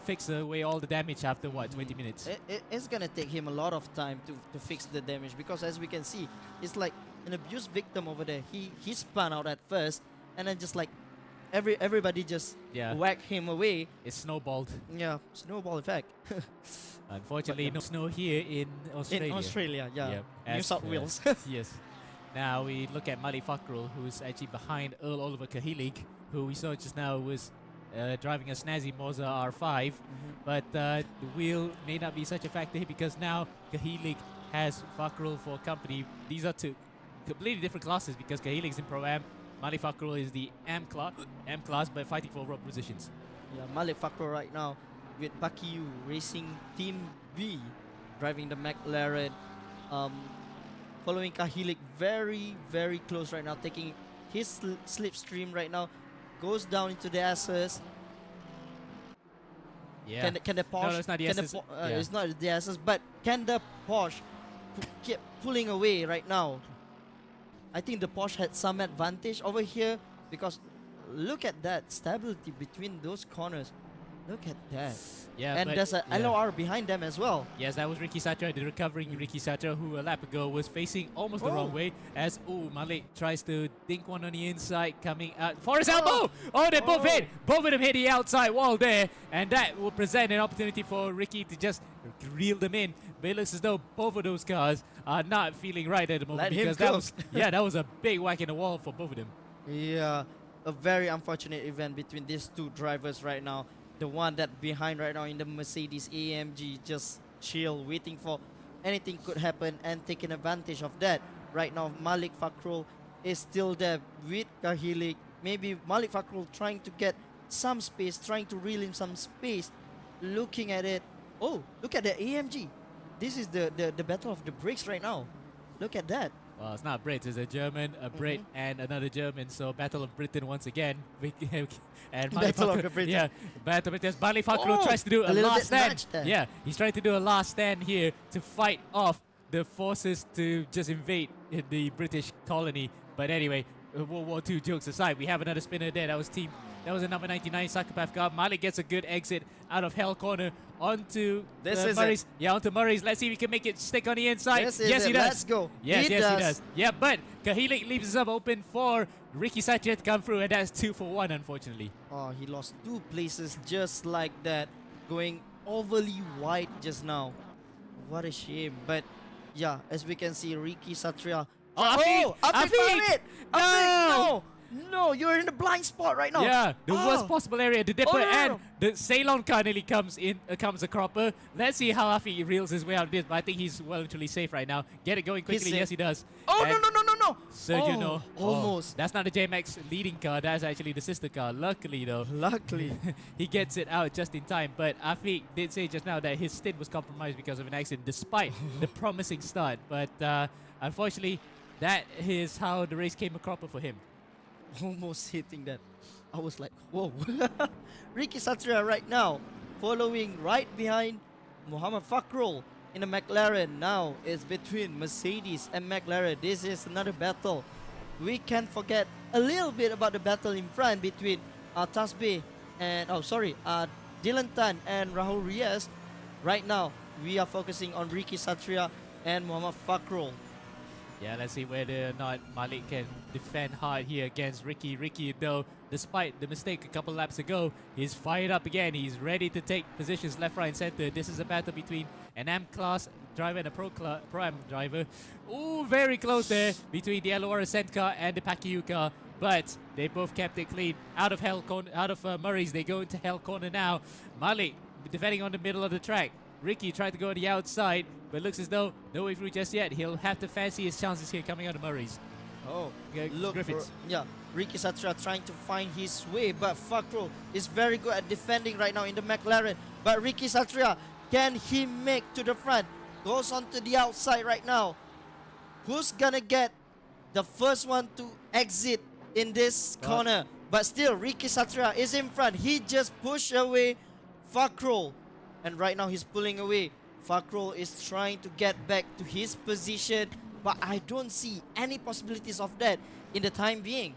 fix away all the damage after, what, 20 minutes? It's gonna take him a lot of time to fix the damage because as we can see, it's like an abused victim over there. He spun out at first and then just like everybody just Yeah. whacked him away. It snowballed. Yeah, snowball effect. Unfortunately, But, no snow here in Australia. In Australia, yeah. Yep. New As, South Wales. Yes. Now we look at Mali Fakrul, who's actually behind Earl Oliver Kahilig, who we saw just now was driving a snazzy Moza R5. But the wheel may not be such a factor here because now Kahilig has Fakrul for company. These are two completely different classes because Kahilig is in Pro-Am. Mali Fakrul is the M class, but fighting for road positions. Yeah, Malik Fakro right now with Bakiyu Racing Team B driving the McLaren. Following Kahilik very, very close right now, taking his slipstream right now. Goes down into the S's. Yeah. Can the Porsche? No, it's not the SS. Yeah. It's not the SS, but can the Porsche keep pulling away right now? I think the Porsche had some advantage over here because look at that stability between those corners. Look at that. Yeah, And but- there's a yeah. LOR behind them as well. Yes, that was Ricky Satra, the recovering Ricky Satra, who a lap ago was facing almost the wrong way as Malik tries to dink one on the inside, coming out for his elbow. Oh, they both hit. Both of them hit the outside wall there, and that will present an opportunity for Ricky to just reel them in. But it looks as though both of those cars are not feeling right at the moment Let him because that go. was that was a big whack in the wall for both of them. Yeah, a very unfortunate event between these two drivers right now. The one that behind right now in the Mercedes AMG just chill, waiting for anything could happen and taking advantage of that. Right now, Malik Fakrul is still there with Kahilik. Maybe Malik Fakrul trying to get some space, trying to reel in some space. Looking at it. Oh, look at the AMG. This is the battle of the brakes right now. Look at that. Well, it's not Brits, it's a German, a Brit, and another German. So Battle of Britain once again. And Battle of the Brits. Yeah, Battle of Britain. Malik Fakrul tries to do a a little last bit stand. nudged there. Yeah, he's trying to do a last stand here to fight off the forces to just invade the British colony. But anyway, World War II jokes aside, we have another spinner there. That was a number 99 Psychopath car. Malik gets a good exit out of Hell Corner onto This is Murray's. Yeah, onto Murray's. Let's see if we can make it stick on the inside. This is Yes, it. he does. Let's go. Yes, He he does. does. Yeah, but Kahilik leaves us up open for Ricky Sanchez to come through, and that's 2 for 1, unfortunately. Oh, he lost 2 places just like that, going overly wide just now. What a shame. But yeah, as we can see, Ricky Satria. Afiq! Afiq Farid! No! No, you're in the blind spot right now. Yeah, the Oh. worst possible area. The dipper Oh, no, no, and no. the Ceylon car nearly comes a cropper. Let's see how Afi reels his way out of this, but I think he's well and truly safe right now. Get it going quickly. safe. Yes, he does. Oh, And no. Sergio, Oh, no. almost. That's not the JMax leading car. That's actually the sister car. Luckily, though, Luckily. he gets it out just in time. But Afiq did say just now that his stint was compromised because of an accident, despite the promising start. But unfortunately, that is how the race came a cropper for him. Almost hitting that. I was like, whoa. Ricky Satria right now, following right behind Muhammad Fakrul in the McLaren. Now it's between Mercedes and McLaren. This is another battle. We can't forget a little bit about the battle in front between Tasbih and, Dylan Tan and Rahul Riaz. Right now, we are focusing on Ricky Satria and Muhammad Fakrul. Yeah, let's see whether or not Malik can defend hard here against Ricky. Ricky, though, despite the mistake a couple laps ago, he's fired up again. He's ready to take positions left, right, and center. This is a battle between an M-class driver and a Pro-Am driver. Ooh, very close there between the LOR Ascent car and the Pacquiao car. But they both kept it clean. Out of Murray's, they go into Hell Corner now. Malik defending on the middle of the track. Ricky tried to go on the outside, but looks as though no way through just yet. He'll have to fancy his chances here coming out of Murray's. Oh, Okay, look, Griffiths. Ricky Satria trying to find his way, but Fakrul is very good at defending right now in the McLaren. But Ricky Satria, can he make to the front? Goes on to the outside right now. Who's gonna get the first one to exit in this corner? But still, Ricky Satria is in front. He just pushed away Fakrul. And right now he's pulling away. Fakrul is trying to get back to his position, but I don't see any possibilities of that in the time being.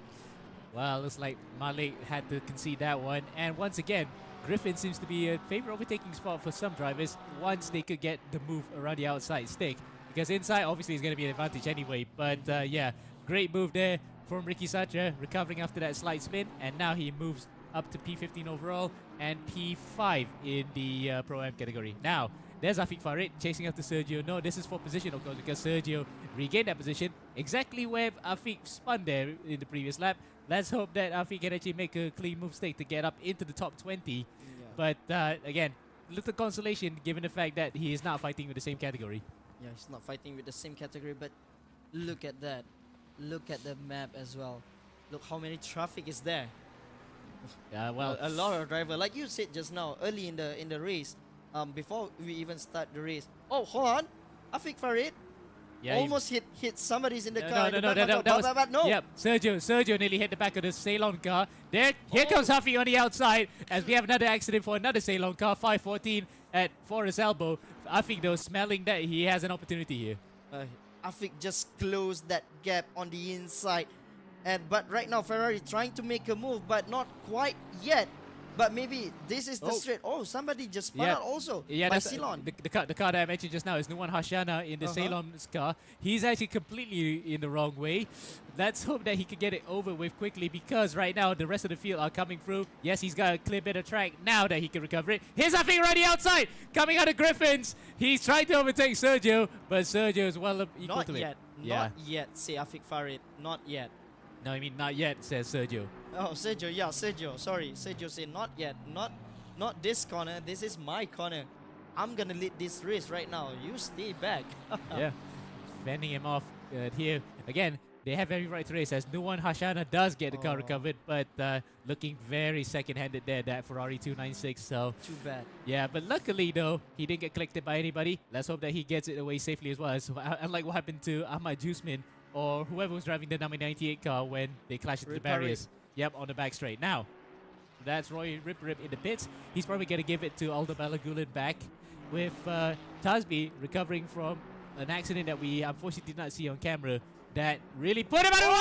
Well, looks like Malik had to concede that one. And once again, Griffin seems to be a favorite overtaking spot for some drivers once they could get the move around the outside stick. Because inside, obviously, is going to be an advantage anyway. But yeah, great move there from Ricky Satria, recovering after that slight spin. And now he moves up to P15 overall and P5 in the Pro-Am category. Now, there's Afiq Farid chasing after Sergio. No, this is for position, of course, because Sergio regained that position exactly where Afiq spun there in the previous lap. Let's hope that Afiq can actually make a clean move stake to get up into the top 20. But again, little consolation given the fact that he is not fighting with the same category. Yeah, he's not fighting with the same category, but look at that. Look at the map as well. Look how many traffic is there. Yeah, well, A lot of driver, like you said just now, early in the race, before we even start the race. Oh, hold on, Afiq Farid. Yeah, he- almost hit somebody's in the No, car. no, in no, the back, that was. but no. Yep, Sergio nearly hit the back of the Ceylon car. Here comes Huffy on the outside as we have another accident for another Ceylon car. 514 at Forrest's elbow. Huffy though smelling that he has an opportunity here. Afik just closed that gap on the inside, but right now Ferrari trying to make a move, but not quite yet. But maybe this is the straight. Oh, somebody just spun out also by that's Ceylon. the car that I mentioned just now is Nuwan Hashana in the Ceylon's car. He's actually completely in the wrong way. Let's hope that he can get it over with quickly because right now the rest of the field are coming through. Yes, he's got a clear bit of track now that he can recover it. Here's Afik already outside, coming out of Griffins. He's trying to overtake Sergio, but Sergio is well equal Not to yet. it. Not yet, say Afik Farid. Not yet. No, I mean not yet, says Sergio. Oh, Sergio, yeah, Sergio. Sorry, Sergio said not yet. Not this corner. This is my corner. I'm gonna lead this race right now. You stay back. Yeah, fending him off here. Again, they have every right to race as Nuwan Hashana does get the car recovered, but looking very second-handed there, that Ferrari 296. So Too bad. yeah, but luckily though, he didn't get collected by anybody. Let's hope that he gets it away safely as well. So, unlike what happened to Ahmad Jusmin or whoever was driving the number 98 car when they clashed into the barriers. Yep, on the back straight. Now, that's Roy Rip in the pits. He's probably going to give it to Aldo Balagulan back with Tasby recovering from an accident that we unfortunately did not see on camera that really put him out of the way.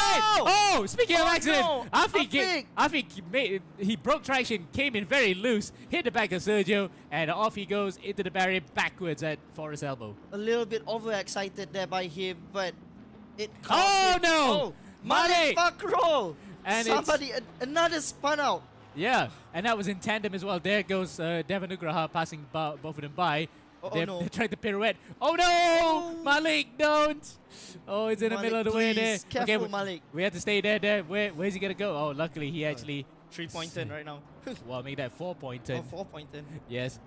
Oh, speaking of accident, no. Afik he broke traction, came in very loose, hit the back of Sergio, and off he goes into the barrier backwards at Forrest's elbow. A little bit overexcited there by him, but it Oh, cost him. no. Oh, Malik. motherfucker! And Somebody, another spun out. Yeah, and that was in tandem as well. There goes Devon Ugraha passing both of them by. Oh, no. They're trying to pirouette. Oh no! Malik, don't! Oh, it's in the middle of the way there. Please, careful, Malik. We have to stay there. Where's he gonna go? Oh, luckily he actually 3-pointer right now. well make that 4-pointer. Oh, 4-pointer. Yes.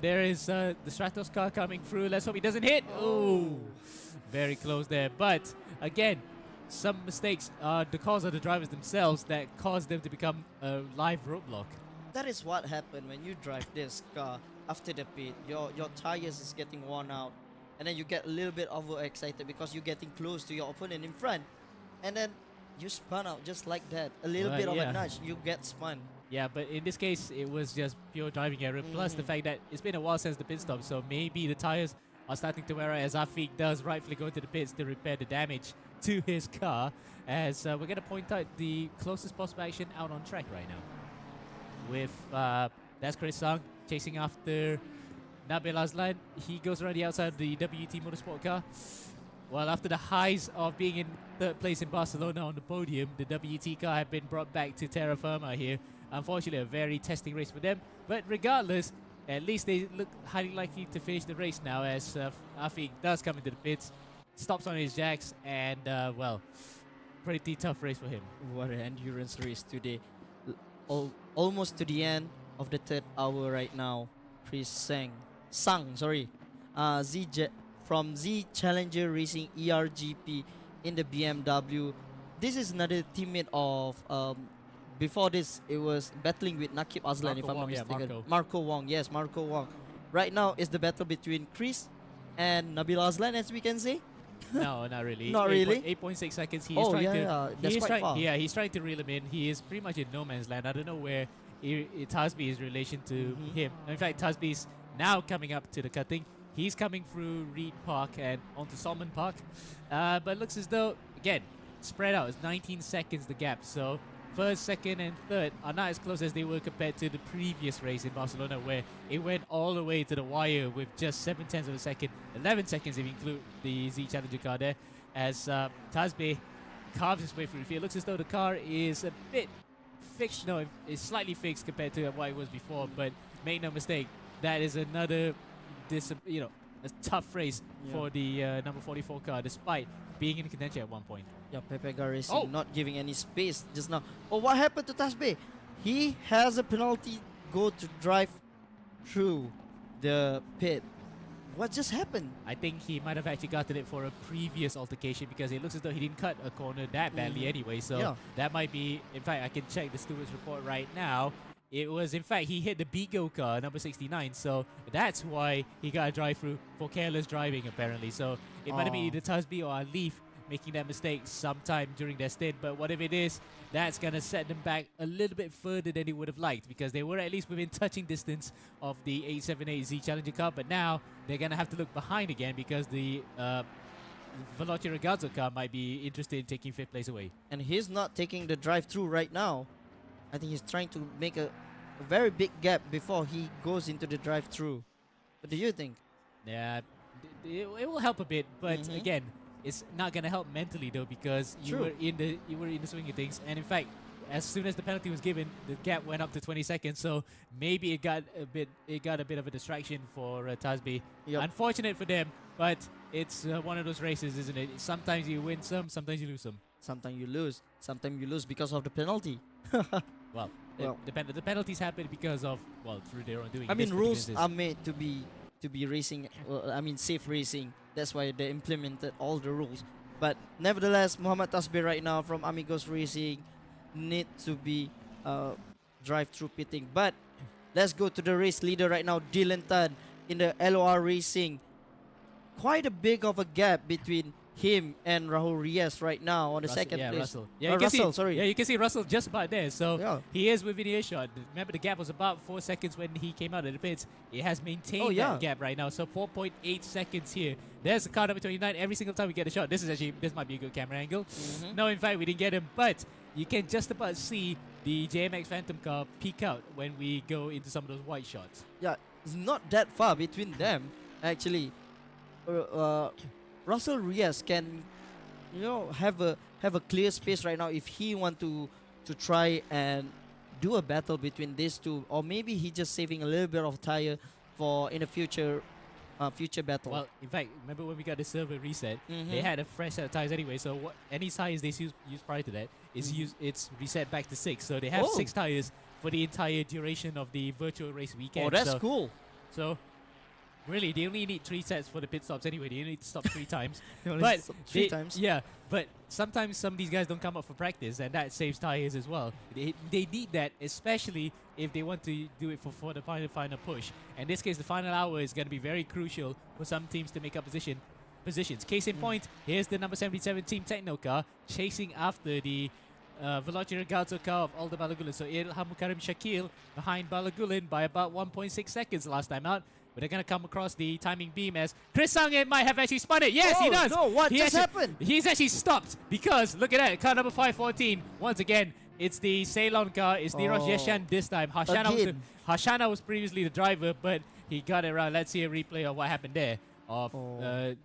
There is the Stratos car coming through. Let's hope he doesn't hit. Oh, very close there. But again, some mistakes are the cause of the drivers themselves that caused them to become a live roadblock. That is what happened when you drive this car after the pit. Your tires is getting worn out, and then you get a little bit overexcited because you're getting close to your opponent in front, and then you spun out just like that. A little bit of yeah. a nudge, you get spun. Yeah, but in this case, it was just pure driving error. Plus the fact that it's been a while since the pit stop, so maybe the tires are starting to wear out as Afik does rightfully go to the pits to repair the damage to his car. As we're going to point out the closest possible action out on track right now. With that's Chris Sung chasing after Nabil Aslan. He goes around the outside of the WT Motorsport car. Well, after the highs of being in third place in Barcelona on the podium, the WT car have been brought back to terra firma here. Unfortunately, a very testing race for them. But regardless, at least they look highly likely to finish the race now as Afik does come into the pits, stops on his jacks, and, well, pretty tough race for him. What an endurance race today. Almost to the end of the third hour right now. Chris Sang, from Z Challenger Racing ERGP in the BMW. This is another teammate of before this it was battling with Nakib Aslan, Marco if I'm Wong, not yeah, mistaken. Marco. Yes, Marco Wong. Right now is the battle between Chris and Nabil Aslan, as we can say. No, not really. Not really? 8.6 seconds. He is Oh, trying yeah, to. yeah, that's he is quite far. Yeah, he's trying to reel him in. He is pretty much in no man's land. I don't know where Tasby is in relation to him. In fact, Tasby's now coming up to the cutting. He's coming through Reed Park and onto Solomon Park. But looks as though, again, spread out. It's 19 seconds the gap. So first, second, and third are not as close as they were compared to the previous race in Barcelona, where it went all the way to the wire with just 7/10 of a second, 11 seconds if you include the Z Challenger car there, as Tasbe carves his way through the field. Looks as though the car is a bit fixed. No, it's slightly fixed compared to what it was before, but make no mistake, that is another, a tough race for the number 44 car, despite being in contention at one point. Yeah, Pepega Racing not giving any space just now. Oh, what happened to Tasbe? He has a penalty go to drive through the pit. What just happened? I think he might have actually gotten it for a previous altercation because it looks as though he didn't cut a corner that badly anyway. So that might be, in fact, I can check the steward's report right now. It was, in fact, he hit the Bigo car, number 69. So that's why he got a drive-through for careless driving, apparently. So It might have been Aw. either Tusby or Alif making that mistake sometime during their stint. But whatever it is, that's going to set them back a little bit further than they would have liked, because they were at least within touching distance of the 878Z Challenger car. But now they're going to have to look behind again, because the Veloce Ragazzo car might be interested in taking 5th place away. And he's not taking the drive-through right now. I think he's trying to make a very big gap before he goes into the drive-through. What do you think? Yeah, it will help a bit, but Mhm. again, it's not gonna help mentally though, because you True. were in the swing of things, and in fact, as soon as the penalty was given, the gap went up to 20 seconds. So maybe it got a bit of a distraction for Tasby. Yep. Unfortunate for them, but it's one of those races, isn't it? Sometimes you win some, sometimes you lose some. Sometimes you lose. Sometimes you lose because of the penalty. Well, Well. the penalties happen because of, well, through their own doing. I In this mean, particular rules instance. are made to be racing. I mean, safe racing. That's why they implemented all the rules. But nevertheless, Muhammad Tasbih right now from Amigos Racing need to be drive-through pitting. But let's go to the race leader right now, Dylan Tan in the LOR Racing. Quite a big of a gap between him and Rahul Reyes right now on the second place. Russell. Yeah, Oh, you can Russell, see, sorry. Yeah, you can see Russell just about there. So Yeah. he is within earshot. Remember, the gap was about 4 seconds when he came out of the pits. He has maintained Oh, yeah. that gap right now. So 4.8 seconds here. There's the car number 29. Every single time we get a shot, this might be a good camera angle. Mhm. No, in fact, we didn't get him, but you can just about see the JMX Phantom car peek out when we go into some of those wide shots. Yeah, it's not that far between them actually. Russell Reyes can, have a clear space right now if he want to try and do a battle between these two, or maybe he just saving a little bit of tire for in the future battle. Well, in fact, remember when we got the server reset, Mhm. they had a fresh set of tires anyway. So any tires they used prior to that is it's reset back to 6. So they have Oh. 6 tires for the entire duration of the virtual race weekend. Oh, that's so, cool. So really, they only need 3 sets for the pit stops anyway. They only need to stop 3 times. Only But three they- times. Yeah, but sometimes some of these guys don't come up for practice, and that saves tires as well. They need that, especially if they want to do it for the final push. In this case, the final hour is going to be very crucial for some teams to make up positions. Case in point, here's the number 77 Team Techno car chasing after the Veloce Ragazzo car of Aldo Balagulen. So Ilham Karim Shakil behind Balagulen by about 1.6 seconds last time out. But they're going to come across the timing beam as Chris Sangye might have actually spun it. Yes, he Oh, does. no, what He just actually- happened? He's actually stopped because, look at that, car number 514. Once again, it's the Ceylon car. It's Niraj Oh. Yeshan this time. Again. Hashana was previously the driver, but he got it right. Let's see a replay of what happened there of Oh.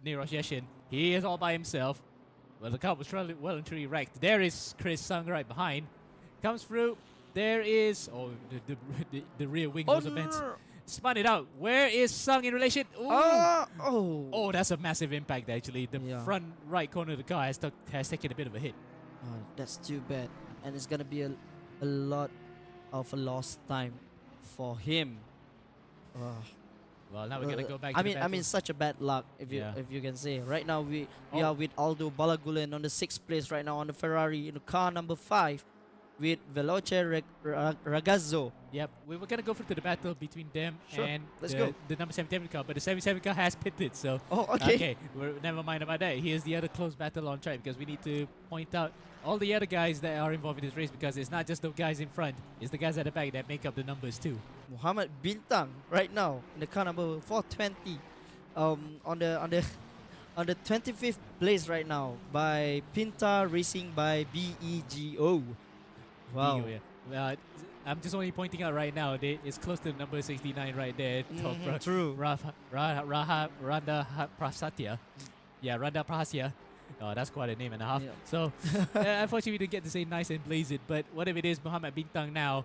Niraj Yeshan. He is all by himself. Well, the car was well and truly wrecked. There is Chris Sung right behind. Comes through. There is... Oh, the rear wing was bent. no. Spun it out. Where is Sung in relation? Ooh. Oh. Oh, that's a massive impact, actually. The Yeah. front right corner of the car has taken a bit of a hit. Oh, that's too bad. And it's gonna be a lot of a lost time for him. Well, now we're gonna go back. I to the mean, battle. such a bad luck if Yeah. you can say. Right now we Oh. are with Aldo Balagulen on the 6th place right now on the Ferrari in the car number 5 with Veloce Ragazzo. Yep, we were gonna go through to the battle between them Sure, and let's the, go. the number 77 car, but the 77 car has pitted, so Oh, okay. never mind about that. Here's the other close battle on track, because we need to point out all the other guys that are involved in this race, because it's not just the guys in front, it's the guys at the back that make up the numbers too. Muhammad Bintang right now in the car number 420 on the 25th place right now by Pinta Racing by BEGO. Wow. Ego, yeah. I'm just only pointing out right now, it's close to the number 69 right there. Top Mhm, true. Randa Prasatya. Yeah, Randa Prasya. Oh, that's quite a name and a half. Yeah. So, unfortunately, we didn't get to say nice and blaze it, but whatever it is, Muhammad Bintang now,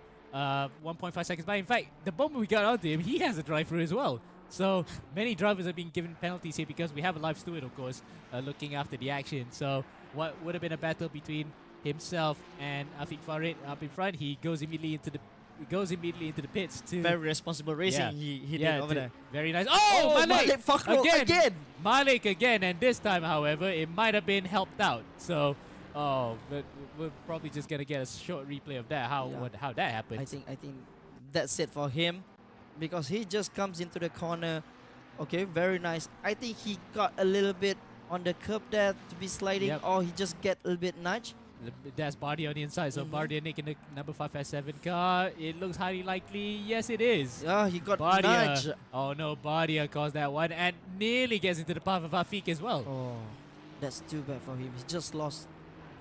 1.5 seconds by. In fact, the moment we got onto him, he has a drive-through as well. So, many drivers are being given penalties here because we have a live steward, of course, looking after the action. So, what would have been a battle between himself and Afiq Farid up in front, he goes immediately into the pits to Very responsible racing Yeah. he did over there. very nice. Oh, Malik Fakhro again. Malik again, and this time, however, it might have been helped out. So, but we're probably just gonna get a short replay of that. How that happened. I think that's it for him, because he just comes into the corner. Okay, very nice. I think he got a little bit on the curb there to be sliding, Yep. or he just get a little bit nudge. That's Bardia on the inside. So Mhm. Bardia nicking the number 557 car. It looks highly likely. Yes, it is. Yeah, he got Bardia. nudge. Oh no, Bardia caused that one and nearly gets into the path of Afiq as well. Oh, that's too bad for him. He just lost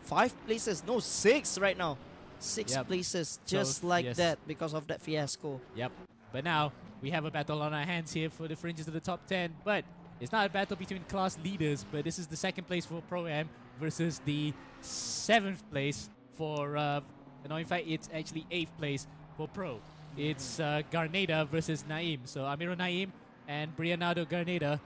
5 places. No, 6 right now. 6 Yep. places So, just like yes. that because of that fiasco. Yep. But now we have a battle on our hands here for the fringes of the top 10. But it's not a battle between class leaders, but this is the second place for Pro-Am versus the 7th place for, no, in fact, it's actually 8th place for Pro. It's Garneda versus Naim. So Amiro Naim and Brianado Garneda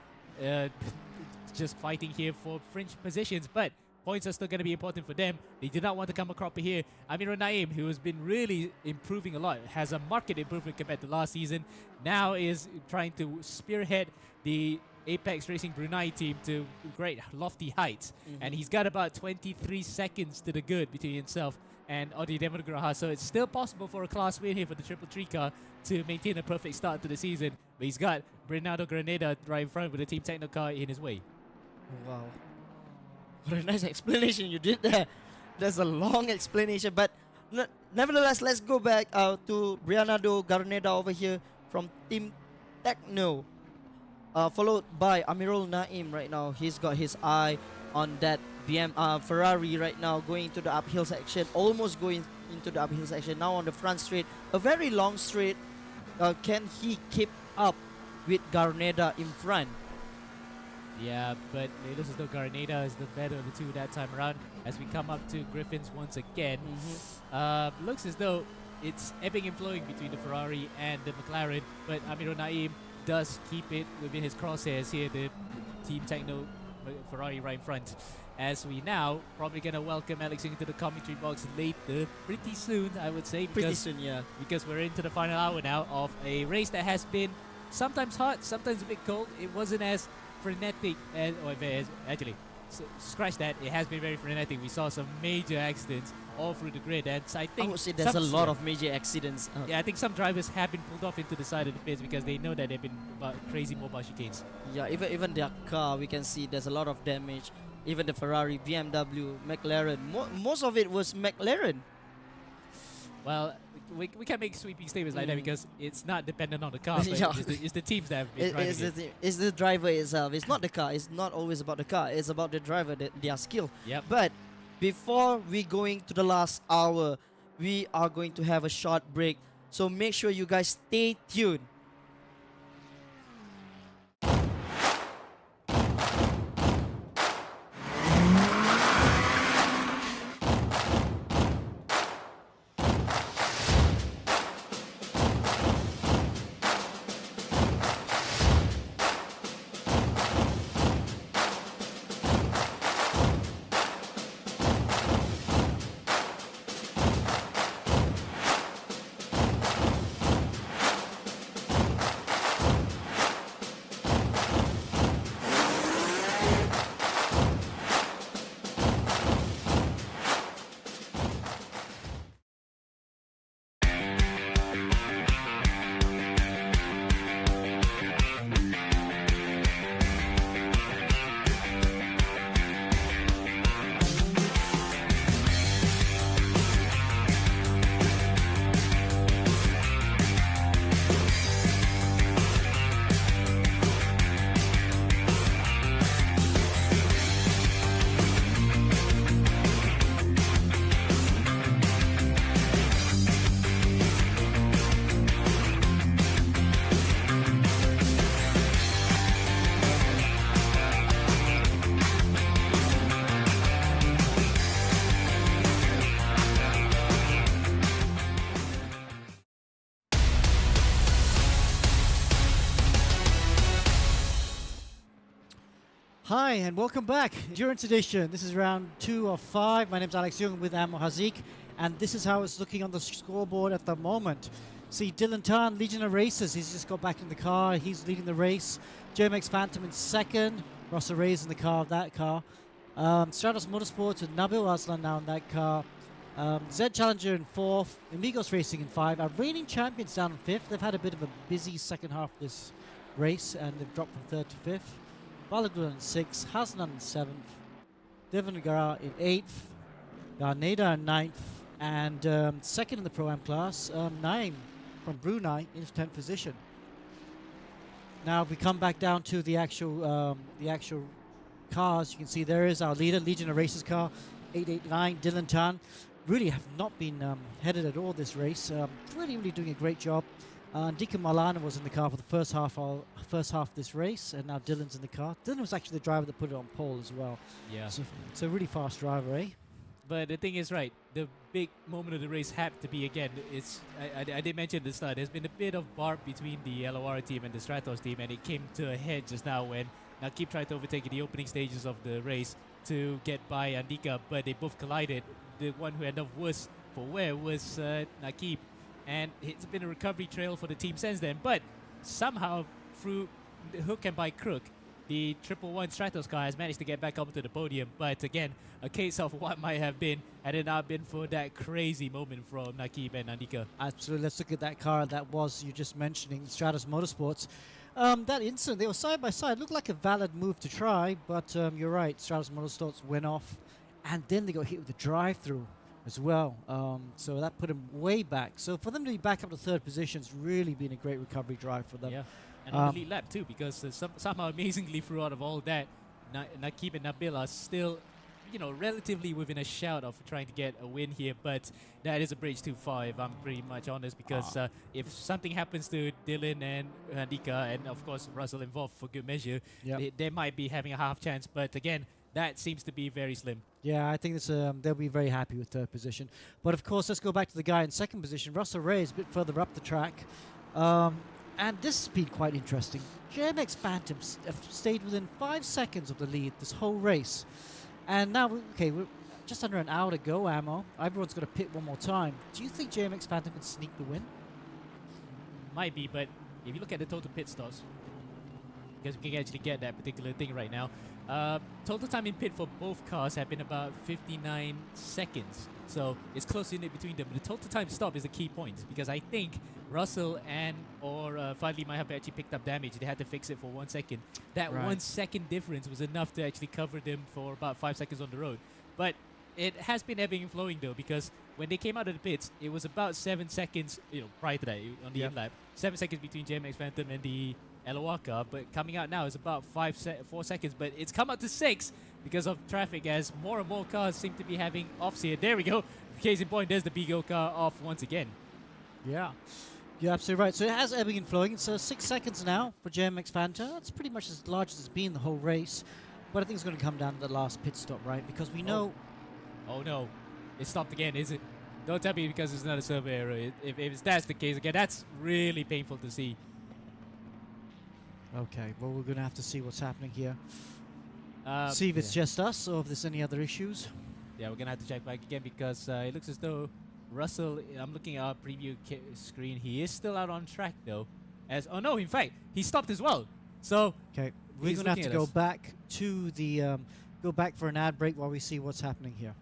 just fighting here for fringe positions. But points are still going to be important for them. They do not want to come a cropper here. Amiro Naim, who has been really improving a lot, has a market improvement compared to last season, now is trying to spearhead the Apex Racing Brunei team to great lofty heights. And he's got about 23 seconds to the good between himself and Odi Demograha. So it's still possible for a class win here for the Triple Tree car to maintain a perfect start to the season. But he's got Bernardo Granada right in front with the Team Techno car in his way. Wow. What a nice explanation you did there. There's a long explanation, but nevertheless, let's go back to Brianado Garneda over here from Team Techno. Followed by Amirul Naim right now. He's got his eye on that Ferrari right now, going into the uphill section, almost going into the uphill section. Now on the front straight, a very long straight. Can he keep up with Garneda in front? Yeah, but it looks as though Garneda is the better of the two that time around. As we come up to Griffins once again, looks as though it's ebbing and flowing between the Ferrari and the McLaren, but Amirul Naim does keep it within his crosshairs here, the Team Techno Ferrari right in front. As we now probably going to welcome Alex into the commentary box later, pretty soon, I would say. Pretty soon, yeah. Because we're into the final hour now of a race that has been sometimes hot, sometimes a bit cold. It wasn't as frenetic as, actually, scratch that, it has been very frenetic. We saw some major accidents all through the grid, and I think I would say there's a lot of major accidents. Yeah, I think some drivers have been pulled off into the side of the pits because they know that they've been crazy mobile chicanes. Yeah, even their car, we can see there's a lot of damage. Even the Ferrari, BMW, McLaren, most of it was McLaren. Well, we can't make sweeping statements like that because it's not dependent on the car, but Yeah. it's the teams that have been driving it. It's the driver itself. It's not the car. It's not always about the car. It's about the driver, their skill. Yep. But before we going to the last hour, we are going to have a short break. So make sure you guys stay tuned. Hi and welcome back. Endurance Edition. This is round 2 of 5. My name's Alex Young with Ammo Hazik, and this is how it's looking on the scoreboard at the moment. See Dylan Tan, Legion of Racers. He's just got back in the car. He's leading the race. JMX Phantom in second. Rossa Reyes in the car of that car. Stratos Motorsports with Nabil Aslan now in that car. Z Challenger in 4th. Amigos Racing in 5. Our reigning champions down in 5th. They've had a bit of a busy second half of this race, and they've dropped from 3rd to 5th. Balaguer in 6th, Hasnan in 7th, Devangara in 8th, Garneda in 9th, and second in the Pro-Am class, Naim from Brunei in 10th position. Now, if we come back down to the actual cars, you can see there is our leader, Legion of Racers car, 889, Dylan Tan. Really have not been headed at all this race. Really doing a great job. Dika Malana was in the car for the first half of this race, and now Dylan's in the car. Dylan was actually the driver that put it on pole as well. Yeah. So really fast driver, eh? But the thing is, right, the big moment of the race had to be, again, I did mention at the start, there's been a bit of barb between the LOR team and the Stratos team, and it came to a head just now when Nakib tried to overtake in the opening stages of the race to get by Andika, but they both collided. The one who ended up worse for wear was Nakib, and it's been a recovery trail for the team since then. But somehow, through the hook and by crook, the 111 Stratos car has managed to get back up to the podium. But again, a case of what might have been had it not been for that crazy moment from Nakib and Andika. Absolutely. Let's look at that car that was, you just mentioning, Stratos Motorsports. That incident, they were side by side. Looked like a valid move to try, but you're right. Stratos Motorsports went off, and then they got hit with the drive-through as well. So that put them way back. So for them to be back up to third position has really been a great recovery drive for them. Yeah, and an elite lap too, because somehow amazingly throughout of all that, Nakib and Nabil are still, relatively within a shout of trying to get a win here, but that is a bridge too far, if I'm pretty much honest, because if something happens to Dylan and Andika, and of course Russell involved for good measure, they might be having a half chance, but again, that seems to be very slim. Yeah, I think they'll be very happy with third position. But of course, let's go back to the guy in second position. Russell Ray is a bit further up the track. And this has been quite interesting. JMX Phantoms have stayed within 5 seconds of the lead this whole race. And now, we're just under an hour to go, Ammo. Everyone's got to pit one more time. Do you think JMX Phantom can sneak the win? Might be, but if you look at the total pit stops, because we can actually get that particular thing right now, total time in pit for both cars have been about 59 seconds. So it's close in it between them. But the total time stop is the key point, because I think Russell or Fadli might have actually picked up damage. They had to fix it for 1 second. That 1 second difference was enough to actually cover them for about 5 seconds on the road. But it has been ebbing and flowing though, because when they came out of the pits, it was about 7 seconds, prior to that on the in-lap. 7 seconds between JMX Phantom and the LOR car, but coming out now is about 4 seconds, but it's come out to 6 because of traffic, as more and more cars seem to be having offs here. There we go. Case in point, there's the Bigo car off once again. Yeah. You're absolutely right. So it has ebbing and flowing. It's 6 seconds now for JMX Fanta. That's pretty much as large as it's been the whole race. But I think it's going to come down to the last pit stop, right? Because we know... Oh no. It stopped again, is it? Don't tell me because it's another server error. If that's the case again, that's really painful to see. Okay, well, we're going to have to see what's happening here. See if it's just us or if there's any other issues. Yeah, we're going to have to check back again because it looks as though Russell, I'm looking at our preview screen, he is still out on track though. Oh no, in fact, he stopped as well. So, okay, we're going to have to go back to the, go back for an ad break while we see what's happening here.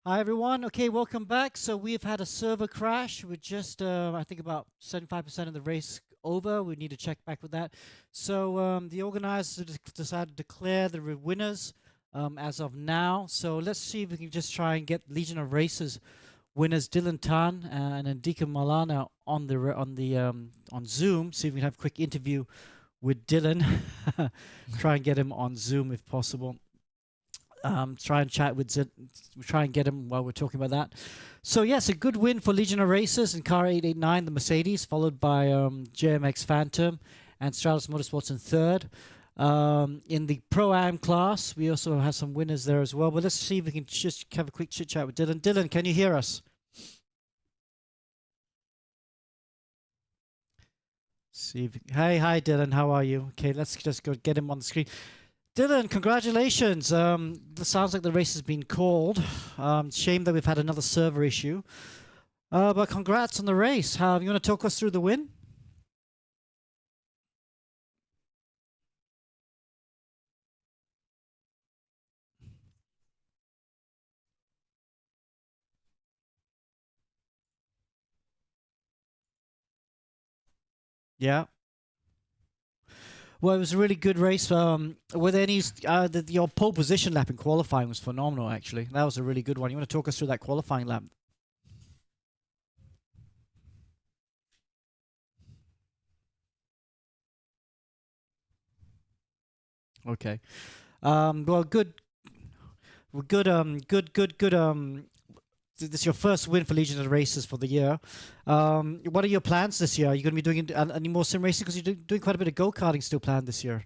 Hi everyone. Okay, welcome back. So we've had a server crash. We're just, I think, about 75% of the race over. We need to check back with that. So the organizers decided to declare the winners as of now. So let's see if we can just try and get Legion of Racers winners Dylan Tan and Andika Malana on Zoom. See if we can have a quick interview with Dylan. Try and get him on Zoom if possible. Try and chat with try and get him while we're talking about that. So yes, a good win for Legion of Racers and Car 889, the Mercedes, followed by JMX Phantom and Stratus Motorsports in third. In the Pro-Am class, we also have some winners there as well. But let's see if we can just have a quick chit chat with Dylan. Dylan, can you hear us? See if, hi Dylan, how are you? Okay, let's just go get him on the screen. Dylan, congratulations. It sounds like the race has been called. Shame that we've had another server issue. But congrats on the race. You want to talk us through the win? Yeah. Well, it was a really good race. Were there any your pole position lap in qualifying was phenomenal. Actually, that was a really good one. You want to talk us through that qualifying lap? Okay. Well, good. Well, good. This is your first win for Legion of Racers for the year. What are your plans this year? Are you going to be doing any more sim racing? Because you're doing quite a bit of go-karting still planned this year.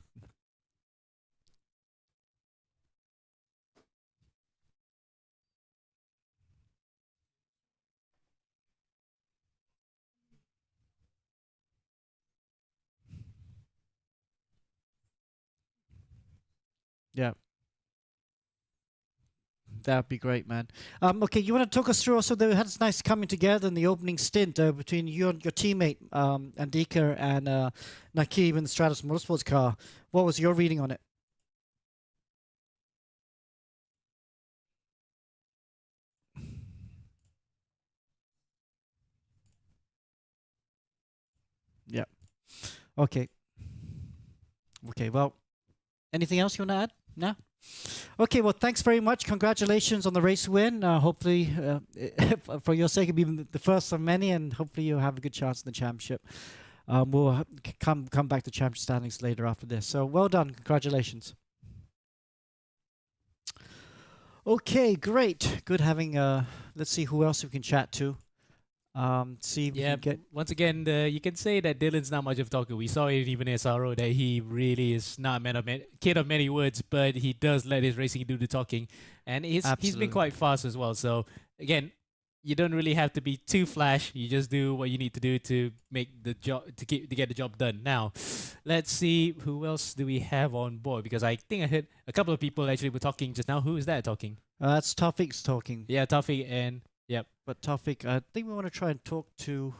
Yeah. That'd be great, man. Okay, you want to talk us through also, they had this nice coming together in the opening stint between you and your teammate, Andika and Nakib in the Stratus Motorsports car. What was your reading on it? Yeah. Okay. Okay, well, anything else you want to add? No? Okay, well, thanks very much. Congratulations on the race win. Hopefully, for your sake, it'll be the first of many, and hopefully you'll have a good chance in the championship. We'll come back to championship standings later after this. So well done. Congratulations. Okay, great. Good having, let's see who else we can chat to. See if we can get... Once again, you can say that Dylan's not much of a talker. We saw it even in SRO that he really is not a kid of many words, but he does let his racing do the talking. And he's been quite fast as well. So again, you don't really have to be too flash. You just do what you need to do to make the job to get the job done. Now, let's see who else do we have on board, because I think I heard a couple of people actually were talking just now. Who is that talking? That's Taufik's talking. Yeah, Taufik and yep. But Taufik, I think we want to try and talk to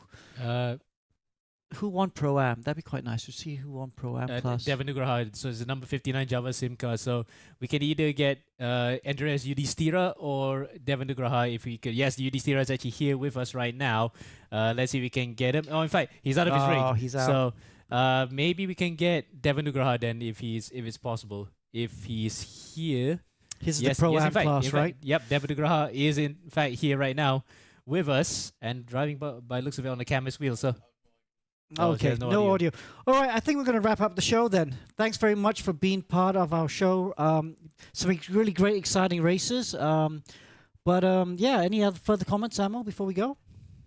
who won Pro-Am. That'd be quite nice to see who won Pro-Am class. Devin Nugraha. So it's the number 59 Java Sim car. So we can either get Andreas Yudhistira or Devin Nugraha if we could. Yes, Yudhistira is actually here with us right now. Let's see if we can get him. Oh, in fact, he's out of his rig. Oh, he's out. So maybe we can get Devin Nugraha then if it's possible. If he's here. He's the Pro-Am class, right? Yep, Devin Nugraha is in fact here right now with us and driving by looks of it on the canvas wheel. So okay, no audio. All right, I think we're going to wrap up the show then. Thanks very much for being part of our show. Some really great, exciting races. Yeah, any other further comments, Amo, before we go?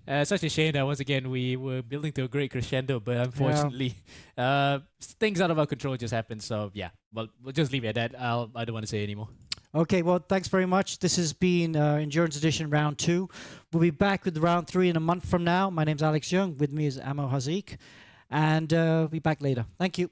Such a shame that once again we were building to a great crescendo, but unfortunately, things out of our control just happened. So yeah, well, we'll just leave it at that. I don't want to say anymore. Okay, well, thanks very much. This has been Endurance Edition Round 2. We'll be back with Round 3 in a month from now. My name's Alex Young. With me is Amo Hazik. And we'll be back later. Thank you.